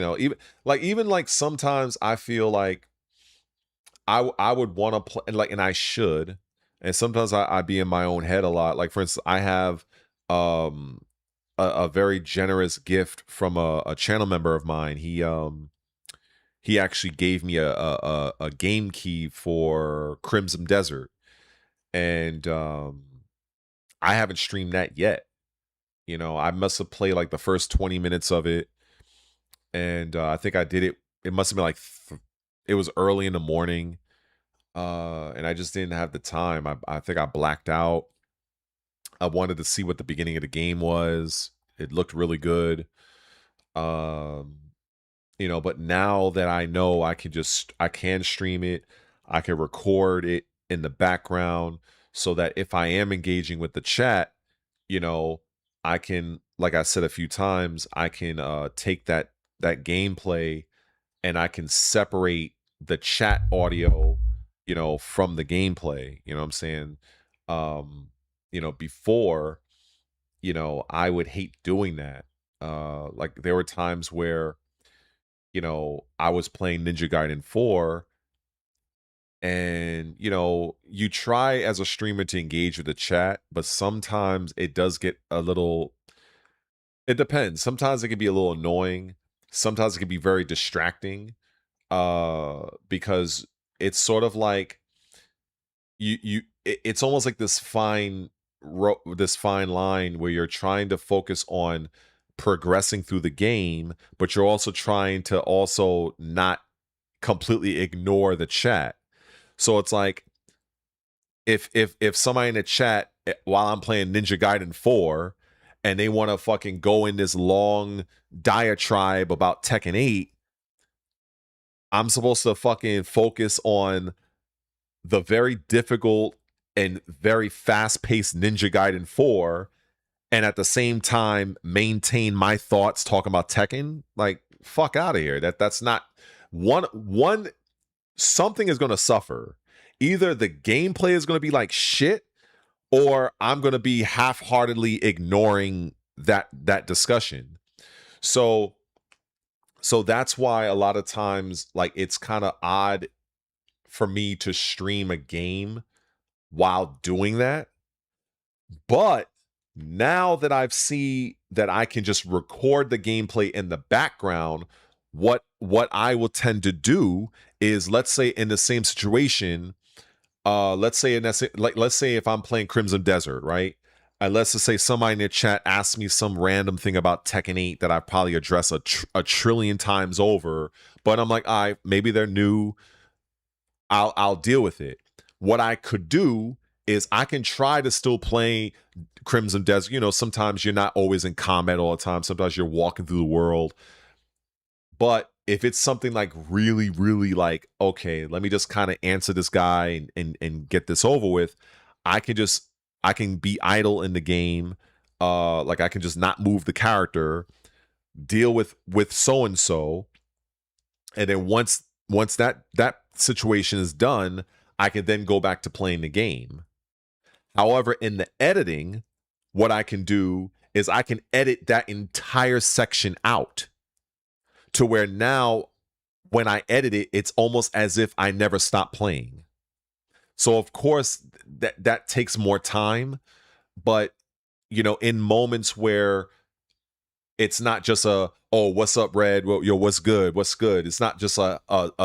know, even like sometimes I feel like I would want to play, and I should, and sometimes I be in my own head a lot. Like for instance, I have a very generous gift from a channel member of mine. He actually gave me a game key for Crimson Desert, and I haven't streamed that yet. You know, I must have played like the first 20 minutes of it, and I think I did it. It must have been like it was early in the morning, and I just didn't have the time. I think I blacked out. I wanted to see what the beginning of the game was. It looked really good. You know, but now that I know I can stream it, I can record it in the background so that if I am engaging with the chat, you know, I can, like I said a few times, I can take that gameplay and I can separate the chat audio, you know, from the gameplay. You know what I'm saying? You know, before, you know, I would hate doing that. Like there were times where, you know, I was playing Ninja Gaiden 4, and, you know, you try as a streamer to engage with the chat, but sometimes it does get a little, it depends. Sometimes it can be a little annoying. Sometimes it can be very distracting, because it's sort of like it's almost like this fine line where you're trying to focus on progressing through the game, but you're also trying to also not completely ignore the chat. So it's like if somebody in the chat while I'm playing Ninja Gaiden 4 and they want to fucking go in this long diatribe about Tekken 8, I'm supposed to fucking focus on the very difficult and very fast-paced Ninja Gaiden 4, and at the same time maintain my thoughts talking about Tekken. Like, fuck out of here. That's not one something is going to suffer. Either the gameplay is going to be like shit, or I'm going to be half-heartedly ignoring that discussion. So that's why a lot of times, like, it's kind of odd for me to stream a game while doing that. But now that I've seen that I can just record the gameplay in the background, what I will tend to do is, let's say in the same situation, let's say if I'm playing Crimson Desert, right? let's just say somebody in the chat asked me some random thing about Tekken 8 that I probably address a trillion times over, but I'm like, all right, maybe they're new. I'll deal with it. What I could do is I can try to still play Crimson Desert. You know, sometimes you're not always in combat all the time. Sometimes you're walking through the world. But if it's something like really, really like, okay, let me just kind of answer this guy and get this over with, I can be idle in the game. Like I can just not move the character, deal with so and so, and then once that situation is done, I can then go back to playing the game. However, in the editing, what I can do is I can edit that entire section out to where now when I edit it, it's almost as if I never stopped playing. So of course that takes more time, but you know, in moments where it's not just a, oh, what's up, Red? Well, yo, what's good? What's good? It's not just a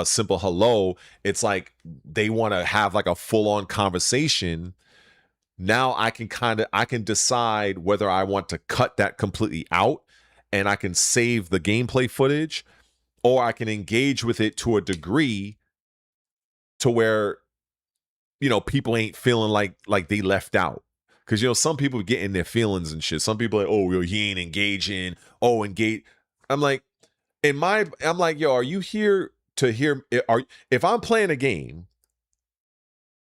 simple hello. It's like they want to have like a full-on conversation. Now I can decide whether I want to cut that completely out and I can save the gameplay footage, or I can engage with it to a degree to where, you know, people ain't feeling like they left out. Because, you know, some people get in their feelings and shit. Some people are like, oh, yo, he ain't engaging. Oh, engage. I'm like, yo, are you here to hear? If I'm playing a game,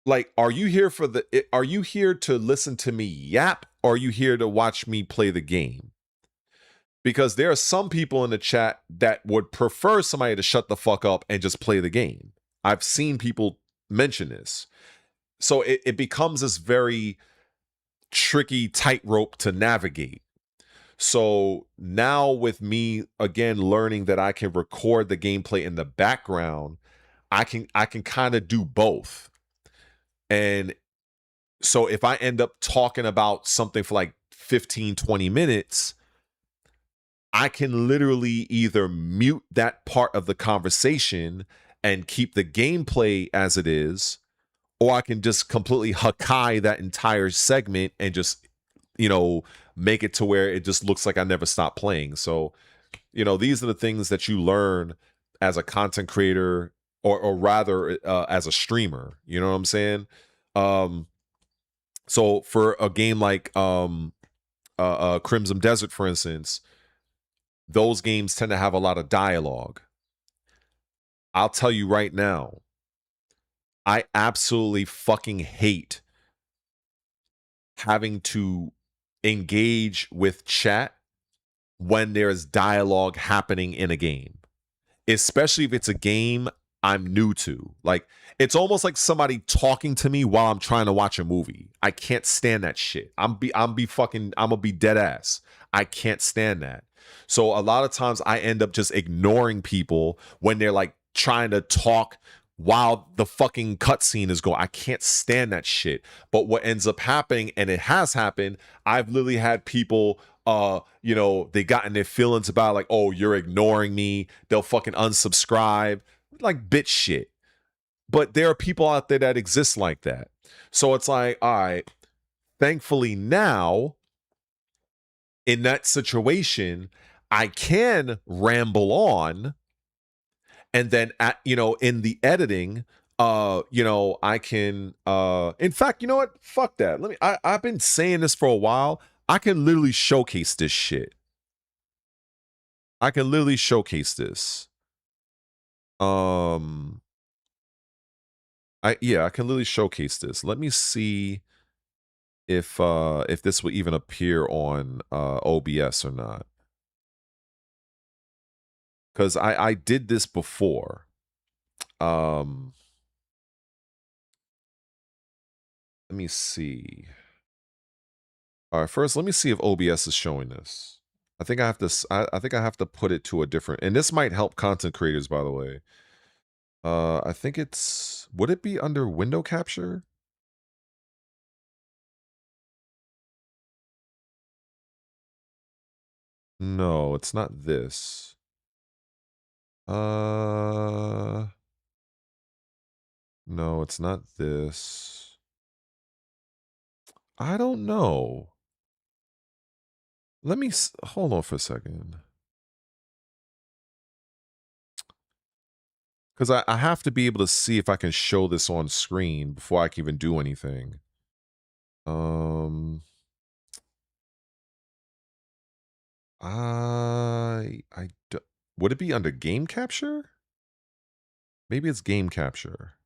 like, are you here to listen to me yap? Or are you here to watch me play the game? Because there are some people in the chat that would prefer somebody to shut the fuck up and just play the game. I've seen people mention this. So it becomes this very tricky tightrope to navigate. So now with me again learning that I can record the gameplay in the background, I can kind of do both. And so if I end up talking about something for like 15, 20 minutes, I can literally either mute that part of the conversation and keep the gameplay as it is, or I can just completely Hakai that entire segment and just, you know, make it to where it just looks like I never stopped playing. So, you know, these are the things that you learn as a content creator, or rather as a streamer. You know what I'm saying? So for a game like Crimson Desert, for instance, those games tend to have a lot of dialogue. I'll tell you right now, I absolutely fucking hate having to engage with chat when there's dialogue happening in a game, especially if it's a game I'm new to. Like, it's almost like somebody talking to me while I'm trying to watch a movie. I can't stand that shit. I'm gonna be dead ass. I can't stand that. So a lot of times I end up just ignoring people when they're like trying to talk while the fucking cutscene is going. I can't stand that shit. But what ends up happening, and it has happened, I've literally had people, you know, they got in their feelings about like, oh, you're ignoring me. They'll fucking unsubscribe. Like, bitch shit. But there are people out there that exist like that. So it's like, all right, thankfully now, in that situation, I can ramble on, and then in the editing, I can in fact, you know what? Fuck that. I've been saying this for a while. I can literally showcase this shit. I can literally showcase this. I can literally showcase this. Let me see if this will even appear on OBS or not. Because I did this before. Let me see. All right, first let me see if OBS is showing this. I think I have to. I think I have to put it to a different. And this might help content creators, by the way. I think it's. Would it be under window capture? No, it's not this. No, it's not this. I don't know. Let me hold on for a second. Because I have to be able to see if I can show this on screen before I can even do anything. Would it be under game capture? Maybe it's game capture.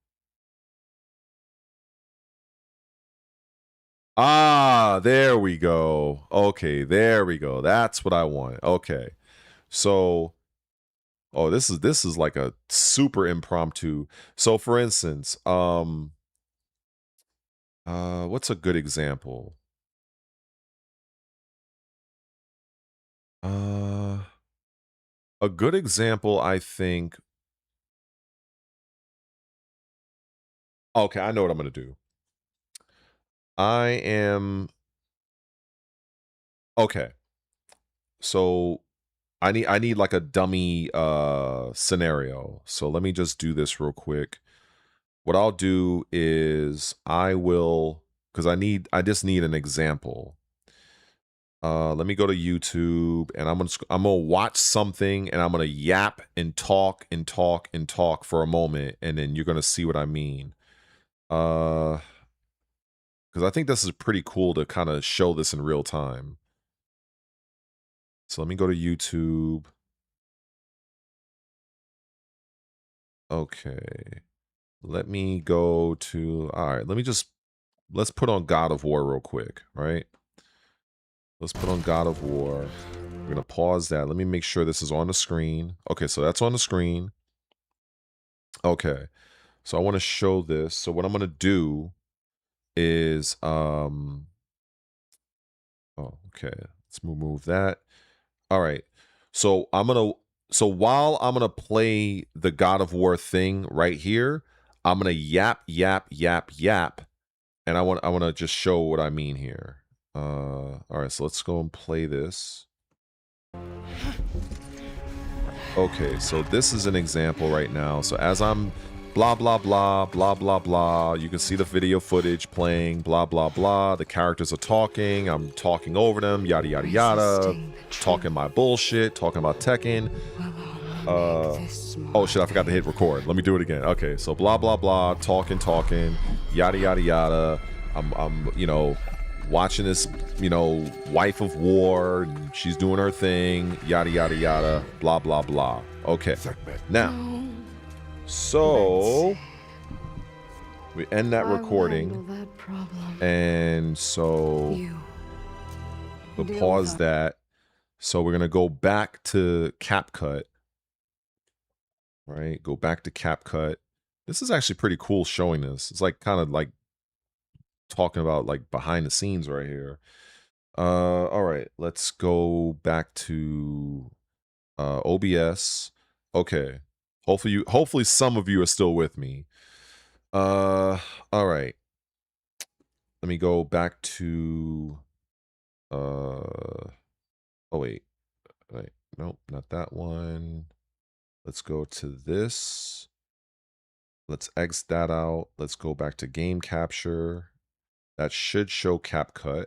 Ah, there we go. Okay, there we go. That's what I want. Okay. So, oh, this is like a super impromptu. So for instance, what's a good example? A good example, I think. Okay, I know what I'm gonna do. Okay. So I need like a dummy scenario. So let me just do this real quick. What I'll do is because I just need an example. Let me go to YouTube and I'm gonna watch something and I'm gonna yap and talk and talk and talk for a moment, and then you're gonna see what I mean. Because I think this is pretty cool to kind of show this in real time. So let me go to YouTube. Okay. Let me go to, all right, let's put on God of War real quick, right? Let's put on God of War. We're going to pause that. Let me make sure this is on the screen. Okay, so that's on the screen. Okay. So I want to show this. So what I'm going to do is, oh, okay. Let's move that. All right. So while I'm gonna play the God of War thing right here, I'm gonna yap, and I want to just show what I mean here. All right, so let's go and play this. Okay, so this is an example right now. So as I'm blah blah blah blah blah blah, you can see the video footage playing blah blah blah. The characters are talking. I'm talking over them. Yada yada yada. Talking my bullshit. Talking about Tekken. Oh shit! I forgot to hit record. Let me do it again. Okay, so blah blah blah. Talking. Yada yada yada. I'm watching this, wife of war, and she's doing her thing, yada yada yada, blah blah blah. Okay, now, so we end that recording, and so we'll pause that. So we're gonna go back to CapCut, right? Go back to CapCut. This is actually pretty cool showing this. It's like kind of like talking about like behind the scenes right here. All right, let's go back to OBS. Okay. Hopefully some of you are still with me. All right. Let me go back to oh wait. Nope, not that one. Let's go to this. Let's exit that out. Let's go back to game capture. That should show CapCut.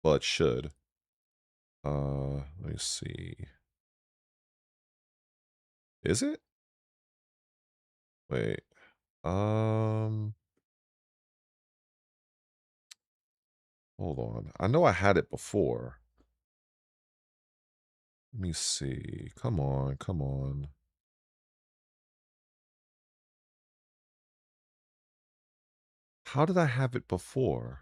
Well, it should. Let me see. Is it? Wait. Hold on. I know I had it before. Let me see. Come on. How did I have it before?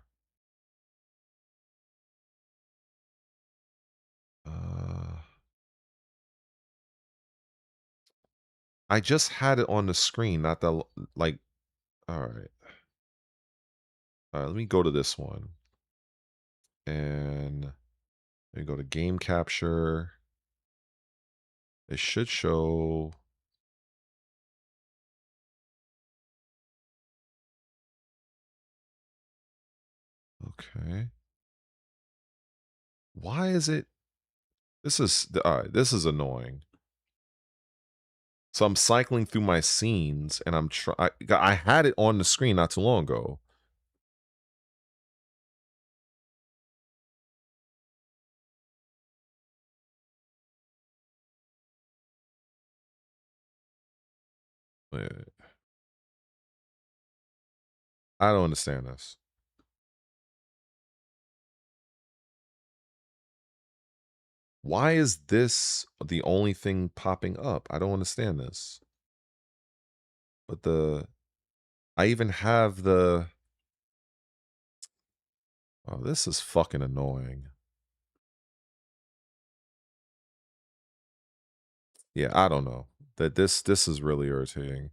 I just had it on the screen, not the, like, all right. All right, let me go to this one. And let me go to game capture. It should show. Okay. Why is it? This is all right. This is annoying. So I'm cycling through my scenes, and I had it on the screen not too long ago. Wait. I don't understand this. Why is this the only thing popping up? I don't understand this. But I even have the... Oh, this is fucking annoying. Yeah, I don't know. This is really irritating.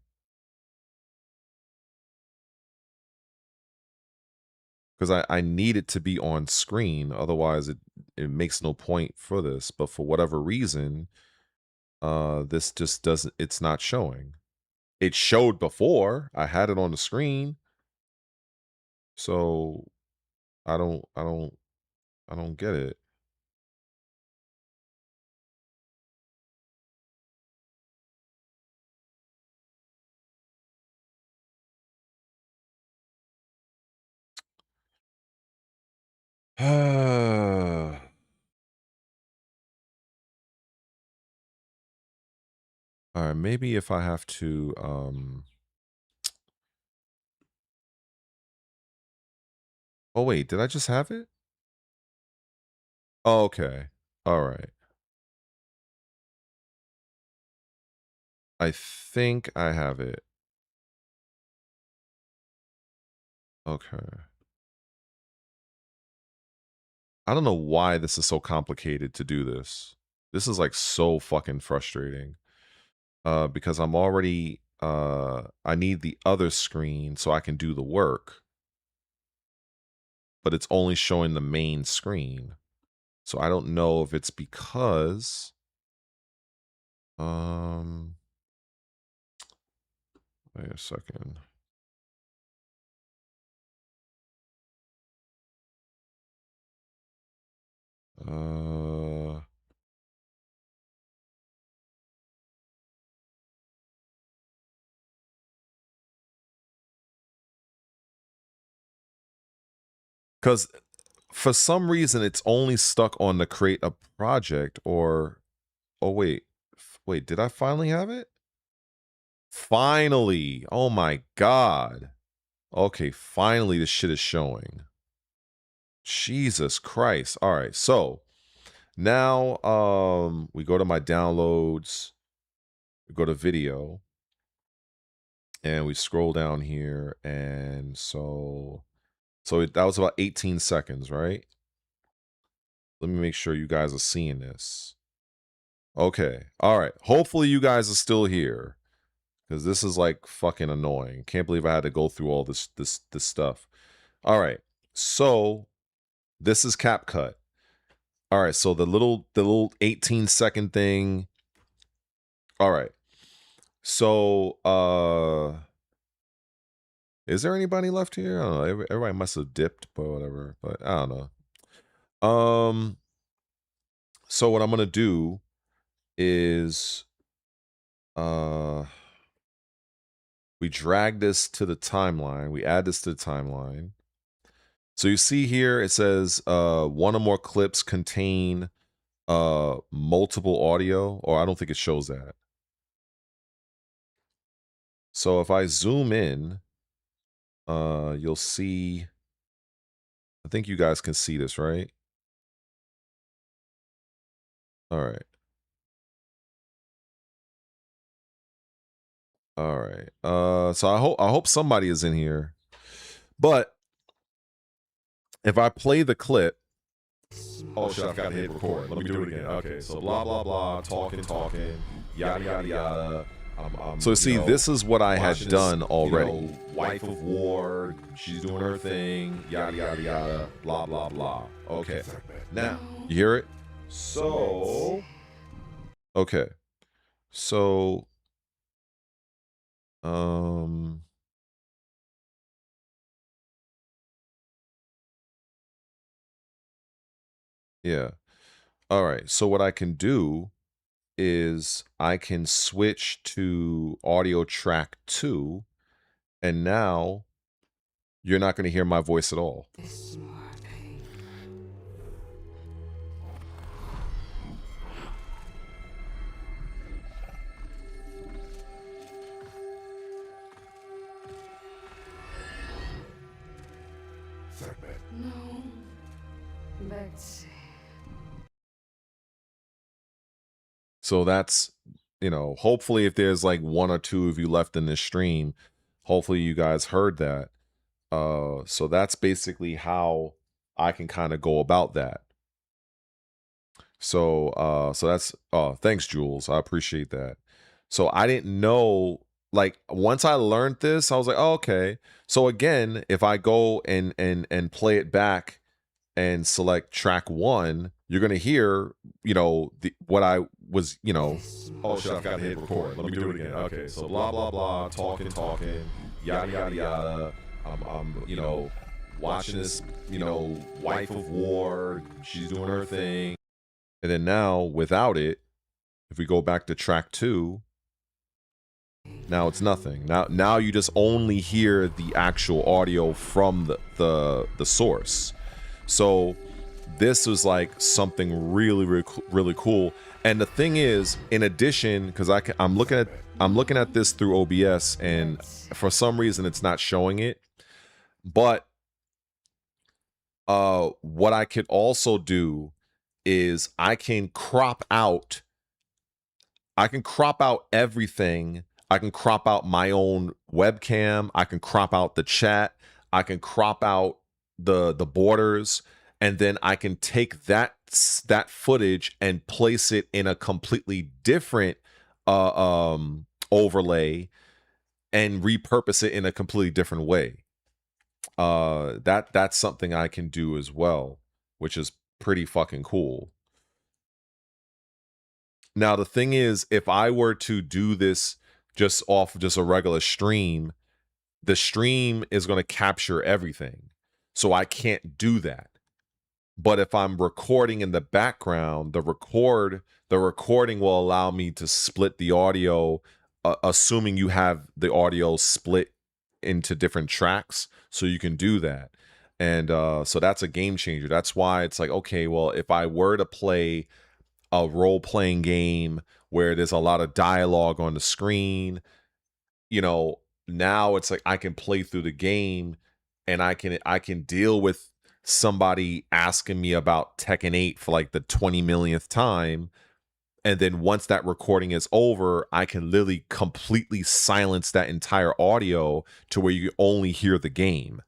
Because I need it to be on screen, otherwise it makes no point for this. But for whatever reason, this just doesn't, it's not showing. It showed before. I had it on the screen. So I don't get it. All right, maybe if I have to oh wait, did I just have it? Oh, okay. All right. I think I have it. Okay. I don't know why this is so complicated to do this. This is like so fucking frustrating. Because I'm already I need the other screen so I can do the work. But it's only showing the main screen. So I don't know if it's because wait a second. Because for some reason it's only stuck on the create a project or oh wait. Wait, did I finally have it? Finally. Oh my god. Okay, finally this shit is showing. Jesus Christ. All right. So, now we go to my downloads. We go to video. And we scroll down here and that was about 18 seconds, right? Let me make sure you guys are seeing this. Okay. All right. Hopefully you guys are still here. Because this is like fucking annoying. Can't believe I had to go through all this stuff. All right. So this is CapCut. All right. So the little 18-second thing. All right. So is there anybody left here? I don't know. Everybody must have dipped, but whatever. But I don't know. So what I'm gonna do is we drag this to the timeline. We add this to the timeline. So you see here it says one or more clips contain multiple audio, or I don't think it shows that. So if I zoom in, you'll see, I think you guys can see this, right? All right. All right. So I hope somebody is in here. But if I play the clip, oh shit, I forgot to hit record. Let me do it again. Okay, so blah blah blah, talking, yada yada yada. So see, this is what I had done already. Wife of war, she's doing her thing, yada yada yada, blah blah blah. Okay, now you hear it. So okay, so yeah. All right. So what I can do is I can switch to audio track 2, and now you're not going to hear my voice at all. So that's, you know, hopefully if there's like one or two of you left in this stream, hopefully you guys heard that. So that's basically how I can kind of go about that. So so that's thanks Jules, I appreciate that. So I didn't know, like once I learned this, I was like, oh, okay. So again, if I go and play it back and select track 1, you're gonna hear, you know, what I was, you know. Oh shit, I forgot to hit record. Let me do it again. Okay, so blah blah blah, talking, yada yada yada. I'm you know, watching this, you know, wife of war. She's doing her thing. And then now, without it, if we go back to track 2, now it's nothing. Now you just only hear the actual audio from the source. So this was like something really cool. And the thing is, in addition, because I'm looking at this through OBS, and for some reason it's not showing it. But what I could also do is I can crop out everything. I can crop out my own webcam. I can crop out the chat. I can crop out the borders, and then I can take that footage and place it in a completely different overlay and repurpose it in a completely different way. That's something I can do as well, which is pretty fucking cool. Now the thing is, if I were to do this just off just a regular stream, the stream is going to capture everything, so I can't do that. But if I'm recording in the background, the recording will allow me to split the audio, assuming you have the audio split into different tracks, so you can do that. And so that's a game changer. That's why it's like, okay, well, if I were to play a role-playing game where there's a lot of dialogue on the screen, you know, now it's like I can play through the game, and I can deal with somebody asking me about Tekken 8 for like the 20 millionth time, and then once that recording is over, I can literally completely silence that entire audio to where you only hear the game.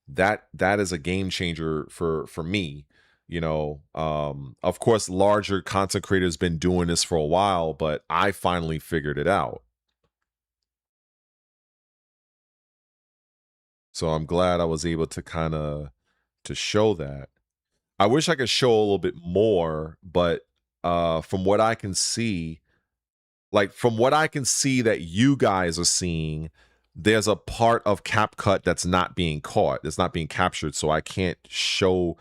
That is a game changer for me. You know, of course, larger content creators been doing this for a while, but I finally figured it out. So I'm glad I was able to kind of to show that. I wish I could show a little bit more, but from what I can see, that you guys are seeing, there's a part of CapCut that's not being caught. It's not being captured, so I can't show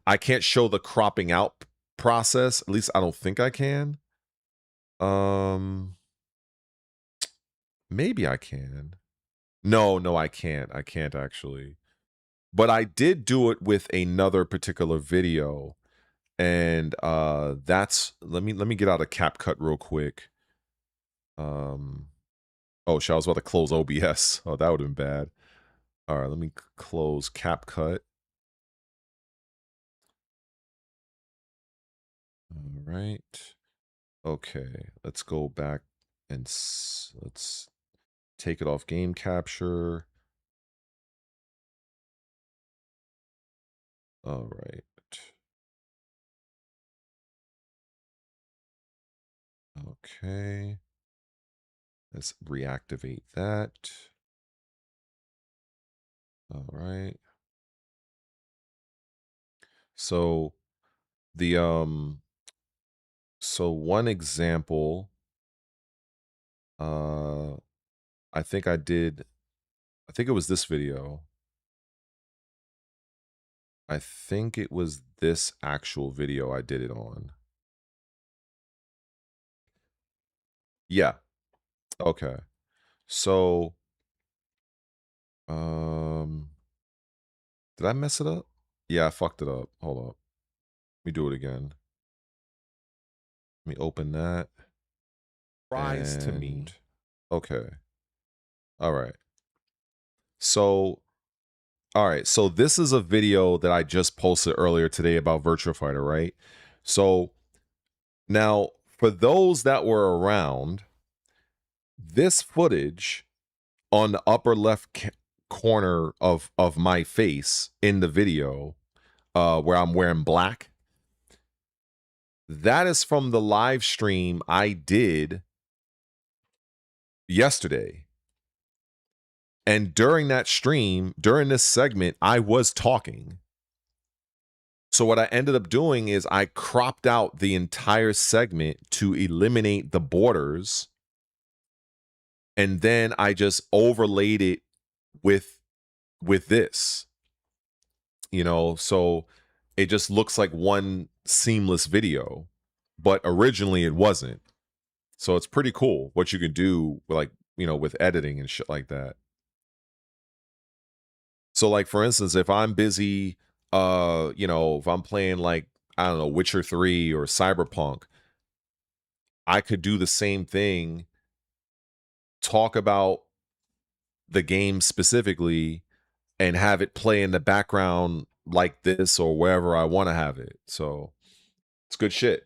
the cropping out process. At least I don't think I can. Maybe I can. No, I can't. I can't actually. But I did do it with another particular video, and that's let me get out of CapCut real quick. Oh shit, I was about to close OBS. Oh, that would have been bad. All right, let me close CapCut. All right. Okay, let's go back and let's take it off game capture. All right. Okay. Let's reactivate that. All right. So the so one example, I think it was this video. I think it was this actual video I did it on. Yeah. Okay. So did I mess it up? Yeah, I fucked it up. Hold up. Let me do it again. Let me open that. Rise to me. Okay. All right. So so this is a video that I just posted earlier today about Virtua Fighter, right? So now for those that were around, this footage on the upper left corner of my face in the video, where I'm wearing black, that is from the live stream I did yesterday. And during that stream, during this segment, I was talking. So what I ended up doing is I cropped out the entire segment to eliminate the borders. And then I just overlaid it with this, you know, so it just looks like one seamless video, but originally it wasn't. So it's pretty cool what you can do with, like, you know, with editing and shit like that. So like, for instance, if I'm busy, you know, if I'm playing like, I don't know, Witcher 3 or Cyberpunk, I could do the same thing, talk about the game specifically, and have it play in the background like this or wherever I want to have it. So it's good shit.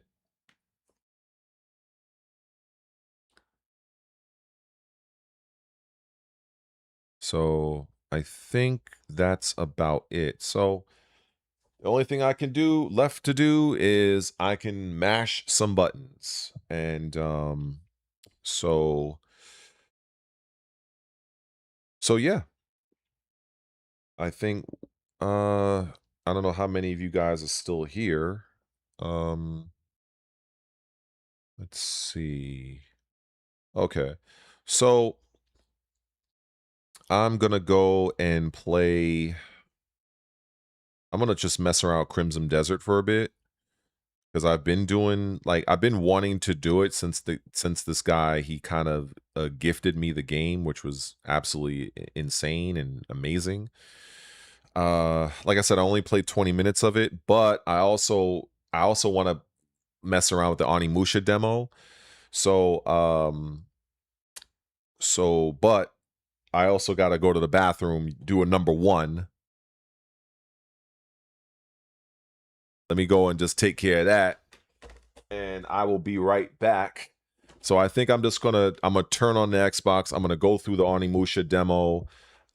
So I think that's about it. So the only thing I can do left to do is I can mash some buttons. And so yeah. I think I don't know how many of you guys are still here. Let's see. Okay. So I'm gonna go and play. I'm gonna just mess around with Crimson Desert for a bit, because I've been doing, like, I've been wanting to do it since this guy, he kind of gifted me the game, which was absolutely insane and amazing. Like I said, I only played 20 minutes of it, but I also want to mess around with the Onimusha demo. So but I also got to go to the bathroom, do a number 1. Let me go and just take care of that, and I will be right back. So I think I'm gonna turn on the Xbox. I'm gonna go through the Onimusha demo,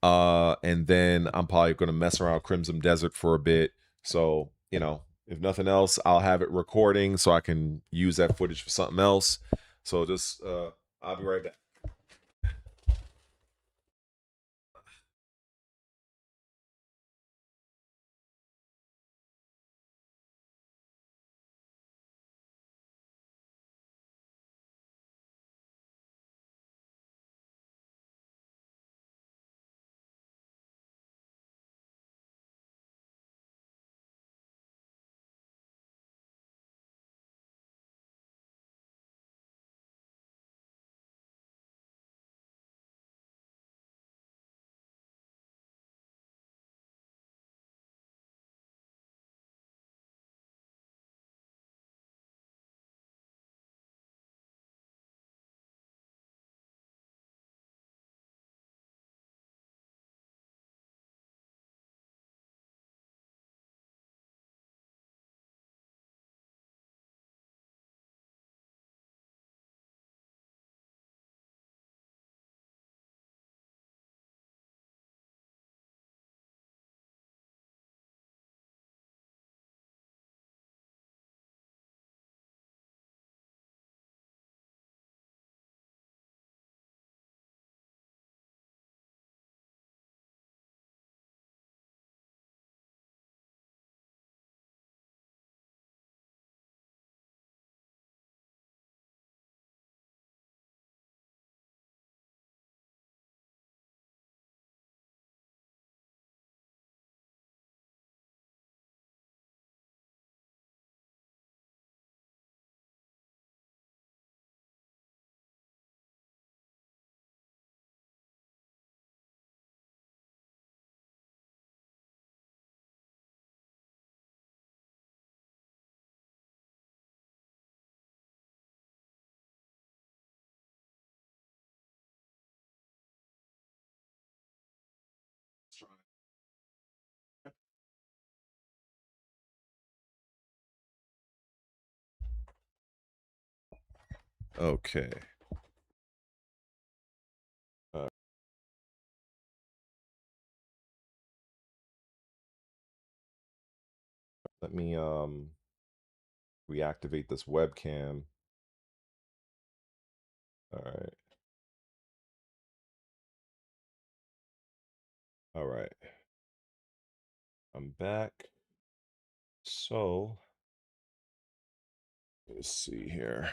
and then I'm probably gonna mess around with Crimson Desert for a bit. So, you know, if nothing else, I'll have it recording so I can use that footage for something else. So just I'll be right back. Okay. Let me reactivate this webcam. All right. All right. I'm back. So, let's see here.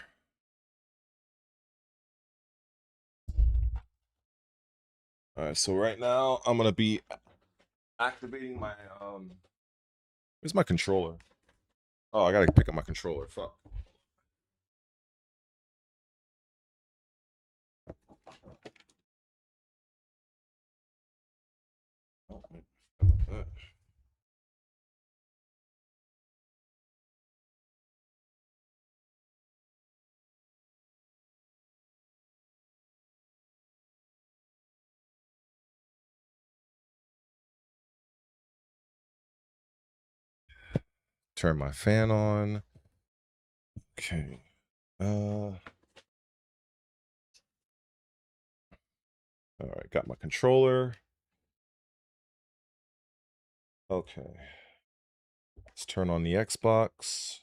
All right, so right now I'm gonna be activating my where's my controller? Oh, I gotta pick up my controller. Fuck. Turn my fan on. Okay. All right, got my controller. Okay. Let's turn on the Xbox.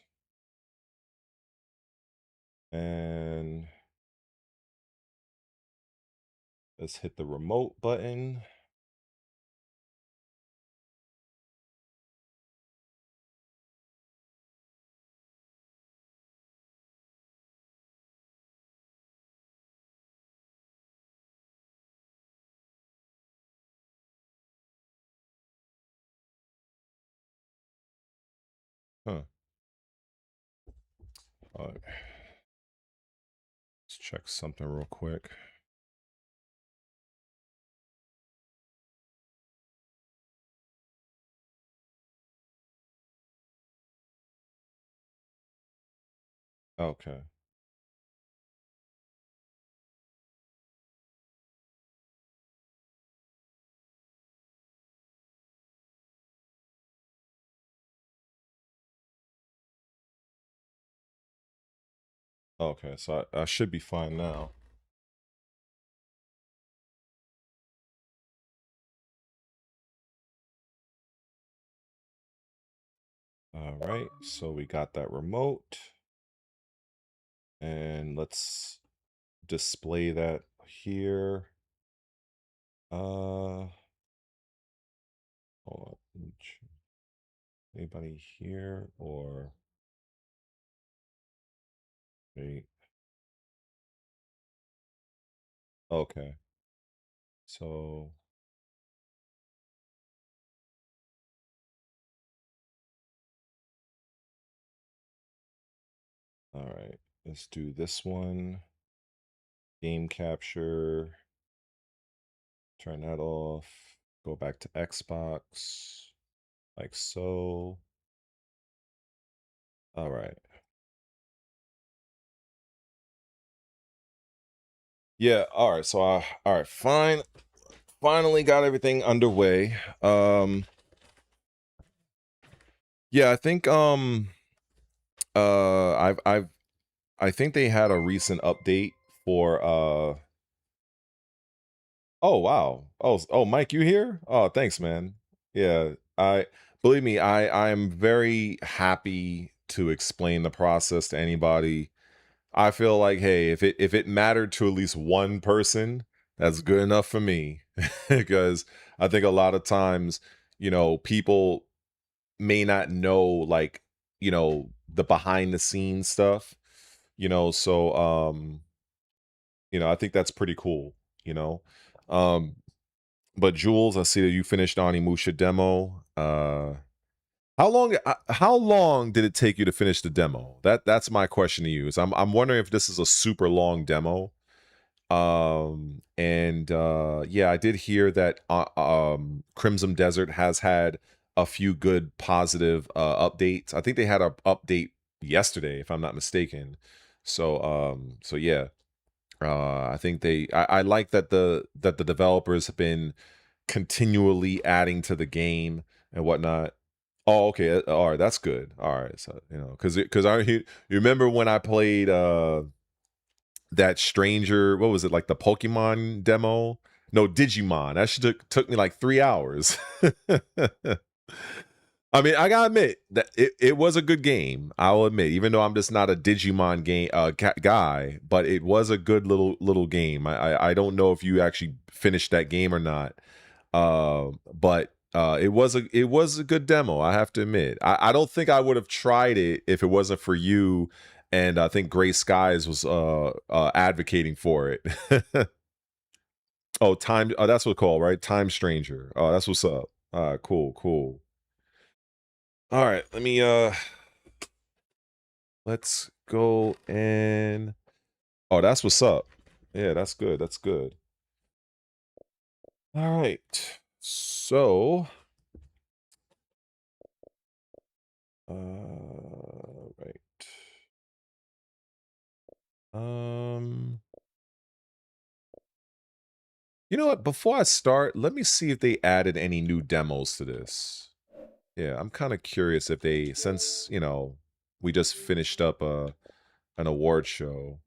And let's hit the remote button. Huh. All right. Let's check something real quick. Okay. Okay, so I should be fine now. All right, so we got that remote. And let's display that here. Hold on. Anybody here or wait? Okay. So all right, let's do this one. Game capture. Turn that off. Go back to Xbox. Like so. All right. Yeah, all right. So all right, fine. Finally got everything underway. Yeah, I think I think they had a recent update for oh wow. Oh Mike, you here? Oh, thanks, man. Yeah, I believe me, I'm very happy to explain the process to anybody. I feel like, hey, if it mattered to at least one person, that's good enough for me. Because I think a lot of times, people may not know, like, the behind the scenes stuff, so I think that's pretty cool, you know. But Jules, I see that you finished Onimusha demo. How long did it take you to finish the demo? That's my question to you. Is I'm wondering if this is a super long demo. And yeah, I did hear that Crimson Desert has had a few good positive updates. I think they had an update yesterday, if I'm not mistaken. So yeah. I think I like that the developers have been continually adding to the game and whatnot. Oh, okay. All right, that's good. All right, so because you remember when I played that stranger, what was it, like the Pokemon demo? No, Digimon. That shit took me like 3 hours. I mean, I gotta admit that it was a good game. I'll admit, even though I'm just not a Digimon game guy, but it was a good little game. I don't know if you actually finished that game or not, but it was a good demo. I have to admit. I don't think I would have tried it if it wasn't for you, and I think Gray Skies was advocating for it. Oh, time. Oh, that's what it's called, right? Time Stranger. Oh, that's what's up. Cool. All right, let's go and oh, that's what's up. Yeah, that's good. All right. So right. You know what? Before I start, let me see if they added any new demos to this. Yeah, I'm kind of curious if they, since, you know, we just finished up an award show.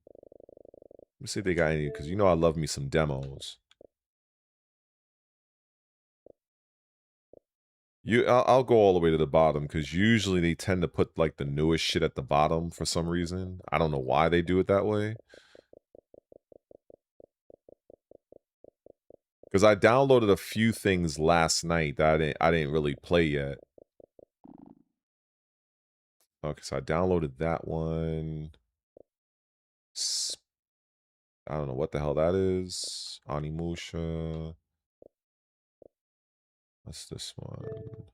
Let me see if they got any, because you know I love me some demos. I'll go all the way to the bottom, because usually they tend to put like the newest shit at the bottom for some reason. I don't know why they do it that way. Because I downloaded a few things last night that I didn't really play yet. Okay, so I downloaded that one. I don't know what the hell that is. Animusha. What's this one?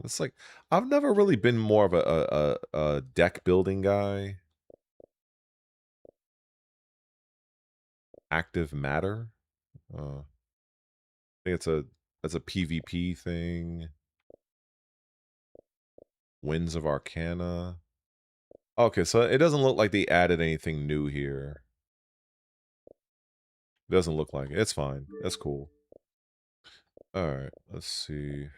It's like I've never really been more of a deck building guy. Active Matter. I think it's a PvP thing. Winds of Arcana. Okay, so it doesn't look like they added anything new here. It doesn't look like it. It's fine. That's cool. All right, let's see.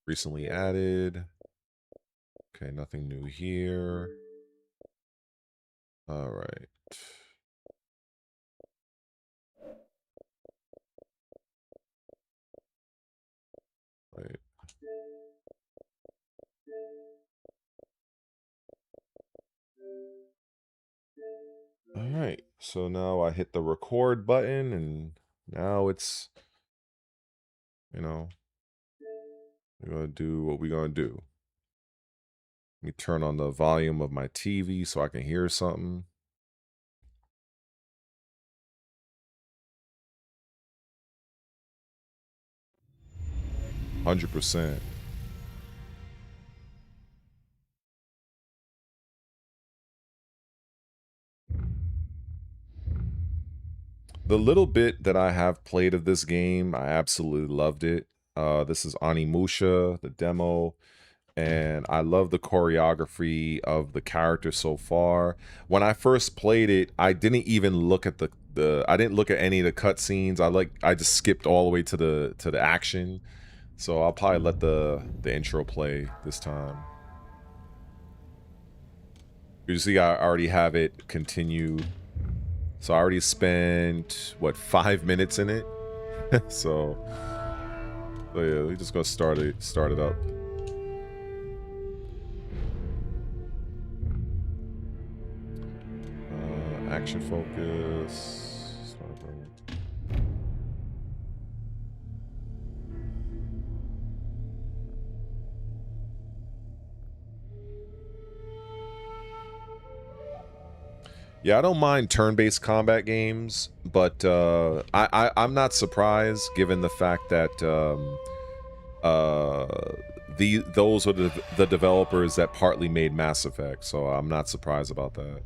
Recently added. Okay, nothing new here. All right. Wait. All right, so now I hit the record button, and now it's, you know, we're gonna do what we're gonna do. Let me turn on the volume of my TV so I can hear something. %. The little bit that I have played of this game, I absolutely loved it. This is Animusha, the demo, and I love the choreography of the character so far. When I first played it, I didn't even look at I didn't look at any of the cutscenes. I just skipped all the way to the action. So I'll probably let the intro play this time. You see, I already have it continue. So I already spent, what, 5 minutes in it? so yeah, we're just gonna start it up. Action focus. Yeah, I don't mind turn-based combat games, but I'm not surprised given the fact that those are the developers that partly made Mass Effect, so I'm not surprised about that.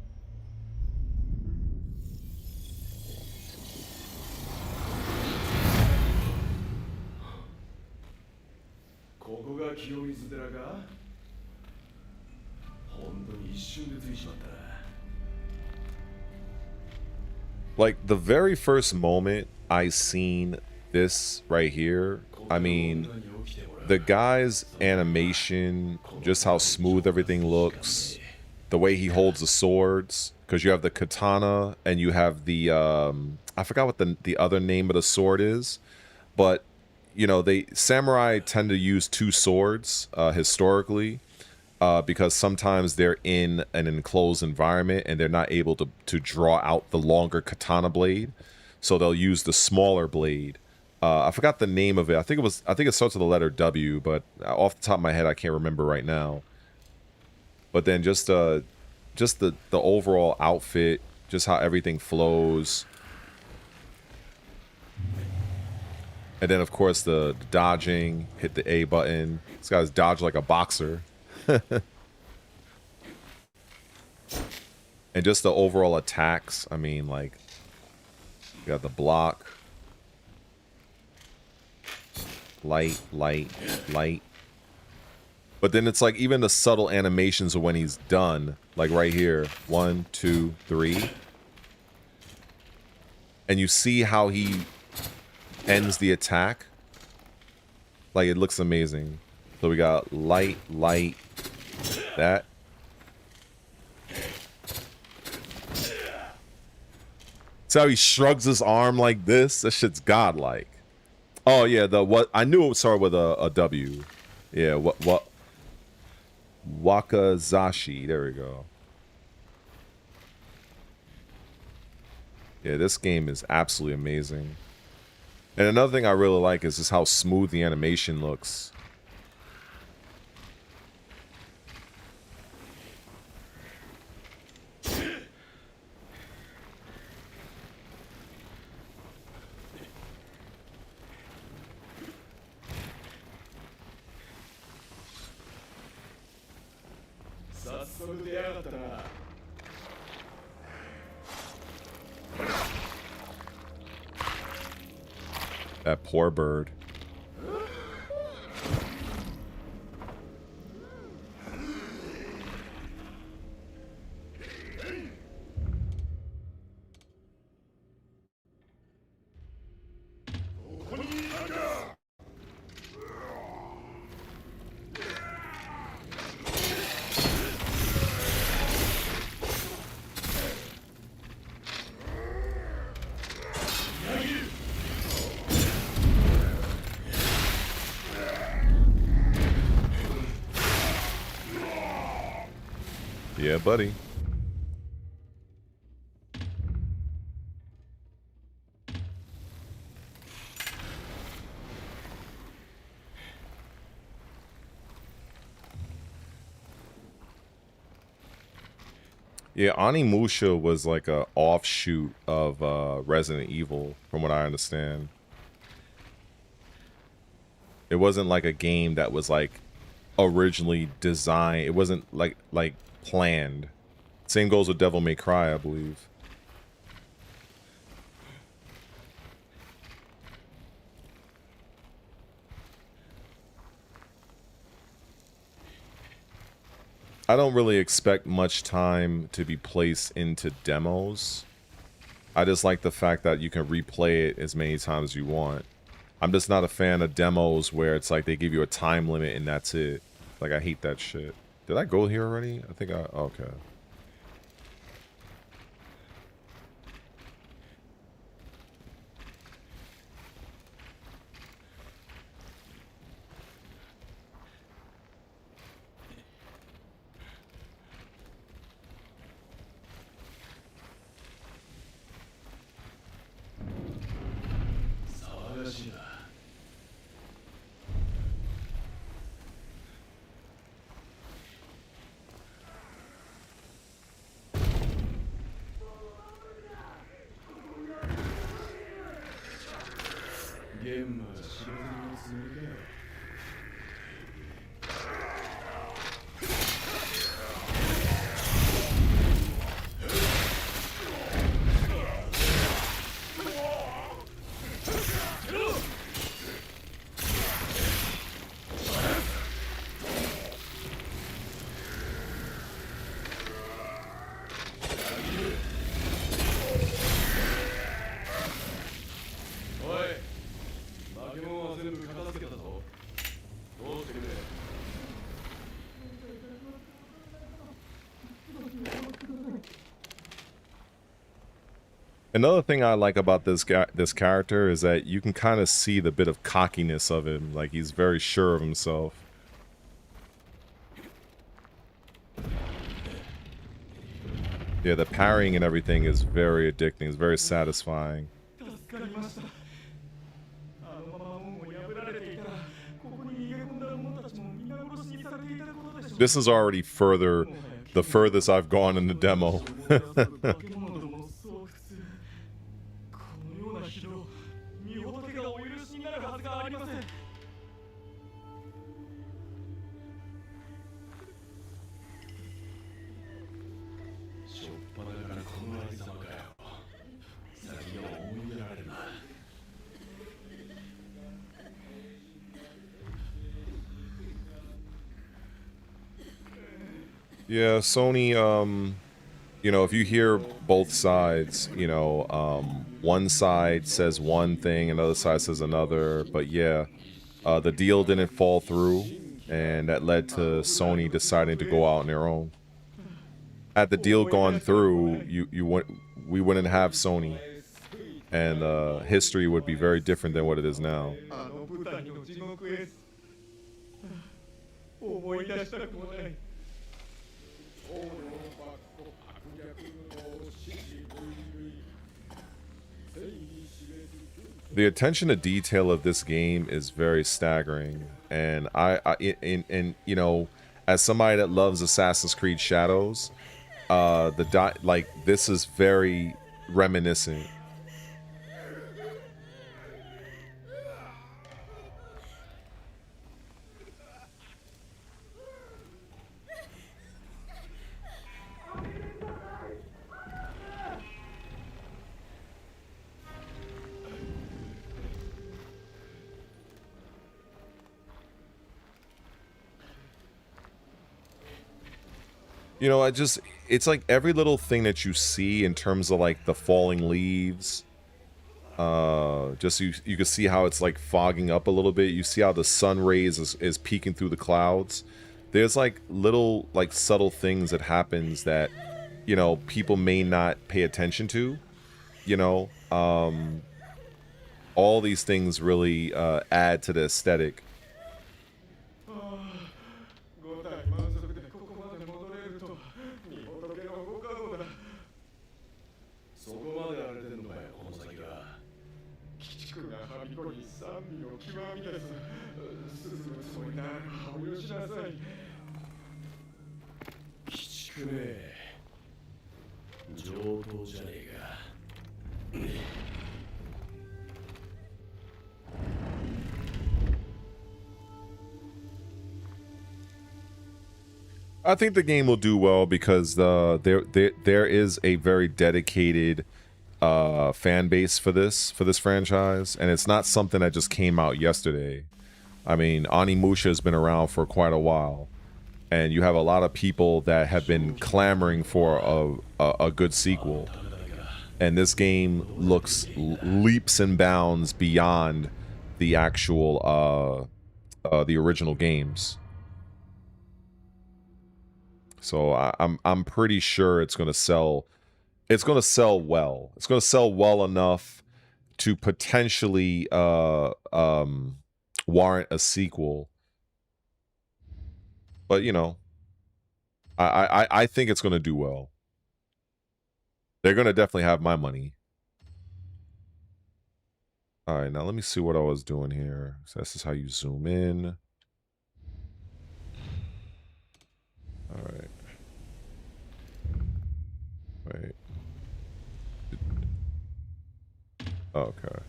Like, the very first moment I seen this right here, I mean, the guy's animation, just how smooth everything looks, the way he holds the swords, because you have the katana and you have the I forgot what the other name of the sword is, but you know, samurai tend to use two swords historically, because sometimes they're in an enclosed environment and they're not able to draw out the longer katana blade, so they'll use the smaller blade. I forgot the name of it. I think it starts with the letter W, but off the top of my head, I can't remember right now. But then just the overall outfit, just how everything flows, and then of course the dodging. Hit the A button. This guy's dodge like a boxer, and just the overall attacks. I mean, like, you got the block. Light, light, light. But then it's like even the subtle animations of when he's done, like right here, 1, 2, 3, and you see how he ends the attack. Like, it looks amazing. So we got light, light, that. See how he shrugs his arm like this? That shit's godlike. Oh yeah, I knew it would start with a W. Yeah, what Wakazashi. There we go. Yeah, this game is absolutely amazing. And another thing I really like is just how smooth the animation looks. That poor bird. Yeah, buddy. Yeah, Onimusha was like a offshoot of Resident Evil, from what I understand. It wasn't like a game that was like originally designed. It wasn't like planned. Same goes with Devil May Cry, I believe. I don't really expect much time to be placed into demos. I just like the fact that you can replay it as many times as you want. I'm just not a fan of demos where it's like they give you a time limit and that's it. Like, I hate that shit. Did I go here already? I think okay. Another thing I like about this character is that you can kind of see the bit of cockiness of him. Like, he's very sure of himself. Yeah, the parrying and everything is very addicting. It's very satisfying. This is already the furthest I've gone in the demo. Yeah, Sony, you know, if you hear both sides, you know, one side says one thing, another side says another, but yeah, the deal didn't fall through, and that led to Sony deciding to go out on their own. Had the deal gone through, we wouldn't have Sony, and history would be very different than what it is now. The attention to detail of this game is very staggering, and and you know, as somebody that loves Assassin's Creed Shadows, like, this is very reminiscent. You know, it's like every little thing that you see in terms of like the falling leaves. Just you can see how it's like fogging up a little bit. You see how the sun rays is peeking through the clouds. There's like little like subtle things that happens that, you know, people may not pay attention to. You know, all these things really add to the aesthetic. I think the game will do well because there is a very dedicated fan base for this franchise, and it's not something that just came out yesterday. I mean, Onimusha has been around for quite a while, and you have a lot of people that have been clamoring for a good sequel. And this game looks leaps and bounds beyond the actual the original games. So I'm pretty sure it's gonna sell. It's gonna sell well. It's gonna sell well enough to potentially warrant a sequel. But you know, I think it's gonna do well. They're gonna definitely have my money. All right, now let me see what I was doing here. So this is how you zoom in. All right. Wait. Okay.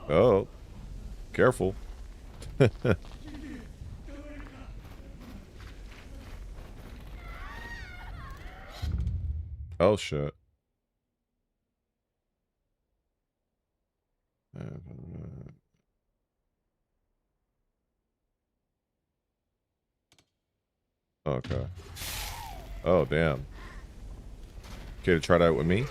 Oh. Careful. Oh shit. Okay. Oh, damn. Okay, to try that with me?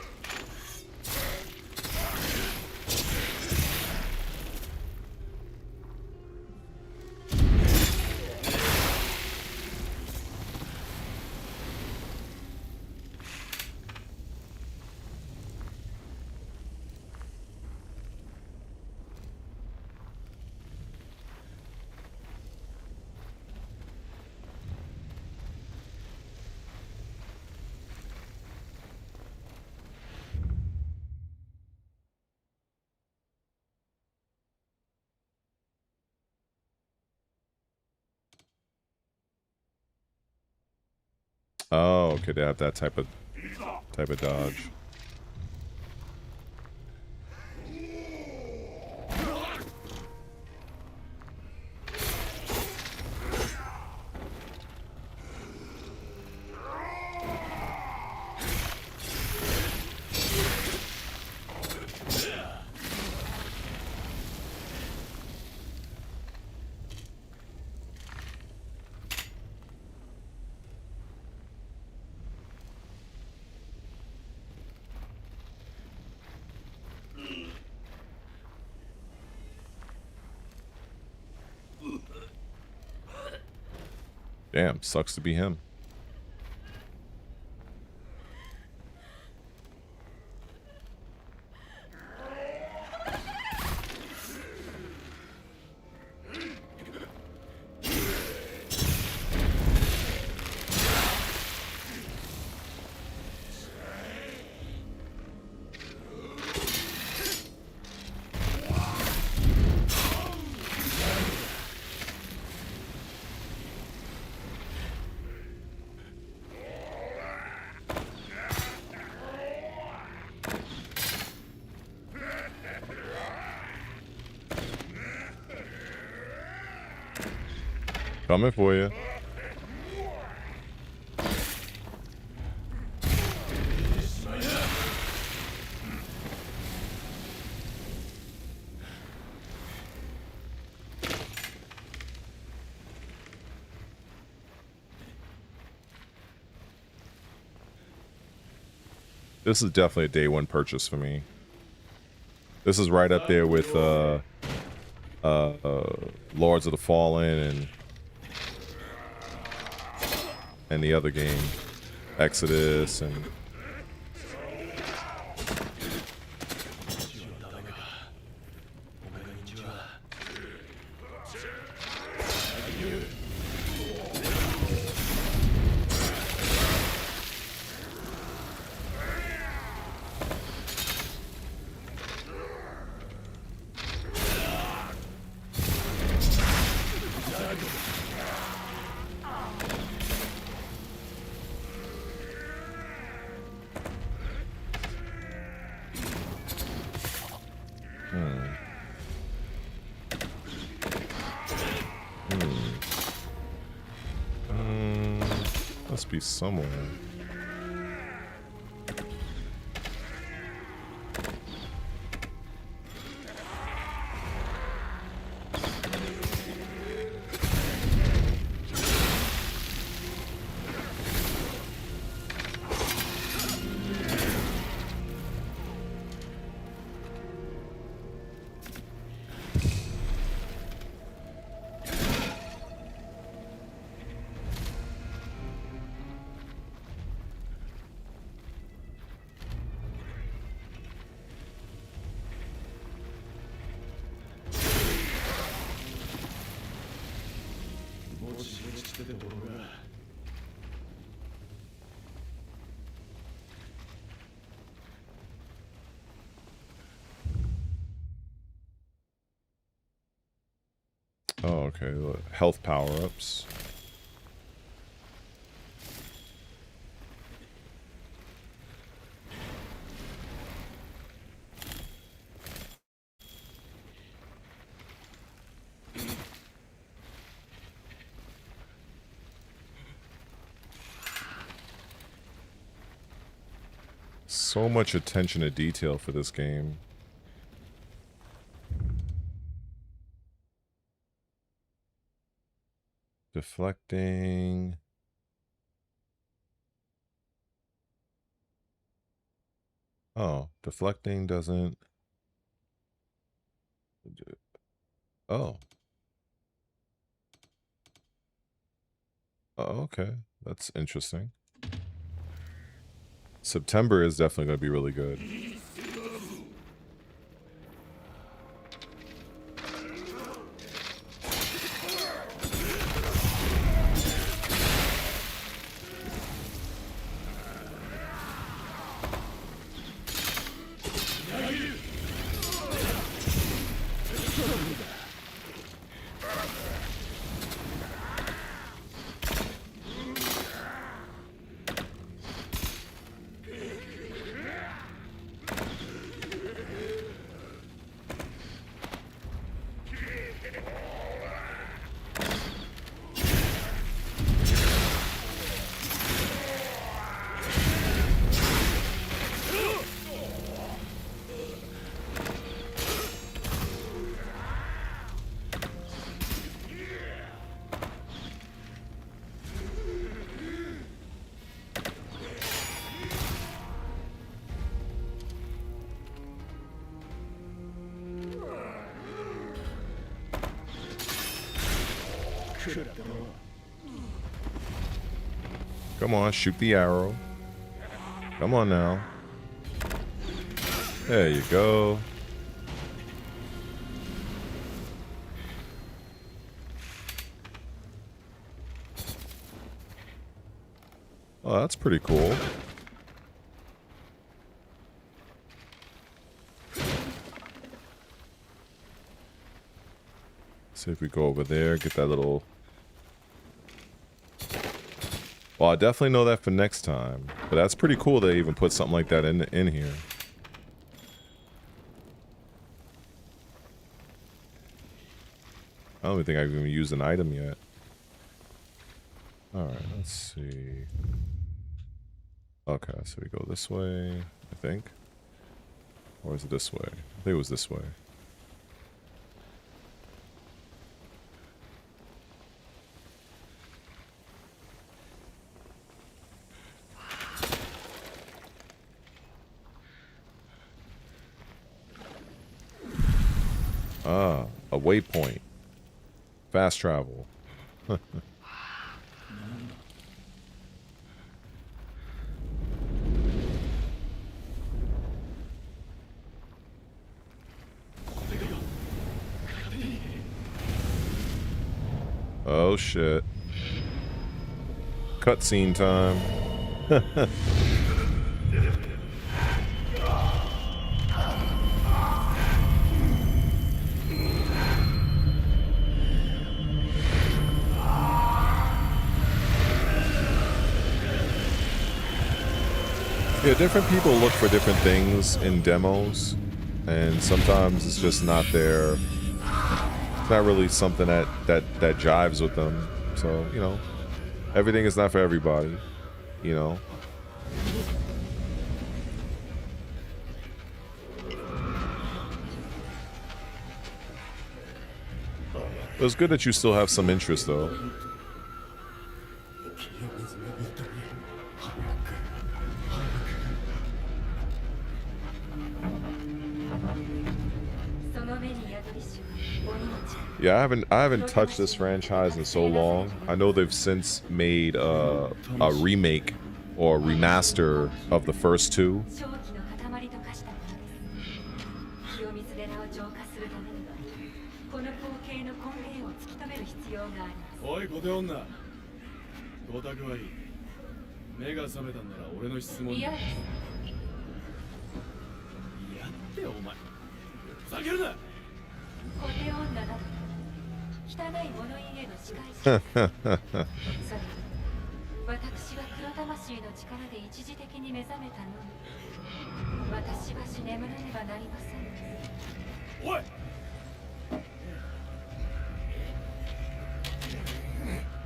Oh, okay, they have that type of dodge. Damn, sucks to be him. Coming for you. This is definitely a day one purchase for me. This is right up there with Lords of the Fallen and the other game, Exodus and must be somewhere. Oh, okay. Health power-ups. So much attention to detail for this game. Deflecting. Oh, deflecting doesn't. Oh. Oh, okay. That's interesting. September is definitely going to be really good. Come on, shoot the arrow. Come on now. There you go. Oh, that's pretty cool. See if we go over there, get that little... Well, I definitely know that for next time. But that's pretty cool they even put something like that in here. I don't even think I've even used an item yet. Alright, let's see. Okay, so we go this way, I think. Or is it this way? I think it was this way. Ah, a waypoint. Fast travel. Oh shit. Cutscene time. Yeah, different people look for different things in demos, and sometimes it's just not there. It's not really something that jives with them. So, you know, everything is not for everybody, you know. It was good that you still have some interest, though. Yeah, I haven't touched this franchise in so long. I know they've since made a remake or remaster of the first two.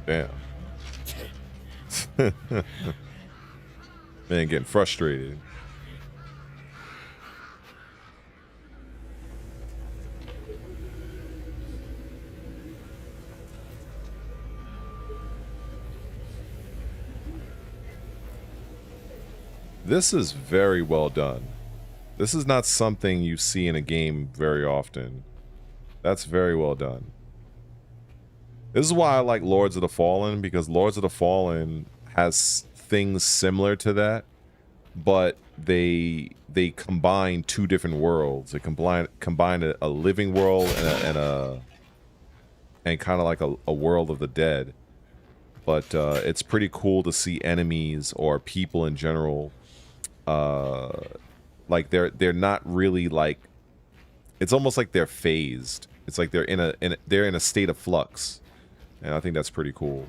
Damn. Man, getting frustrated. This is very well done. This is not something you see in a game very often. That's very well done. This is why I like Lords of the Fallen, because Lords of the Fallen has things similar to that, but they combine two different worlds. They combine a living world and kind of like a world of the dead. But it's pretty cool to see enemies or people in general. Like they're not really like, it's almost like they're phased. It's like they're in a state of flux, and I think that's pretty cool.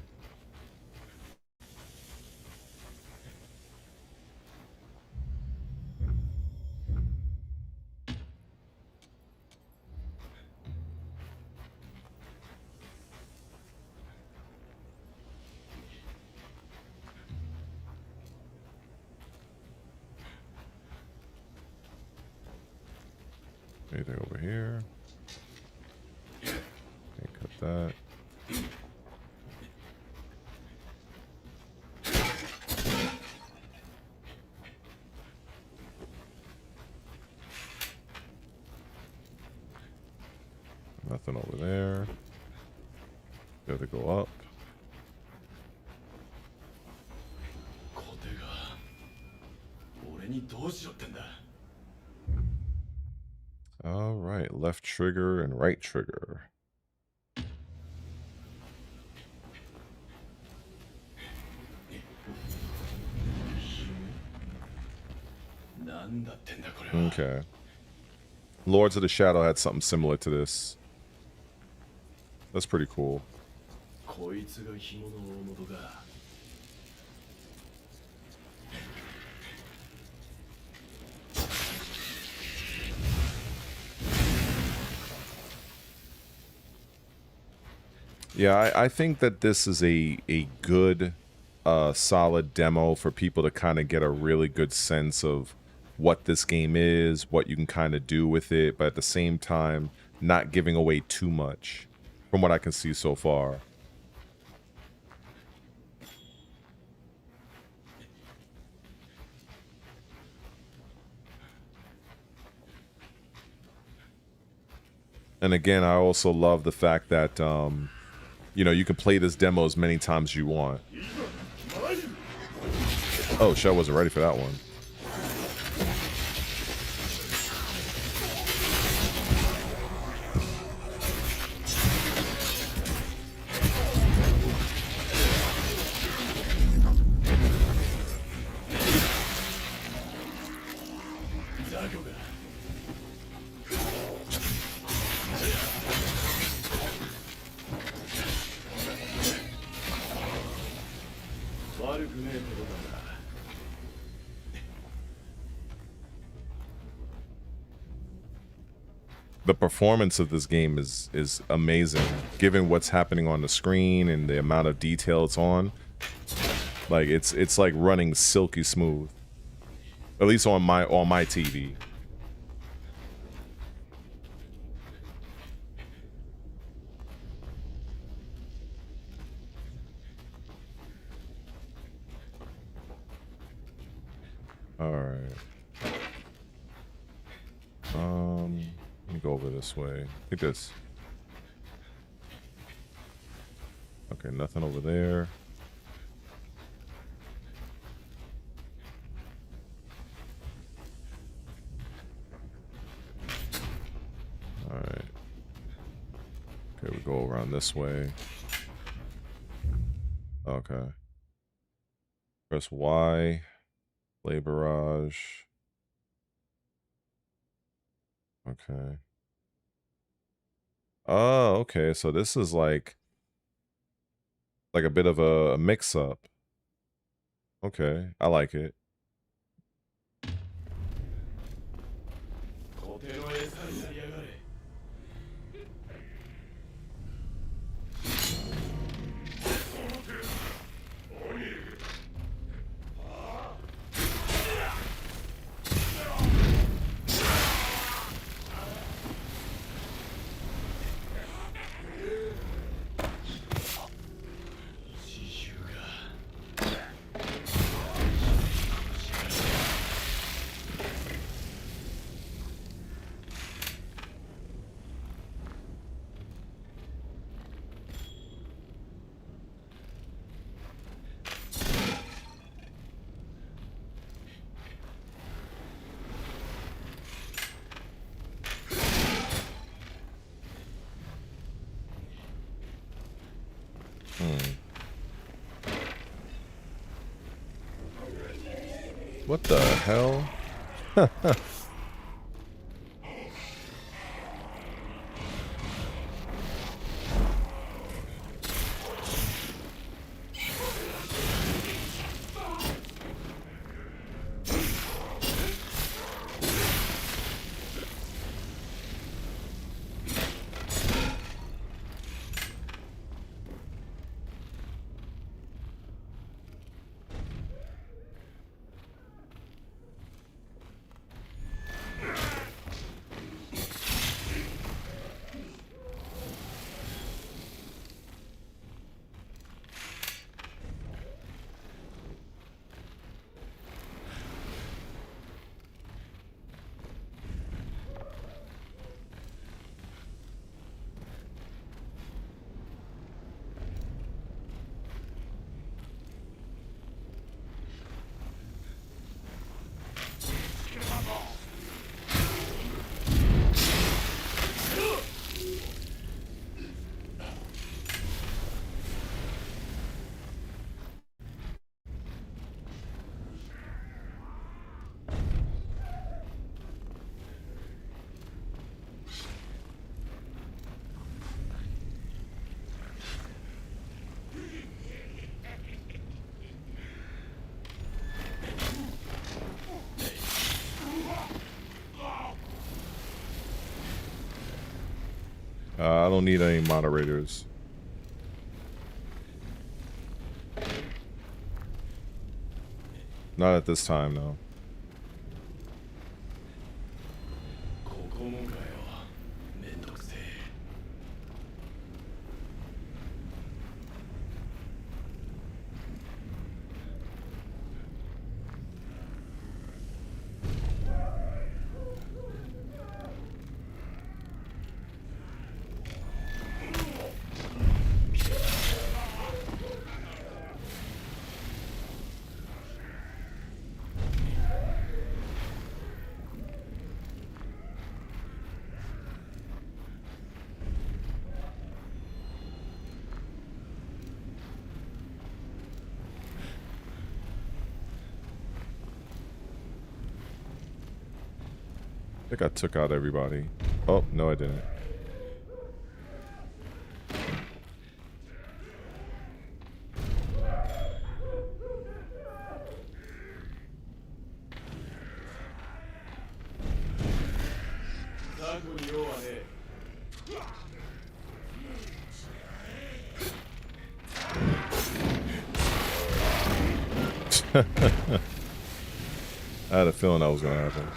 Anything over here? Can't cut that. Nothing over there. Got to go up. All right, left trigger and right trigger. Okay. Lords of the Shadow had something similar to this. That's pretty cool. Yeah, I think that this is a good, solid demo for people to kind of get a really good sense of what this game is, what you can kind of do with it, but at the same time, not giving away too much from what I can see so far. And again, I also love the fact that, you know, you can play this demo as many times as you want. Oh, shit, I wasn't ready for that one. The performance of this game is amazing, given what's happening on the screen and the amount of detail it's on. Like it's like running silky smooth, at least on my TV. All right. Let me go over this way. I think this. Okay, nothing over there. All right. Okay, we go around this way. Okay. Press Y. Play barrage. Okay. Oh, okay. So this is like a bit of a mix-up. Okay, I like it. What the hell? I don't need any moderators. Not at this time, though. I think I took out everybody. Oh, no I didn't. I had a feeling that was going to happen.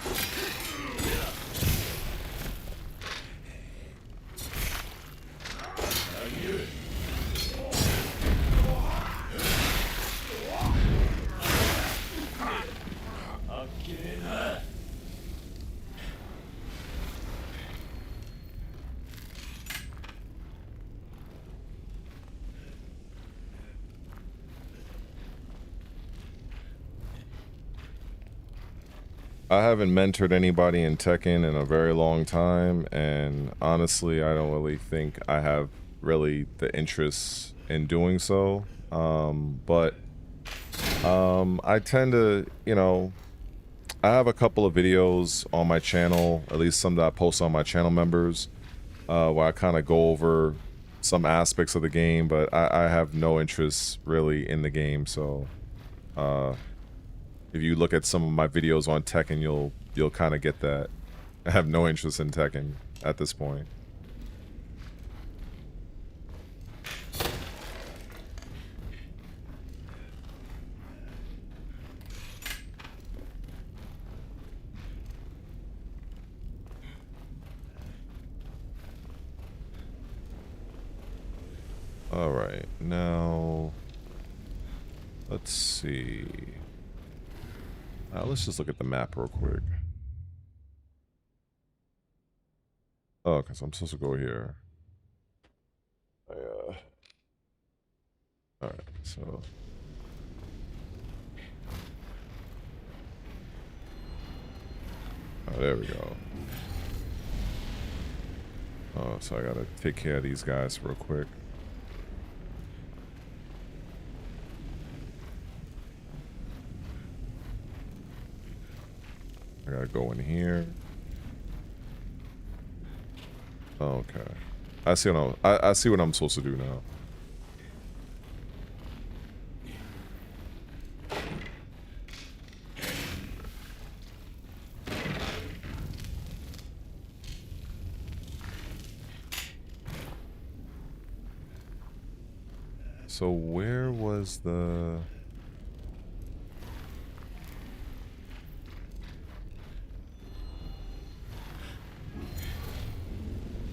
I haven't mentored anybody in Tekken in a very long time, and honestly, I don't really think I have really the interest in doing so. I tend to, you know, I have a couple of videos on my channel, at least some that I post on my channel members, where I kind of go over some aspects of the game, but I have no interest really in the game, so if you look at some of my videos on Tekken, you'll kind of get that. I have no interest in Tekken at this point. All right, now let's see. Let's just look at the map real quick. Oh, okay, so I'm supposed to go here. All right, so. Oh, there we go. Oh, so I gotta take care of these guys real quick. I gotta go in here. Okay. I see what I'm supposed to do now. So where was the...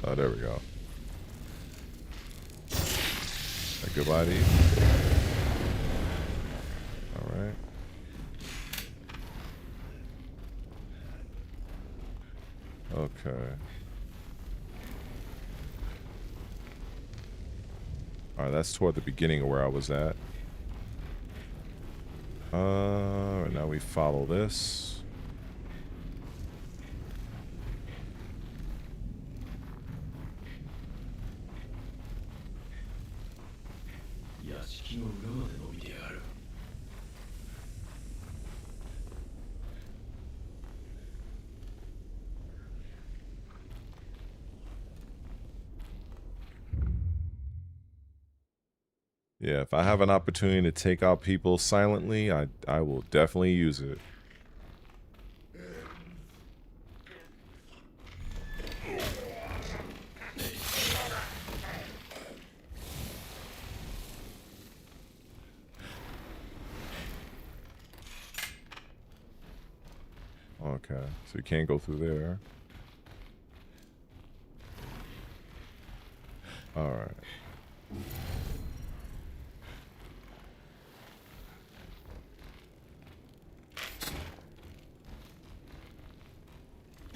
Oh, there we go. Goodbye to you. All right. Okay. All right, that's toward the beginning of where I was at. And now we follow this. Yeah, if I have an opportunity to take out people silently, I will definitely use it. Okay, so you can't go through there. Alright.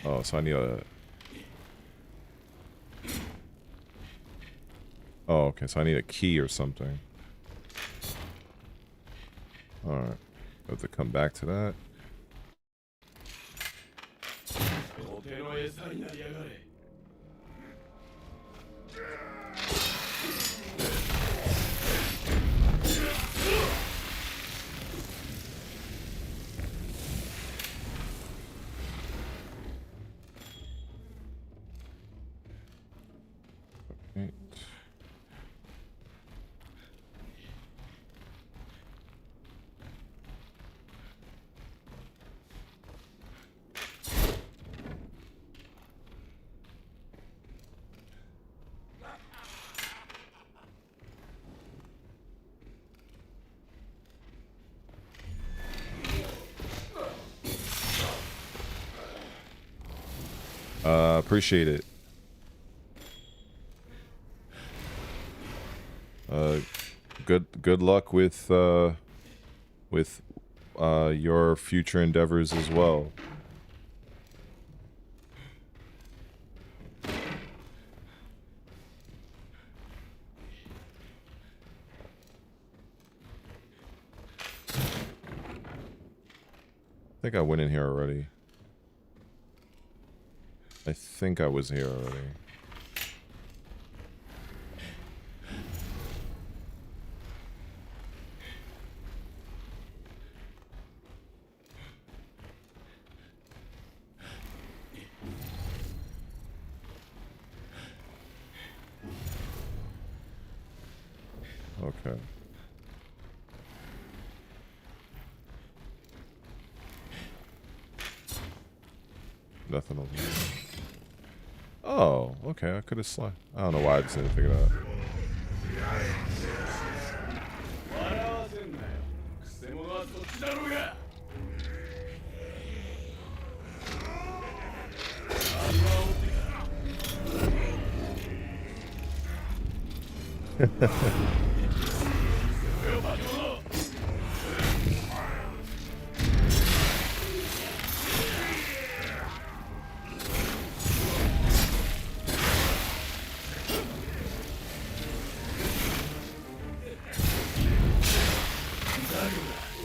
Oh, so I need a... Oh, okay, so I need a key or something. Alright. I have to come back to that. Right. Appreciate it. Good luck with your future endeavors as well. I think I went in here already. I think I was here already. Okay. Nothing over here. Oh, okay, I could have slept. I don't know why I just didn't figure it out.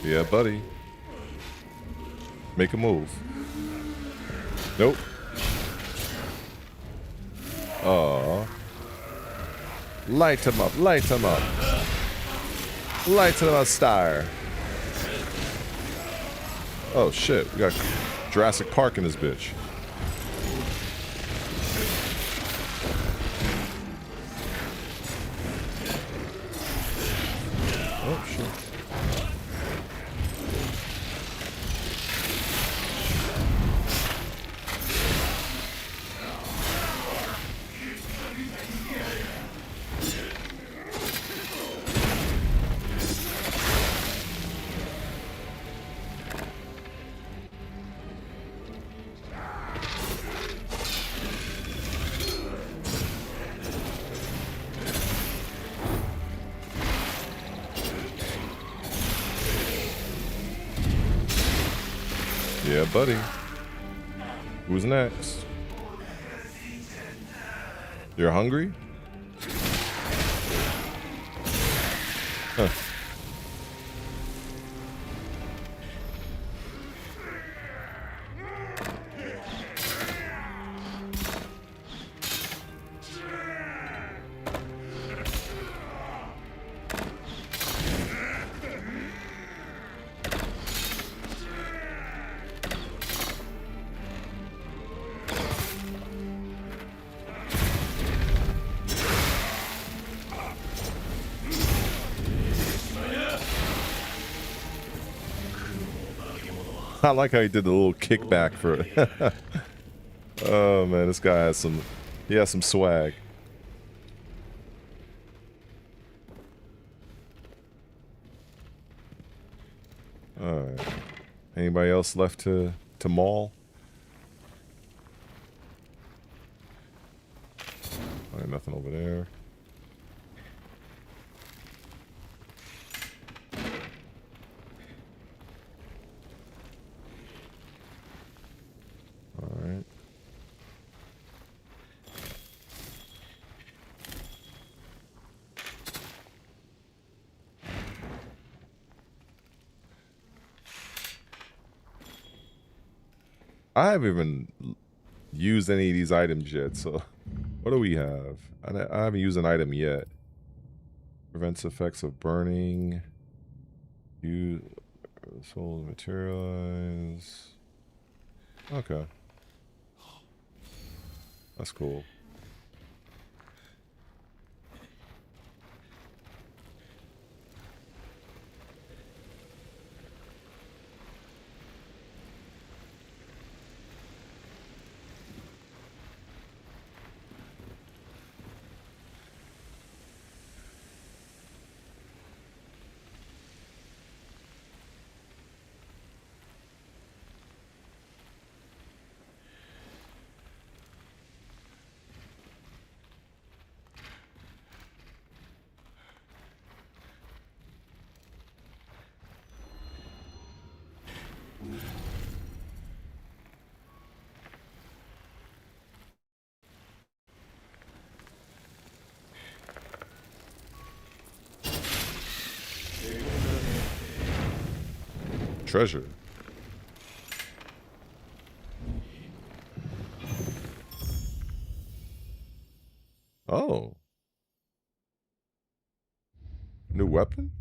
Yeah, buddy. Make a move. Nope. Oh. Light him up, light him up. Light him up, star. Oh shit, we got Jurassic Park in this bitch. Oh shit. Yeah, buddy. Who's next? You're hungry? Huh. I like how he did the little kickback for it. Oh man, this guy has some, he has some swag. Alright. Anybody else left to maul? Alright, nothing over there. Alright. I haven't even used any of these items yet, so what do we have? I haven't used an item yet. Prevents effects of burning. Use soul materialize. Okay. That's cool. Treasure. Oh. New weapon?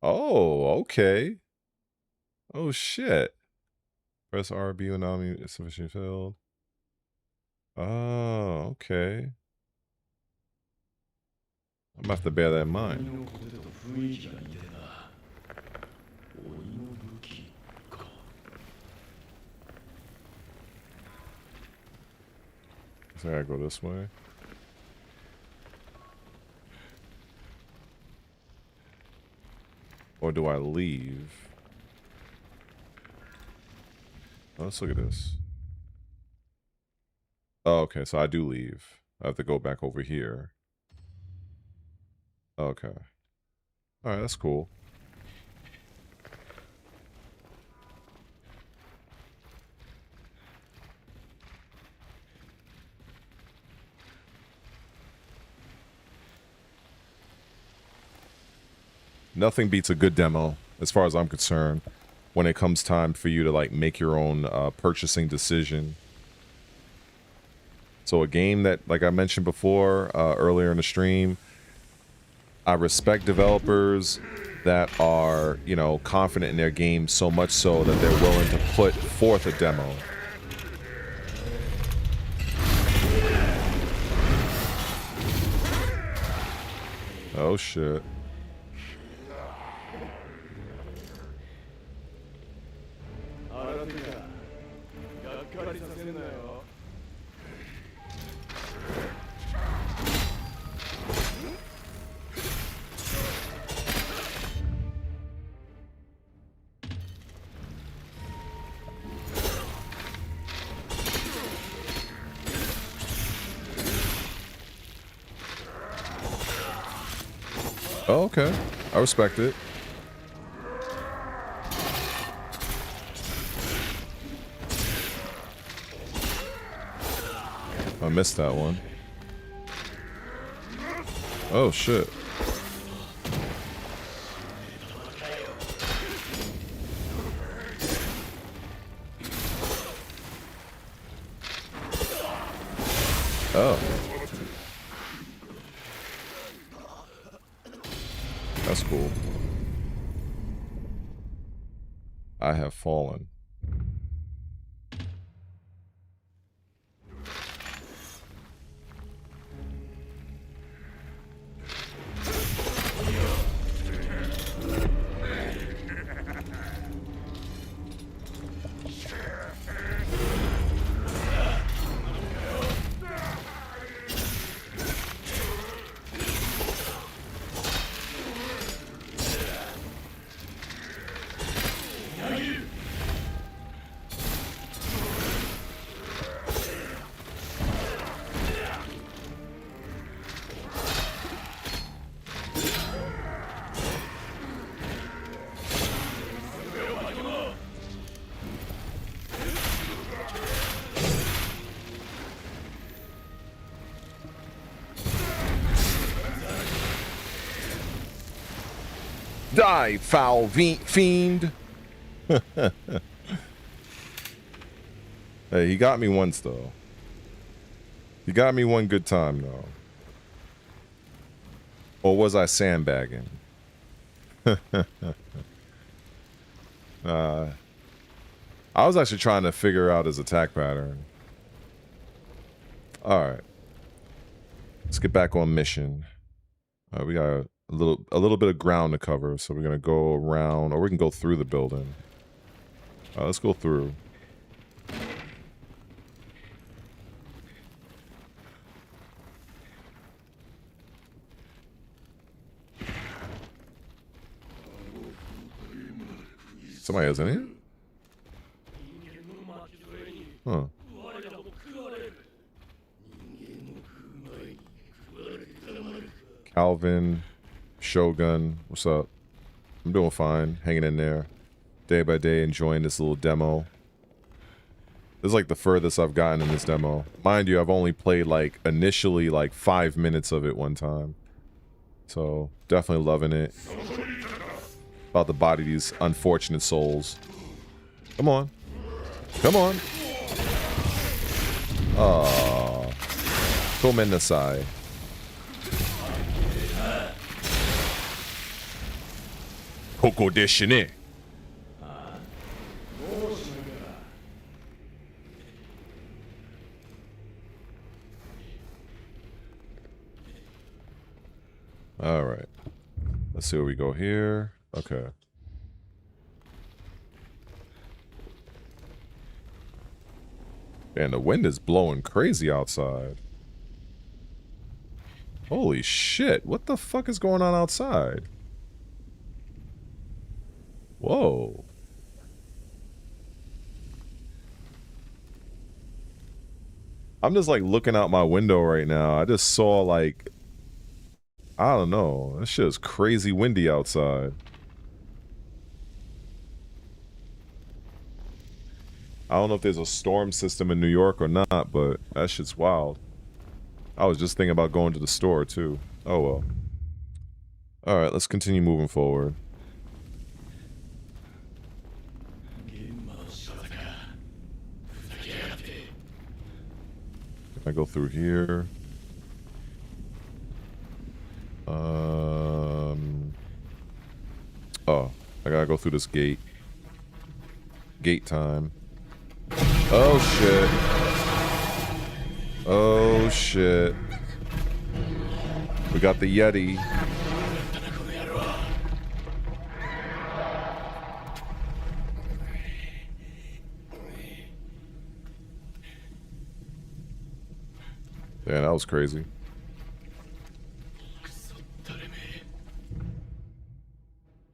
Oh, okay. Oh, shit. Press RB when enemy is sufficiently filled. Oh, okay. I'm gonna have to bear that in mind. So I gotta go this way. Or do I leave? Oh, let's look at this. Oh, okay, so I do leave. I have to go back over here. Okay. Alright, that's cool. Nothing beats a good demo, as far as I'm concerned, when it comes time for you to like make your own purchasing decision. So a game that, like I mentioned before, earlier in the stream, I respect developers that are, you know, confident in their game so much so that they're willing to put forth a demo. Oh shit. Oh, okay. I respect it. I missed that one. Oh, shit. Oh. That's cool. I have fallen. Die, foul fiend. Hey, he got me once, though. He got me one good time, though. Or was I sandbagging? I was actually trying to figure out his attack pattern. Alright. Let's get back on mission. We got a little bit of ground to cover, so we're gonna go around, or we can go through the building. Let's go through. Somebody else in here? Huh. Calvin, Shogun, what's up? I'm doing fine, hanging in there. Day by day, enjoying this little demo. This is like the furthest I've gotten in this demo. Mind you, I've only played like initially like 5 minutes of it one time. So definitely loving it. About to body these unfortunate souls. Come on. Come on. Oh. Komennasai. Koko desu ne. All right. Let's see where we go here. Okay. And the wind is blowing crazy outside. Holy shit. What the fuck is going on outside? Whoa. I'm just like looking out my window right now. I just saw like, I don't know. This shit is crazy windy outside. I don't know if there's a storm system in New York or not, but that shit's wild. I was just thinking about going to the store too. Oh well. Alright, let's continue moving forward. I go through here. Oh, I gotta go through this gate. Gate time. Oh shit. Oh shit. We got the Yeti. Yeah, that was crazy.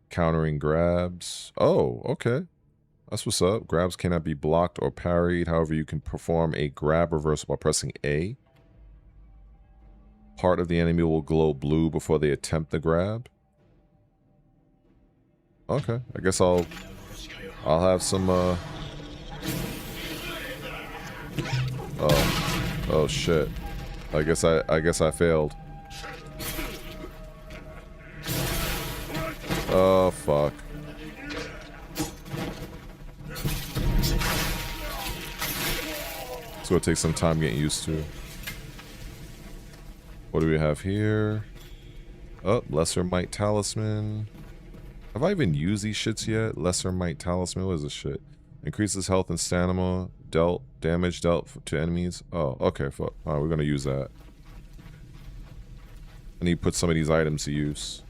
Countering grabs. Oh, okay. That's what's up. Grabs cannot be blocked or parried. However, you can perform a grab reversal by pressing A. Part of the enemy will glow blue before they attempt the grab. Okay, I guess I'll have some oh shit. I guess I failed. Oh fuck. It's gonna take some time getting used to. What do we have here? Oh, Lesser Might Talisman. Have I even used these shits yet? Lesser Might Talisman, what is this shit? Increases health and stamina, damage dealt to enemies. Oh, okay, fuck. Alright, we're gonna use that. I need to put some of these items to use.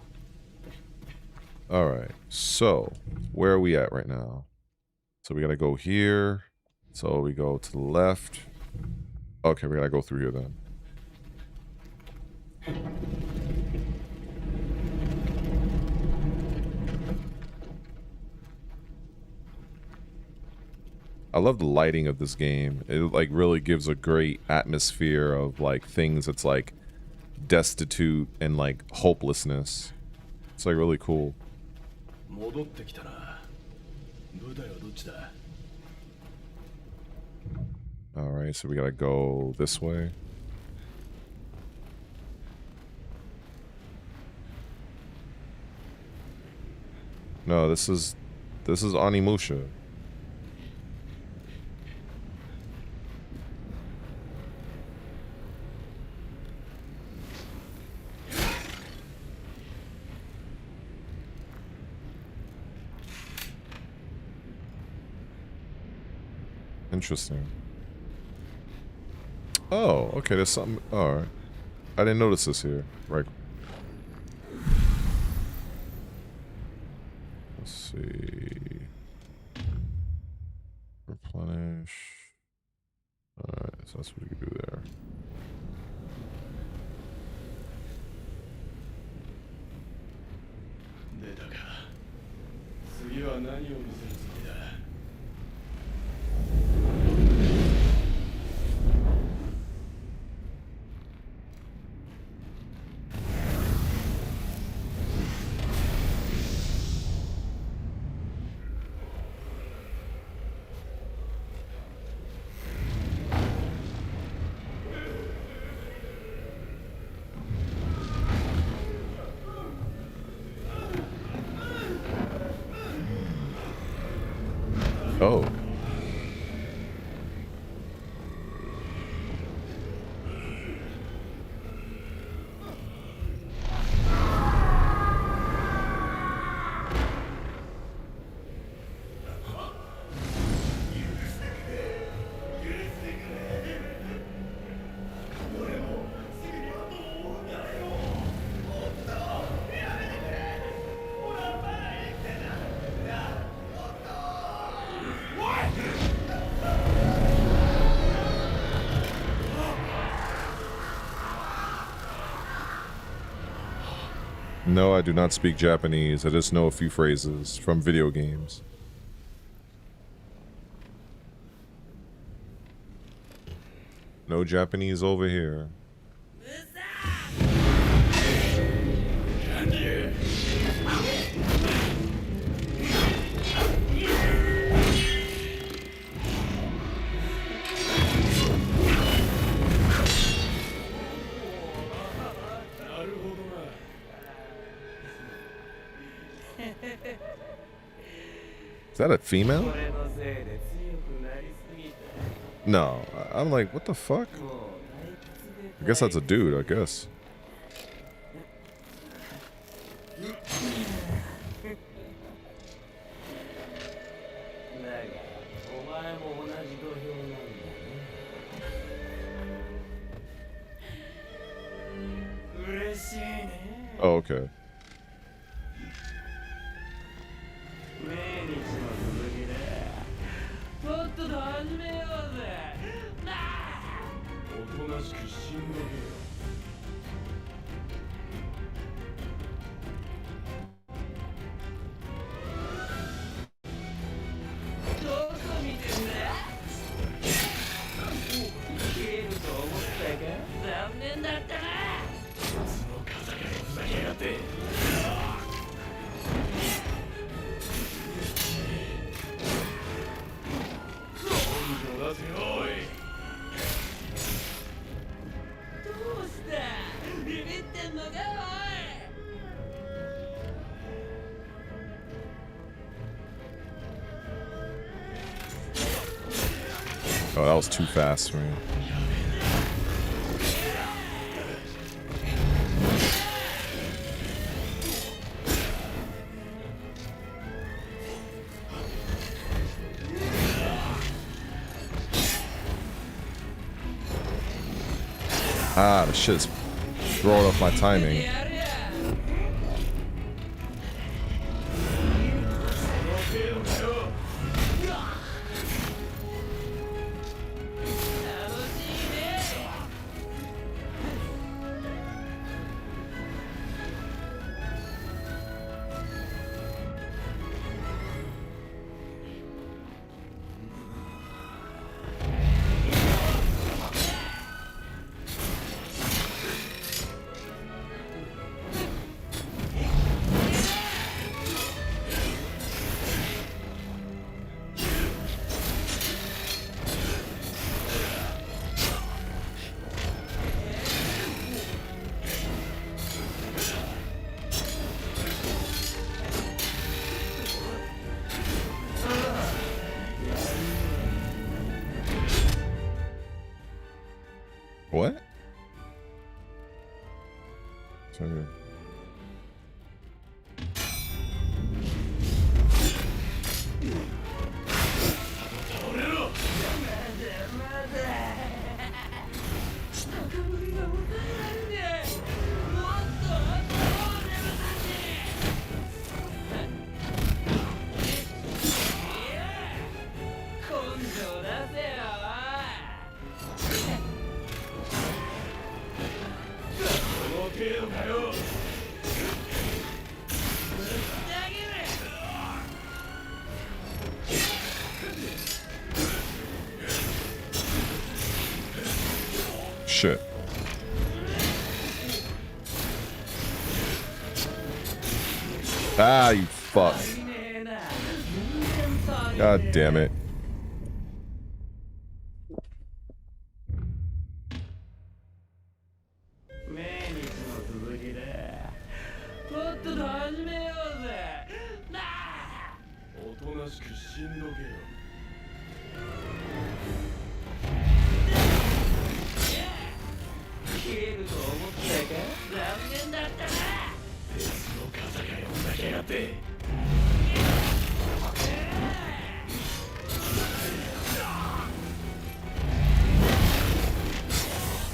Alright, so where are we at right now? So we gotta go here. So we go to the left. Okay, we gotta go through here then. I love the lighting of this game. It like really gives a great atmosphere of like things that's like destitute and like hopelessness. It's like really cool. Alright, so we gotta go this way. No, this is Onimusha. Interesting. Oh, okay, there's something. Alright. I didn't notice this here. Right. Let's see. Replenish. Alright, so that's what we can do there. Oh. No, I do not speak Japanese. I just know a few phrases from video games. No Japanese over here. Is that a female? No, I'm like, what the fuck? I guess that's a dude, I guess. Oh, okay. Oh, that was too fast for me. Ah, the shit's throwing off my timing. What? Sorry. Shit. Ah, you fuck. God damn it.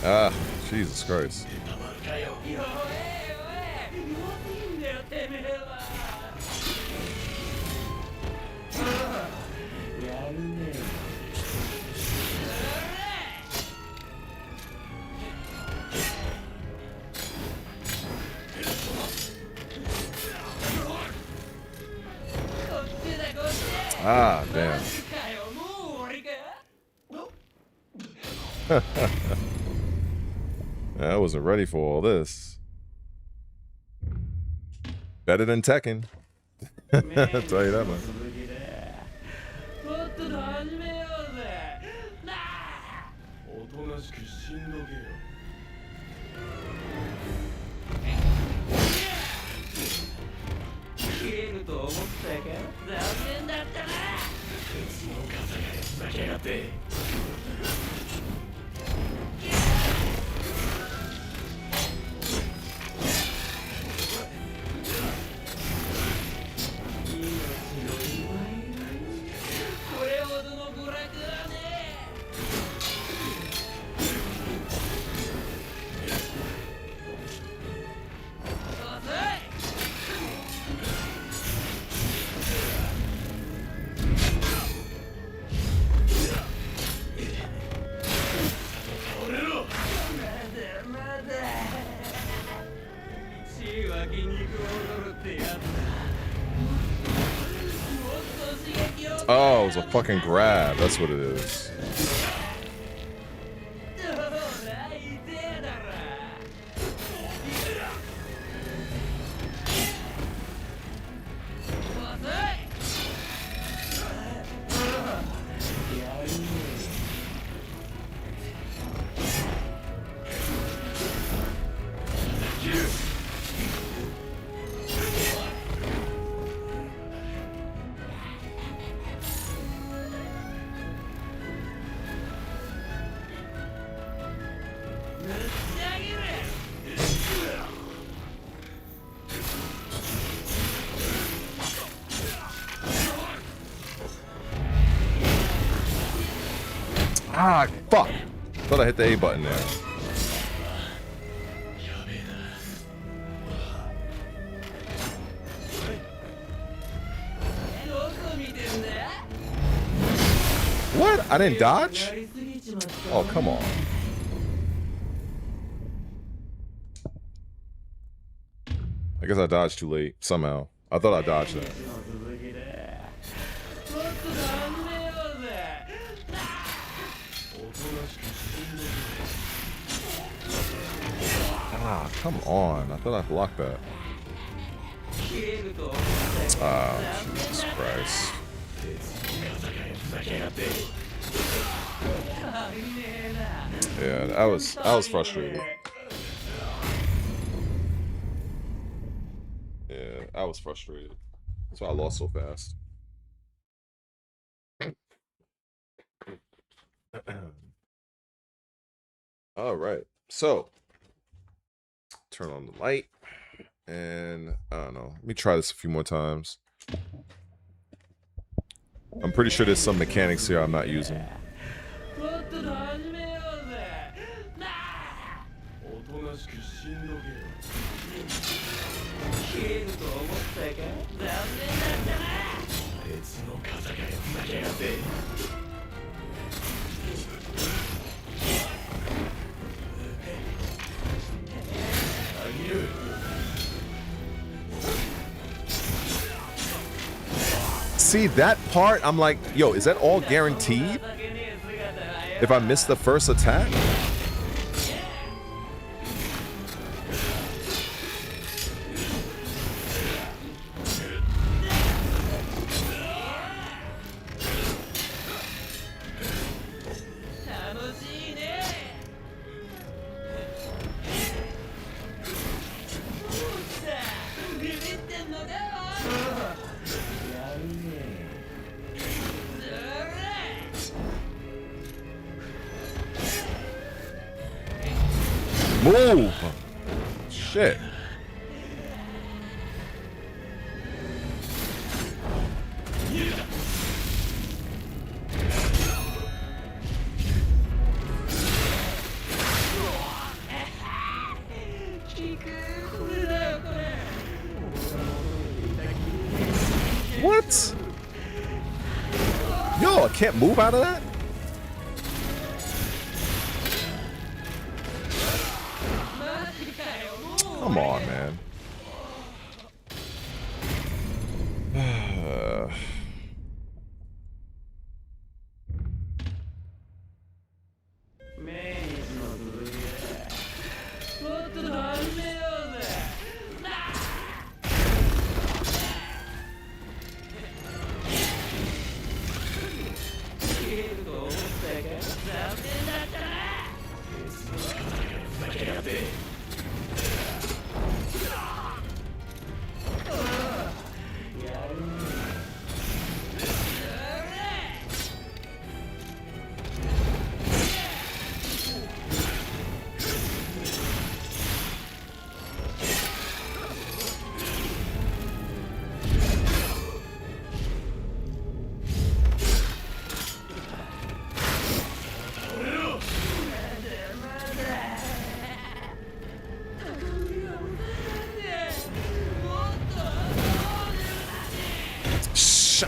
Ah, Jesus Christ. Ah, damn. I wasn't ready for all this. Better than Tekken. I'll tell you that much. Oh, it was a fucking grab. That's what it is. Ah, fuck. Thought I hit the A button there. What? I didn't dodge? Oh, come on. I guess I dodged too late, somehow. I thought I dodged that. Ah, come on. I thought I blocked that. Ah, Jesus Christ. Yeah, I was frustrated. Yeah, I was frustrated. That's why I lost so fast. All right. So turn on the light. And I don't know. Let me try this a few more times. I'm pretty sure there's some mechanics here I'm not using. See that part? I'm like, yo, is that all guaranteed? If I miss the first attack? Move! Shit. What? Yo, I can't move out of that? Come on, man.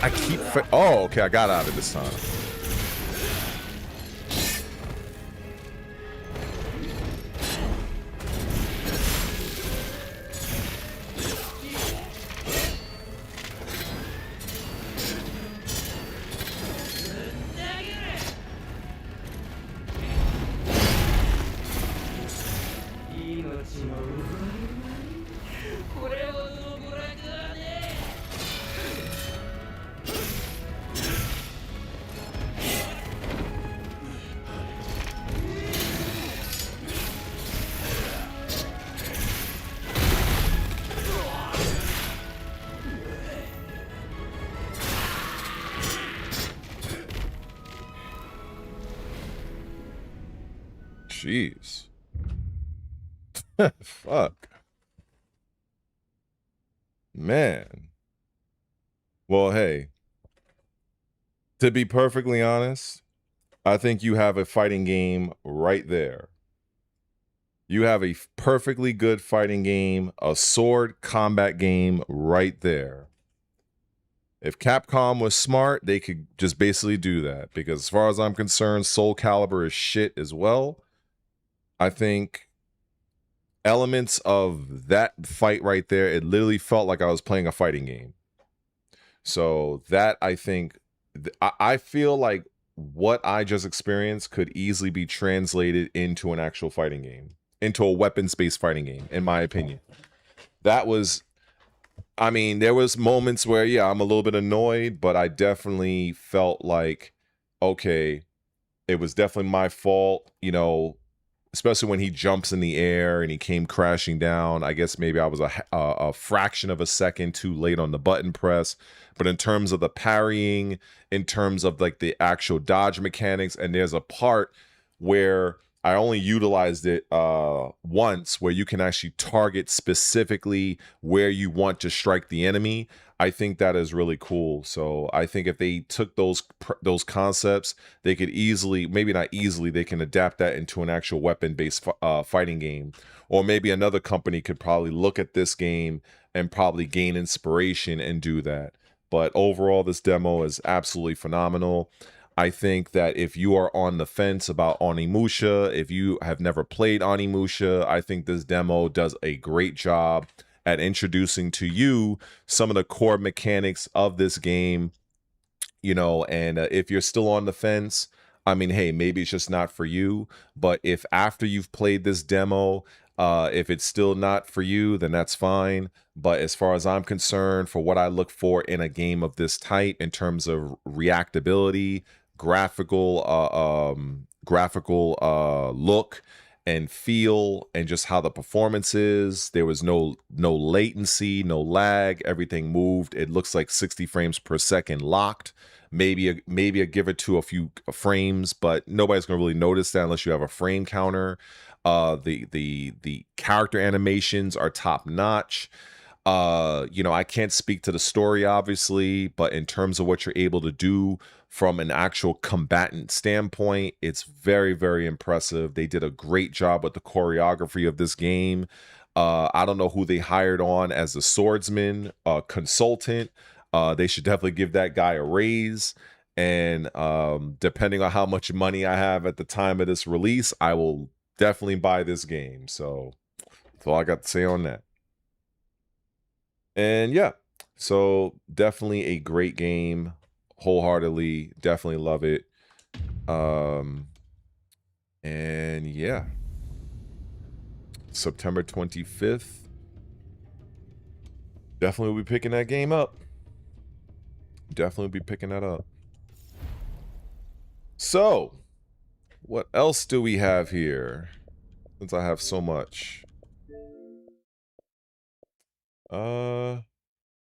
I keep... Oh, okay, I got out of it this time. Jeez. Fuck. Man. Well, hey. To be perfectly honest, I think you have a fighting game right there. You have a perfectly good fighting game, a sword combat game right there. If Capcom was smart, they could just basically do that. Because as far as I'm concerned, Soul Calibur is shit as well. I think elements of that fight right there, it literally felt like I was playing a fighting game. So that, I think, I feel like what I just experienced could easily be translated into an actual fighting game, into a weapons-based fighting game, in my opinion. That was, I mean, there was moments where, yeah, I'm a little bit annoyed, but I definitely felt like, okay, it was definitely my fault, you know, especially when he jumps in the air and he came crashing down. I guess maybe I was a fraction of a second too late on the button press. But in terms of the parrying, in terms of like the actual dodge mechanics, and there's a part where I only utilized it once, where you can actually target specifically where you want to strike the enemy. I think that is really cool. So I think if they took those concepts, they could easily, maybe not easily, they can adapt that into an actual weapon-based fighting game. Or maybe another company could probably look at this game and probably gain inspiration and do that. But overall, this demo is absolutely phenomenal. I think that if you are on the fence about Onimusha, if you have never played Onimusha, I think this demo does a great job at introducing to you some of the core mechanics of this game, you know, and if you're still on the fence, I mean, hey, maybe it's just not for you. But if after you've played this demo, if it's still not for you, then that's fine. But as far as I'm concerned, for what I look for in a game of this type in terms of reactability, graphical look and feel, and just how the performance is, there was no latency, no lag, everything moved. It looks like 60 frames per second locked. Maybe a give it to a few frames, but nobody's gonna really notice that unless you have a frame counter. The character animations are top notch. You know, I can't speak to the story obviously, but in terms of what you're able to do from an actual combatant standpoint, it's very, very impressive. They did a great job with the choreography of this game. I don't know who they hired on as a swordsman consultant. They should definitely give that guy a raise. And depending on how much money I have at the time of this release, I will definitely buy this game. So that's all I got to say on that. And yeah, so definitely a great game. Wholeheartedly, definitely love it. And yeah, September 25th. Definitely will be picking that game up. Definitely be picking that up. So, what else do we have here? Since I have so much.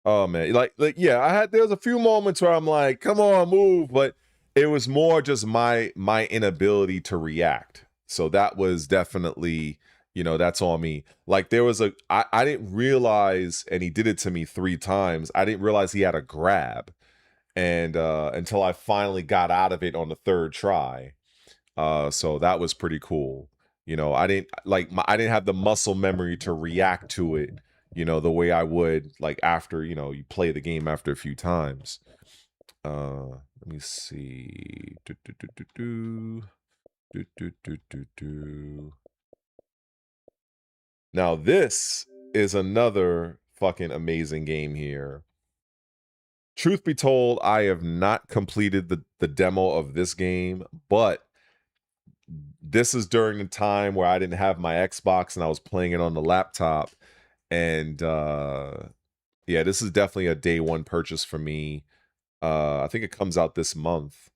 Oh man, like yeah, there was a few moments where I'm like, come on, move, but it was more just my inability to react. So that was definitely, you know, that's on me. Like there was I didn't realize, and he did it to me 3 times. I didn't realize he had a grab, and until I finally got out of it on the 3rd try. So that was pretty cool. You know, I didn't have the muscle memory to react to it, you know, the way I would like after, you know, you play the game after a few times. Let me see. Now this is another fucking amazing game here. Truth be told, I have not completed the demo of this game, but this is during the time where I didn't have my Xbox and I was playing it on the laptop. And yeah, this is definitely a day 1 purchase for me. I think it comes out this month,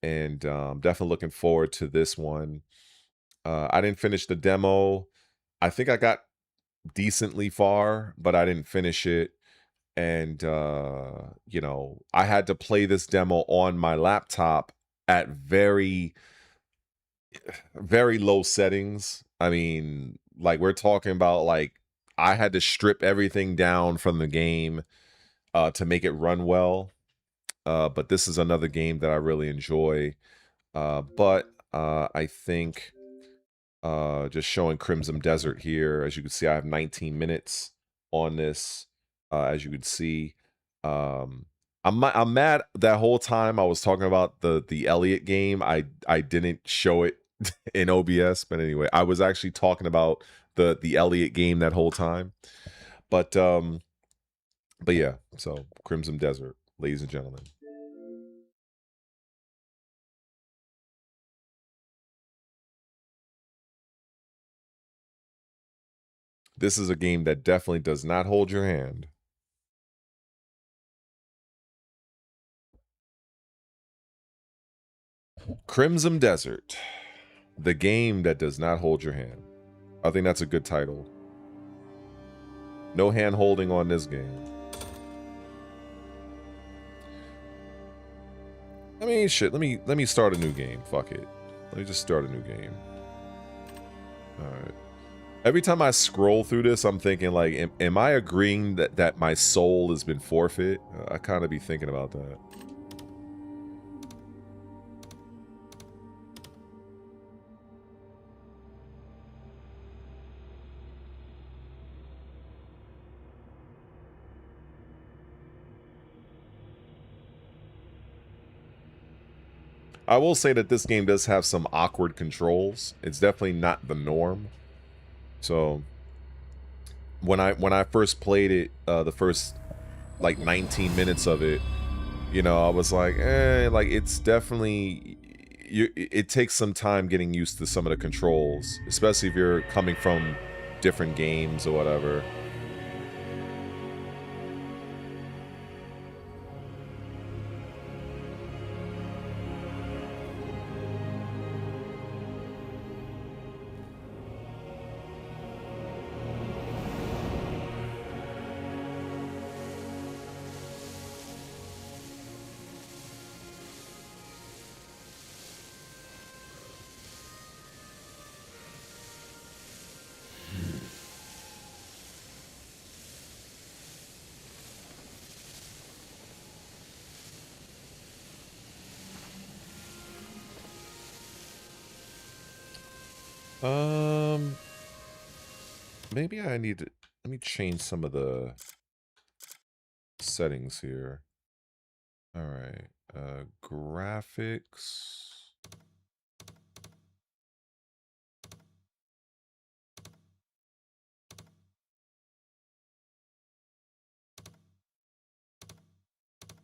and definitely looking forward to this one. I didn't finish the demo. I think I got decently far, but I didn't finish it. And you know, I had to play this demo on my laptop at very, very low settings. I mean, like we're talking about like I had to strip everything down from the game to make it run well. But this is another game that I really enjoy. But I think just showing Crimson Desert here, as you can see, I have 19 minutes on this. As you can see, I'm mad that whole time I was talking about the Elliot game. I didn't show it in OBS, but anyway, I was actually talking about the Elliot game that whole time. But yeah, so Crimson Desert, ladies and gentlemen. This is a game that definitely does not hold your hand. Crimson Desert, the game that does not hold your hand. I think that's a good title. No hand holding on this game. I mean, shit, let me start a new game. Fuck it. Let me just start a new game. All right. Every time I scroll through this, I'm thinking like, am I agreeing that my soul has been forfeit? I kind of be thinking about that. I will say that this game does have some awkward controls. It's definitely not the norm. So when I first played it, the first like 19 minutes of it, you know, I was like, like it's definitely it takes some time getting used to some of the controls, especially if you're coming from different games or whatever. Maybe I need to, let me change some of the settings here. All right, graphics.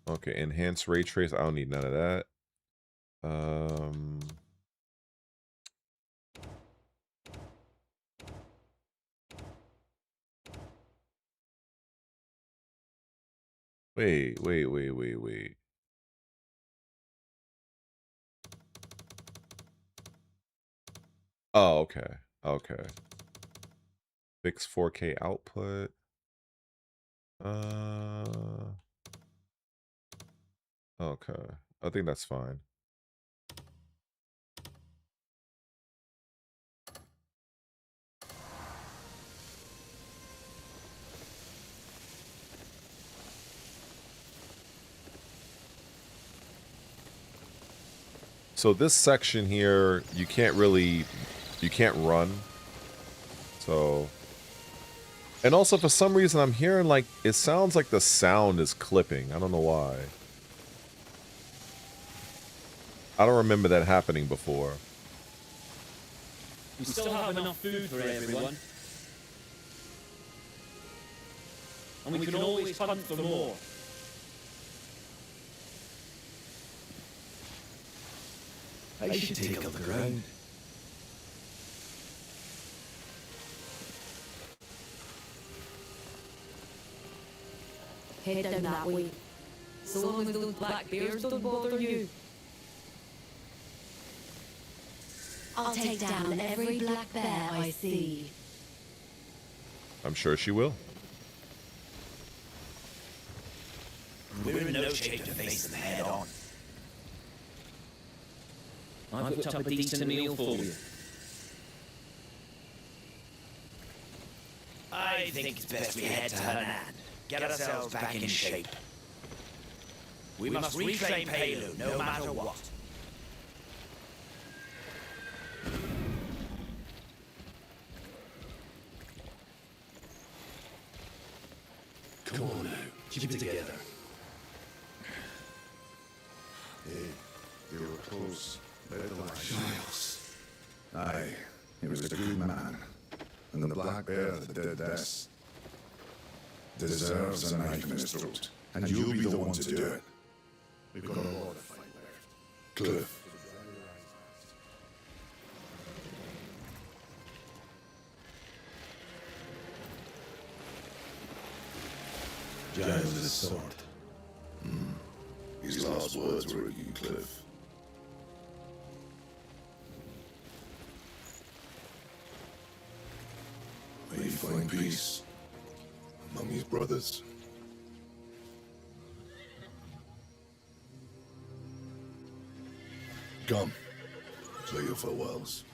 Okay, enhanced ray trace. I don't need none of that. Wait. Oh, okay. Okay. Fix 4K output. Okay. I think that's fine. So this section here, you can't run. So, and also for some reason I'm hearing like, it sounds like the sound is clipping. I don't know why. I don't remember that happening before. We still have enough food for everyone. And we can always hunt for more. I should take up the ground. Head down that way. So long as those black bears don't bother you. I'll take down every black bear I see. I'm sure she will. We're in no shape to face them head on. I've cooked up a decent meal for you. I think it's best we head to Hernan. Get ourselves back in shape. We must reclaim Palu, no matter what. Come on now, keep it together. Hey, you were close. Giles. Aye, he was a good man. And the black bear that did this deserves a knife in his throat. And you'll be the one to do it. We've got a lot of fight left. Cliff. Giles' sword. His last words were at you, Cliff. May he find peace among his brothers. Come, say your farewells.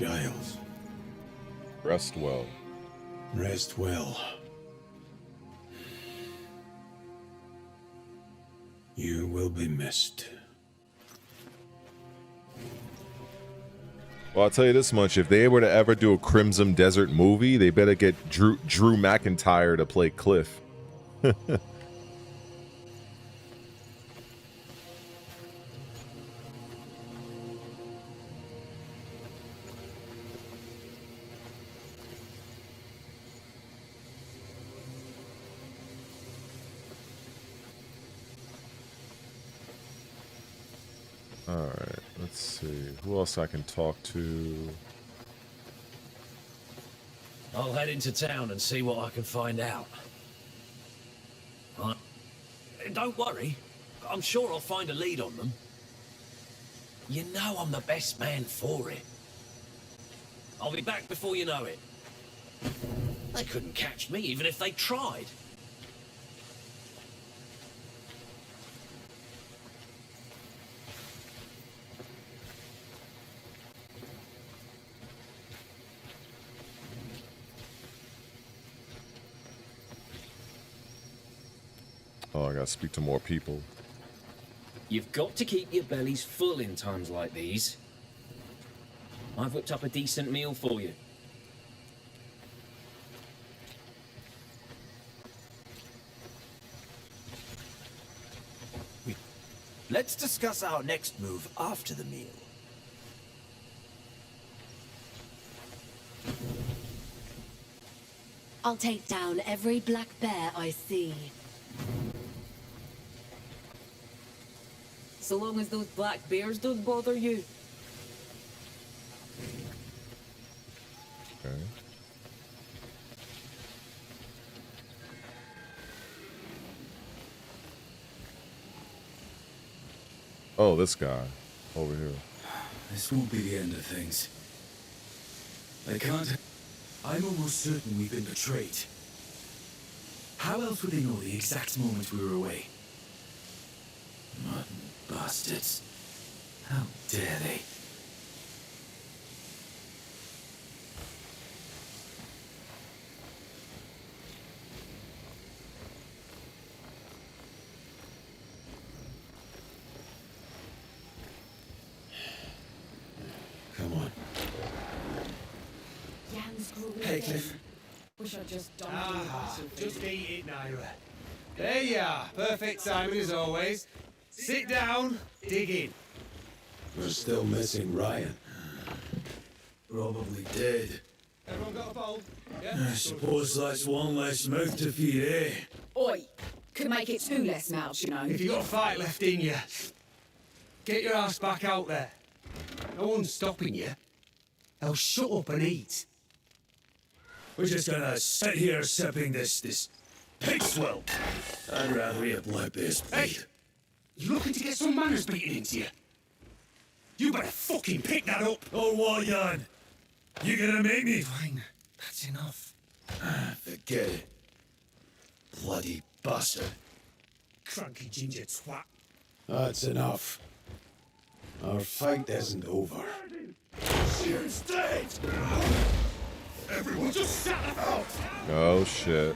Giles. Rest well. Rest well. You will be missed. Well, I'll tell you this much. If they were to ever do a Crimson Desert movie, they better get Drew McIntyre to play Cliff. Alright, let's see. Who else I can talk to? I'll head into town and see what I can find out. Don't worry. I'm sure I'll find a lead on them. You know I'm the best man for it. I'll be back before you know it. They couldn't catch me even if they tried. Oh, I gotta speak to more people. You've got to keep your bellies full in times like these. I've whipped up a decent meal for you. Let's discuss our next move after the meal. I'll take down every black bear I see. So long as those black bears don't bother you. Okay. Oh, this guy over here. This won't be the end of things. I can't... I'm almost certain we've been betrayed. How else would they know the exact moment we were away? Rotten bastards. How dare they? Come on. Hey, Cliff. Wish I'd just dumped Just eat it, Naira. There you are. Perfect timing as always. Sit down, dig in. We're still missing Ryan. Probably dead. Everyone got a bowl? Yeah? I suppose that's one less mouth to feed, eh? Oi, could make it two less mouths, you know. If you got a fight left in you, get your ass back out there. No one's stopping you. Now shut up and eat. We're just gonna sit here sipping this pig swill. I'd rather eat blood-based Hey! You looking to get some manners beaten into you? You better fucking pick that up! Oh, what, Jan? You gonna make me? Fine, that's enough. Forget it. Bloody bastard. Cranky ginger twat. That's enough. Our fight isn't over. She's dead! Everyone just shut the fuck up! Oh shit.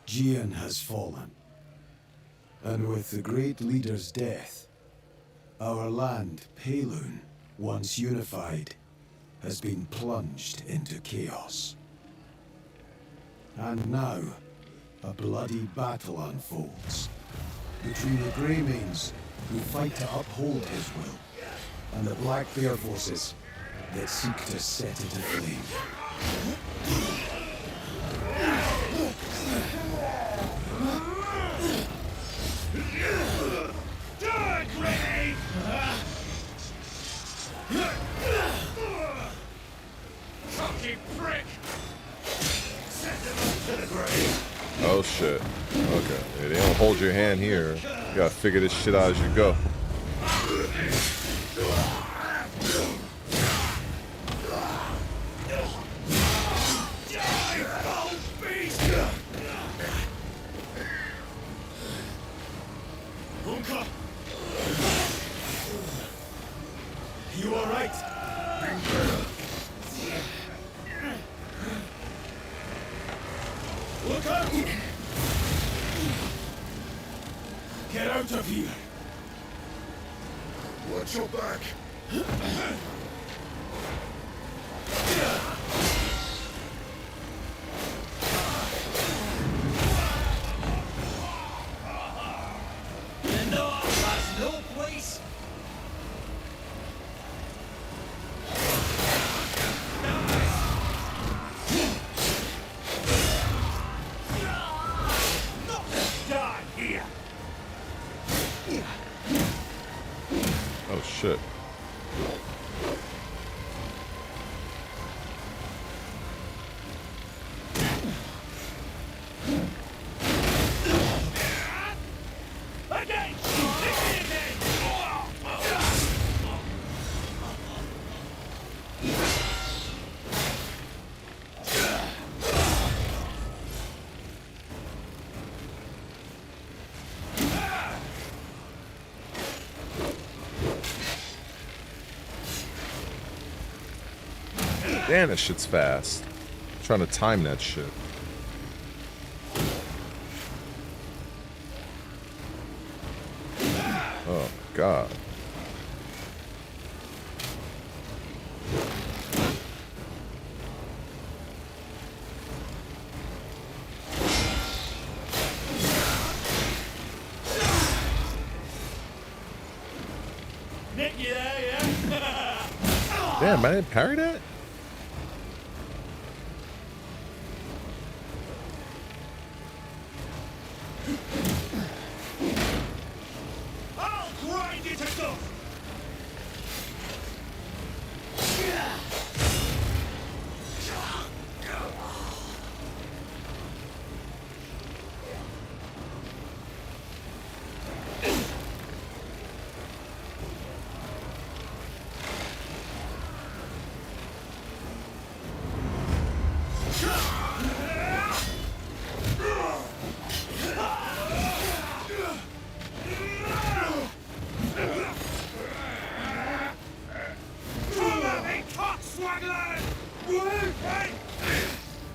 Gian has fallen. And with the great leader's death, our land, Payloon, once unified, has been plunged into chaos. And now, a bloody battle unfolds between the Greymanes, who fight to uphold his will, and the Black Bear forces that seek to set it aflame. Die, Gray! Fucking prick! Send him up to the grave! Oh shit. Okay. Yeah, they don't hold your hand here. You gotta figure this shit out as you go. You all right? Look out! Get out of here! Watch your back. And no, has no place. Die here. Oh shit. Again! Damn, that shit's fast. I'm trying to time that shit. Oh, God. Nick, you there, yeah? Damn, I didn't parry that? I'll grind you to dust!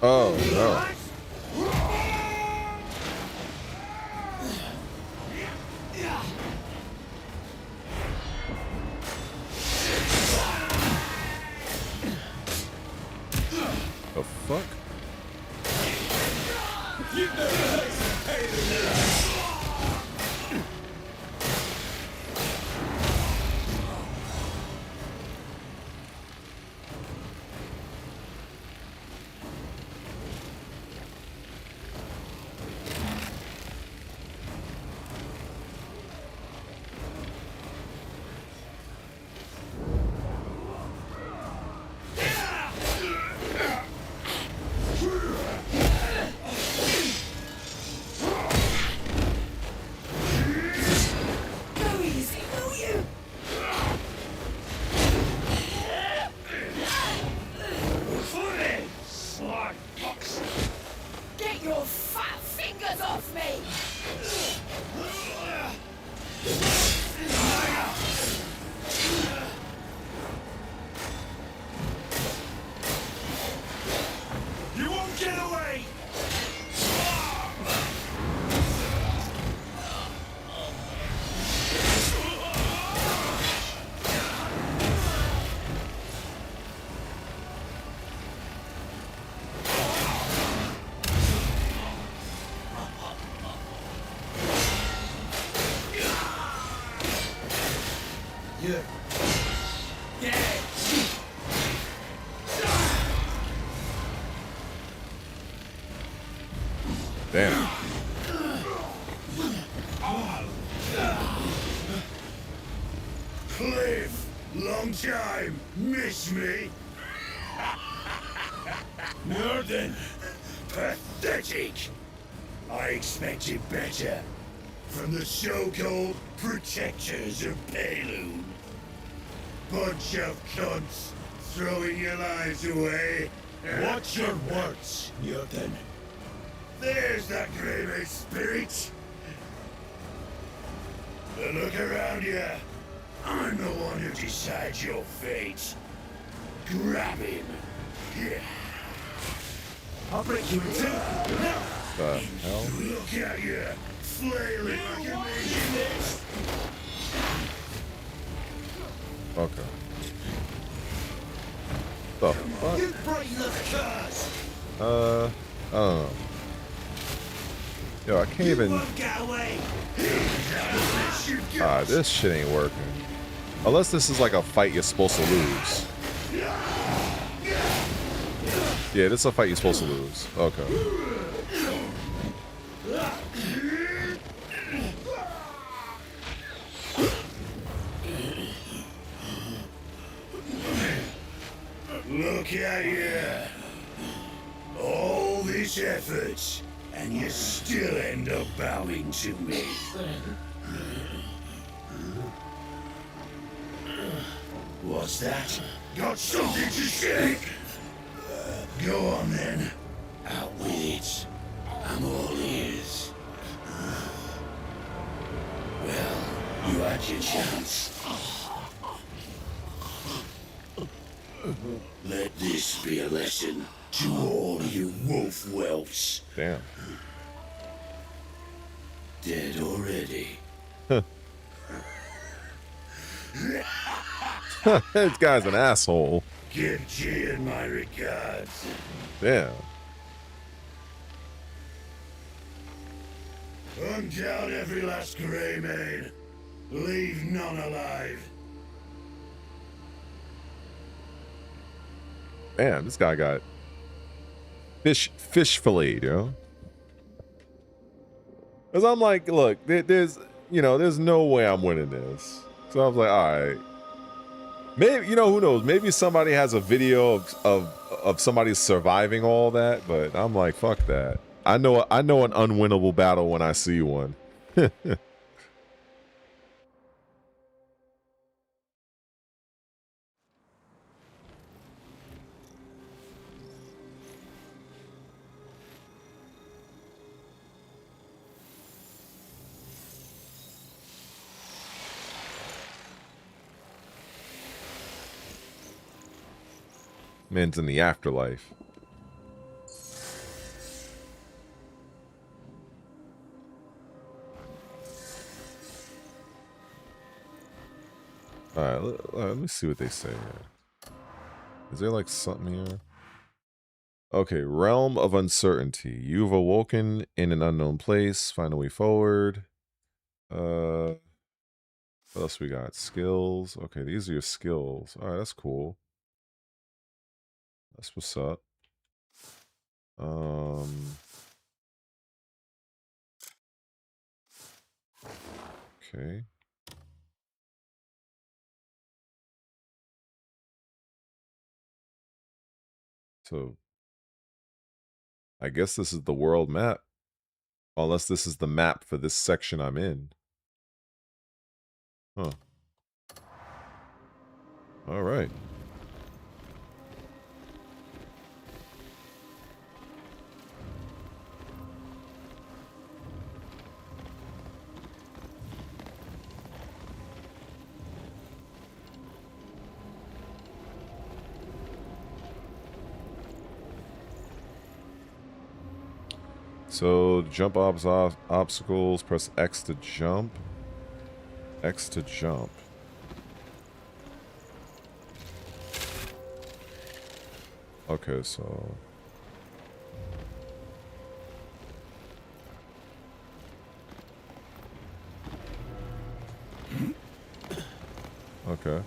Oh, no. The fuck? Go easy, will you? Get your fat fingers off me! You won't get away! Yeah. Damn. Cliff, long time. Miss me? Northern. Pathetic. I expected better. From the so-called protectors of Payloon. Bunch of cunts throwing your lives away. Watch your words, Northern. There's that Grey spirit. Look around you. I'm the one who decides your fate. Grab him. Yeah. I'll break you in two. The hell? Look at you, flailing like a maniac. Okay. The fuck? You bring the curse. I don't know. Yo, I can't even. Get away. This shit ain't working. Unless this is like a fight you're supposed to lose. Yeah, this is a fight you're supposed to lose. Okay. Look at you. All this effort, and you still end up bowing to me. What's that? Got something to say? Go on then. Out with it. I'm all ears. Well, you had your chance. Let this be a lesson to all you wolf whelps. Damn. Dead already. This guy's an asshole. Give Gian my regards. Damn. Hunt down every last grey maid. Leave none alive. Man, this guy got fish filleted, yo. Cause I'm like, look, there's no way I'm winning this. So I was like, all right. Maybe, who knows? Maybe somebody has a video of somebody surviving all that, but I'm like, fuck that. I know an unwinnable battle when I see one. Man's in the afterlife. Alright, let me see what they say here. Is there like something here? Okay, realm of uncertainty. You've awoken in an unknown place. Find a way forward. What else we got? Skills. Okay, these are your skills. Alright, that's cool. That's what's up. Okay. So, I guess this is the world map. Unless this is the map for this section I'm in. Huh. All right. So jump obstacles, press X to jump. X to jump. Okay, so okay.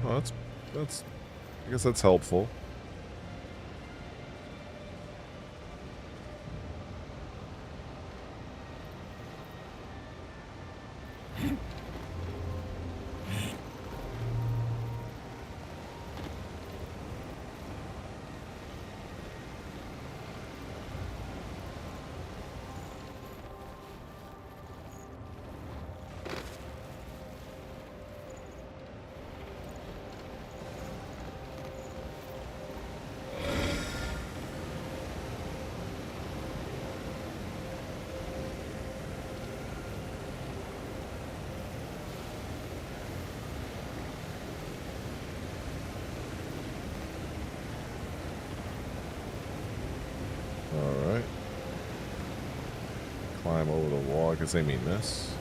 Well, that's I guess that's helpful. Or I could say mean this.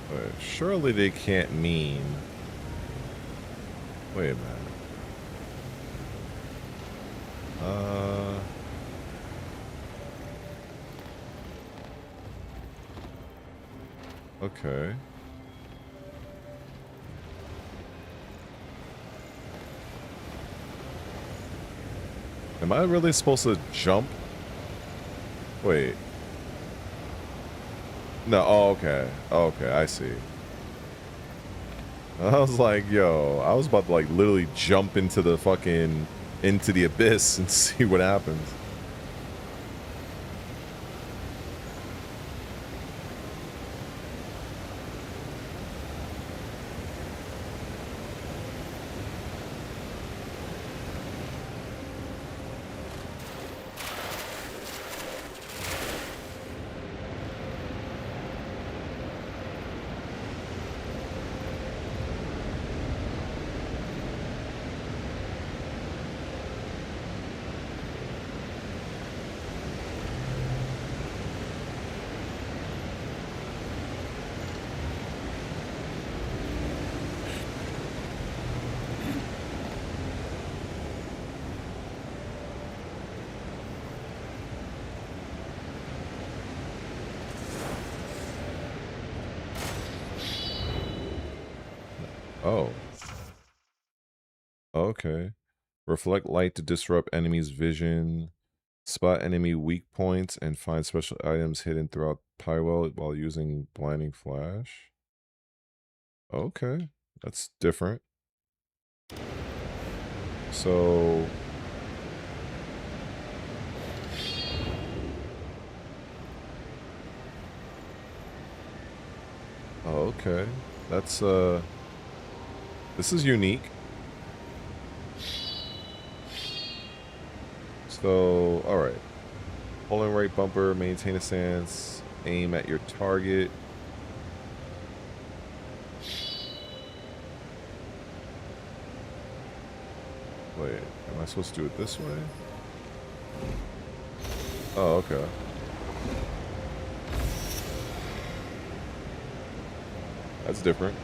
But surely they can't mean... Wait a minute. Okay. Am I really supposed to jump? Wait. No, oh, okay. Oh, okay, I see. I was like, yo, I was about to like literally jump into the fucking, into the abyss and see what happens. Oh. Okay. Reflect light to disrupt enemy's vision. Spot enemy weak points and find special items hidden throughout Pywell while using blinding flash. Okay. That's different. So... Oh, okay. That's, this is unique. So, alright. Holding right bumper, maintain a stance, aim at your target. Wait, am I supposed to do it this way? Oh, okay. That's different.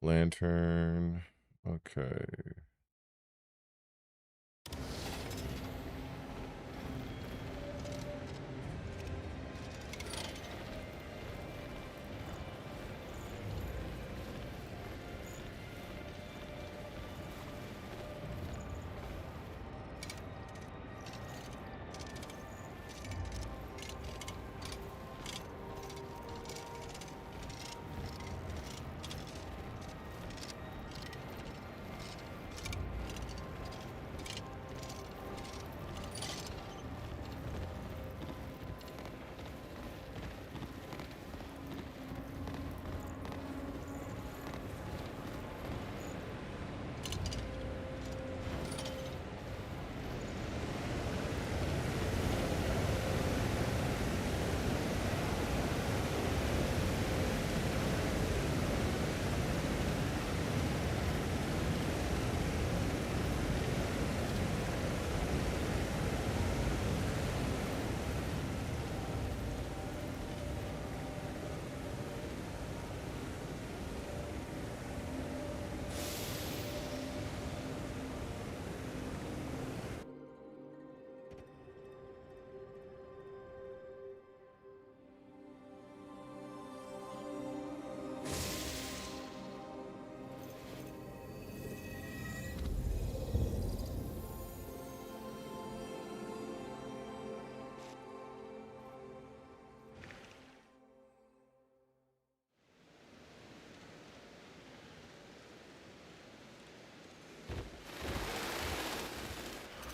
Lantern. Okay.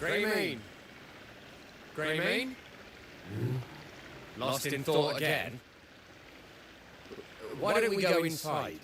Greymane? Greymane? Lost in thought again? Why don't we go inside?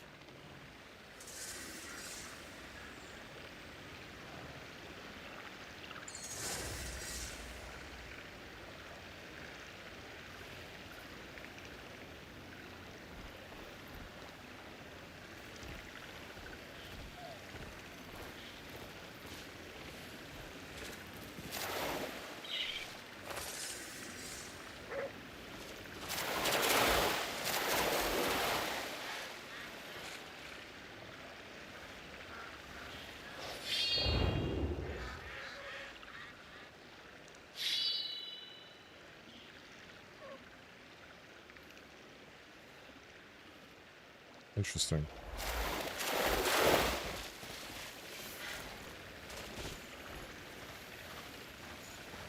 Interesting.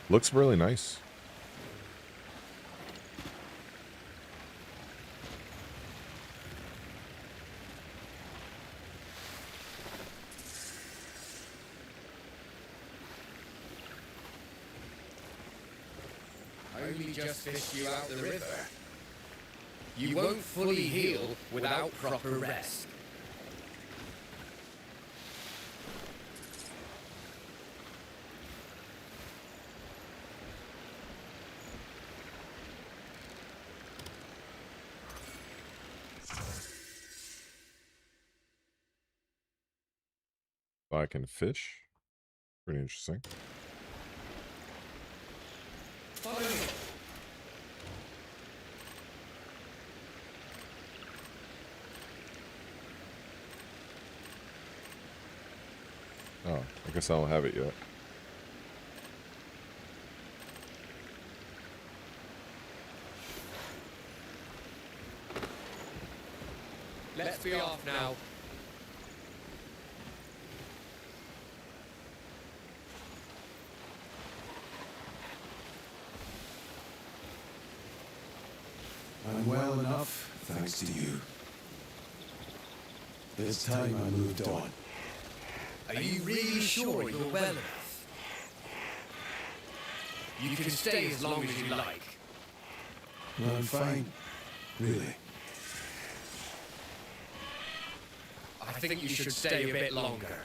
Looks really nice. I only just fished you out the river. You won't fully heal without proper rest. I can fish. Pretty interesting. Follow me. Oh, I guess I don't have it yet. Let's be off now. I'm well enough, thanks to you. This time I moved on. Are you really sure you're well enough? You can stay as long as you like. I'm fine, really. I think you should stay a bit longer.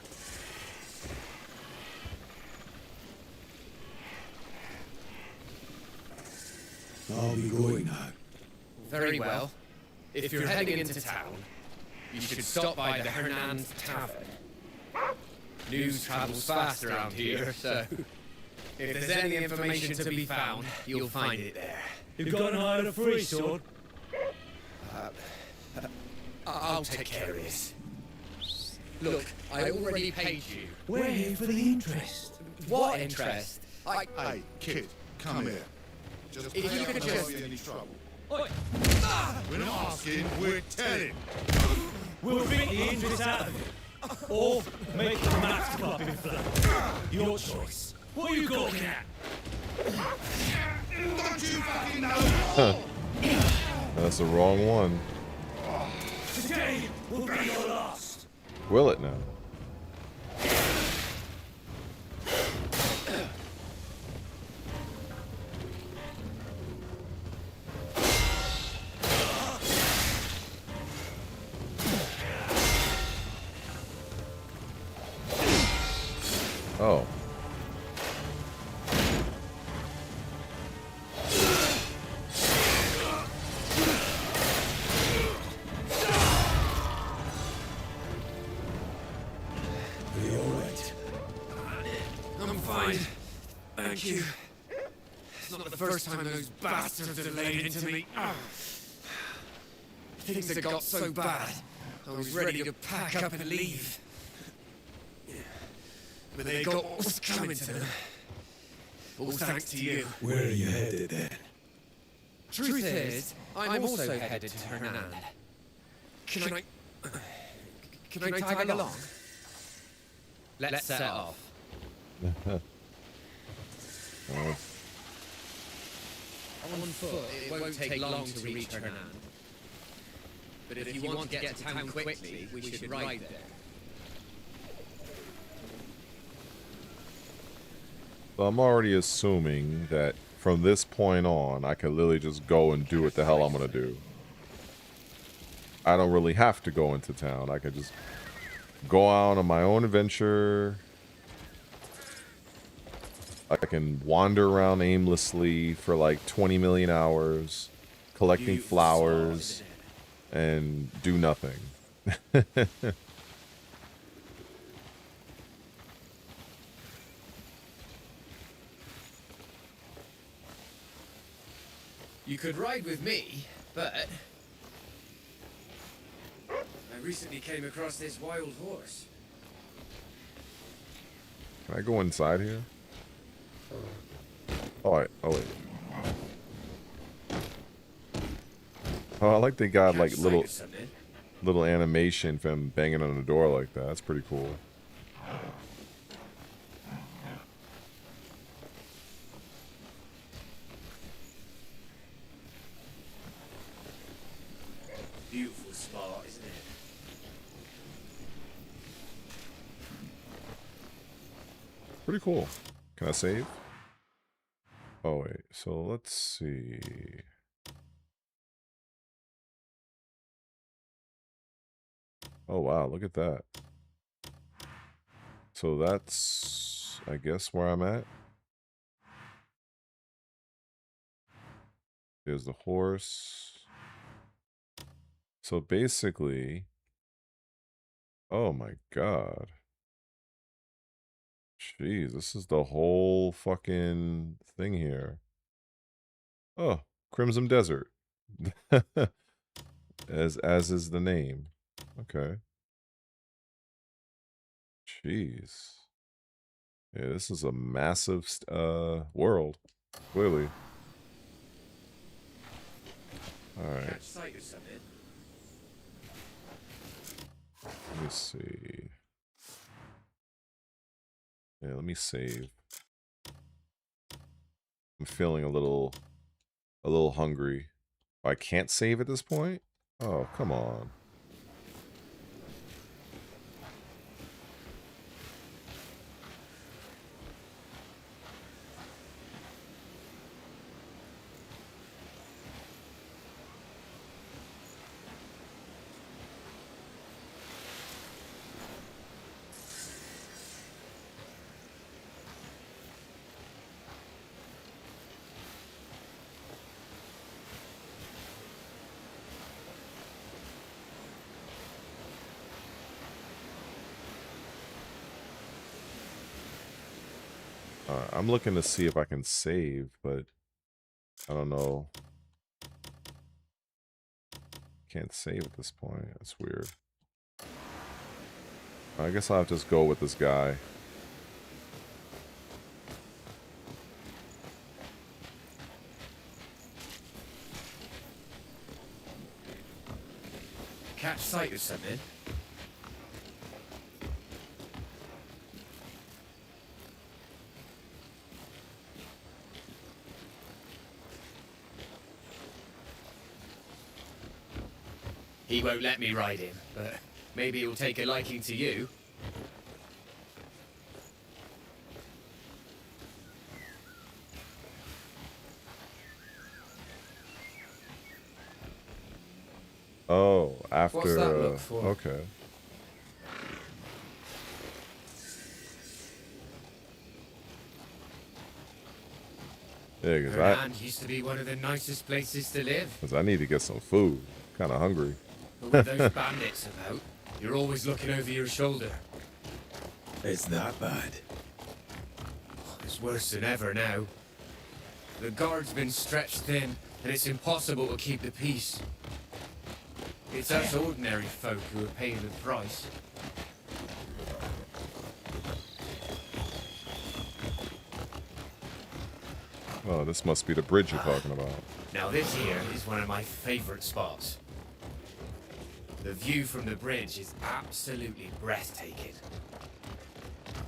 I'll be going now. Very well. If you're heading into town, you should stop by the Hernand's Tavern. News travels fast around here, so if there's any information to be found, you'll find it there. You've got an eye to free, sword? I'll take care of this. Look, I already paid you. We're here for the interest. What interest? Hey, kid, come here. Just If you could just... any trouble. Oi. We're not asking, we're telling. We'll beat the interest out of it. Or make the max come up in flame. Your choice. What are you gawking at? Don't you fucking know? Huh. That's the wrong one. Today will be your last. Will it now? Oh. Are you alright? I'm fine. Thank you. It's not the first time those bastards have laid into me. Things had got so bad, I was ready to pack up and leave. But they got what was coming to them. All thanks to you. Where are you headed then? Truth is, I'm also headed to Hernand. Can I tag along? Let's set off. On foot, it won't take long to reach Hernand. But if you want to get to town quickly, we should ride there. So I'm already assuming that from this point on, I can literally just go and do what the hell I'm gonna do. I don't really have to go into town. I can just go out on my own adventure. I can wander around aimlessly for like 20 million hours, collecting flowers, and do nothing. You could ride with me, but I recently came across this wild horse. Can I go inside here? Oh, wait. Oh, I like they got like little animation from banging on the door like that. That's pretty cool. Beautiful spot, isn't it? Pretty cool. Can I save? Oh, wait. So let's see. Oh, wow. Look at that. So that's, I guess, where I'm at. There's the horse. So basically, oh my God. Jeez, this is the whole fucking thing here. Oh, Crimson Desert. as is the name. Okay. Jeez. Yeah, this is a massive world, clearly. All right. Let me see. Yeah, let me save. I'm feeling a little hungry. I can't save at this point? Oh, come on. I'm looking to see if I can save, but I don't know. Can't save at this point. That's weird. I guess I'll have to just go with this guy. Catch sight of something? He won't let me ride him, but maybe he'll take a liking to you. Oh, after. What's that look for? Okay. Yeah, because Hernan used to be one of the nicest places to live. Because I need to get some food. Kind of hungry. But with those bandits about, you're always looking over your shoulder. It's that bad. It's worse than ever now. The guard's been stretched thin, and it's impossible to keep the peace. It's us ordinary folk who are paying the price. Oh, this must be the bridge you're talking about. Now this here is one of my favorite spots. The view from the bridge is absolutely breathtaking.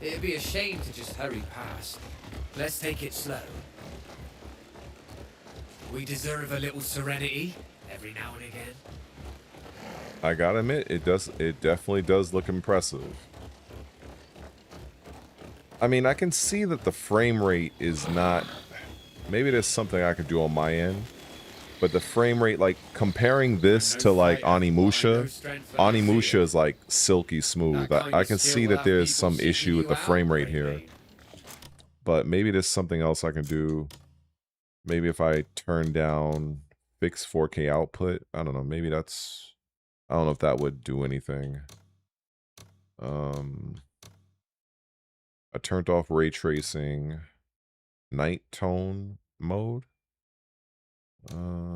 It'd be a shame to just hurry past. Let's take it slow. We deserve a little serenity every now and again. I gotta admit, it definitely does look impressive. I mean, I can see that the frame rate is not... Maybe there's something I could do on my end. But the frame rate, like, comparing this to, like, Onimusha is, like, silky smooth. I can see that there's some issue with the frame rate here. But maybe there's something else I can do. Maybe if I turn down fixed 4K output. I don't know. Maybe that's... I don't know if that would do anything. I turned off ray tracing. Night tone mode. I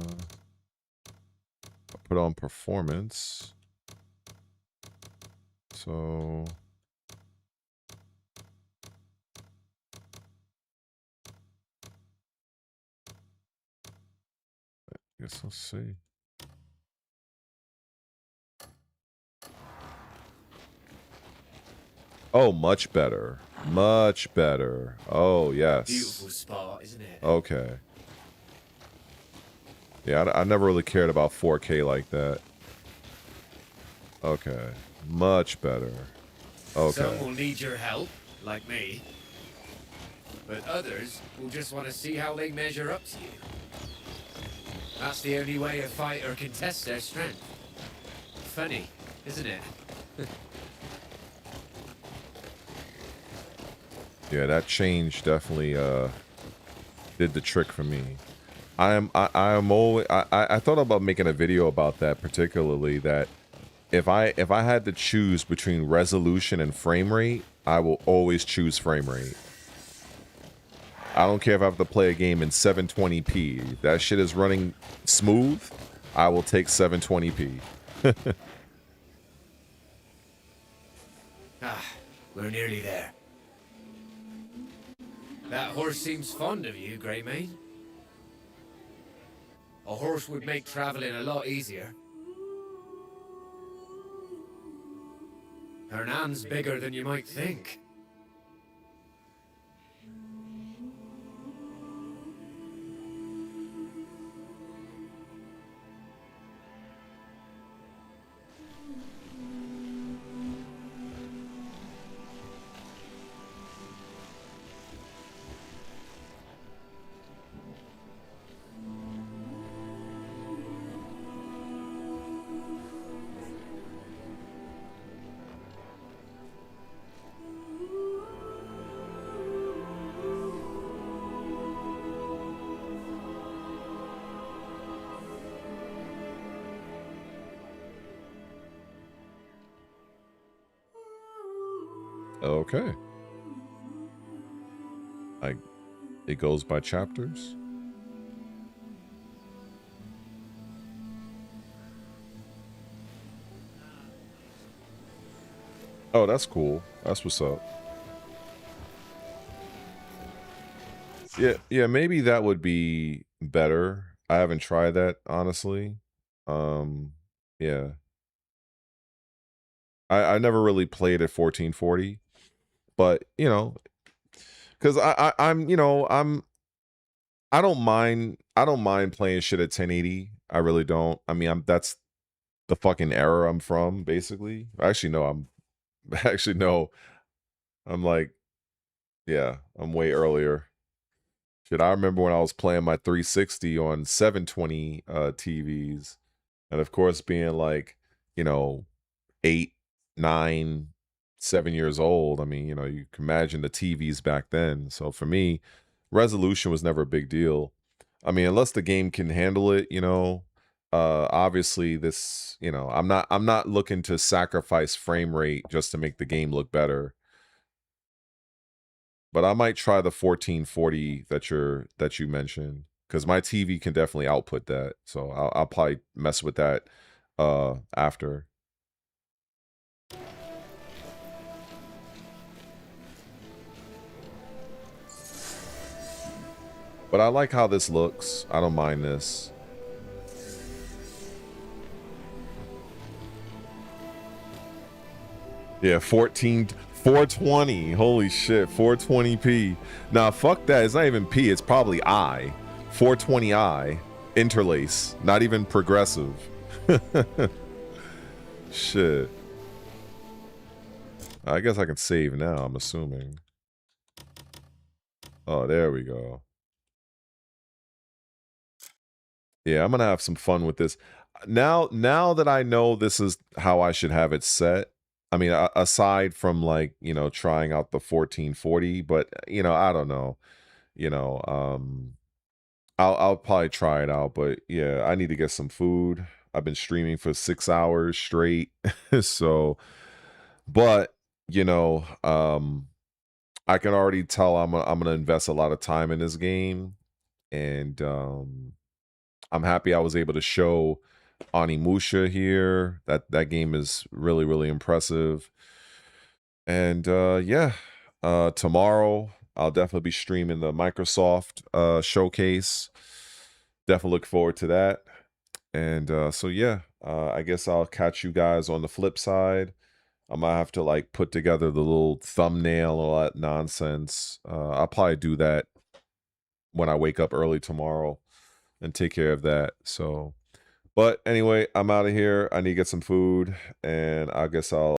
put on performance. So... I guess let's see. Oh, much better. Much better. Oh, yes. Beautiful spot, isn't it? Okay. Yeah, I never really cared about 4K like that. Okay. Much better. Okay. Some will need your help, like me. But others will just want to see how they measure up to you. That's the only way a fighter can test their strength. Funny, isn't it? Yeah, that change definitely did the trick for me. I thought about making a video about that, particularly that if I had to choose between resolution and frame rate, I will always choose frame rate. I don't care if I have to play a game in 720p. If that shit is running smooth, I will take 720p. We're nearly there. That horse seems fond of you, Greymane. A horse would make traveling a lot easier. Hernan's bigger than you might think. Okay. It goes by chapters. Oh, that's cool. That's what's up. Yeah, maybe that would be better. I haven't tried that, honestly. Yeah. I never really played at 1440, but you know, because I'm I don't mind playing shit at 1080. I really don't. I mean, that's the fucking era I'm from, basically. Actually, no, I'm like, yeah, I'm way earlier. Shit, I remember when I was playing my 360 on 720 TVs, and of course being like, 8, 9, 7 years old. I mean, you can imagine the TVs back then. So for me, resolution was never a big deal. I mean, unless the game can handle it, obviously this, I'm not looking to sacrifice frame rate just to make the game look better. But I might try the 1440 that you mentioned, because my TV can definitely output that. So I'll probably mess with that after. But I like how this looks. I don't mind this. Yeah, 420. Holy shit, 420p. Nah, fuck that. It's not even P. It's probably I. 420i. Interlace. Not even progressive. Shit. I guess I can save now, I'm assuming. Oh, there we go. Yeah, I'm gonna have some fun with this. Now that I know this is how I should have it set, I mean, aside from like, you know, trying out the 1440, but you know, I don't know. You know, I'll probably try it out, but yeah, I need to get some food. I've been streaming for 6 hours straight. So, but you know, I can already tell I'm gonna invest a lot of time in this game, and I'm happy I was able to show Onimusha here. That game is really, really impressive. And yeah, tomorrow I'll definitely be streaming the Microsoft showcase. Definitely look forward to that. And so yeah, I guess I'll catch you guys on the flip side. I might have to like put together the little thumbnail, all that nonsense. I'll probably do that when I wake up early tomorrow and take care of that. So, but anyway, I'm out of here. I need to get some food, and I guess I'll